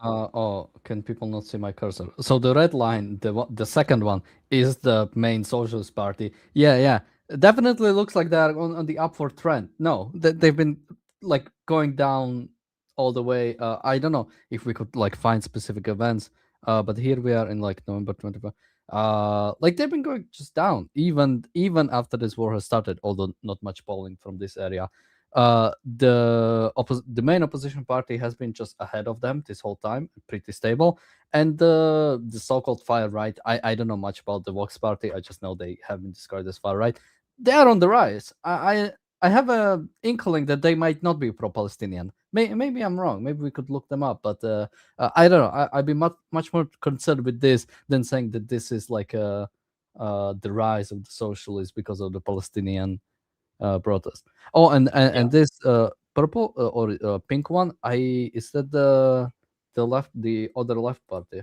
Speaker 4: Can people not see my cursor? So the red line, the second one, is the main Socialist Party. Yeah. definitely looks like they're on the upward trend. No, they've been like going down all the way. I don't know if we could like find specific events, but here we are in like November 25. Like they've been going just down even after this war has started, although not much polling from this area. The main opposition party has been just ahead of them this whole time, pretty stable. And the so-called far right, I don't know much about the Vox party. I just know they have been described as far right. They are on the rise. I have a inkling that they might not be pro-Palestinian. Maybe I'm wrong. Maybe we could look them up. But I don't know. I'd be much more concerned with this than saying that this is like the rise of the socialists because of the Palestinian protest. Oh, and this purple or pink one, is that the other left party?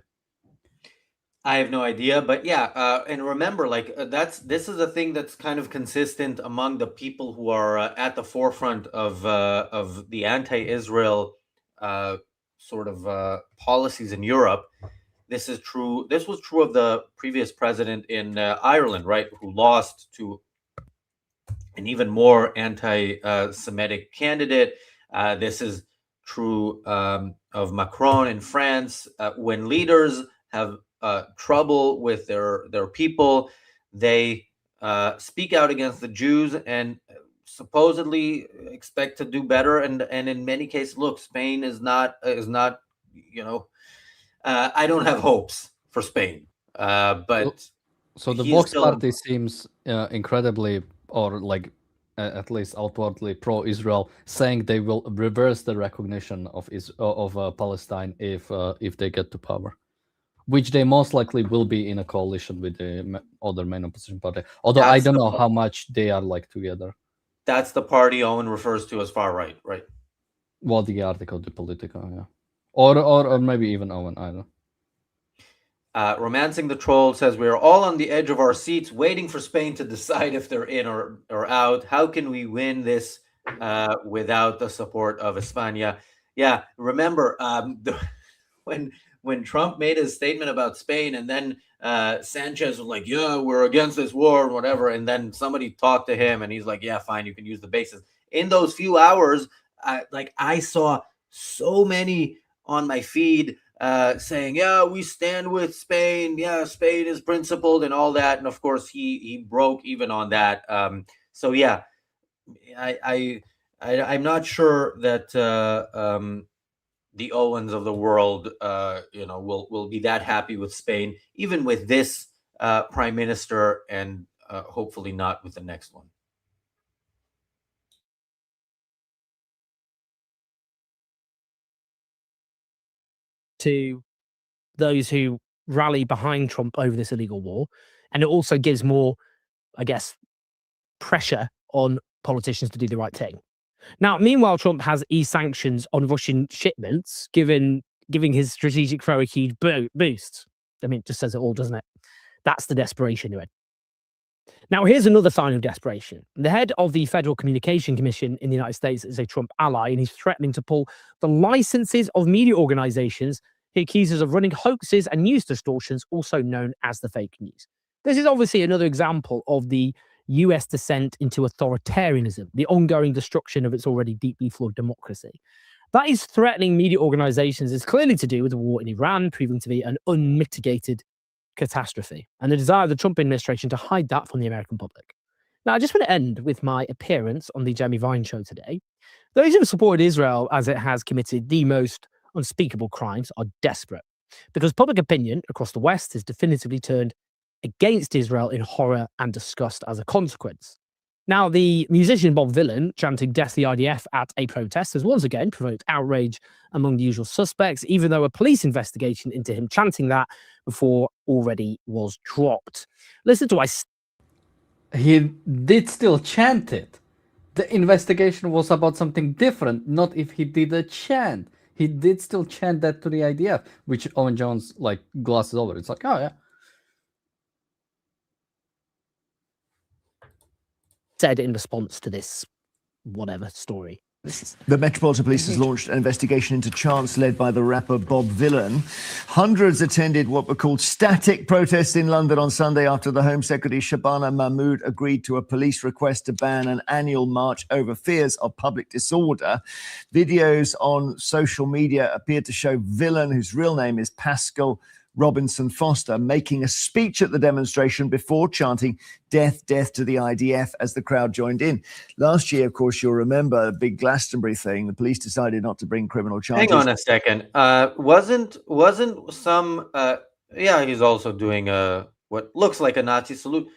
Speaker 1: I have no idea, but yeah, and remember, like this is a thing that's kind of consistent among the people who are at the forefront of the anti-Israel sort of policies in Europe. This is true. This was true of the previous president in Ireland, right, who lost to an even more anti-Semitic candidate. This is true of Macron in France. When leaders have trouble with their people, they speak out against the Jews and supposedly expect to do better. And in many cases, look, Spain is not I don't have hopes for Spain, but
Speaker 4: so the Vox party seems incredibly, or like at least outwardly pro-Israel, saying they will reverse the recognition of Palestine if they get to power, which they most likely will be in a coalition with the other main opposition party. Although I don't know how much they are like together.
Speaker 1: That's the party Owen refers to as far right, right?
Speaker 4: Well, the article, Geopolitical, yeah, or maybe even Owen, I don't know.
Speaker 1: Romancing the Troll says, we are all on the edge of our seats waiting for Spain to decide if they're in or out. How can we win this without the support of España? Yeah, remember when Trump made his statement about Spain, and then Sanchez was like, yeah, we're against this war or whatever. And then somebody talked to him and he's like, yeah, fine, you can use the bases. In those few hours, I saw so many on my feed saying, yeah, we stand with Spain. Yeah, Spain is principled and all that. And of course, he broke even on that. So yeah, I'm not sure that the Owens of the world, will be that happy with Spain, even with this prime minister, and hopefully not with the next one.
Speaker 11: To those who rally behind Trump over this illegal war. And it also gives more, I guess, pressure on politicians to do the right thing. Now, meanwhile, Trump has eased sanctions on Russian shipments, giving his strategic throw a huge boost. I mean, it just says it all, doesn't it? That's the desperation you're in. Now, here's another sign of desperation. The head of the Federal Communication Commission in the United States is a Trump ally, and he's threatening to pull the licenses of media organizations he accuses of running hoaxes and news distortions, also known as the fake news. This is obviously another example of the US descent into authoritarianism, the ongoing destruction of its already deeply flawed democracy. That is threatening media organizations is clearly to do with the war in Iran, proving to be an unmitigated catastrophe, and the desire of the Trump administration to hide that from the American public. Now, I just want to end with my appearance on the Jeremy Vine show today. Those who have supported Israel as it has committed the most unspeakable crimes are desperate, because public opinion across the West has definitively turned against Israel in horror and disgust as a consequence. Now, the musician Bob Vylan chanting "Death the IDF" at a protest has once again provoked outrage among the usual suspects, even though a police investigation into him chanting that before already was dropped. Listen to
Speaker 4: He did still chant it. The investigation was about something different, not if he did a chant. He did still chant that to the IDF, which Owen Jones like glosses over. It's like, oh yeah.
Speaker 11: Said in response to this whatever story.
Speaker 12: The Metropolitan Police has launched an investigation into chants led by the rapper Bob Vylan. Hundreds attended what were called static protests in London on Sunday after the Home Secretary Shabana Mahmood agreed to a police request to ban an annual march over fears of public disorder. Videos on social media appeared to show Vylan, whose real name is Pascal Robinson Foster, making a speech at the demonstration before chanting "Death, death to the IDF" as the crowd joined in. Last year, of course, you'll remember the big Glastonbury thing. The police decided not to bring criminal charges.
Speaker 1: Hang on a second. Wasn't some? Yeah, he's also doing what looks like a Nazi salute.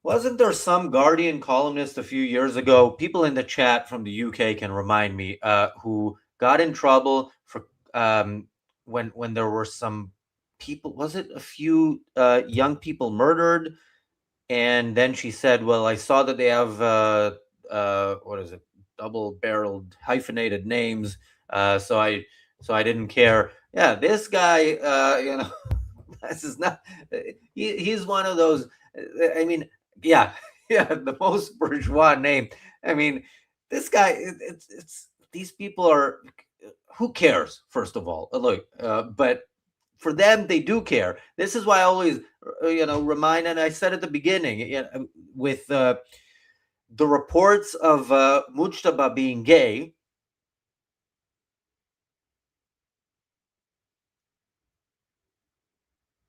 Speaker 1: Wasn't there some Guardian columnist a few years ago? People in the chat from the UK can remind me who got in trouble for when there were some people. Was it a few young people murdered? And then she said, "Well, I saw that they have what is it? Double-barreled hyphenated names, so I didn't care." Yeah, this guy, you know, this is not. He's one of those. I mean, yeah, the most bourgeois name. I mean, this guy. It's these people are. Who cares? First of all, look, but for them, they do care. This is why I always, remind, and I said at the beginning, with the reports of Mujtaba being gay.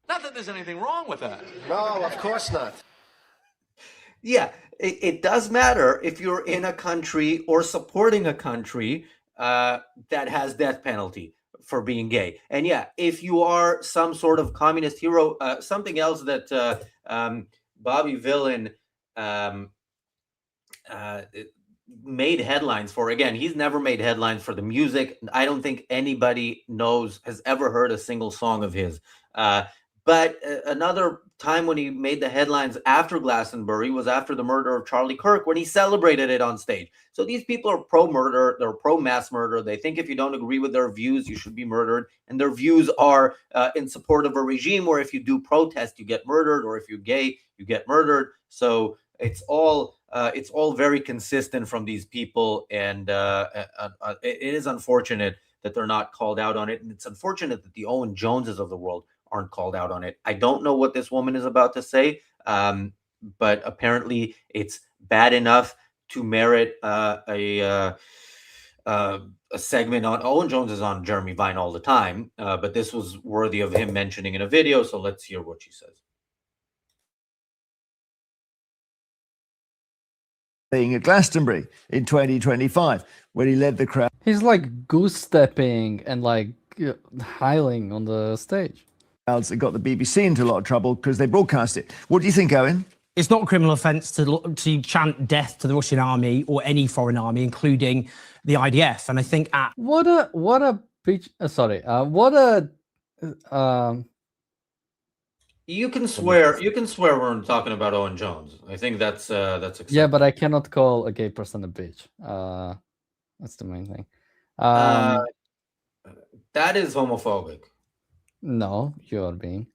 Speaker 9: Not that there's anything wrong with that.
Speaker 6: No, of course not.
Speaker 1: Yeah, it does matter if you're in a country or supporting a country that has death penalty for being gay. And yeah, if you are some sort of communist hero, something else that Bobby Vylan made headlines for. Again, he's never made headlines for the music. I don't think anybody has ever heard a single song of his. But another time when he made the headlines after Glastonbury was after the murder of Charlie Kirk, when he celebrated it on stage. So these people are pro-murder, they're pro-mass murder. They think if you don't agree with their views, you should be murdered. And their views are in support of a regime where if you do protest, you get murdered, or if you're gay, you get murdered. So it's all very consistent from these people, and it is unfortunate that they're not called out on it, and it's unfortunate that the Owen Joneses of the world aren't called out on it. I don't know what this woman is about to say, but apparently it's bad enough to merit a segment on Owen Jones is on Jeremy Vine all the time, but this was worthy of him mentioning in a video. So let's hear what she says.
Speaker 12: Being at Glastonbury in 2025, when he led the crowd.
Speaker 4: He's like goose stepping and like howling on the stage.
Speaker 12: It got the BBC into a lot of trouble because they broadcast it. What do you think, Owen?
Speaker 13: It's not a criminal offence to chant death to the Russian army or any foreign army, including the IDF. And I think
Speaker 4: what a bitch. What a
Speaker 1: You can swear when talking about Owen Jones. I think that's acceptable.
Speaker 4: Yeah, but I cannot call a gay person a bitch. That's the main thing.
Speaker 1: That is homophobic.
Speaker 4: No, you're being.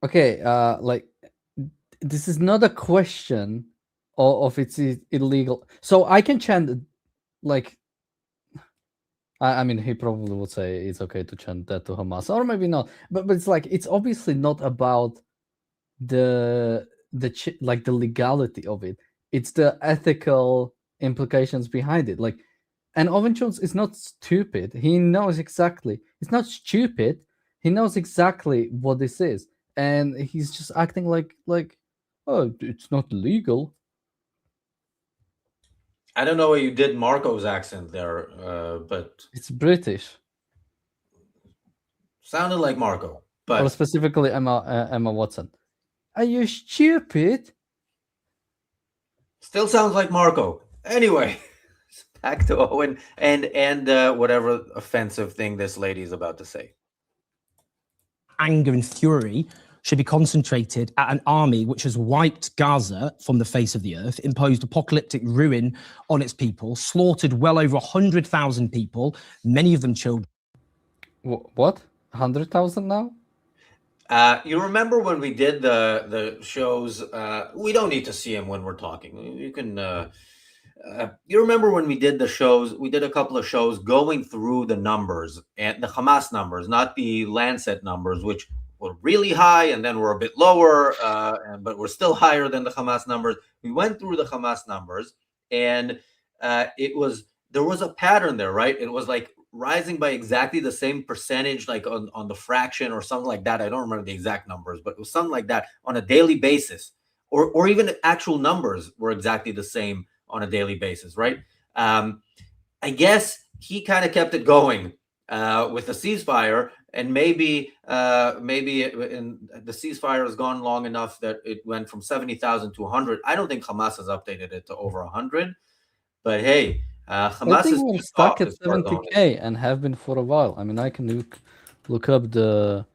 Speaker 4: Okay, like this is not a question of it's illegal. So I can chant like. I mean, he probably would say it's okay to chant that to Hamas, or maybe not. But it's like it's obviously not about the legality of it. It's the ethical implications behind it. Like, and Owen Jones is not stupid. He knows exactly. It's not stupid. He knows exactly what this is, and he's just acting like oh, it's not legal.
Speaker 1: I don't know why you did Marco's accent there, but
Speaker 4: it's British.
Speaker 1: Sounded like Marco, but
Speaker 4: or specifically Emma Watson. Are you stupid?
Speaker 1: Still sounds like Marco. Anyway, back to Owen and whatever offensive thing this lady is about to say.
Speaker 13: Anger and fury should be concentrated at an army which has wiped Gaza from the face of the earth, imposed apocalyptic ruin on its people, slaughtered well over 100,000 people, many of them children.
Speaker 4: What? 100,000 now?
Speaker 1: You remember when we did the shows? We don't need to see him when we're talking. You can. You remember when we did the shows? We did a couple of shows going through the numbers and the Hamas numbers, not the Lancet numbers, which were really high and then we're a bit lower, but we're still higher than the Hamas numbers. We went through the Hamas numbers, and there was a pattern there, right? It was like rising by exactly the same percentage, like on the fraction or something like that. I don't remember the exact numbers, but it was something like that on a daily basis, or even actual numbers were exactly the same on a daily basis, right? I guess he kind of kept it going with the ceasefire, and maybe the ceasefire has gone long enough that it went from 70,000 to 100. I don't think Hamas has updated it to over 100, but hey, Hamas
Speaker 4: I think
Speaker 1: is
Speaker 4: we're stuck at 70K and have been for a while. I mean, I can look up the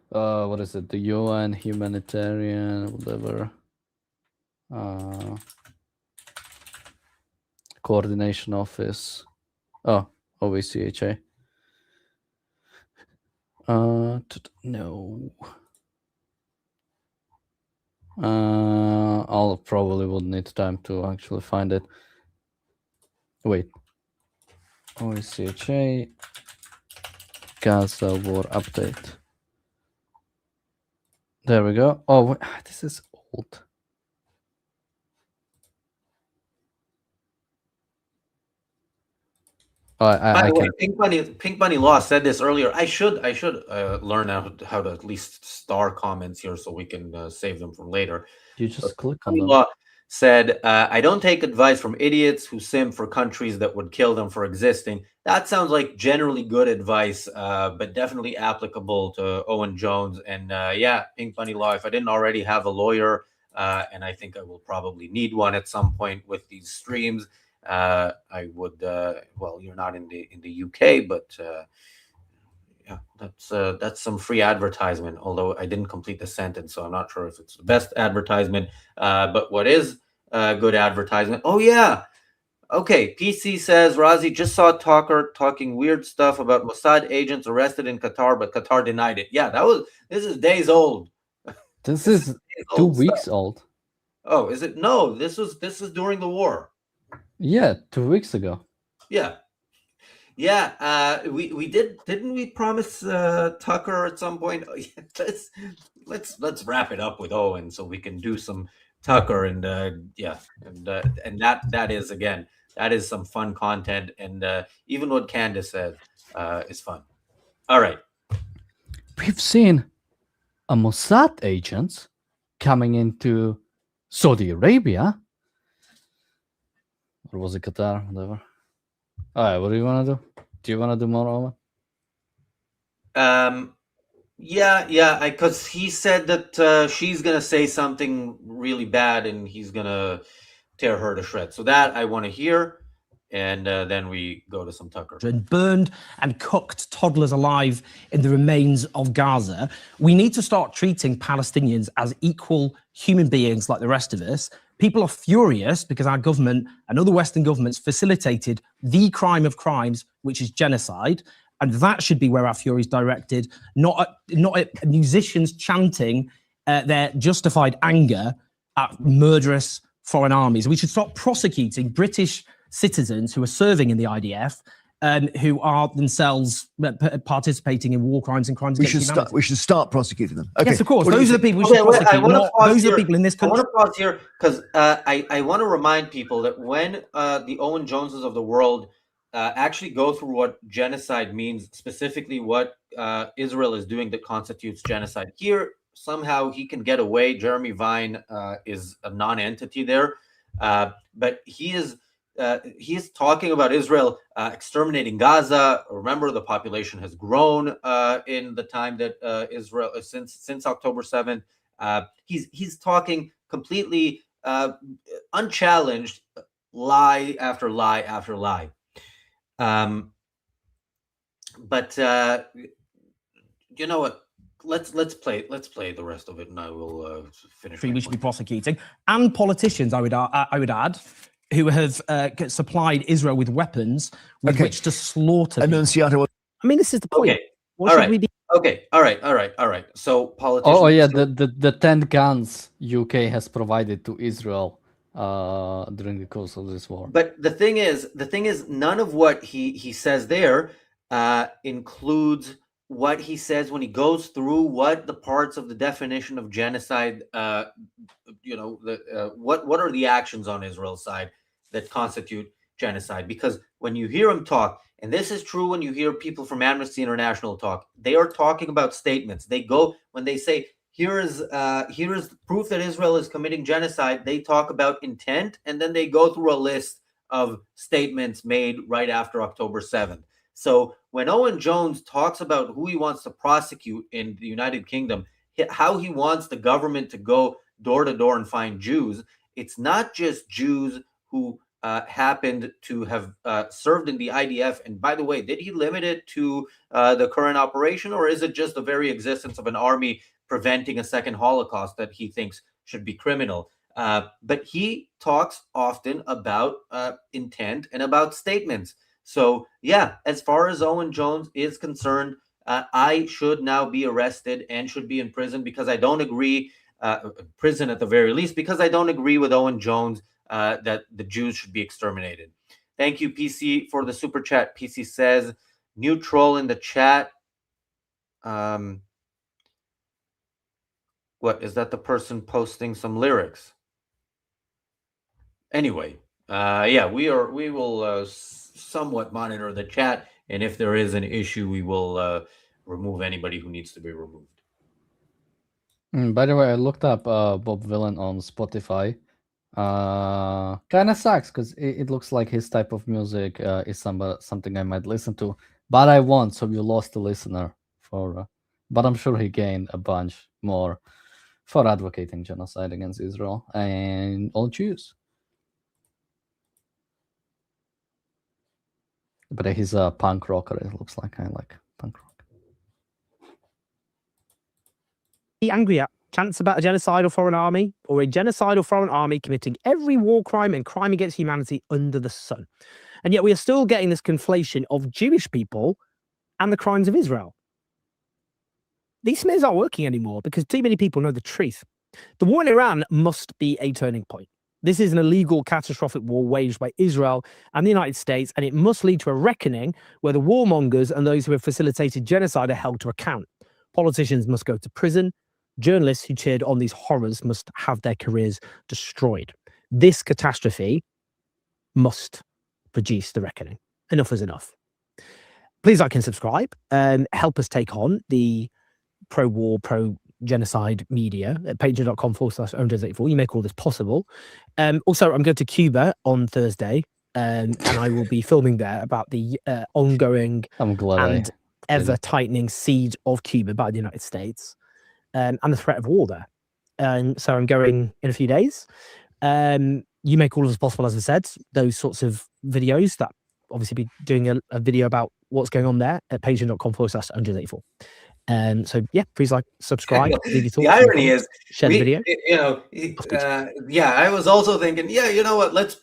Speaker 4: what is it? The UN humanitarian whatever coordination office. Oh, OACHA. No. I'll probably would need time to actually find it. Wait. OACHA Gaza war update. There we go. Oh, this is old. Oh,
Speaker 1: By the way, Pink Bunny Law said this earlier. I should learn how to at least star comments here so we can save them for later.
Speaker 4: You just click on
Speaker 1: Bunny
Speaker 4: them.
Speaker 1: Law said, "I don't take advice from idiots who sim for countries that would kill them for existing." That sounds like generally good advice, but definitely applicable to Owen Jones. And yeah, Pink Bunny Law. If I didn't already have a lawyer, and I think I will probably need one at some point with these streams. I would. Well, you're not in the UK, but yeah, that's some free advertisement. Although I didn't complete the sentence, so I'm not sure if it's the best advertisement. But what is good advertisement? Oh yeah. Okay, PC says Razi just saw Tucker talking weird stuff about Mossad agents arrested in Qatar, but Qatar denied it. Yeah, this is days old.
Speaker 4: This is 2 weeks old.
Speaker 1: Oh, is it? No, this is during the war.
Speaker 4: Yeah, 2 weeks ago.
Speaker 1: Yeah. We didn't we promise Tucker at some point? Oh, yeah, let's wrap it up with Owen so we can do some Tucker and that is again, that is some fun content, and even what Candace said is fun. All right.
Speaker 4: We've seen a Mossad agents coming into Saudi Arabia. Or was it Qatar? Whatever. All right, what do you want to do? Do you want to do more, Owen?
Speaker 1: Yeah, because he said that she's gonna say something really bad and he's gonna tear her to shreds. So that I want to hear, and then we go to some Tucker.
Speaker 13: And burned and cooked toddlers alive in the remains of Gaza. We need to start treating Palestinians as equal human beings like the rest of us. People are furious because our government and other Western governments facilitated the crime of crimes, which is genocide. And that should be where our fury is directed, not at musicians chanting their justified anger at murderous foreign armies. We should stop prosecuting British citizens who are serving in the IDF and who are themselves participating in war crimes and crimes against humanity.
Speaker 12: We should start prosecuting them. Okay.
Speaker 13: Yes, of course. Those are the people we should prosecute. Those are the people in this country.
Speaker 1: I want to pause here because I want to remind people that when the Owen Joneses of the world actually go through what genocide means, specifically what Israel is doing that constitutes genocide, here somehow he can get away. Jeremy Vine is a non-entity there, but he is talking about Israel exterminating Gaza. Remember, the population has grown in the time that Israel since October 7th. He's talking completely unchallenged, lie after lie after lie. But you know what? Let's play the rest of it, and I will finish.
Speaker 13: We should be prosecuting, and politicians. I would add, who have supplied Israel with weapons with which to slaughter.
Speaker 12: Annunziata.
Speaker 13: I mean, this is the point.
Speaker 1: Okay.
Speaker 11: What
Speaker 1: All
Speaker 11: should
Speaker 1: right.
Speaker 11: we be?
Speaker 1: Okay. All right. So politicians.
Speaker 4: Oh yeah, the 10 guns UK has provided to Israel during the course of this war.
Speaker 1: But the thing is, none of what he says there includes what he says when he goes through what the parts of the definition of genocide, what are the actions on Israel's side that constitute genocide? Because when you hear him talk, and this is true when you hear people from Amnesty International talk, they are talking about statements. They go when they say, here is proof that Israel is committing genocide. They talk about intent, and then they go through a list of statements made right after October 7th. So when Owen Jones talks about who he wants to prosecute in the United Kingdom, how he wants the government to go door to door and find Jews, it's not just Jews who happened to have served in the IDF. And by the way, did he limit it to the current operation, or is it just the very existence of an army preventing a second Holocaust that he thinks should be criminal? But he talks often about intent and about statements. So yeah, as far as Owen Jones is concerned, I should now be arrested and should be in prison because I don't agree, prison at the very least, because I don't agree with Owen Jones that the Jews should be exterminated. Thank you, PC, for the super chat. PC says, neutral in the chat. What is that? The person posting some lyrics? Anyway, yeah, we will somewhat monitor the chat, and if there is an issue, we will remove anybody who needs to be removed.
Speaker 4: By the way, I looked up Bob Vylan on Spotify. Kind of sucks because it looks like his type of music is something I might listen to, but I won't. So you lost a listener for, but I'm sure he gained a bunch more for advocating genocide against Israel and all Jews. But he's a punk rocker. It looks like I like punk rock.
Speaker 11: Be angry at chants about a genocide or foreign army, or a genocide or foreign army committing every war crime and crime against humanity under the sun. And yet we are still getting this conflation of Jewish people and the crimes of Israel. These smears aren't working anymore because too many people know the truth. The war in Iran must be a turning point. This is an illegal, catastrophic war waged by Israel and the United States, and it must lead to a reckoning where the warmongers and those who have facilitated genocide are held to account. Politicians must go to prison. Journalists who cheered on these horrors must have their careers destroyed. This catastrophe must produce the reckoning. Enough is enough. Please like and subscribe and help us take on the pro-war, pro-genocide media at patreon.com/owners84. You make all this possible. Also, I'm going to Cuba on Thursday, and I will be filming there about the ongoing and ever-tightening siege of Cuba by the United States. And the threat of war there. And so I'm going in a few days. You make all as possible, as I said, those sorts of videos that obviously be doing a video about what's going on there at patreon.com/184. So yeah, please like, subscribe, leave your thoughts.
Speaker 1: The irony is,
Speaker 11: share the video.
Speaker 1: Yeah, I was also thinking, yeah, you know what? Let's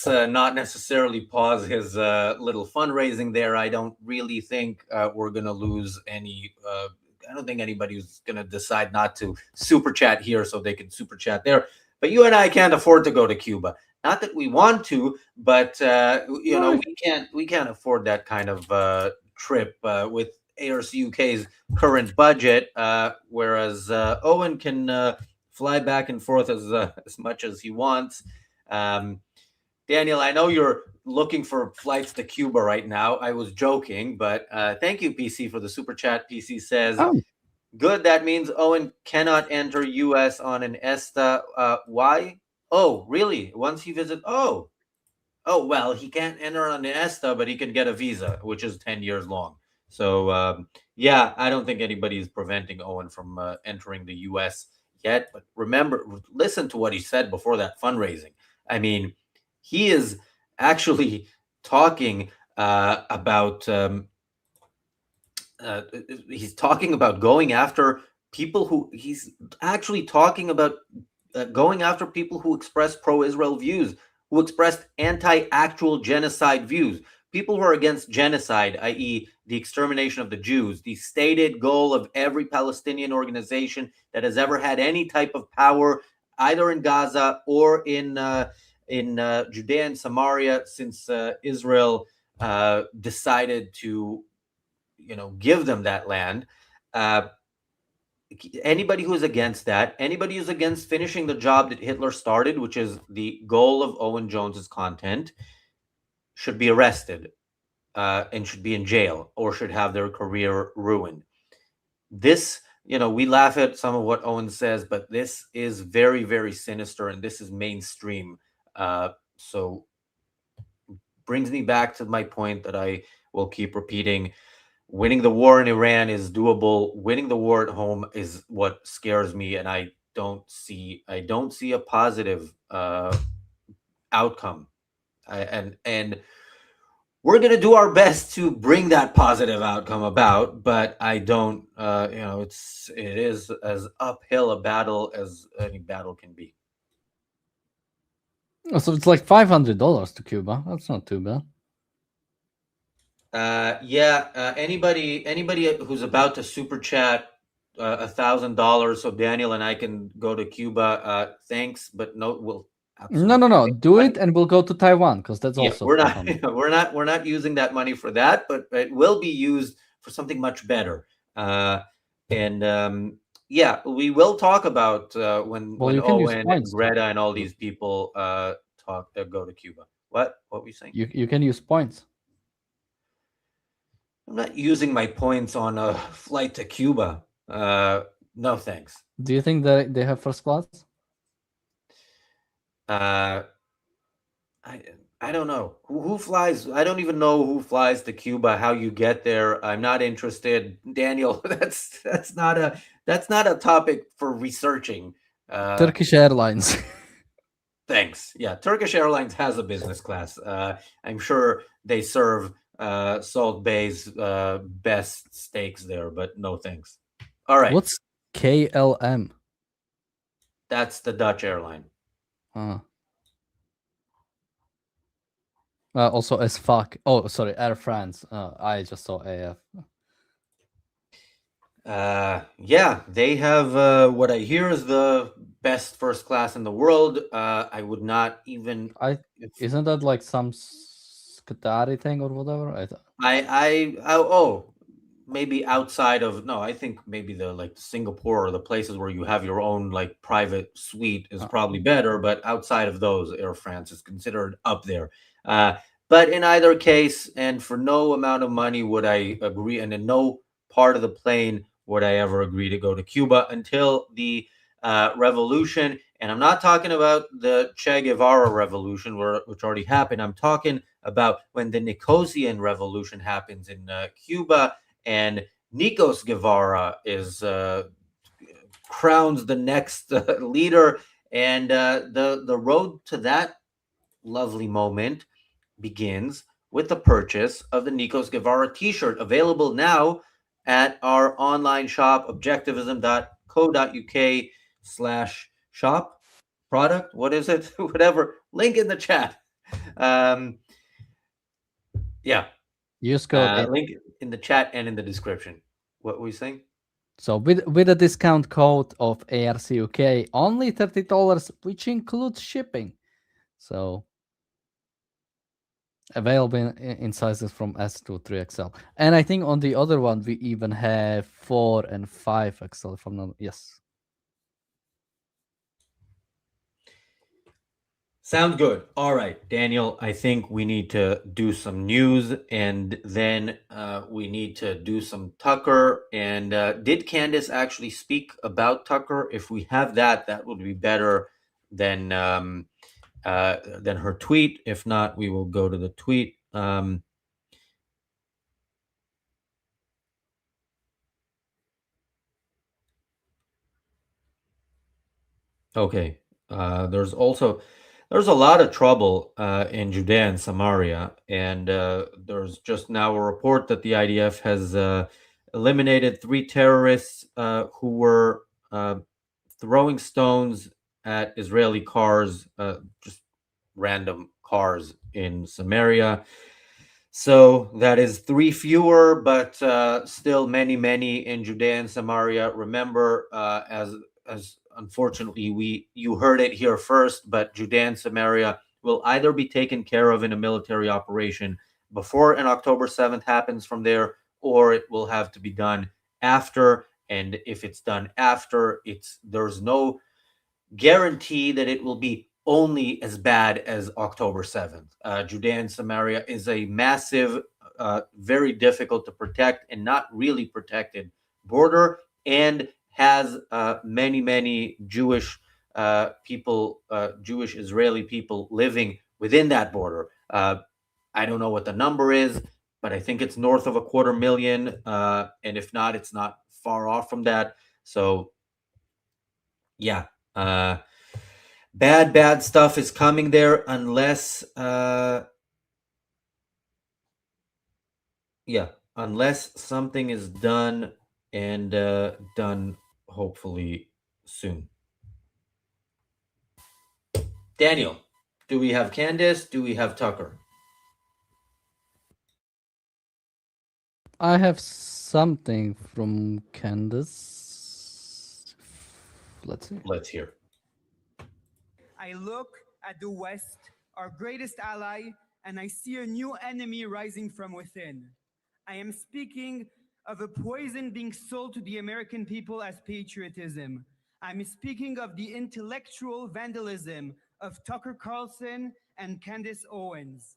Speaker 1: not necessarily pause his little fundraising there. I don't really think we're gonna lose any. I don't think anybody's going to decide not to super chat here so they can super chat there. But you and I can't afford to go to Cuba. Not that we want to, but we can't afford that kind of trip with ARCUK's current budget. Whereas Owen can fly back and forth as much as he wants. Daniel, I know you're looking for flights to Cuba right now. I was joking, but thank you, PC, for the super chat. PC says, good, that means Owen cannot enter U.S. on an ESTA. Why? Oh, really? Once he visits, oh, well, he can't enter on an ESTA, but he can get a visa, which is 10 years long. So, yeah, I don't think anybody is preventing Owen from entering the U.S. yet. But remember, listen to what he said before that fundraising. I mean, he is actually talking about he's talking about going after people who going after people who express pro-Israel views, who expressed anti-actual genocide views, people who are against genocide, i.e., the extermination of the Jews, the stated goal of every Palestinian organization that has ever had any type of power, either in Gaza or in Judea and Samaria, since Israel decided to, give them that land. Anybody who's against that, anybody who's against finishing the job that Hitler started, which is the goal of Owen Jones's content, should be arrested and should be in jail or should have their career ruined. This, we laugh at some of what Owen says, but this is very, very sinister and this is mainstream. So brings me back to my point that I will keep repeating. Winning the war in Iran is doable. Winning the war at home is what scares me, and I don't see a positive outcome. And we're gonna do our best to bring that positive outcome about, but I don't. It is as uphill a battle as any battle can be.
Speaker 4: Oh, so it's like $500 to Cuba. That's not too bad.
Speaker 1: Anybody who's about to super chat $1,000 so Daniel and I can go to Cuba, thanks, but no, we'll
Speaker 4: No. Do it, and we'll go to Taiwan because that's also.
Speaker 1: We're not using that money for that, but it will be used for something much better. We will talk about when Owen and Greta and all these people go to Cuba. What were you saying?
Speaker 4: You can use points.
Speaker 1: I'm not using my points on a flight to Cuba. No, thanks.
Speaker 4: Do you think that they have first class?
Speaker 1: I don't know who flies. I don't even know who flies to Cuba. How you get there? I'm not interested, Daniel. That's not a topic for researching.
Speaker 4: Turkish Airlines.
Speaker 1: Thanks. Yeah, Turkish Airlines has a business class. I'm sure they serve Salt Bay's best steaks there, but no thanks. All right.
Speaker 4: What's KLM?
Speaker 1: That's the Dutch airline.
Speaker 4: Also as fuck. Oh, sorry, Air France. I just saw AF.
Speaker 1: They have what I hear is the best first class in the world. I would not even.
Speaker 4: Isn't that like some Qatari thing or whatever?
Speaker 1: Maybe outside of I think maybe the Singapore or the places where you have your own private suite is probably better, but outside of those, Air France is considered up there. But in either case, and for no amount of money would I agree, and in no part of the plane would I ever agree to go to Cuba until the revolution. And I'm not talking about the Che Guevara revolution, which already happened. I'm talking about when the Nicosian revolution happens in Cuba, and Nikos Guevara is crowns the next leader, and the road to that lovely moment begins with the purchase of the Nikos Guevara t-shirt, available now at our online shop, objectivism.co.uk/shop product. What is it? Whatever. Link in the chat.
Speaker 4: Use code
Speaker 1: link in the chat and in the description. What were you saying?
Speaker 4: So with a discount code of ARCUK, only $30, which includes shipping. So available in sizes from S to 3XL. And I think on the other one, we even have 4 and 5XL from the, yes.
Speaker 1: Sounds good. All right, Daniel, I think we need to do some news, and then we need to do some Tucker. And did Candace actually speak about Tucker? If we have that, that would be better than her tweet. If not, we will go to the tweet. Okay. There's a lot of trouble in Judea and Samaria, and there's just now a report that the IDF has eliminated 3 terrorists who were throwing stones at Israeli cars, just random cars in Samaria. So that is 3 fewer, but still many in Judea and Samaria. Remember, as unfortunately you heard it here first, but Judea and Samaria will either be taken care of in a military operation before an October 7th happens from there, or it will have to be done after. And if it's done after, there's no guarantee that it will be only as bad as October 7th. Judea and Samaria is a massive, very difficult to protect and not really protected border, and has many Jewish people, Jewish Israeli people living within that border. I don't know what the number is, but I think it's north of 250,000. And if not, it's not far off from that. So yeah, bad stuff is coming there unless unless something is done, and done hopefully soon. Daniel, do we have Candace? Do we have Tucker?
Speaker 4: I have something from Candace. Let's see.
Speaker 1: Let's hear.
Speaker 21: I look at the West, our greatest ally, and I see a new enemy rising from within. I am speaking of a poison being sold to the American people as patriotism. I'm speaking of the intellectual vandalism of Tucker Carlson and Candace Owens.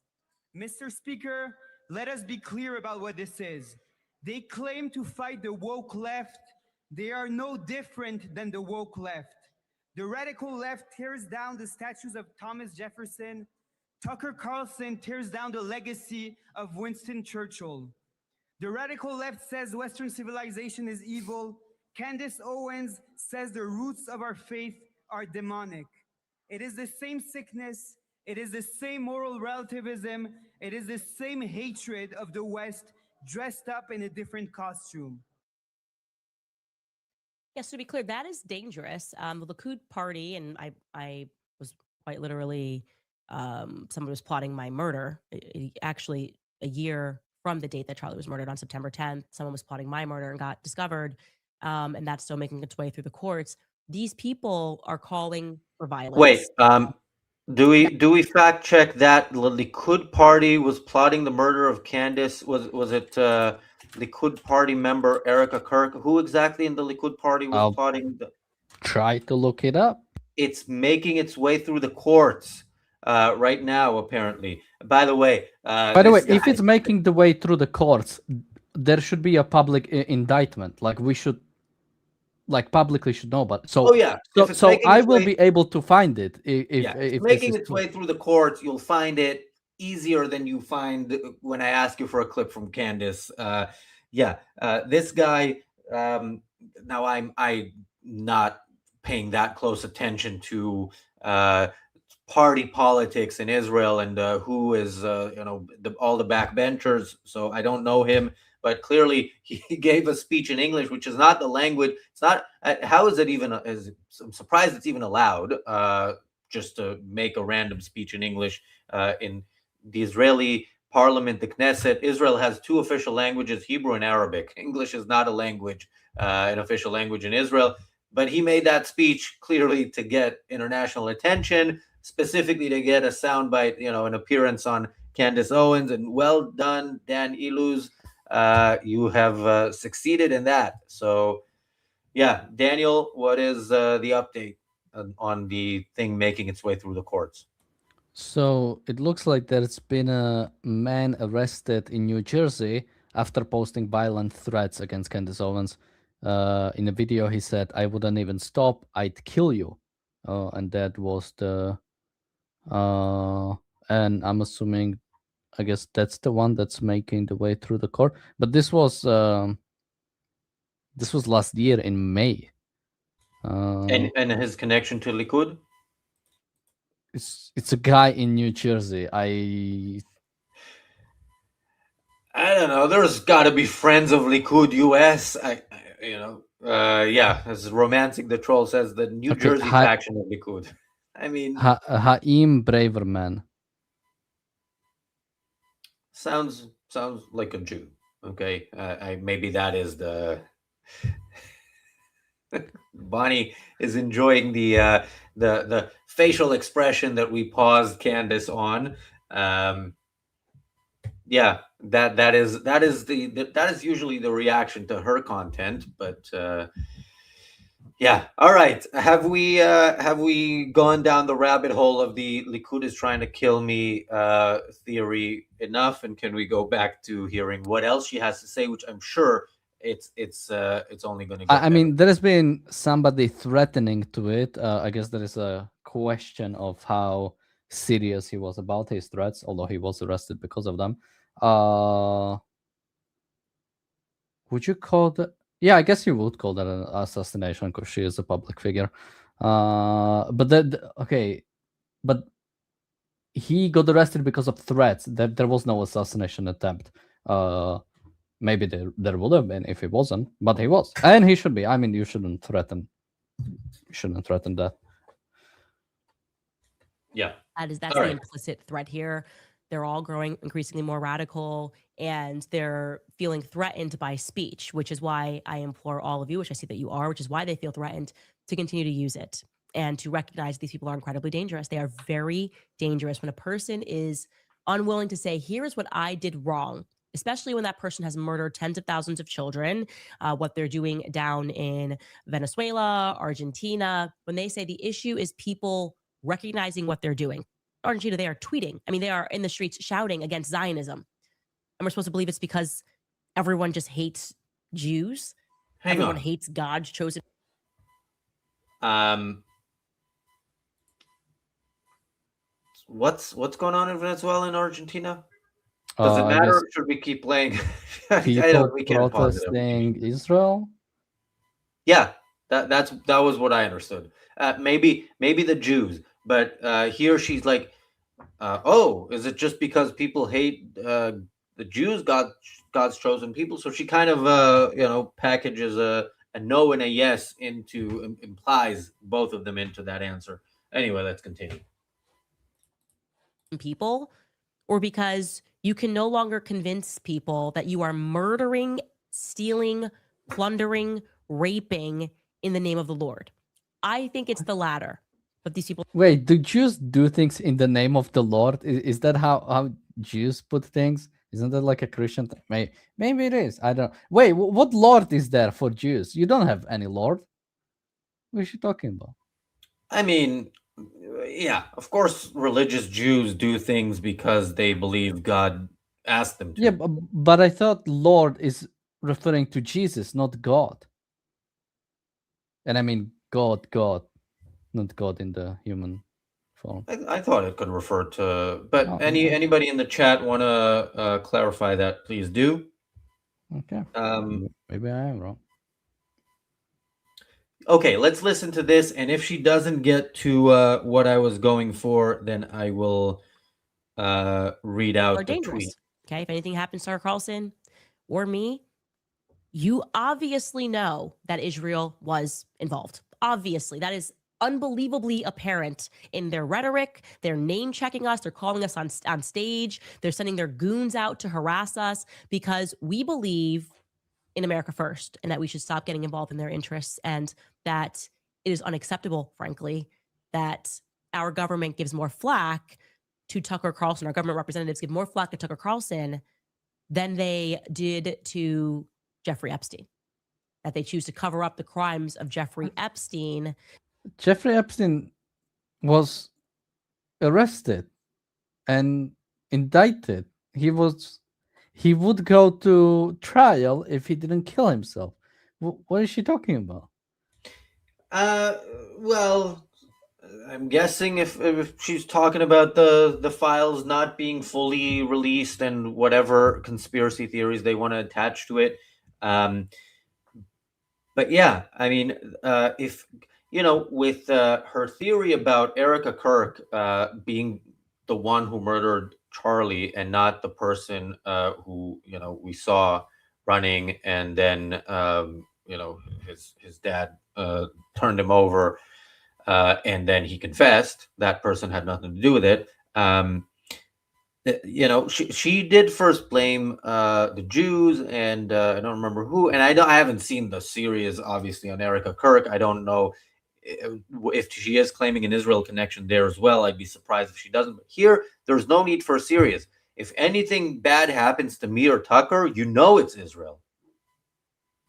Speaker 21: Mr. Speaker, let us be clear about what this is. They claim to fight the woke left. They are no different than the woke left. The radical left tears down the statues of Thomas Jefferson. Tucker Carlson tears down the legacy of Winston Churchill. The radical left says Western civilization is evil. Candace Owens says the roots of our faith are demonic. It is the same sickness. It is the same moral relativism. It is the same hatred of the West dressed up in a different costume.
Speaker 22: Yes, to be clear, that is dangerous. The Likud party, and I was quite literally, someone was plotting my murder. Actually, a year from the date that Charlie was murdered on September 10th, someone was plotting my murder and got discovered, and that's still making its way through the courts. These people are calling for violence.
Speaker 1: Wait, do we fact check that the Likud party was plotting the murder of Candace? Was it Likud party member ARCUK? Who exactly in the Likud party was
Speaker 4: I'll
Speaker 1: plotting?
Speaker 4: try to look it up.
Speaker 1: It's making its way through the courts right now, apparently. By the way,
Speaker 4: if it's making the way through the courts, there should be a public indictment. Like we should, publicly should know about it. So,
Speaker 1: oh yeah,
Speaker 4: so I will be able to find it if
Speaker 1: it's making its way through the courts. You'll find it easier than you find when I ask you for a clip from Candace. This guy. Now I'm not paying that close attention to party politics in Israel and who is all the backbenchers. So I don't know him, but clearly he gave a speech in English, which is not the language. It's not. How is it even? I'm surprised it's even allowed. Just to make a random speech in English in the Israeli parliament, the Knesset. Israel has 2 official languages: Hebrew and Arabic. English is not a language, an official language in Israel. But he made that speech clearly to get international attention, specifically to get a soundbite, an appearance on Candace Owens. And well done, Dan Iluz. You have succeeded in that. So, yeah, Daniel, what is the update on the thing making its way through the courts?
Speaker 4: So it looks like there's been a man arrested in New Jersey after posting violent threats against Candace Owens. In a video, he said, "I wouldn't even stop. I'd kill you." And that was the... and I'm assuming, I guess that's the one that's making the way through the court. But this was last year in May.
Speaker 1: And his connection to Likud?
Speaker 4: It's a guy in New Jersey. I
Speaker 1: don't know. There's got to be friends of Likud US. As Romancing the Troll says, the New Jersey faction of Likud. I mean,
Speaker 4: Haim Braverman.
Speaker 1: Sounds like a Jew. Okay, maybe that is the Bonnie is enjoying the facial expression that we paused Candace on. Yeah, that is usually the reaction to her content, but yeah. All right. Have we gone down the rabbit hole of the Likud is trying to kill me theory enough, and can we go back to hearing what else she has to say, which I'm sure it's only going to get
Speaker 4: I mean, there has been somebody threatening to it. I guess there is a question of how serious he was about his threats, although he was arrested because of them. Would you call that? Yeah, I guess you would call that an assassination because she is a public figure. But but he got arrested because of threats. There was no assassination attempt. Maybe there would have been if he wasn't, but he was, and he should be. I mean, you shouldn't threaten. You shouldn't threaten that.
Speaker 1: Yeah,
Speaker 22: That's the implicit threat here. They're all growing increasingly more radical, and they're feeling threatened by speech, which is why I implore all of you, which I see that you are, which is why they feel threatened, to continue to use it and to recognize these people are incredibly dangerous. They are very dangerous. When a person is unwilling to say, here is what I did wrong, especially when that person has murdered tens of thousands of children, what they're doing down in Venezuela, Argentina, when they say the issue is people recognizing what they're doing. Argentina, they are tweeting. I mean, they are in the streets shouting against Zionism. And we're supposed to believe it's because everyone just hates Jews. Everyone hates God's chosen.
Speaker 1: What's going on in Venezuela and Argentina? Does it matter? Or should we keep playing?
Speaker 4: People protesting Israel.
Speaker 1: Yeah, that was what I understood. Maybe the Jews, but here she's like, oh, is it just because people hate the Jews, God's chosen people? So she kind of packages a no and a yes into implies both of them into that answer. Anyway, let's continue.
Speaker 22: People, or because you can no longer convince people that you are murdering, stealing, plundering, raping in the name of the Lord. I think it's the latter. But these people.
Speaker 4: Wait, do Jews do things in the name of the Lord? Is that how Jews put things? Isn't that like a Christian thing? Maybe it is. I don't. Wait, what Lord is there for Jews? You don't have any Lord. What are you talking about?
Speaker 1: I mean, yeah, of course, religious Jews do things because they believe God asked them to.
Speaker 4: Yeah, but I thought Lord is referring to Jesus, not God. And I mean God, not God in the human form.
Speaker 1: I thought it could refer to, but anybody in the chat want to clarify that? Please do.
Speaker 4: Okay. Maybe I am wrong.
Speaker 1: Okay, let's listen to this, and if she doesn't get to what I was going for, then I will read out the tweet.
Speaker 22: Okay, if anything happens to our Carlson or me, you obviously know that Israel was involved. Obviously, that is unbelievably apparent in their rhetoric. They're name checking us. They're calling us on stage. They're sending their goons out to harass us because we believe in America first and that we should stop getting involved in their interests, and that it is unacceptable, frankly, that our government gives more flack to Tucker Carlson. Our government representatives give more flack to Tucker Carlson than they did to Jeffrey Epstein, that they choose to cover up the crimes of Jeffrey Epstein.
Speaker 4: Jeffrey Epstein was arrested and indicted. He would go to trial if he didn't kill himself. What is she talking about?
Speaker 1: Well, I'm guessing if she's talking about the files not being fully released and whatever conspiracy theories they want to attach to it. But yeah, I mean, if with her theory about ARCUK being the one who murdered Charlie and not the person who we saw running, and then his dad turned him over, and then he confessed. That person had nothing to do with it. You know, she did first blame the Jews, and I don't remember who. And I haven't seen the series, obviously, on ARCUK. I don't know if she is claiming an Israel connection there as well. I'd be surprised if she doesn't. But here, there's no need for a series. If anything bad happens to me or Tucker, you know it's Israel.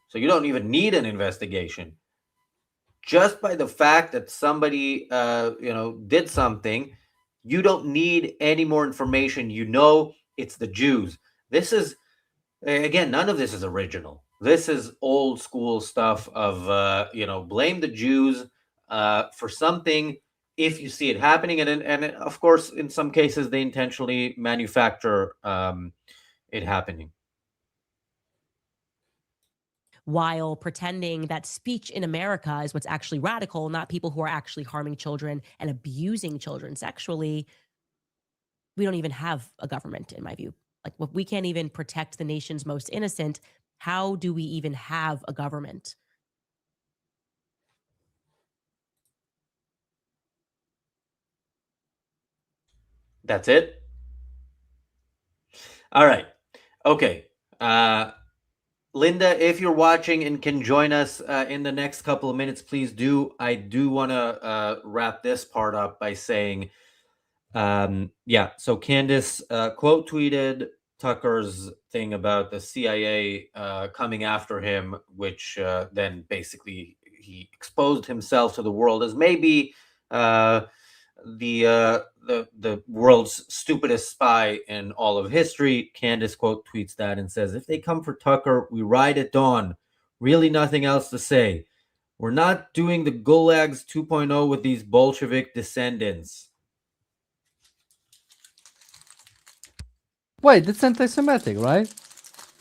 Speaker 1: So you don't even need an investigation. Just by the fact that somebody, did something, you don't need any more information. You know it's the Jews. This is, again, none of this is original. This is old school stuff of, blame the Jews for something if you see it happening. And of course, in some cases, they intentionally manufacture it happening.
Speaker 22: While pretending that speech in America is what's actually radical, not people who are actually harming children and abusing children sexually. We don't even have a government, in my view. Like, we can't even protect the nation's most innocent. How do we even have a government?
Speaker 1: That's it. All right. Okay. Linda, if you're watching and can join us in the next couple of minutes, please do. I do want to wrap this part up by saying, so Candace quote tweeted Tucker's thing about the CIA coming after him, which then basically he exposed himself to the world as maybe the world's stupidest spy in all of history. Candace quote tweets that and says, "If they come for Tucker, we ride at dawn. Really nothing else to say. We're not doing the Gulags 2.0 with these Bolshevik descendants."
Speaker 4: Wait, that's anti-Semitic, right?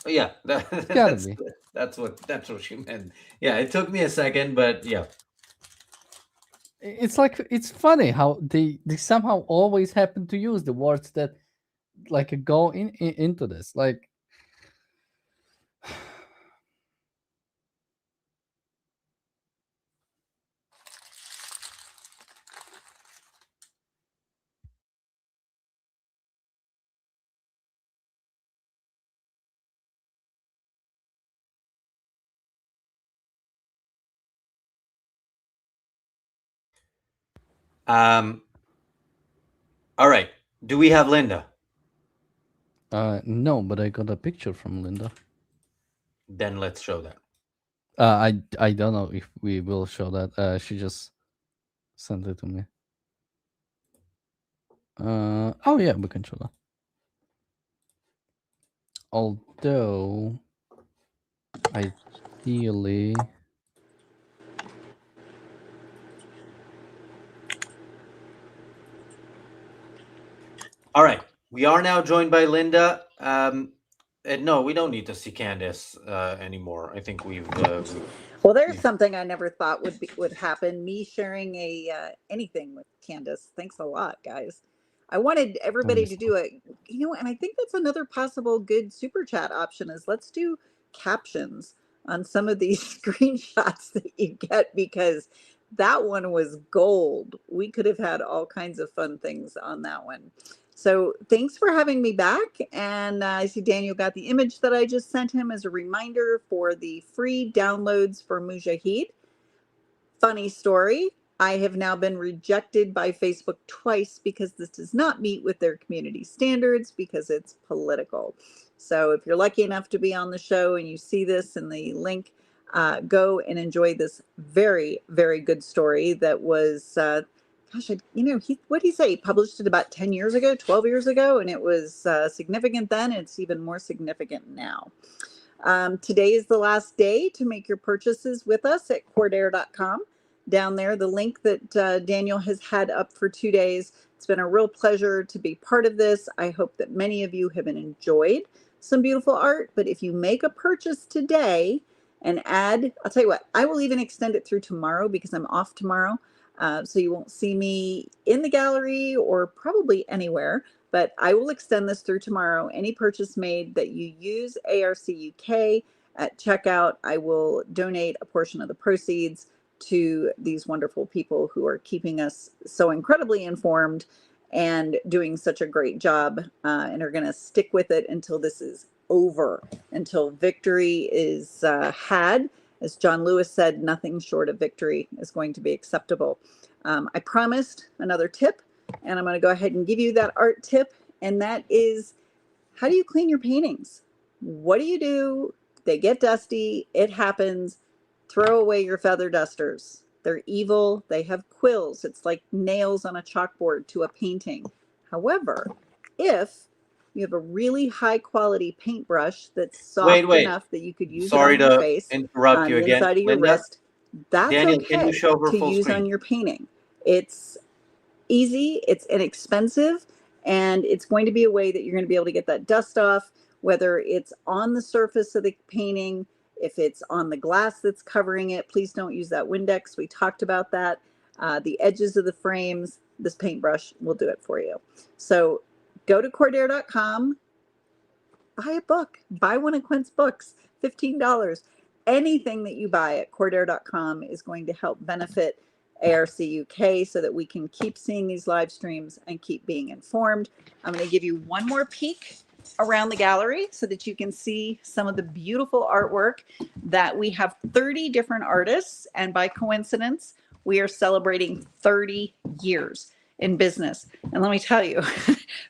Speaker 1: Yeah,
Speaker 4: Gotta be.
Speaker 1: that's what she meant. Yeah, it took me a second, but yeah.
Speaker 4: It's like, it's funny how they somehow always happen to use the words that like go into this. Like,
Speaker 1: All right. Do we have Linda?
Speaker 4: no, but I got a picture from Linda.
Speaker 1: Then let's show that.
Speaker 4: I don't know if we will show that. She just sent it to me. Oh yeah, we can show that. Although, ideally,
Speaker 1: all right. We are now joined by Linda. No, we don't need to see Candace anymore. I think we've.
Speaker 8: Well, there's something I never thought would happen. Me sharing anything with Candace. Thanks a lot, guys. I wanted everybody to do it, and I think that's another possible good super chat option is let's do captions on some of these screenshots that you get, because that one was gold. We could have had all kinds of fun things on that one. So thanks for having me back. And I see Daniel got the image that I just sent him as a reminder for the free downloads for Mujahid. Funny story. I have now been rejected by Facebook twice because this does not meet with their community standards because it's political. So if you're lucky enough to be on the show and you see this in the link, go and enjoy this very, very good story that was, what'd he say? He published it about 10 years ago, 12 years ago, and it was significant then. It's even more significant now. Today is the last day to make your purchases with us at cordair.com. Down there, the link that Daniel has had up for 2 days. It's been a real pleasure to be part of this. I hope that many of you have enjoyed some beautiful art. But if you make a purchase today and add, I'll tell you what, I will even extend it through tomorrow because I'm off tomorrow. So you won't see me in the gallery or probably anywhere. But I will extend this through tomorrow. Any purchase made that you use ARCUK at checkout, I will donate a portion of the proceeds to these wonderful people who are keeping us so incredibly informed and doing such a great job, and are going to stick with it until this is over, until victory is had. As John Lewis said, nothing short of victory is going to be acceptable. I promised another tip, and I'm going to go ahead and give you that art tip, and that is, how do you clean your paintings? What do you do? They get dusty. It happens. Throw away your feather dusters. They're evil. They have quills. It's like nails on a chalkboard to a painting. However, if you have a really high quality paintbrush that's soft
Speaker 1: Wait.
Speaker 8: enough that you could use it
Speaker 1: Sorry
Speaker 8: on your
Speaker 1: to
Speaker 8: face,
Speaker 1: interrupt
Speaker 8: on
Speaker 1: you
Speaker 8: the
Speaker 1: again,
Speaker 8: inside of your
Speaker 1: Linda.
Speaker 8: wrist, that's
Speaker 1: Daniel, can you
Speaker 8: okay
Speaker 1: show her
Speaker 8: to
Speaker 1: full
Speaker 8: use
Speaker 1: screen?
Speaker 8: on your painting. It's easy, it's inexpensive, and it's going to be a way that you're going to be able to get that dust off, whether it's on the surface of the painting, if it's on the glass that's covering it. Please don't use that Windex. We talked about that. The edges of the frames, this paintbrush will do it for you. So go to Cordair.com, buy a book, buy one of Quint's books, $15. Anything that you buy at Cordair.com is going to help benefit ARC UK so that we can keep seeing these live streams and keep being informed. I'm going to give you one more peek around the gallery so that you can see some of the beautiful artwork that we have. 30 different artists, and by coincidence, we are celebrating 30 years in business. And let me tell you,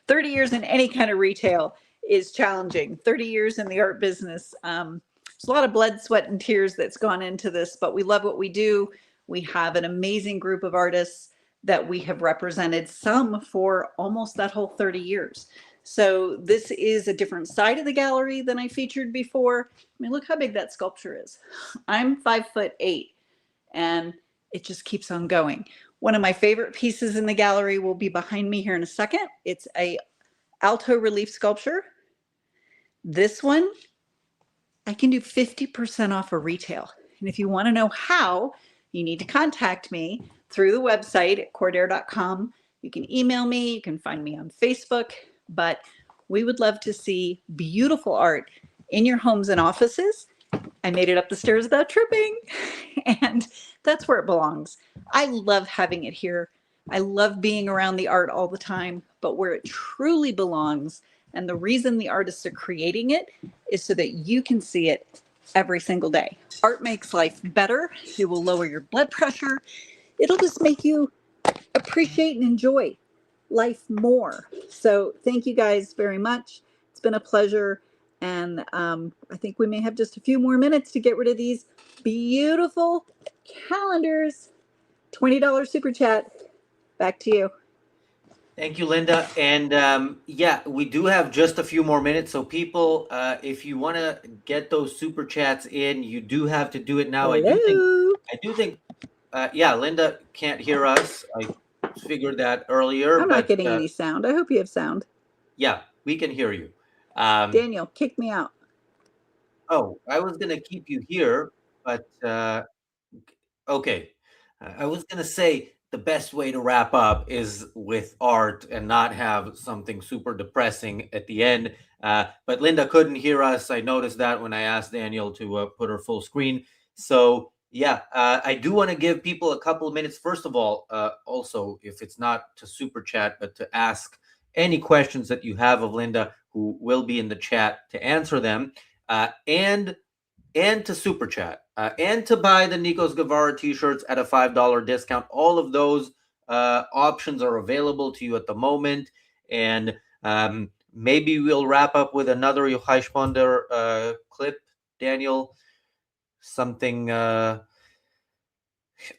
Speaker 8: 30 years in any kind of retail is challenging. 30 years in the art business, there's a lot of blood, sweat, and tears that's gone into this, but we love what we do. We have an amazing group of artists that we have represented, some for almost that whole 30 years. So this is a different side of the gallery than I featured before. I mean, look how big that sculpture is. I'm 5'8", and it just keeps on going. One of my favorite pieces in the gallery will be behind me here in a second. It's a alto relief sculpture. This one, I can do 50% off of retail. And if you want to know how, you need to contact me through the website at Cordair.com. You can email me, you can find me on Facebook, but we would love to see beautiful art in your homes and offices. I made it up the stairs without tripping, and that's where it belongs. I love having it here. I love being around the art all the time, but where it truly belongs, and the reason the artists are creating it, is so that you can see it every single day. Art makes life better. It will lower your blood pressure. It'll just make you appreciate and enjoy life more. So thank you guys very much. It's been a pleasure. And I think we may have just a few more minutes to get rid of these beautiful calendars. $20 super chat. Back to you.
Speaker 1: Thank you, Linda. And yeah, we do have just a few more minutes. So people, if you want to get those super chats in, you do have to do it now.
Speaker 8: Hello?
Speaker 1: I do think, yeah, Linda can't hear us. I figured that earlier.
Speaker 8: I'm
Speaker 1: but,
Speaker 8: not getting any sound. I hope you have sound.
Speaker 1: Yeah, we can hear you.
Speaker 8: Daniel, kick me out.
Speaker 1: Oh, I was going to keep you here, but okay. I was going to say the best way to wrap up is with art and not have something super depressing at the end. But Linda couldn't hear us. I noticed that when I asked Daniel to put her full screen. So yeah, I do want to give people a couple of minutes. First of all, also, if it's not to super chat, but to ask any questions that you have of Linda, who will be in the chat to answer them, and to super chat, and to buy the Nikos Guevara t-shirts at a $5 discount. All of those options are available to you at the moment. And maybe we'll wrap up with another Yochai Sponder clip, Daniel. Something,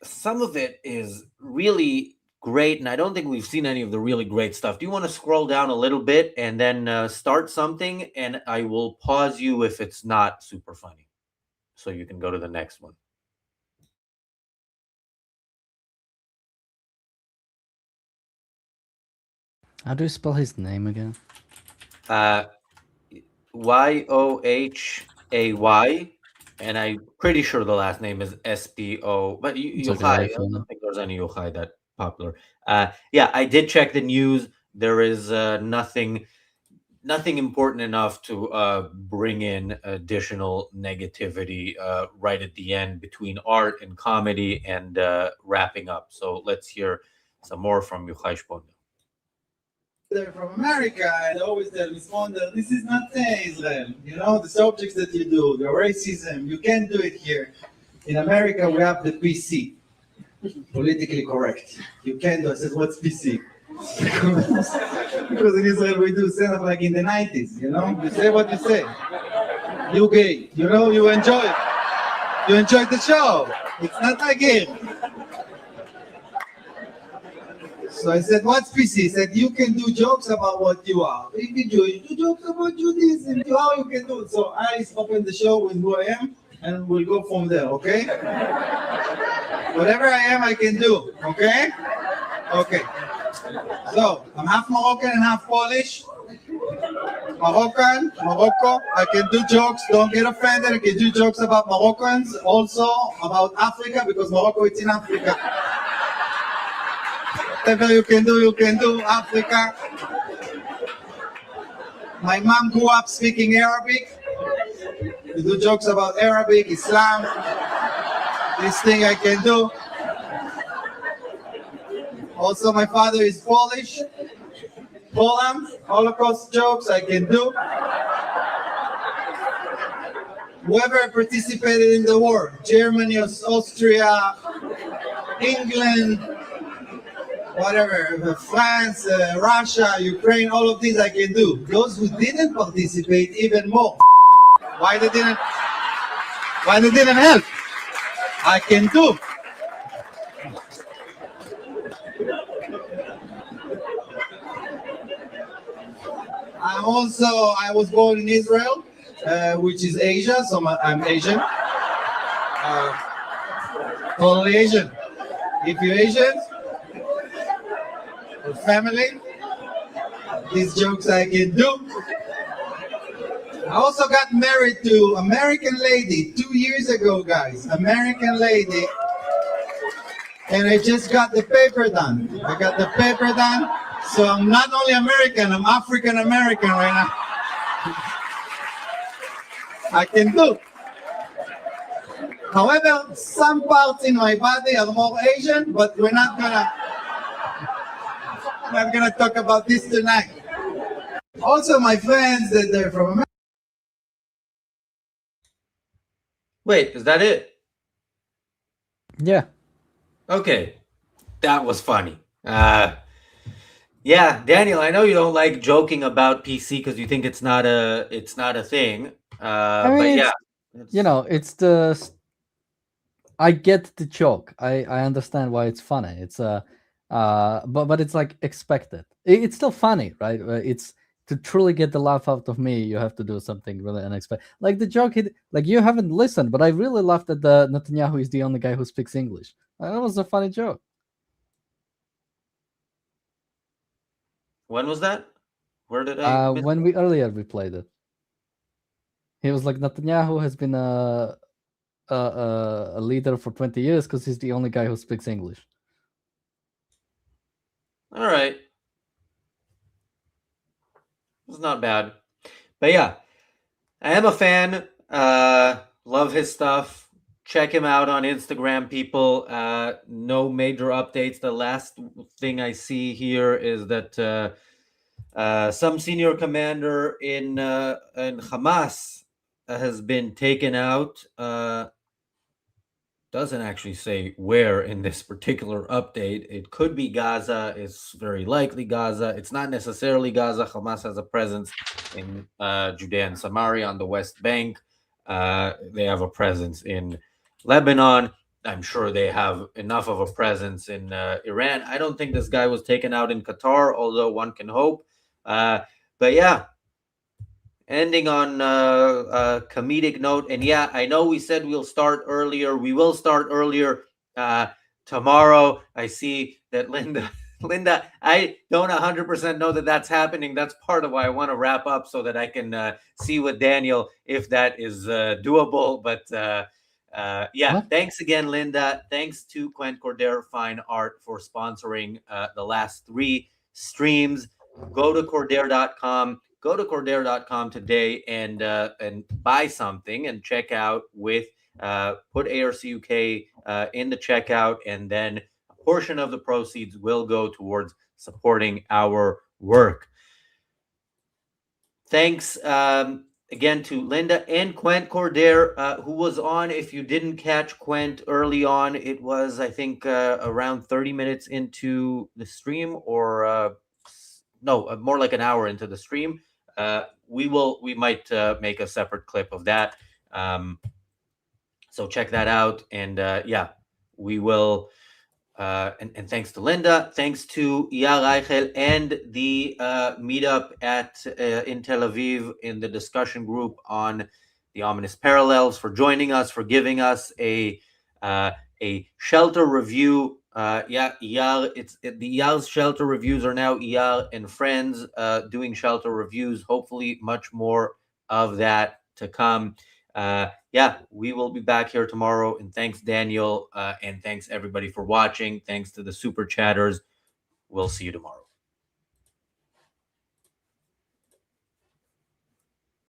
Speaker 1: some of it is really great, and I don't think we've seen any of the really great stuff. Do you want to scroll down a little bit and then start something? And I will pause you if it's not super funny, so you can go to the next one.
Speaker 4: How do you spell his name again?
Speaker 1: Yohai, and I'm pretty sure the last name is SPO, but Yochai, I don't think there's any Yochai that popular. Yeah, I did check the news. There is nothing important enough to bring in additional negativity right at the end between art and comedy and wrapping up. So let's hear some more from Yochai Sponder.
Speaker 20: they're from America, and they always tell me, Sonder, this is not Israel. You know, the subjects that you do, the racism, you can't do it here. In America, we have the PC, politically correct. You can't do it. I said, what's PC? Because in Israel, we do stand up like in the 90s, you know? You say what you say. You gay, you know, you enjoy it. You enjoyed the show. It's not like it. So I said, what's PC? He said, you can do jokes about what you are. If you're Jewish, do jokes about Judaism, how you can do it. So I open the show with who I am, and we'll go from there, okay? Whatever I am, I can do, okay? Okay. So, I'm half Moroccan and half Polish. Moroccan, Morocco, I can do jokes, don't get offended, I can do jokes about Moroccans, also about Africa, because Morocco is in Africa. Whatever you can do, Africa. My mom grew up speaking Arabic. You do jokes about Arabic, Islam. This thing I can do. Also, my father is Polish. Poland, Holocaust jokes I can do. Whoever participated in the war, Germany, Austria, England, whatever, France, Russia, Ukraine, all of these I can do. Those who didn't participate, even more. Why they didn't help? I can do. I was born in Israel, which is Asia, so I'm Asian. Totally Asian. If you're Asian, or family, these jokes I can do. I also got married to American lady 2 years ago, guys. American lady. And I just got the paper done. I got the paper done. So I'm not only American, I'm African American right now. I can do. However, some parts in my body are more Asian, but we're not gonna talk about this tonight. Also, my friends that they're from America.
Speaker 1: Wait, is that it?
Speaker 4: Yeah.
Speaker 1: Okay, that was funny. Yeah, Daniel, I know you don't like joking about PC because you think it's not a thing.
Speaker 4: I mean,
Speaker 1: But yeah,
Speaker 4: you know, it's the. I get the joke. I understand why it's funny. It's but it's like expected. It's still funny, right? It's to truly get the laugh out of me, you have to do something really unexpected. Like the joke, like you haven't listened, but I really laughed at the Netanyahu is the only guy who speaks English. That was a funny joke.
Speaker 1: when was that? Where did I? miss
Speaker 4: When we played it, he was like Netanyahu has been a leader for 20 years because he's the only guy who speaks English.
Speaker 1: All right, it's not bad, but yeah, I am a fan. Love his stuff. Check him out on Instagram, people. No major updates. The last thing I see here is that some senior commander in Hamas has been taken out. Doesn't actually say where in this particular update. It could be Gaza. It's very likely Gaza. It's not necessarily Gaza. Hamas has a presence in Judea and Samaria on the West Bank. They have a presence in Lebanon. I'm sure they have enough of a presence in Iran. I don't think this guy was taken out in Qatar, although one can hope. But yeah, ending on a comedic note. And yeah, I know we said we'll start earlier. We will start earlier tomorrow. I see that Linda, I don't 100% know that that's happening. That's part of why I want to wrap up so that I can see with Daniel if that is doable. But yeah, thanks again, Linda. Thanks to Quent Cordair Fine Art for sponsoring the last 3 streams. Go to Cordair.com. Go to Cordair.com today and buy something and check out with put ARCUK in the checkout, and then a portion of the proceeds will go towards supporting our work. Thanks again to Linda and Quent Cordair, who was on. If you didn't catch Quent early on, it was, I think, around 30 minutes into the stream, or no, more like an hour into the stream. We might make a separate clip of that. So check that out. And yeah, we will. And thanks to Linda, thanks to Eyal Reichel and the meetup in Tel Aviv in the discussion group on the ominous parallels for joining us, for giving us a shelter review. Yeah, Eyal, the Eyal's shelter reviews are now Eyal and friends doing shelter reviews. Hopefully, much more of that to come. Yeah, we will be back here tomorrow. And thanks, Daniel. And thanks, everybody, for watching. Thanks to the super chatters. We'll see you tomorrow.